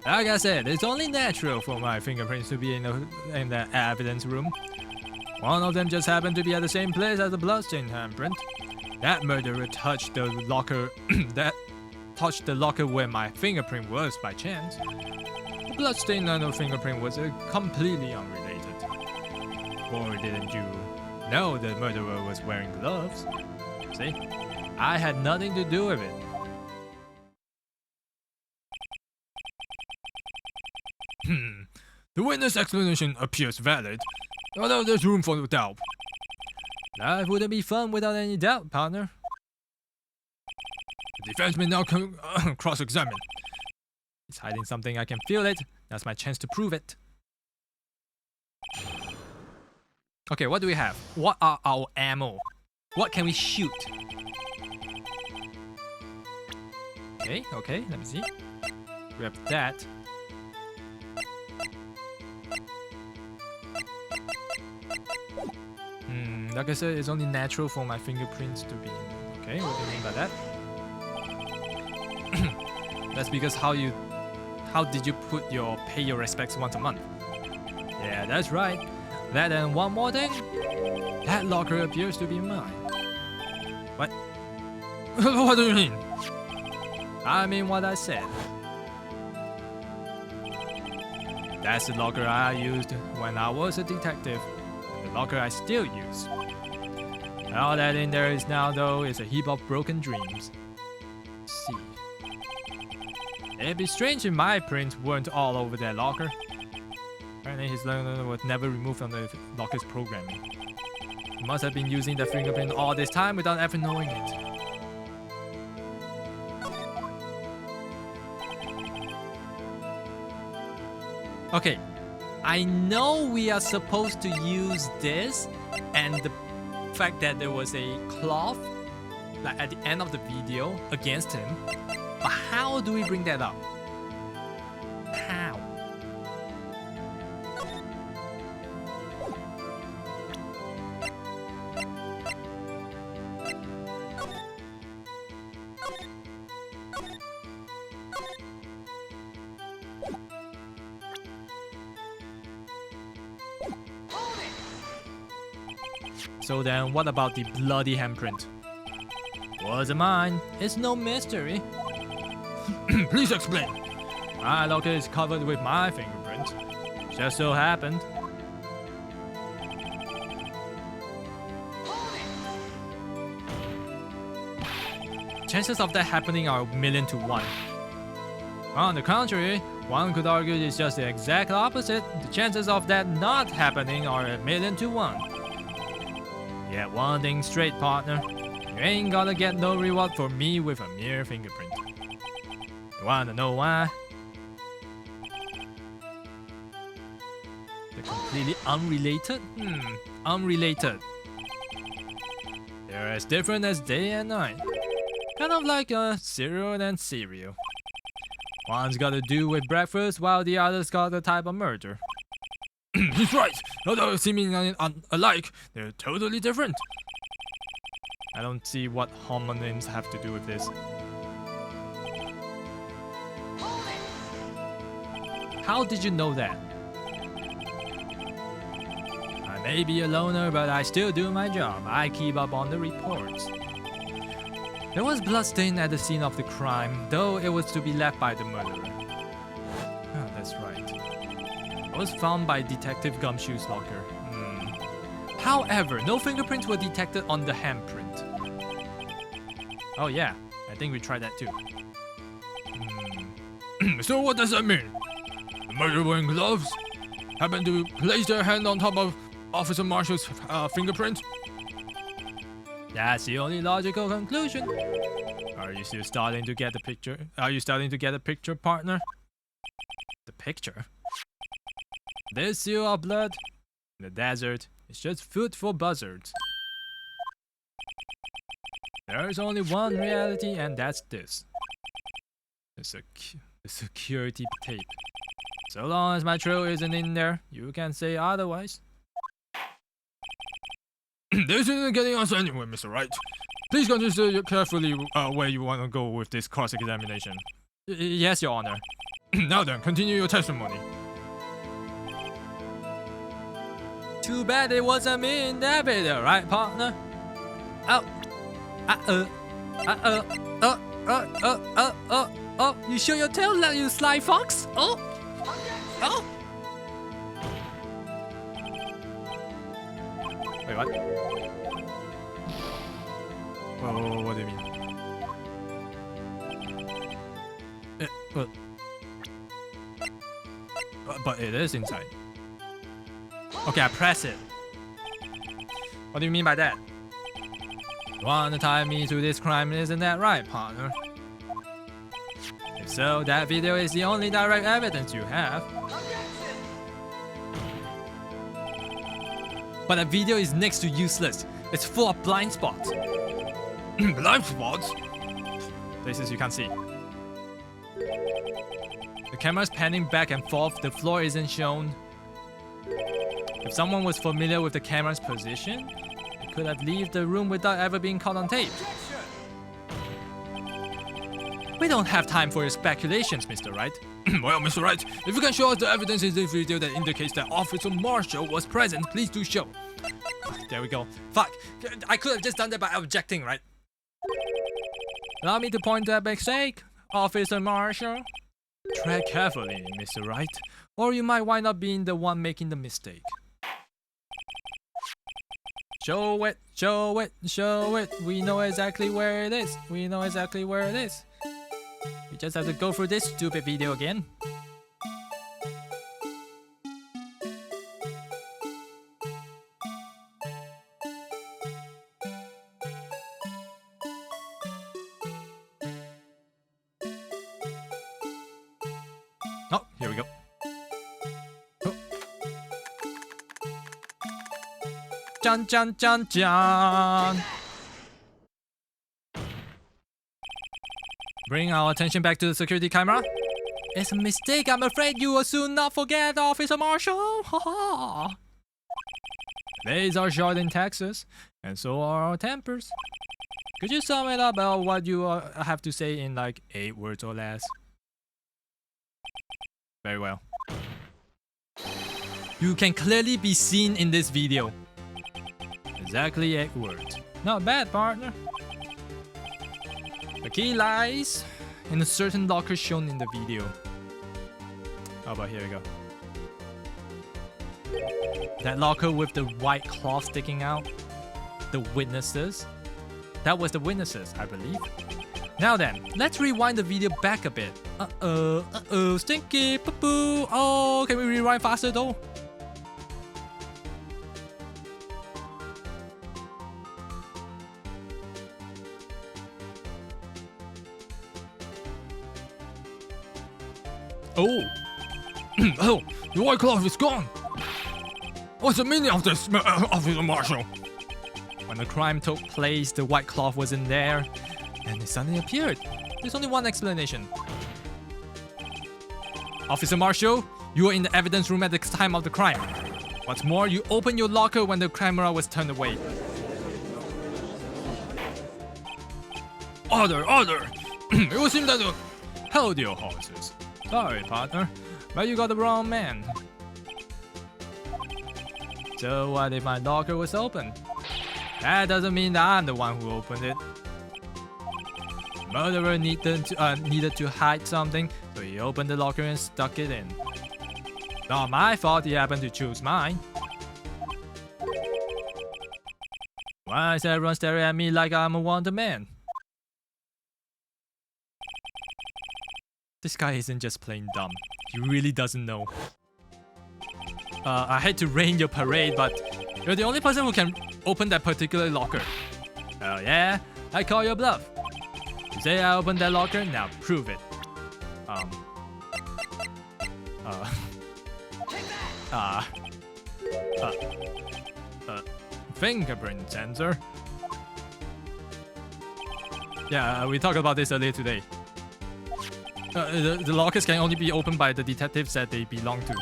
Like I said, it's only natural for my fingerprints to be in the evidence room. One of them just happened to be at the same place as the bloodstained handprint. That murderer touched the locker where my fingerprint was by chance. The bloodstained nano fingerprint was completely unrelated. Or didn't you know the murderer was wearing gloves? See? I had nothing to do with it. The witness' explanation appears valid, although there's room for doubt. Life wouldn't be fun without any doubt, partner. The defense may now cross-examine. He's hiding something, I can feel it. That's my chance to prove it. Okay, what do we have? What are our ammo? What can we shoot? Okay, let me see. We have that. Like I said, it's only natural for my fingerprints to be. Okay, what do you mean by that? That's because how did you pay your respects once a month? Yeah, that's right. That and one more thing. That locker appears to be mine. What? What do you mean? I mean what I said. That's the locker I used when I was a detective. The locker I still use. All that in there is now, though, is a heap of broken dreams. See. It'd be strange if my prints weren't all over that locker. Apparently his learner was never removed from the locker's programming. He must have been using the fingerprint all this time without ever knowing it. Okay, I know we are supposed to use this and the fact that there was a cloth like at the end of the video against him, but how do we bring that up? How? So then, what about the bloody handprint? Wasn't mine. It's no mystery. Please explain. My locker is covered with my fingerprint. Just so happened. Chances of that happening are 1,000,000 to 1. On the contrary, one could argue it's just the exact opposite. The chances of that not happening are 1,000,000 to 1. Get one thing straight, partner. You ain't gonna get no reward for me with a mere fingerprint. You wanna know why? They're completely unrelated? Unrelated. They're as different as day and night. Kind of like cereal and cereal. One's got to do with breakfast while the other's got the type of murder. He's right. Although seemingly alike, they're totally different. I don't see what homonyms have to do with this. How did you know that? I may be a loner, but I still do my job. I keep up on the reports. There was bloodstain at the scene of the crime, though it was to be left by the murderer. Oh, that's right. was found by Detective Gumshoe's locker. However, no fingerprints were detected on the handprint. Oh yeah, I think we tried that too. So what does that mean? The murderer wearing gloves happened to place their hand on top of Officer Marshall's fingerprint? That's the only logical conclusion. Are you still starting to get the picture? Are you starting to get a picture, partner? The picture? This seal of blood in the desert is just food for buzzards. There's only one reality, and that's this. The security tape. So long as my trail isn't in there, you can say otherwise. This isn't getting us anywhere, Mr. Wright. Please consider carefully where you want to go with this cross-examination. Yes, Your Honor. Now then, continue your testimony. Too bad it wasn't me in that video, right, partner? Oh. You show your tail like you sly fox? Oh. Wait, what? Oh, what do you mean? But it is inside. Okay, I press it. What do you mean by that? You want to tie me to this crime, isn't that right, partner? If so, that video is the only direct evidence you have. But that video is next to useless. It's full of blind spots. Blind spots? Places you can't see. The camera's panning back and forth, the floor isn't shown. If someone was familiar with the camera's position, they could have left the room without ever being caught on tape. We don't have time for your speculations, Mr. Wright. Well, Mr. Wright, if you can show us the evidence in this video that indicates that Officer Marshall was present, please do show. There we go. Fuck. I could have just done that by objecting, right? Allow me to point that mistake, Officer Marshall. Tread carefully, Mr. Wright, or you might wind up being the one making the mistake. Show it, show it, show it. We know exactly where it is. We know exactly where it is. We just have to go through this stupid video again. Oh, here we go. Oh. Jan, jan, jan, jan. Bring our attention back to the security camera. It's a mistake. I'm afraid you will soon not forget, Officer Marshall. Ha Days are short in Texas, and so are our tempers. Could you sum it up about what you have to say in like 8 words or less? Very well. You can clearly be seen in this video. Exactly 8 words. Not bad, partner. The key lies in a certain locker shown in the video. How about here we go. That locker with the white cloth sticking out. The witnesses. That was the witnesses, I believe. Now then, let's rewind the video back a bit. Stinky, poo-poo. Oh, can we rewind faster though? Oh! Oh! The white cloth is gone! What's the meaning of this, Officer Marshall? When the crime took place, the white cloth wasn't there, and it suddenly appeared. There's only one explanation. Officer Marshall, you were in the evidence room at the time of the crime. What's more, you opened your locker when the camera was turned away. Order! Order! It would seem that Hold your horses. Sorry, partner, but you got the wrong man. So what if my locker was open? That doesn't mean that I'm the one who opened it. Murderer needed to hide something, so he opened the locker and stuck it in. Not my fault he happened to choose mine. Why is everyone staring at me like I'm a wanted man? This guy isn't just plain dumb. He really doesn't know. I hate to rain your parade, but you're the only person who can open that particular locker. Oh yeah? I call your bluff. You say I opened that locker, now prove it. Fingerprint sensor. Yeah, we talked about this earlier today. The lockers can only be opened by the detectives that they belong to.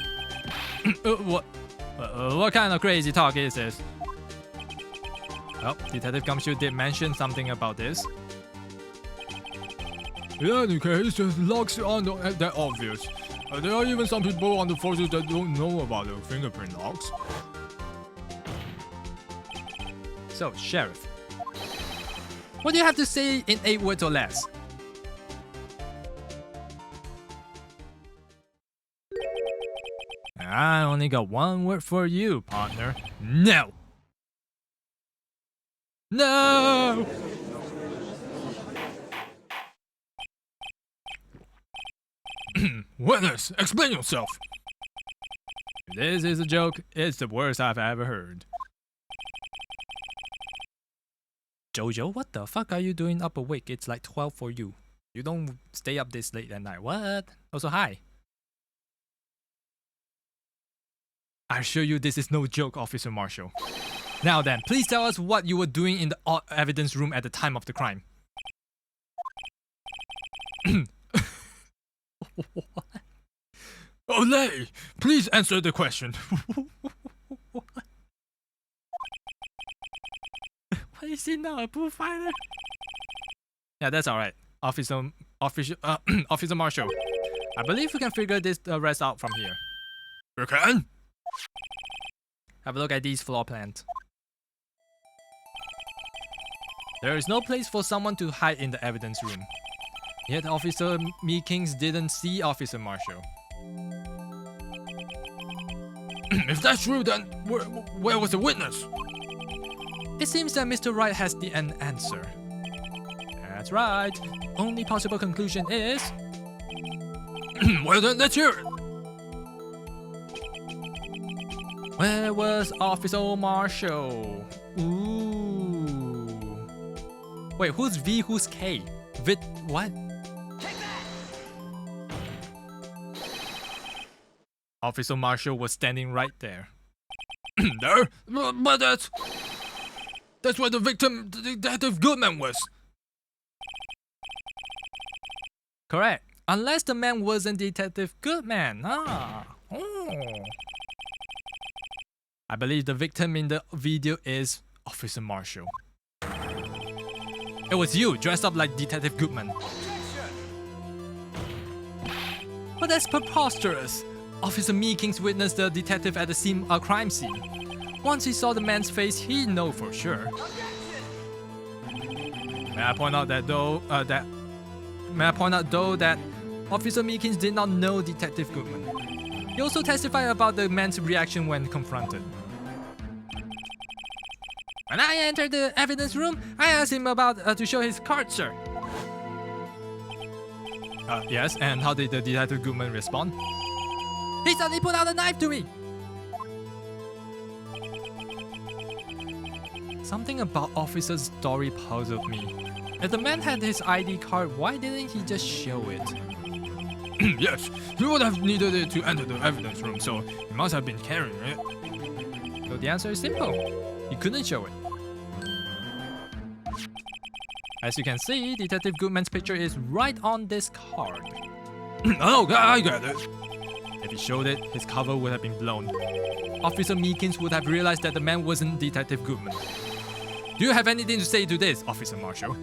What kind of crazy talk is this? Oh, Detective Gumshoe did mention something about this. In any case, the locks aren't that obvious. There are even some people on the forces that don't know about the fingerprint locks. So, Sheriff, what do you have to say in 8 words or less? I only got 1 word for you, partner. No! No! Witness, explain yourself. If this is a joke, it's the worst I've ever heard. Jojo, what the fuck are you doing up awake? It's like 12 for you. You don't stay up this late at night. What? Also, hi. I assure you this is no joke, Officer Marshall. Now then, please tell us what you were doing in the evidence room at the time of the crime. What? Olay, please answer the question. What is he now, a bullfighter? Yeah, that's alright. Officer Marshall. I believe we can figure this rest out from here. You can? Have a look at these floor plans. There is no place for someone to hide in the evidence room. Yet Officer Meekins didn't see Officer Marshall. If that's true, then where was the witness? It seems that Mr. Wright has an answer. That's right. Only possible conclusion is... Well then, let's hear it. Where was Officer Marshall? Ooh. Wait, who's V, who's K? What? Officer Marshall was standing right there. There? But that's where the victim, Detective Goodman, was. Correct. Unless the man wasn't Detective Goodman. Oh. I believe the victim in the video is Officer Marshall. It was you, dressed up like Detective Goodman. But that's preposterous. Officer Meekins witnessed the detective at the crime scene. Once he saw the man's face, he'd know for sure. May I point out though that Officer Meekins did not know Detective Goodman. He also testified about the man's reaction when confronted. When I entered the evidence room, I asked him about to show his card, sir. Yes, and how did the Detective Goodman respond? He suddenly put out a knife to me! Something about Officer's story puzzled me. If the man had his ID card, why didn't he just show it? Yes, he would have needed it to enter the evidence room, so he must have been carrying it. So the answer is simple. He couldn't show it. As you can see, Detective Goodman's picture is right on this card. Oh, I get it. If he showed it, his cover would have been blown. Officer Meekins would have realized that the man wasn't Detective Goodman. Do you have anything to say to this, Officer Marshall?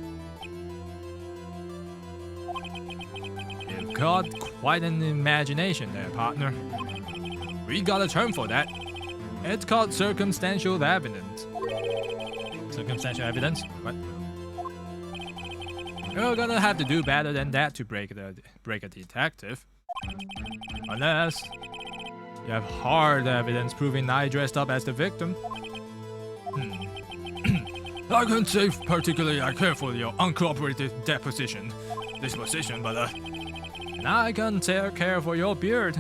You've got quite an imagination there, partner. We got a term for that. It's called circumstantial evidence. Circumstantial evidence? What? You're gonna have to do better than that to break a detective. Unless You have hard evidence proving I dressed up as the victim. I can't say particularly I care for your uncooperative disposition, but And I can't care for your beard.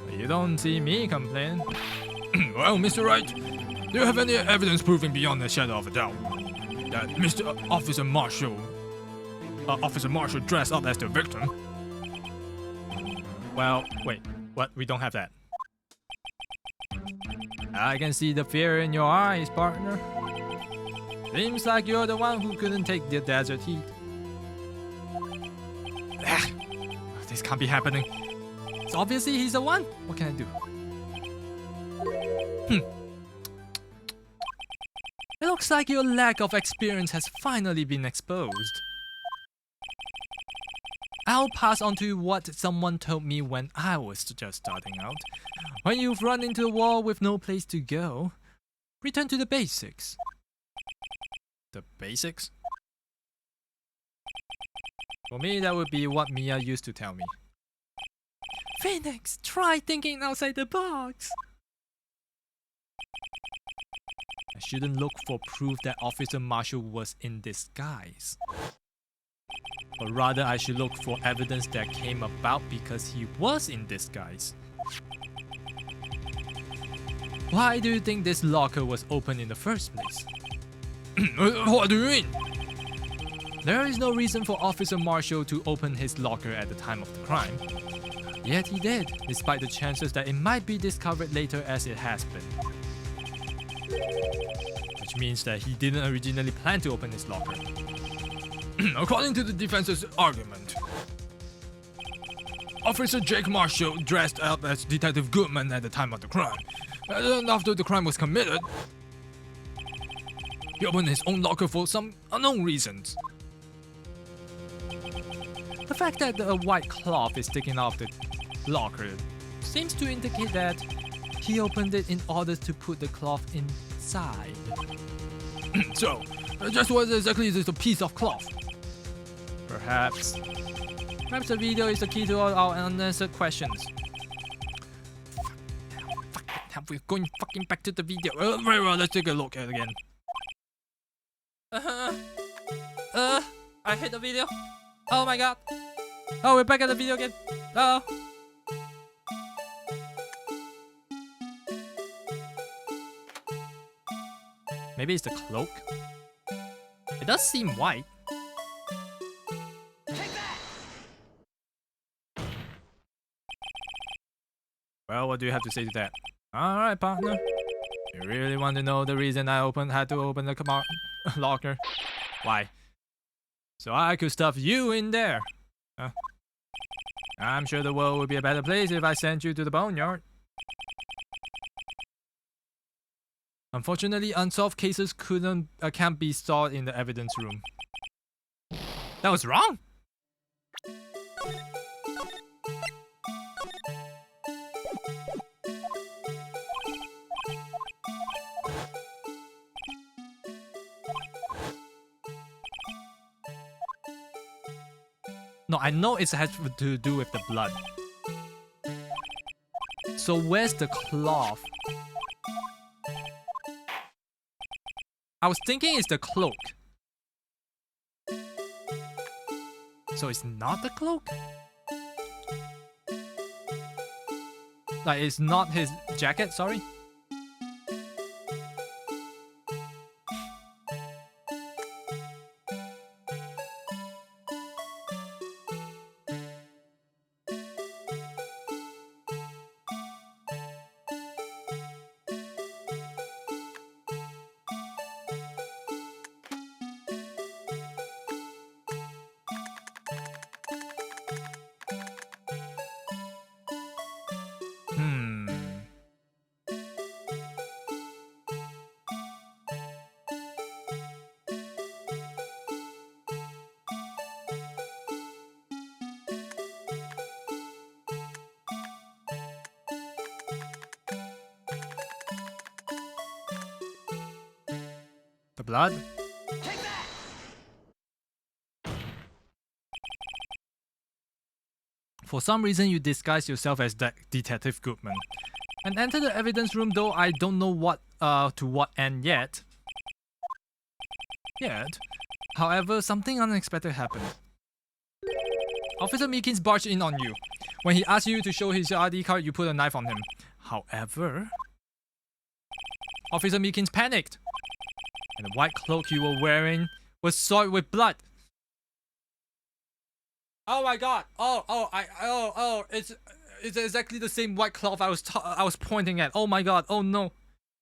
You don't see me complain. well, Mr. Wright, do you have any evidence proving beyond a shadow of a doubt that Officer Marshall dressed up as the victim? Well, wait, what? We don't have that. I can see the fear in your eyes, partner. Seems like you're the one who couldn't take the desert heat. This can't be happening. So obviously he's the one. What can I do? It looks like your lack of experience has finally been exposed. I'll pass on to you what someone told me when I was just starting out. When you've run into a wall with no place to go, return to the basics. The basics? For me, that would be what Mia used to tell me. Phoenix, try thinking outside the box. I shouldn't look for proof that Officer Marshall was in disguise. But rather I should look for evidence that came about because he was in disguise. Why do you think this locker was open in the first place? What do you mean? There is no reason for Officer Marshall to open his locker at the time of the crime. Yet he did, despite the chances that it might be discovered later as it has been. Which means that he didn't originally plan to open his locker. According to the defense's argument, Officer Jake Marshall dressed up as Detective Goodman at the time of the crime. And then after the crime was committed, he opened his own locker for some unknown reasons. The fact that a white cloth is sticking out of the locker seems to indicate that he opened it in order to put the cloth inside. So, just what exactly is a piece of cloth? Perhaps the video is the key to all our unanswered questions. We're going fucking back to the video. Very well, let's take a look at it again. I hate the video. Oh my god. Oh, we're back at the video again. Oh. Maybe it's the cloak. It does seem white. Well, what do you have to say to that? Alright, partner. You really want to know the reason I had to open the locker? Why? So I could stuff you in there. Huh? I'm sure the world would be a better place if I sent you to the boneyard. Unfortunately, unsolved cases can't be stored in the evidence room. That was wrong. No, I know it has to do with the blood. So where's the cloth? I was thinking it's the cloak. So it's not the cloak? Like, it's not his jacket, sorry? The blood? For some reason, you disguise yourself as Detective Goodman. and enter the evidence room, though I don't know what to what end yet. However, something unexpected happened. Officer Meekins barged in on you. When he asked you to show his ID card, you put a knife on him. However, Officer Meekins panicked, and the white cloak you were wearing was soiled with blood. Oh my god! It's exactly the same white cloth I was pointing at. Oh my god! Oh no!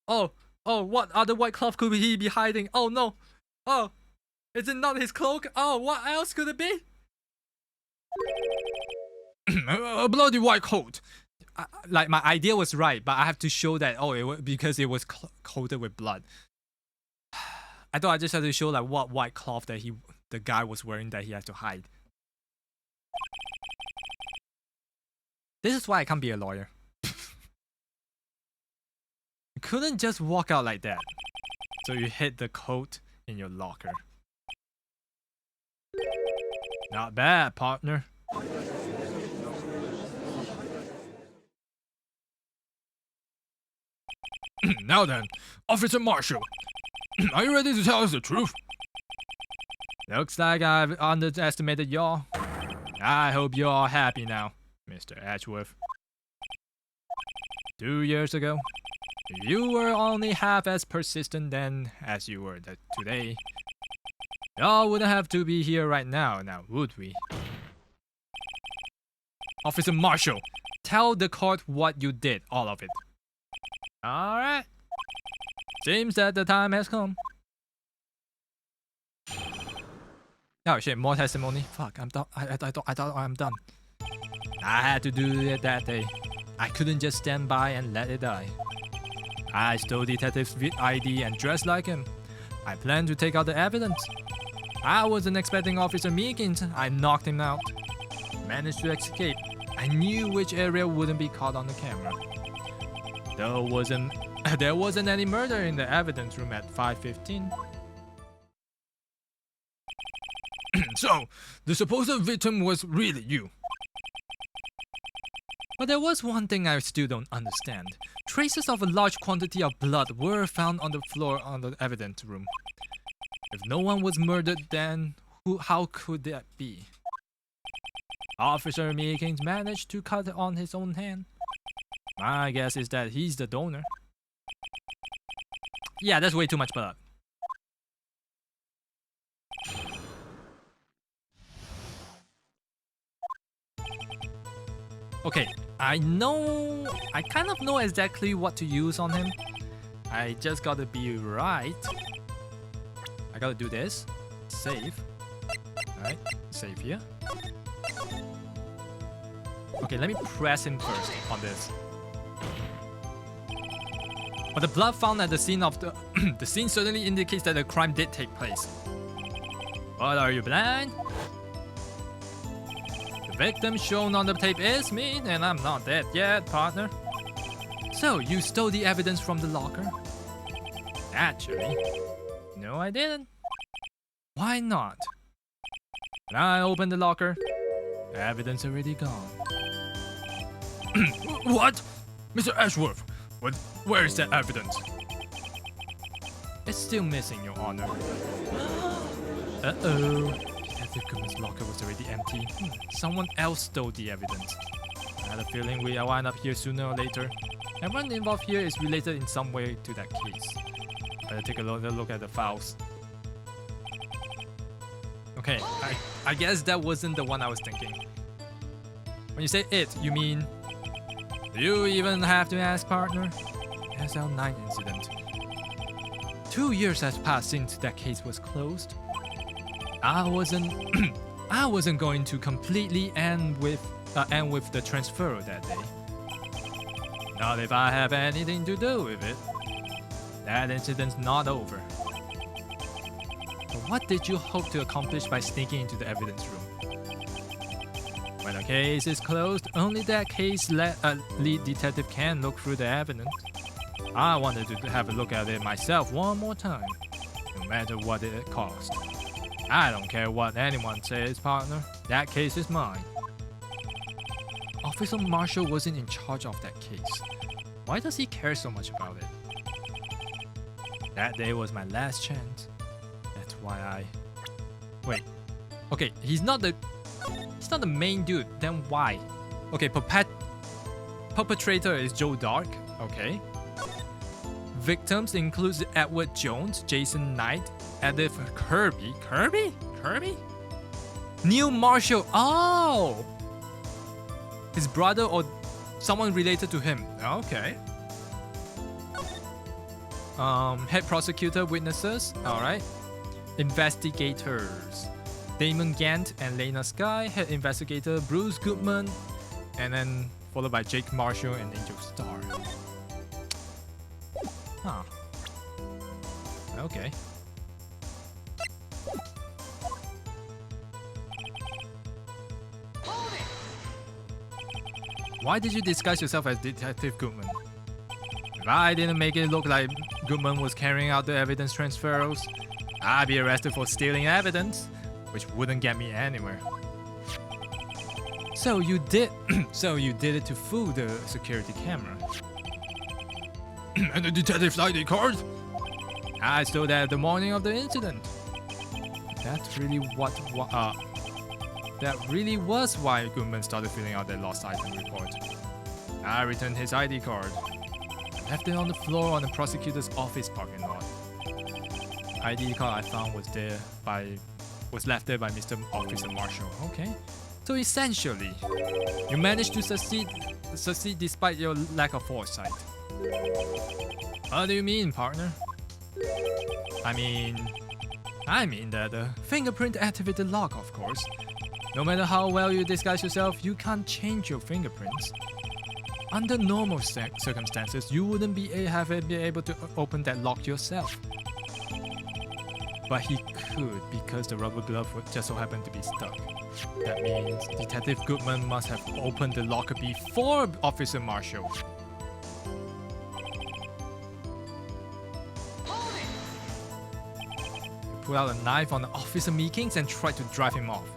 Oh, what other white cloth could he be hiding? Oh no! Oh, is it not his cloak? Oh, what else could it be? A bloody white coat. Like, my idea was right, but I have to show that because it was coated with blood. I thought I just had to show like what white cloth that the guy was wearing that he had to hide. This is why I can't be a lawyer. You couldn't just walk out like that. So you hid the coat in your locker. Not bad, partner. Now then, Officer Marshall, are you ready to tell us the truth? Looks like I've underestimated y'all. I hope you're all happy now, Mr. Edgeworth. 2 years ago, you were only half as persistent then as you were today. Y'all wouldn't have to be here right now, would we? Officer Marshall, tell the court what you did, all of it. Alright. Seems that the time has come. Oh shit, more testimony. Fuck, I'm done. I thought I'm done. I had to do it that day. I couldn't just stand by and let it die. I stole Detective's ID and dressed like him. I planned to take out the evidence. I wasn't expecting Officer Meekins. I knocked him out. Managed to escape. I knew which area wouldn't be caught on the camera. There wasn't any murder in the evidence room at 5:15. So, the supposed victim was really you. But there was one thing I still don't understand. Traces of a large quantity of blood were found on the floor of the evidence room. If no one was murdered, then how could that be? Officer Meekins managed to cut on his own hand. My guess is that he's the donor. Yeah, that's way too much blood. Okay, I kind of know exactly what to use on him. I just gotta be right. I gotta do this. Save. Alright, save here. Okay, let me press him first on this. But the blood found at the scene of the scene certainly indicates that the crime did take place. What, are you blind? The victim shown on the tape is me, and I'm not dead yet, partner. So, you stole the evidence from the locker? Actually, no I didn't. Why not? When I opened the locker, the evidence already gone. What? Mr. Ashworth, where is that evidence? It's still missing, Your Honor. Uh-oh. Detective Goodman's locker was already empty. Someone else stole the evidence. I had a feeling we'd wind up here sooner or later. Everyone involved here is related in some way to that case. Better take a look at the files. Okay, I guess that wasn't the one I was thinking. When you say it, you mean... Do you even have to ask, partner? SL9 incident. 2 years has passed since that case was closed. I wasn't going to completely end with the transfer that day. Not if I have anything to do with it. That incident's not over. But what did you hope to accomplish by sneaking into the evidence room? When a case is closed, only that case lead detective can look through the evidence. I wanted to have a look at it myself one more time, no matter what it cost. I don't care what anyone says, partner. That case is mine. Officer Marshall wasn't in charge of that case. Why does he care so much about it? That day was my last chance. That's why I... Wait. Okay, he's not the main dude. Then why? Okay, perpetrator is Joe Dark. Okay. Victims includes Edward Jones, Jason Knight, Edith Kirby. Kirby? Neil Marshall. Oh! His brother or someone related to him. Okay. Head prosecutor, witnesses. Alright. Investigators. Damon Gant and Lena Sky. Head investigator, Bruce Goodman. And then followed by Jake Marshall and Angel Starr. Huh. Okay. Why did you disguise yourself as Detective Goodman? If I didn't make it look like Goodman was carrying out the evidence transfers, I'd be arrested for stealing evidence, which wouldn't get me anywhere. So you did it to fool the security camera. And the detective's ID card? I stole that the morning of the incident. That's really that really was why Goodman started filling out that lost item report. I returned his ID card. Left it on the floor on the prosecutor's office parking lot. ID card I found was left there by Mr. Officer Marshall. Okay. So essentially, you managed to succeed despite your lack of foresight. What do you mean, partner? I mean that the fingerprint activated lock, of course. No matter how well you disguise yourself, you can't change your fingerprints. Under normal circumstances, you wouldn't be able to open that lock yourself. But he could because the rubber glove just so happened to be stuck. That means Detective Goodman must have opened the locker before Officer Marshall. Pulled out a knife on Officer Meekins and tried to drive him off.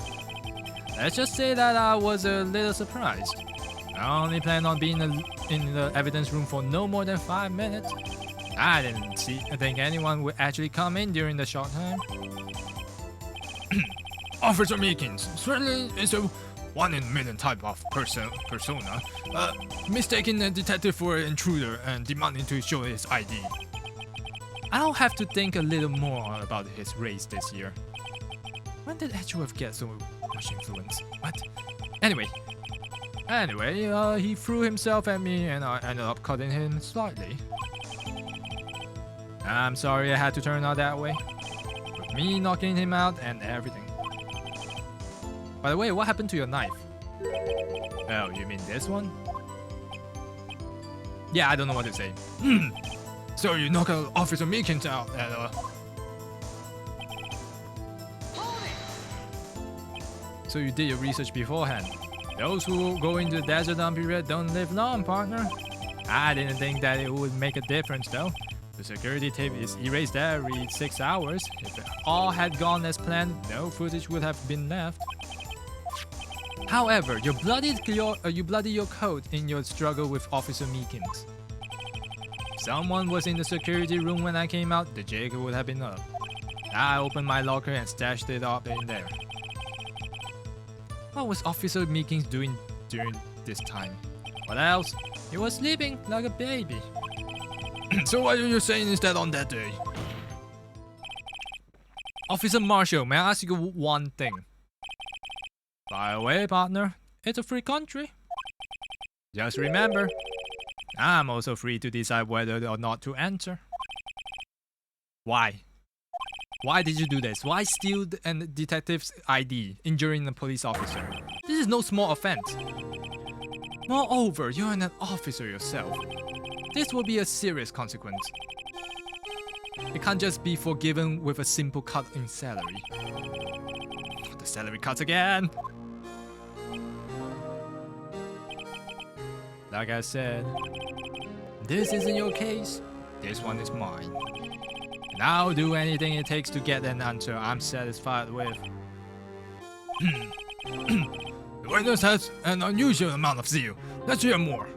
Let's just say that I was a little surprised. I only planned on being in the evidence room for no more than 5 minutes. I didn't think anyone would actually come in during the short time. Officer Meekins certainly is a one-in-a-million type of persona, mistaking a detective for an intruder and demanding to show his ID. I'll have to think a little more about his race this year. When did Edgeworth get so much influence? What? Anyway, he threw himself at me and I ended up cutting him slightly. I'm sorry I had to turn out that way. With me knocking him out and everything. By the way, what happened to your knife? Oh, you mean this one? Yeah, I don't know what to say. So you knock out Officer Meekins out and So you did your research beforehand. Those who go into the desert down period don't live long, partner. I didn't think that it would make a difference though. The security tape is erased every 6 hours. If it all had gone as planned, no footage would have been left. However, you bloodied your coat in your struggle with Officer Meekins. If someone was in the security room when I came out, the jig would have been up. I opened my locker and stashed it up in there. What was Officer Meekins doing during this time? What else? He was sleeping like a baby. So what are you saying is that on that day? Officer Marshall, may I ask you one thing? Fire away, partner. It's a free country. Just remember, I'm also free to decide whether or not to answer. Why? Why did you do this? Why steal a detective's ID, injuring a police officer? This is no small offense. Moreover, you're an officer yourself. This will be a serious consequence. It can't just be forgiven with a simple cut in salary. The salary cuts again! Like I said, this isn't your case, this one is mine. And I'll do anything it takes to get an answer I'm satisfied with. The witness has an unusual amount of zeal. Let's hear more.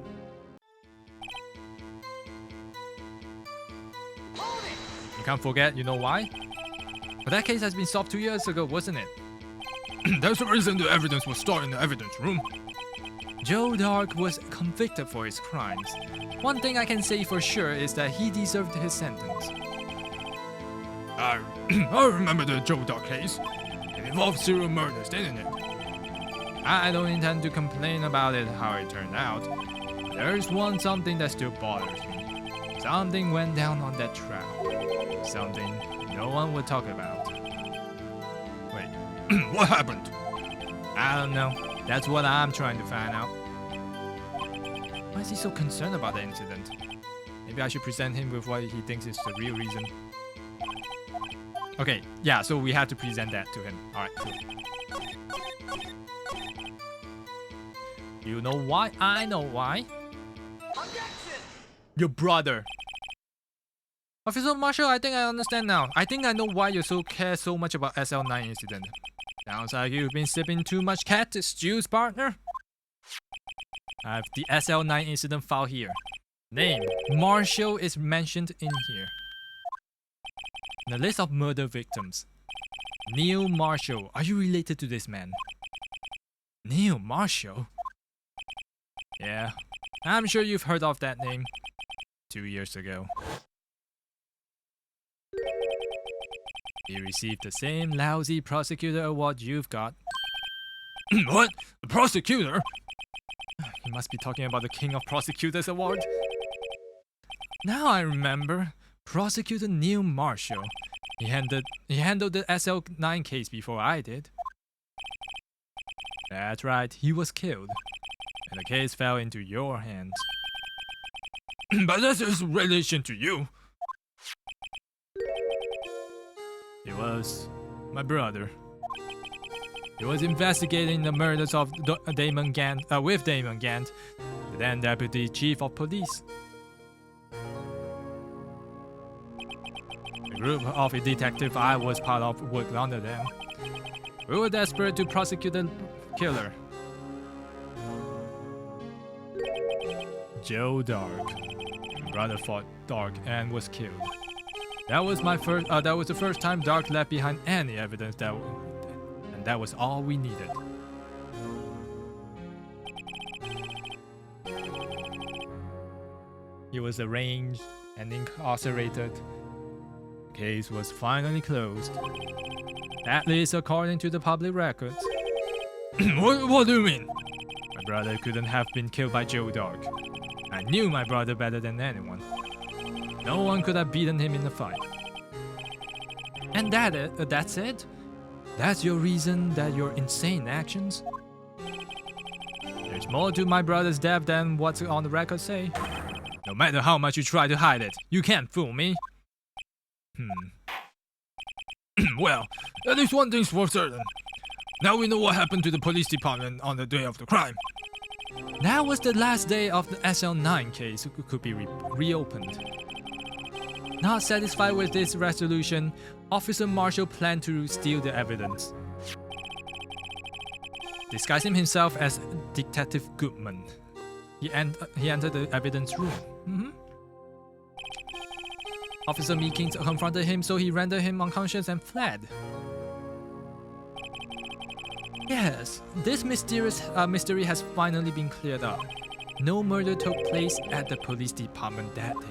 You can't forget, you know why? But that case has been solved 2 years ago, wasn't it? There's a reason the evidence was stored in the evidence room. Joe Dark was convicted for his crimes. One thing I can say for sure is that he deserved his sentence. I remember the Joe Dark case. It involved serial murders, didn't it? I don't intend to complain about it how it turned out. There's something that still bothers me. Something went down on that trial. Something no one would talk about. Wait, what happened? I don't know. That's what I'm trying to find out. Why is he so concerned about the incident? Maybe I should present him with what he thinks is the real reason. Okay, yeah, so we have to present that to him. Alright, cool. You know why? I know why. Your brother. Officer Marshall, I think I understand now. I think I know why you care so much about SL9 incident. Sounds like you've been sipping too much cat juice, partner. I have the SL9 incident file here. Name, Marshall is mentioned in here. In the list of murder victims. Neil Marshall. Are you related to this man? Neil Marshall? Yeah, I'm sure you've heard of that name. 2 years ago. He received the same lousy prosecutor award you've got. What? The prosecutor? He must be talking about the King of Prosecutors award. Now I remember. Prosecutor Neil Marshall. He handled the SL9 case before I did. That's right, he was killed. And the case fell into your hands. But that's his relation to you. He was my brother. He was investigating the murders of Damon Gant, with Damon Gant, the then Deputy Chief of Police. The group of detectives I was part of worked under them. We were desperate to prosecute the killer. Joe Dark. My brother fought Dark and was killed. That was the first time Dark left behind any evidence and that was all we needed. He was arraigned and incarcerated. The case was finally closed. At least according to the public records. What do you mean? My brother couldn't have been killed by Joe Dark. I knew my brother better than anyone. No one could have beaten him in the fight. And that's it? That's your reason that your insane actions? There's more to my brother's death than what's on the record say. No matter how much you try to hide it, you can't fool me. Well, at least one thing's for certain. Now we know what happened to the police department on the day of the crime. That was the last day of the SL9 case could be reopened. Not satisfied with this resolution, Officer Marshall planned to steal the evidence. Disguising himself as Detective Goodman, he entered the evidence room. Officer Meekins confronted him, so he rendered him unconscious and fled. Yes, this mystery has finally been cleared up. No murder took place at the police department that day.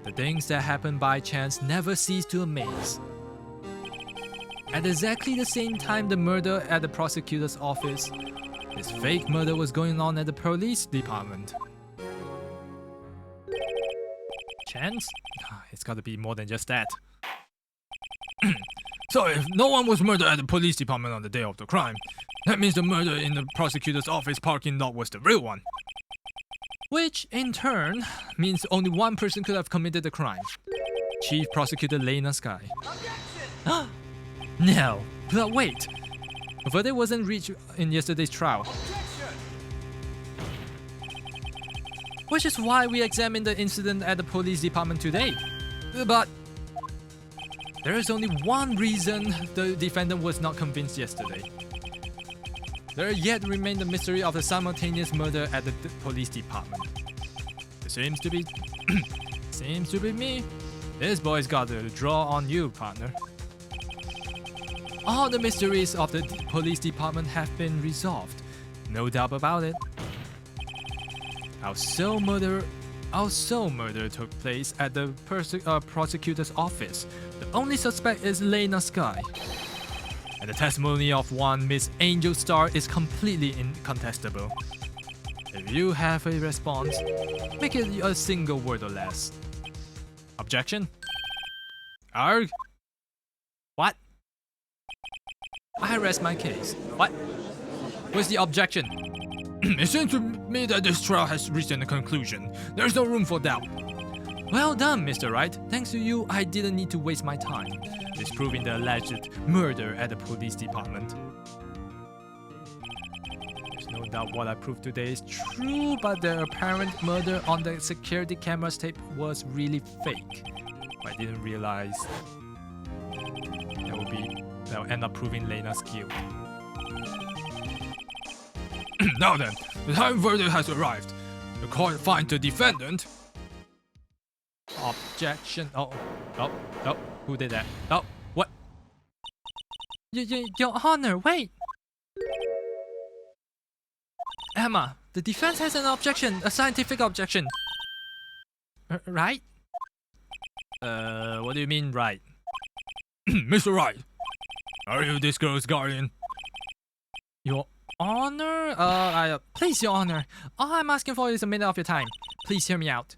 The things that happen by chance never cease to amaze. At exactly the same time the murder at the prosecutor's office, this fake murder was going on at the police department. Chance? It's gotta be more than just that. So if no one was murdered at the police department on the day of the crime, that means the murder in the prosecutor's office parking lot was the real one. Which, in turn, means only one person could have committed the crime. Chief Prosecutor Lena Sky. No, but wait. The verdict wasn't reached in yesterday's trial. Which is why we examined the incident at the police department today. But there is only one reason the defendant was not convinced yesterday. There yet remained the mystery of the simultaneous murder at the police department. It seems to be seems to be me. This boy's got the draw on you, partner. All the mysteries of the police department have been resolved. No doubt about it. Our sole murder took place at the prosecutor's office. The only suspect is Lena Sky. And the testimony of one Miss Angel Star is completely incontestable. If you have a response, make it a single word or less. Objection? Arg? What? I rest my case. What? What's the objection? It seems to me that this trial has reached a conclusion. There's no room for doubt. Well done, Mr. Wright. Thanks to you, I didn't need to waste my time disproving the alleged murder at the police department. There's no doubt what I proved today is true, but the apparent murder on the security camera's tape was really fake. I didn't realize that will end up proving Lena's guilt. Now then, the time verdict has arrived. The court finds the defendant. Objection. Oh, who did that? Oh, what? Your Honor, wait! Emma, the defense has an objection, a scientific objection. Right? What do you mean, right? Mr. Wright, are you this girl's guardian? Your Honor? Please, Your Honor. All I'm asking for is a minute of your time. Please hear me out.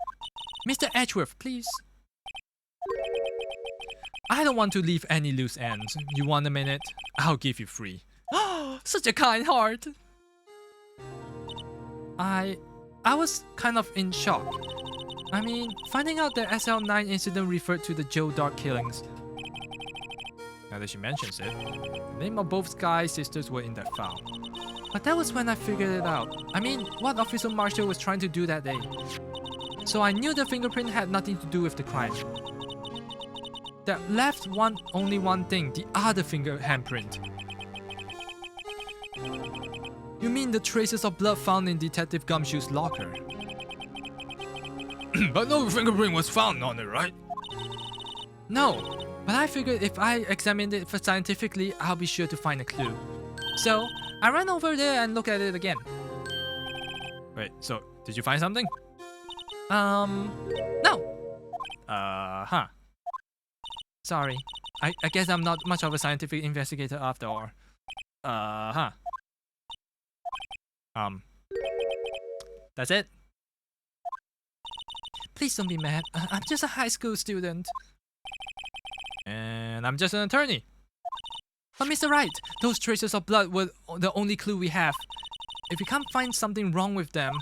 Mr. Edgeworth, please. I don't want to leave any loose ends. You want a minute? I'll give you 3. Such a kind heart. I was kind of in shock. I mean, finding out the SL9 incident referred to the Joe Dark killings. Now that she mentions it, the name of both Sky's sisters were in that file. But that was when I figured it out. I mean, what Officer Marshall was trying to do that day. So I knew the fingerprint had nothing to do with the crime. That left only one thing, the other finger handprint. You mean the traces of blood found in Detective Gumshoe's locker? But no fingerprint was found on it, right? No, but I figured if I examined it scientifically, I'll be sure to find a clue. So, I ran over there and looked at it again. Wait, so, did you find something? No! Sorry. I guess I'm not much of a scientific investigator after all. That's it? Please don't be mad. I'm just a high school student. And I'm just an attorney. But Mr. Wright, those traces of blood were the only clue we have. If we can't find something wrong with them,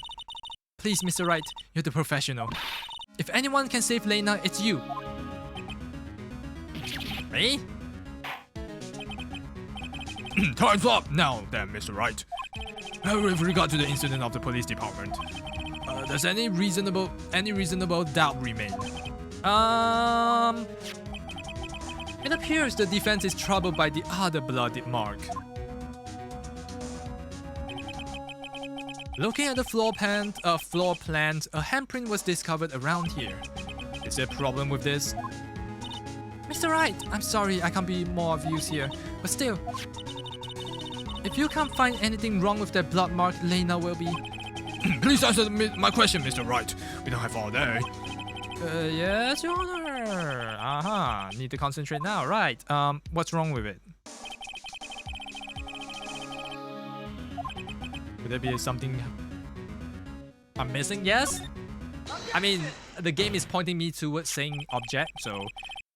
please, Mr. Wright, you're the professional. If anyone can save Lena, it's you. Me? Time's up now then, Mr. Wright. With regard to the incident of the police department, does any reasonable doubt remain? It appears the defense is troubled by the other bloody mark. Looking at the floor plans, a handprint was discovered around here. Is there a problem with this? Mr. Wright, I'm sorry I can't be more of use here, but still, if you can't find anything wrong with that blood mark, Lena will be... Please answer my question, Mr. Wright. We don't have all day. Yes, Your Honor. Need to concentrate now, right. What's wrong with it? Could there be something I'm missing? Yes? I mean, the game is pointing me towards saying object, so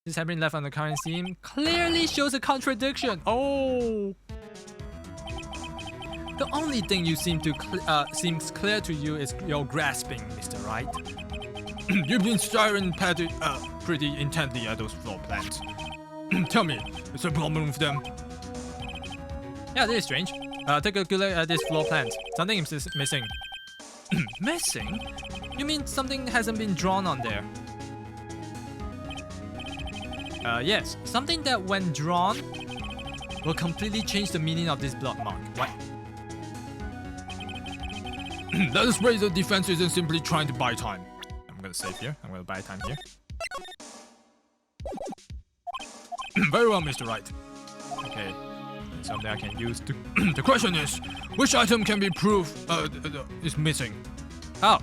this having left on the current scene clearly shows a contradiction. Oh! The only thing you seems clear to you is your grasping, Mr. Wright. You've been staring pretty intently at those floor plans. Tell me, is there a problem with them? Yeah, this is strange. Take a good look at this floor plan. Something is missing. Missing? You mean something hasn't been drawn on there? Yes, something that when drawn will completely change the meaning of this blood mark. What? Let us raise the defense isn't simply trying to buy time. gonna save here. I'm gonna buy time here. Very well, Mr. Wright. Okay. Something I can use to. The question is, which item can be proved is missing? Oh,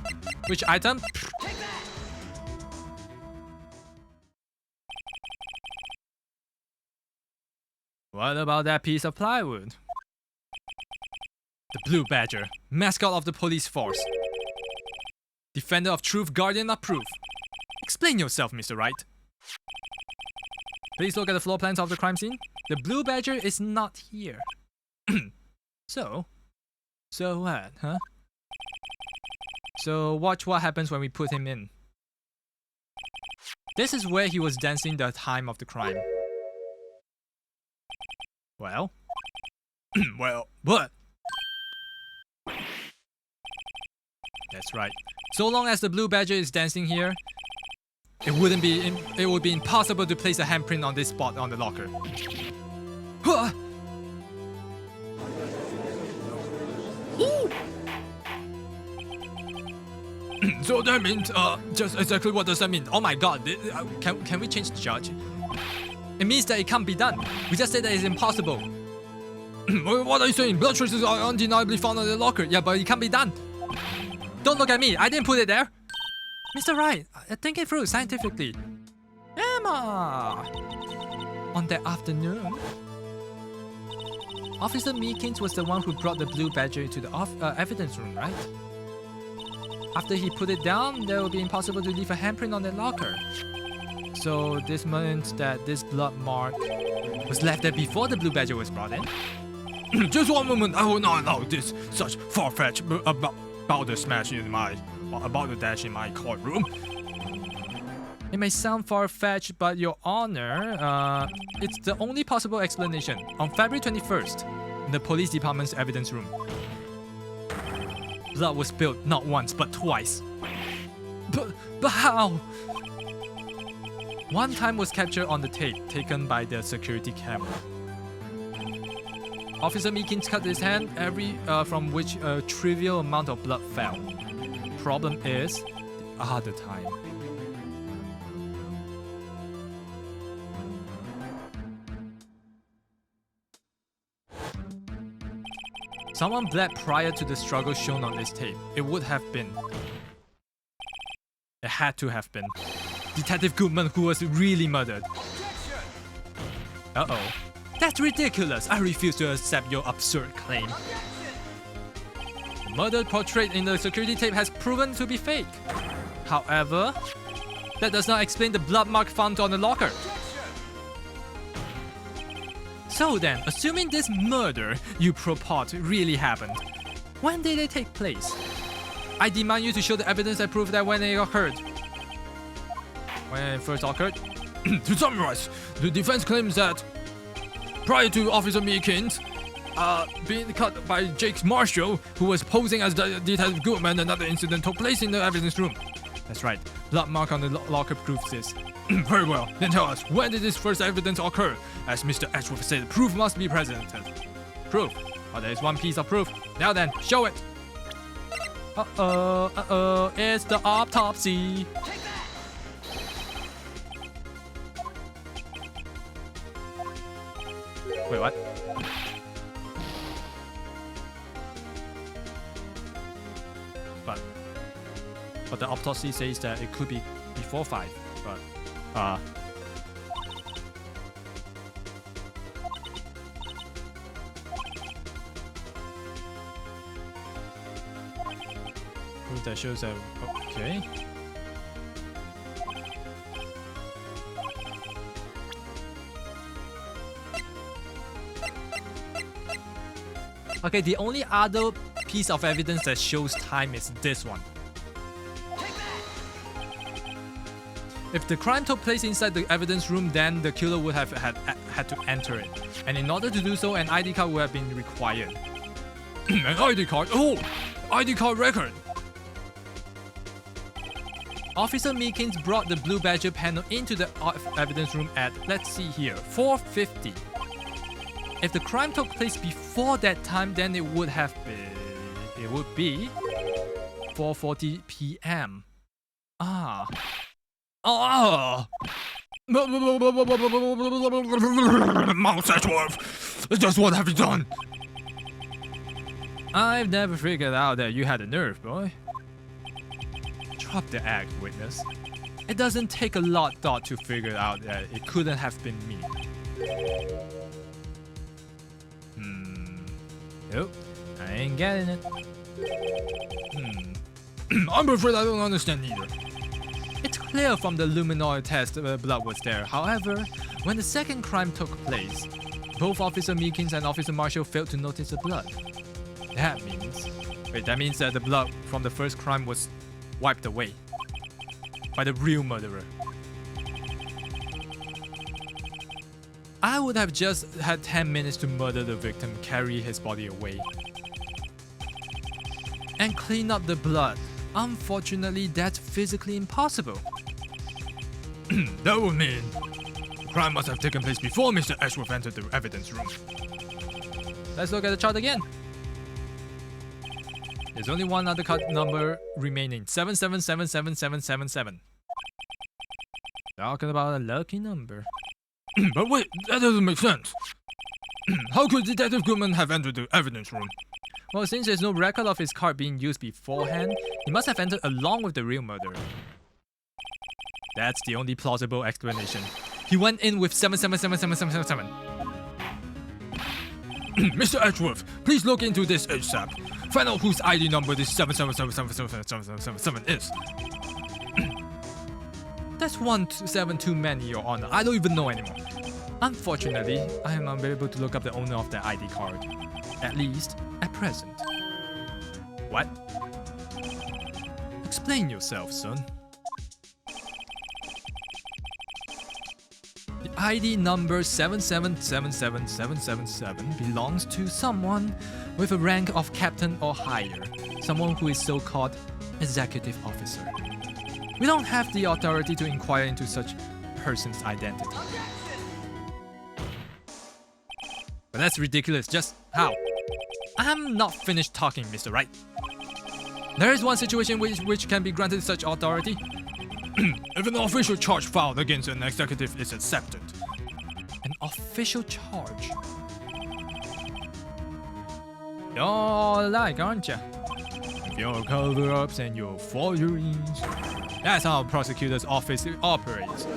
which item? What about that piece of plywood? The Blue Badger, mascot of the police force. Defender of truth, guardian of proof. Explain yourself, Mr. Wright. Please look at the floor plans of the crime scene. The Blue Badger is not here. So what, huh? So watch what happens when we put him in. This is where he was dancing the time of the crime. Well? Well, what? That's right. So long as the Blue Badger is dancing here, it would be impossible to place a handprint on this spot on the locker. Huh? So that means, just exactly what does that mean? Oh my god, can we change the judge? It means that it can't be done. We just said that it's impossible. What are you saying? Blood traces are undeniably found on the locker. Yeah, but it can't be done. Don't look at me. I didn't put it there. Mr. Wright, think it through scientifically. Emma! On that afternoon, Officer Meekins was the one who brought the Blue Badger to the evidence room, right? After he put it down, there would be impossible to leave a handprint on the locker. So this means that this blood mark was left there before the Blue Badger was brought in. Just one moment, I will not allow this such far-fetched about the dash in my courtroom. It may sound far-fetched, but Your Honor, it's the only possible explanation. On February 21st, in the police department's evidence room, blood was spilled not once but twice. But how? One time was captured on the tape taken by the security camera. Officer Meekins cut his hand, from which a trivial amount of blood fell. Problem is, the other time. Someone bled prior to the struggle shown on this tape. It would have been. It had to have been Detective Goodman, who was really murdered. Uh-oh. That's ridiculous. I refuse to accept your absurd claim. The murder portrayed in the security tape has proven to be fake. However, that does not explain the blood mark found on the locker. So then, assuming this murder you purport really happened, when did it take place? I demand you to show the evidence that proves that when it occurred. When it first occurred? To summarize, the defense claims that prior to Officer Meekins being cut by Jake Marshall, who was posing as Detective Goodman, another incident took place in the evidence room. That's right. Blood mark on the locker proves this. Very well. Then tell us, when did this first evidence occur? As Mr. Edgeworth said, proof must be presented. Proof? Oh, there is one piece of proof. Now then, show it. Uh-oh, it's the autopsy. Wait, what? But the autopsy says that it could be before 5, but proof that shows that, okay. Okay, the only other piece of evidence that shows time is this one. If the crime took place inside the evidence room, then the killer would have had to enter it. And in order to do so, an ID card would have been required. An ID card? Oh! ID card record! Officer Meekins brought the Blue Badger panel into the evidence room at, let's see here, 4:50. If the crime took place before that time, then it would be 4:40 p.m. Ah. Oh! Mouse Edgeworth! Just what have you done? I've never figured out that you had a nerve, boy. Drop the act, witness. It doesn't take a lot thought to figure out that it couldn't have been me. Nope, I ain't getting it. I'm afraid I don't understand either. It's clear from the luminoid test blood was there. However, when the second crime took place, both Officer Meekins and Officer Marshall failed to notice the blood. That means that the blood from the first crime was wiped away by the real murderer. I would have just had 10 minutes to murder the victim, carry his body away, and clean up the blood. Unfortunately, that's physically impossible. That would mean the crime must have taken place before Mr. Edgeworth entered the evidence room. Let's look at the chart again. There's only one other cut number remaining, 77777777. Talking about a lucky number. But wait, that doesn't make sense. How could Detective Goodman have entered the evidence room? Well, since there's no record of his card being used beforehand, he must have entered along with the real murderer. That's the only plausible explanation. He went in with 777777. Mr. Edgeworth, please look into this ASAP. Find out whose ID number this 77777777 is. That's 1 too many, Your Honor. I don't even know anymore. Unfortunately, I am unable to look up the owner of the ID card. At least, at present. What? Explain yourself, son. The ID number 7777777 belongs to someone with a rank of captain or higher. Someone who is so-called executive officer. We don't have the authority to inquire into such person's identity. But that's ridiculous. Just how? I'm not finished talking, Mr. Wright. There is one situation which can be granted such authority. If an official charge filed against an executive is accepted. An official charge? You're all alike, aren't you? With your cover-ups and your forgeries. That's how a prosecutor's office operates.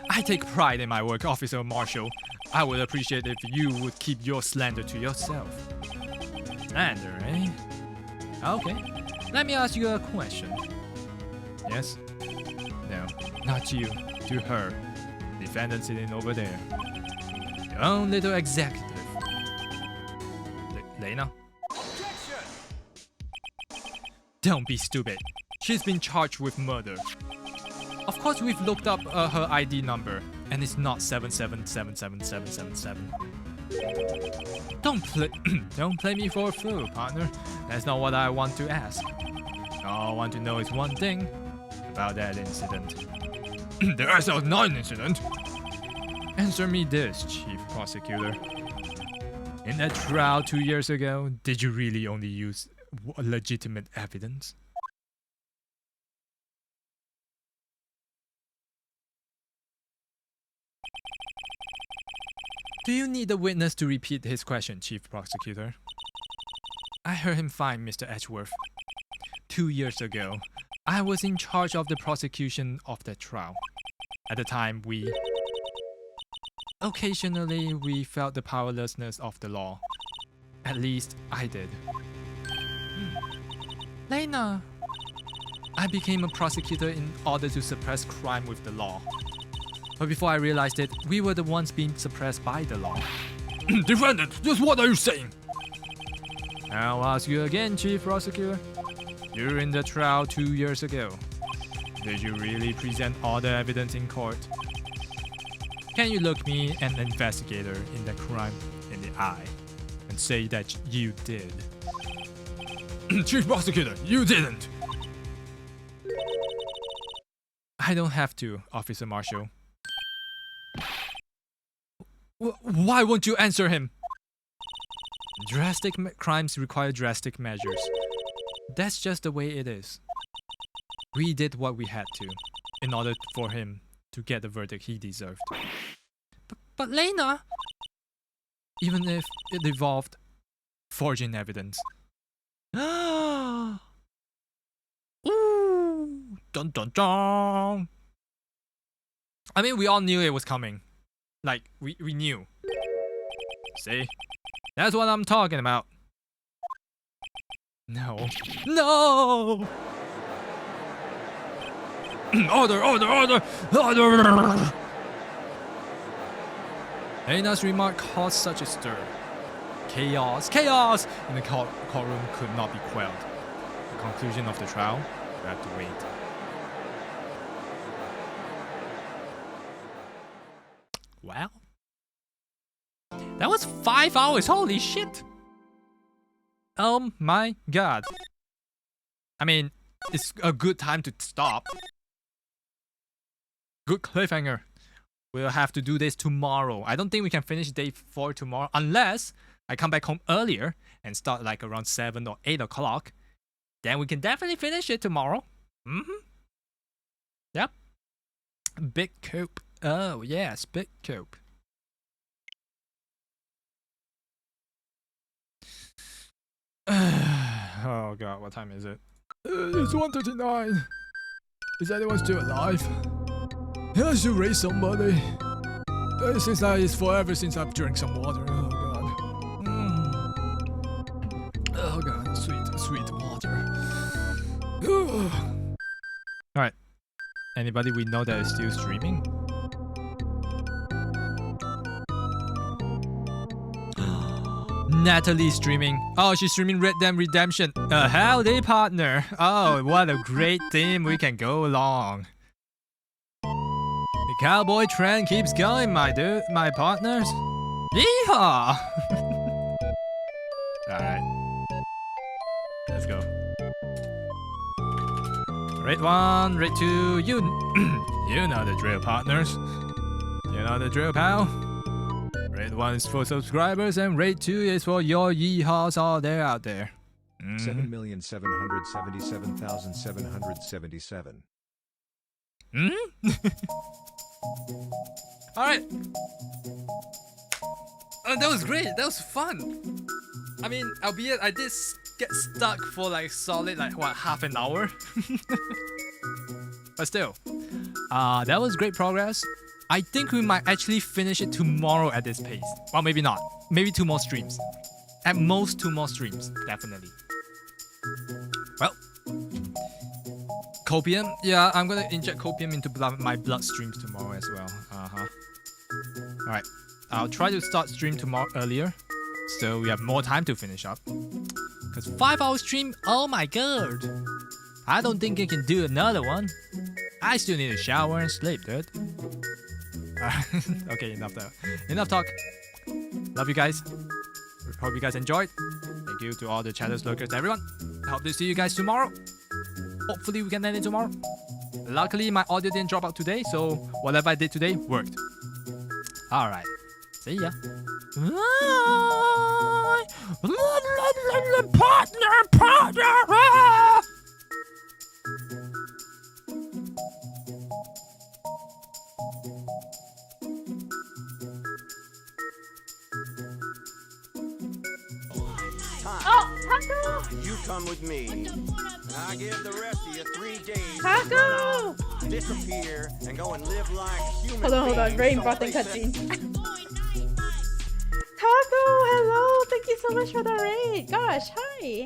I take pride in my work, Officer Marshall. I would appreciate if you would keep your slander to yourself. Slander, eh? Okay. Let me ask you a question. Yes? No, not you. To her. Defendant sitting over there. Your own little executive. Lena? Don't be stupid. She's been charged with murder. Of course, we've looked up her ID number, and it's not 777777. Don't play me for a fool, partner. That's not what I want to ask. All I want to know is one thing about that incident. The SL9 incident? Answer me this, Chief Prosecutor. In that trial 2 years ago, did you really only use legitimate evidence? Do you need the witness to repeat his question, Chief Prosecutor? I heard him fine, Mr. Edgeworth. 2 years ago, I was in charge of the prosecution of that trial. At the time, occasionally, we felt the powerlessness of the law. At least, I did. Lena! I became a prosecutor in order to suppress crime with the law. But before I realized it, we were the ones being suppressed by the law. Defendant, just what are you saying? I'll ask you again, Chief Prosecutor. During the trial 2 years ago, did you really present all the evidence in court? Can you look me, an investigator in the crime, in the eye and say that you did? Chief Prosecutor, you didn't! I don't have to, Officer Marshall. Why won't you answer him? Drastic crimes require drastic measures. That's just the way it is. We did what we had to in order for him to get the verdict he deserved. But Lena, even if it involved forging evidence. Ooh, dun dun dun. I mean, we all knew it was coming. Like, we knew. See? That's what I'm talking about. No. No! Order, order, order! Order! Lena's remark caused such a stir. Chaos, chaos! In the courtroom could not be quelled. The conclusion of the trial, we have to wait. Wow. That was 5 hours, holy shit! Oh my god. I mean, it's a good time to stop. Good cliffhanger. We'll have to do this tomorrow. I don't think we can finish day 4 tomorrow unless I come back home earlier and start like around 7 or 8 o'clock. Then we can definitely finish it tomorrow. Yep. Big coop. Oh yes, big coop. Oh god, what time is it? It's 1:39. Is anyone still alive? I should raise somebody. Since it's forever since I've drank some water. Oh god. Oh god, sweet water. Alright. Anybody we know that is still streaming? Natalie's streaming. Oh, she's streaming Red Dead Redemption. Howdy, partner. Oh, what a great theme we can go along. The cowboy trend keeps going, my partners. Yeehaw! Alright. Let's go. Raid 1, Raid 2, you know the drill, partners. You know the drill, pal. Raid 1 is for subscribers and Raid 2 is for your yeehaws out there. 7,777,777. Alright. That was great. That was fun. I mean, albeit I did get stuck for like solid half an hour. But still, that was great progress. I think we might actually finish it tomorrow at this pace. Well, maybe not. Maybe 2 more streams. At most 2 more streams, definitely. Well, copium. Yeah, I'm gonna inject copium into my bloodstreams tomorrow as well. Alright, I'll try to start stream tomorrow earlier, so we have more time to finish up. Cause 5-hour stream, oh my god. I don't think I can do another one. I still need a shower and sleep, dude. Okay, enough talk. Love you guys. Hope you guys enjoyed. Thank you to all the chatters, lurkers, everyone. I hope to see you guys tomorrow. Hopefully we can end it tomorrow. Luckily my audio didn't drop out today, so whatever I did today worked. Alright. See ya. Partner! You come with me, and I give the rest of you 3 days Taco! to disappear and go and live like human Hold on, beings very important someplace cutscene. Taco, hello! Thank you so much for the raid! Gosh, hi!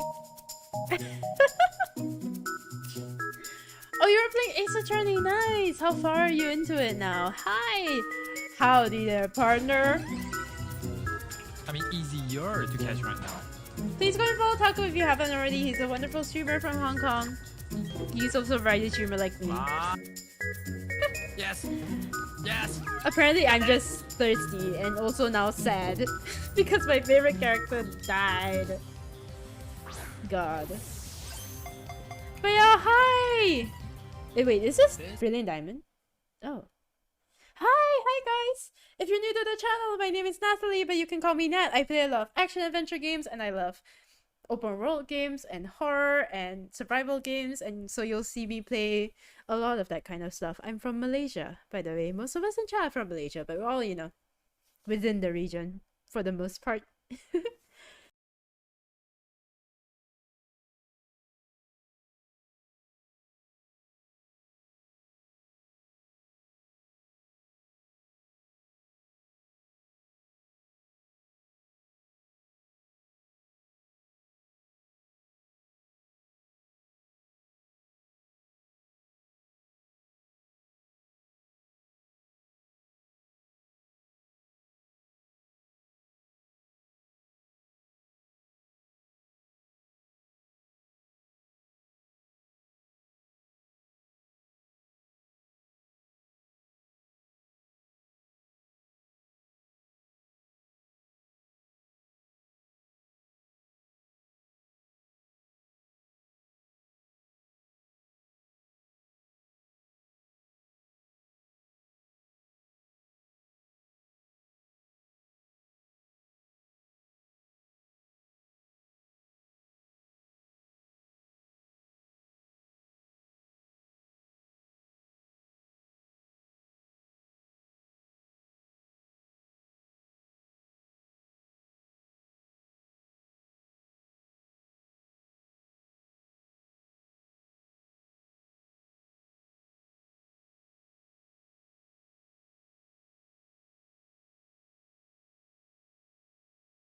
Oh, you're playing Ace Attorney, nice! How far are you into it now? Hi! Howdy there, partner! I mean, easier to catch right now. Please go and follow Taco if you haven't already. He's a wonderful streamer from Hong Kong. He's also a variety streamer like me. Yes. Yes. Apparently, I'm just thirsty and also now sad because my favorite character died. God. But yeah, hi! Wait, is this Brilliant Diamond? Oh. Hi guys! If you're new to the channel, my name is Natalie, but you can call me Nat. I play a lot of action-adventure games, and I love open world games and horror and survival games, and so you'll see me play a lot of that kind of stuff. I'm from Malaysia, by the way. Most of us in chat are from Malaysia, but we're all, you know, within the region for the most part.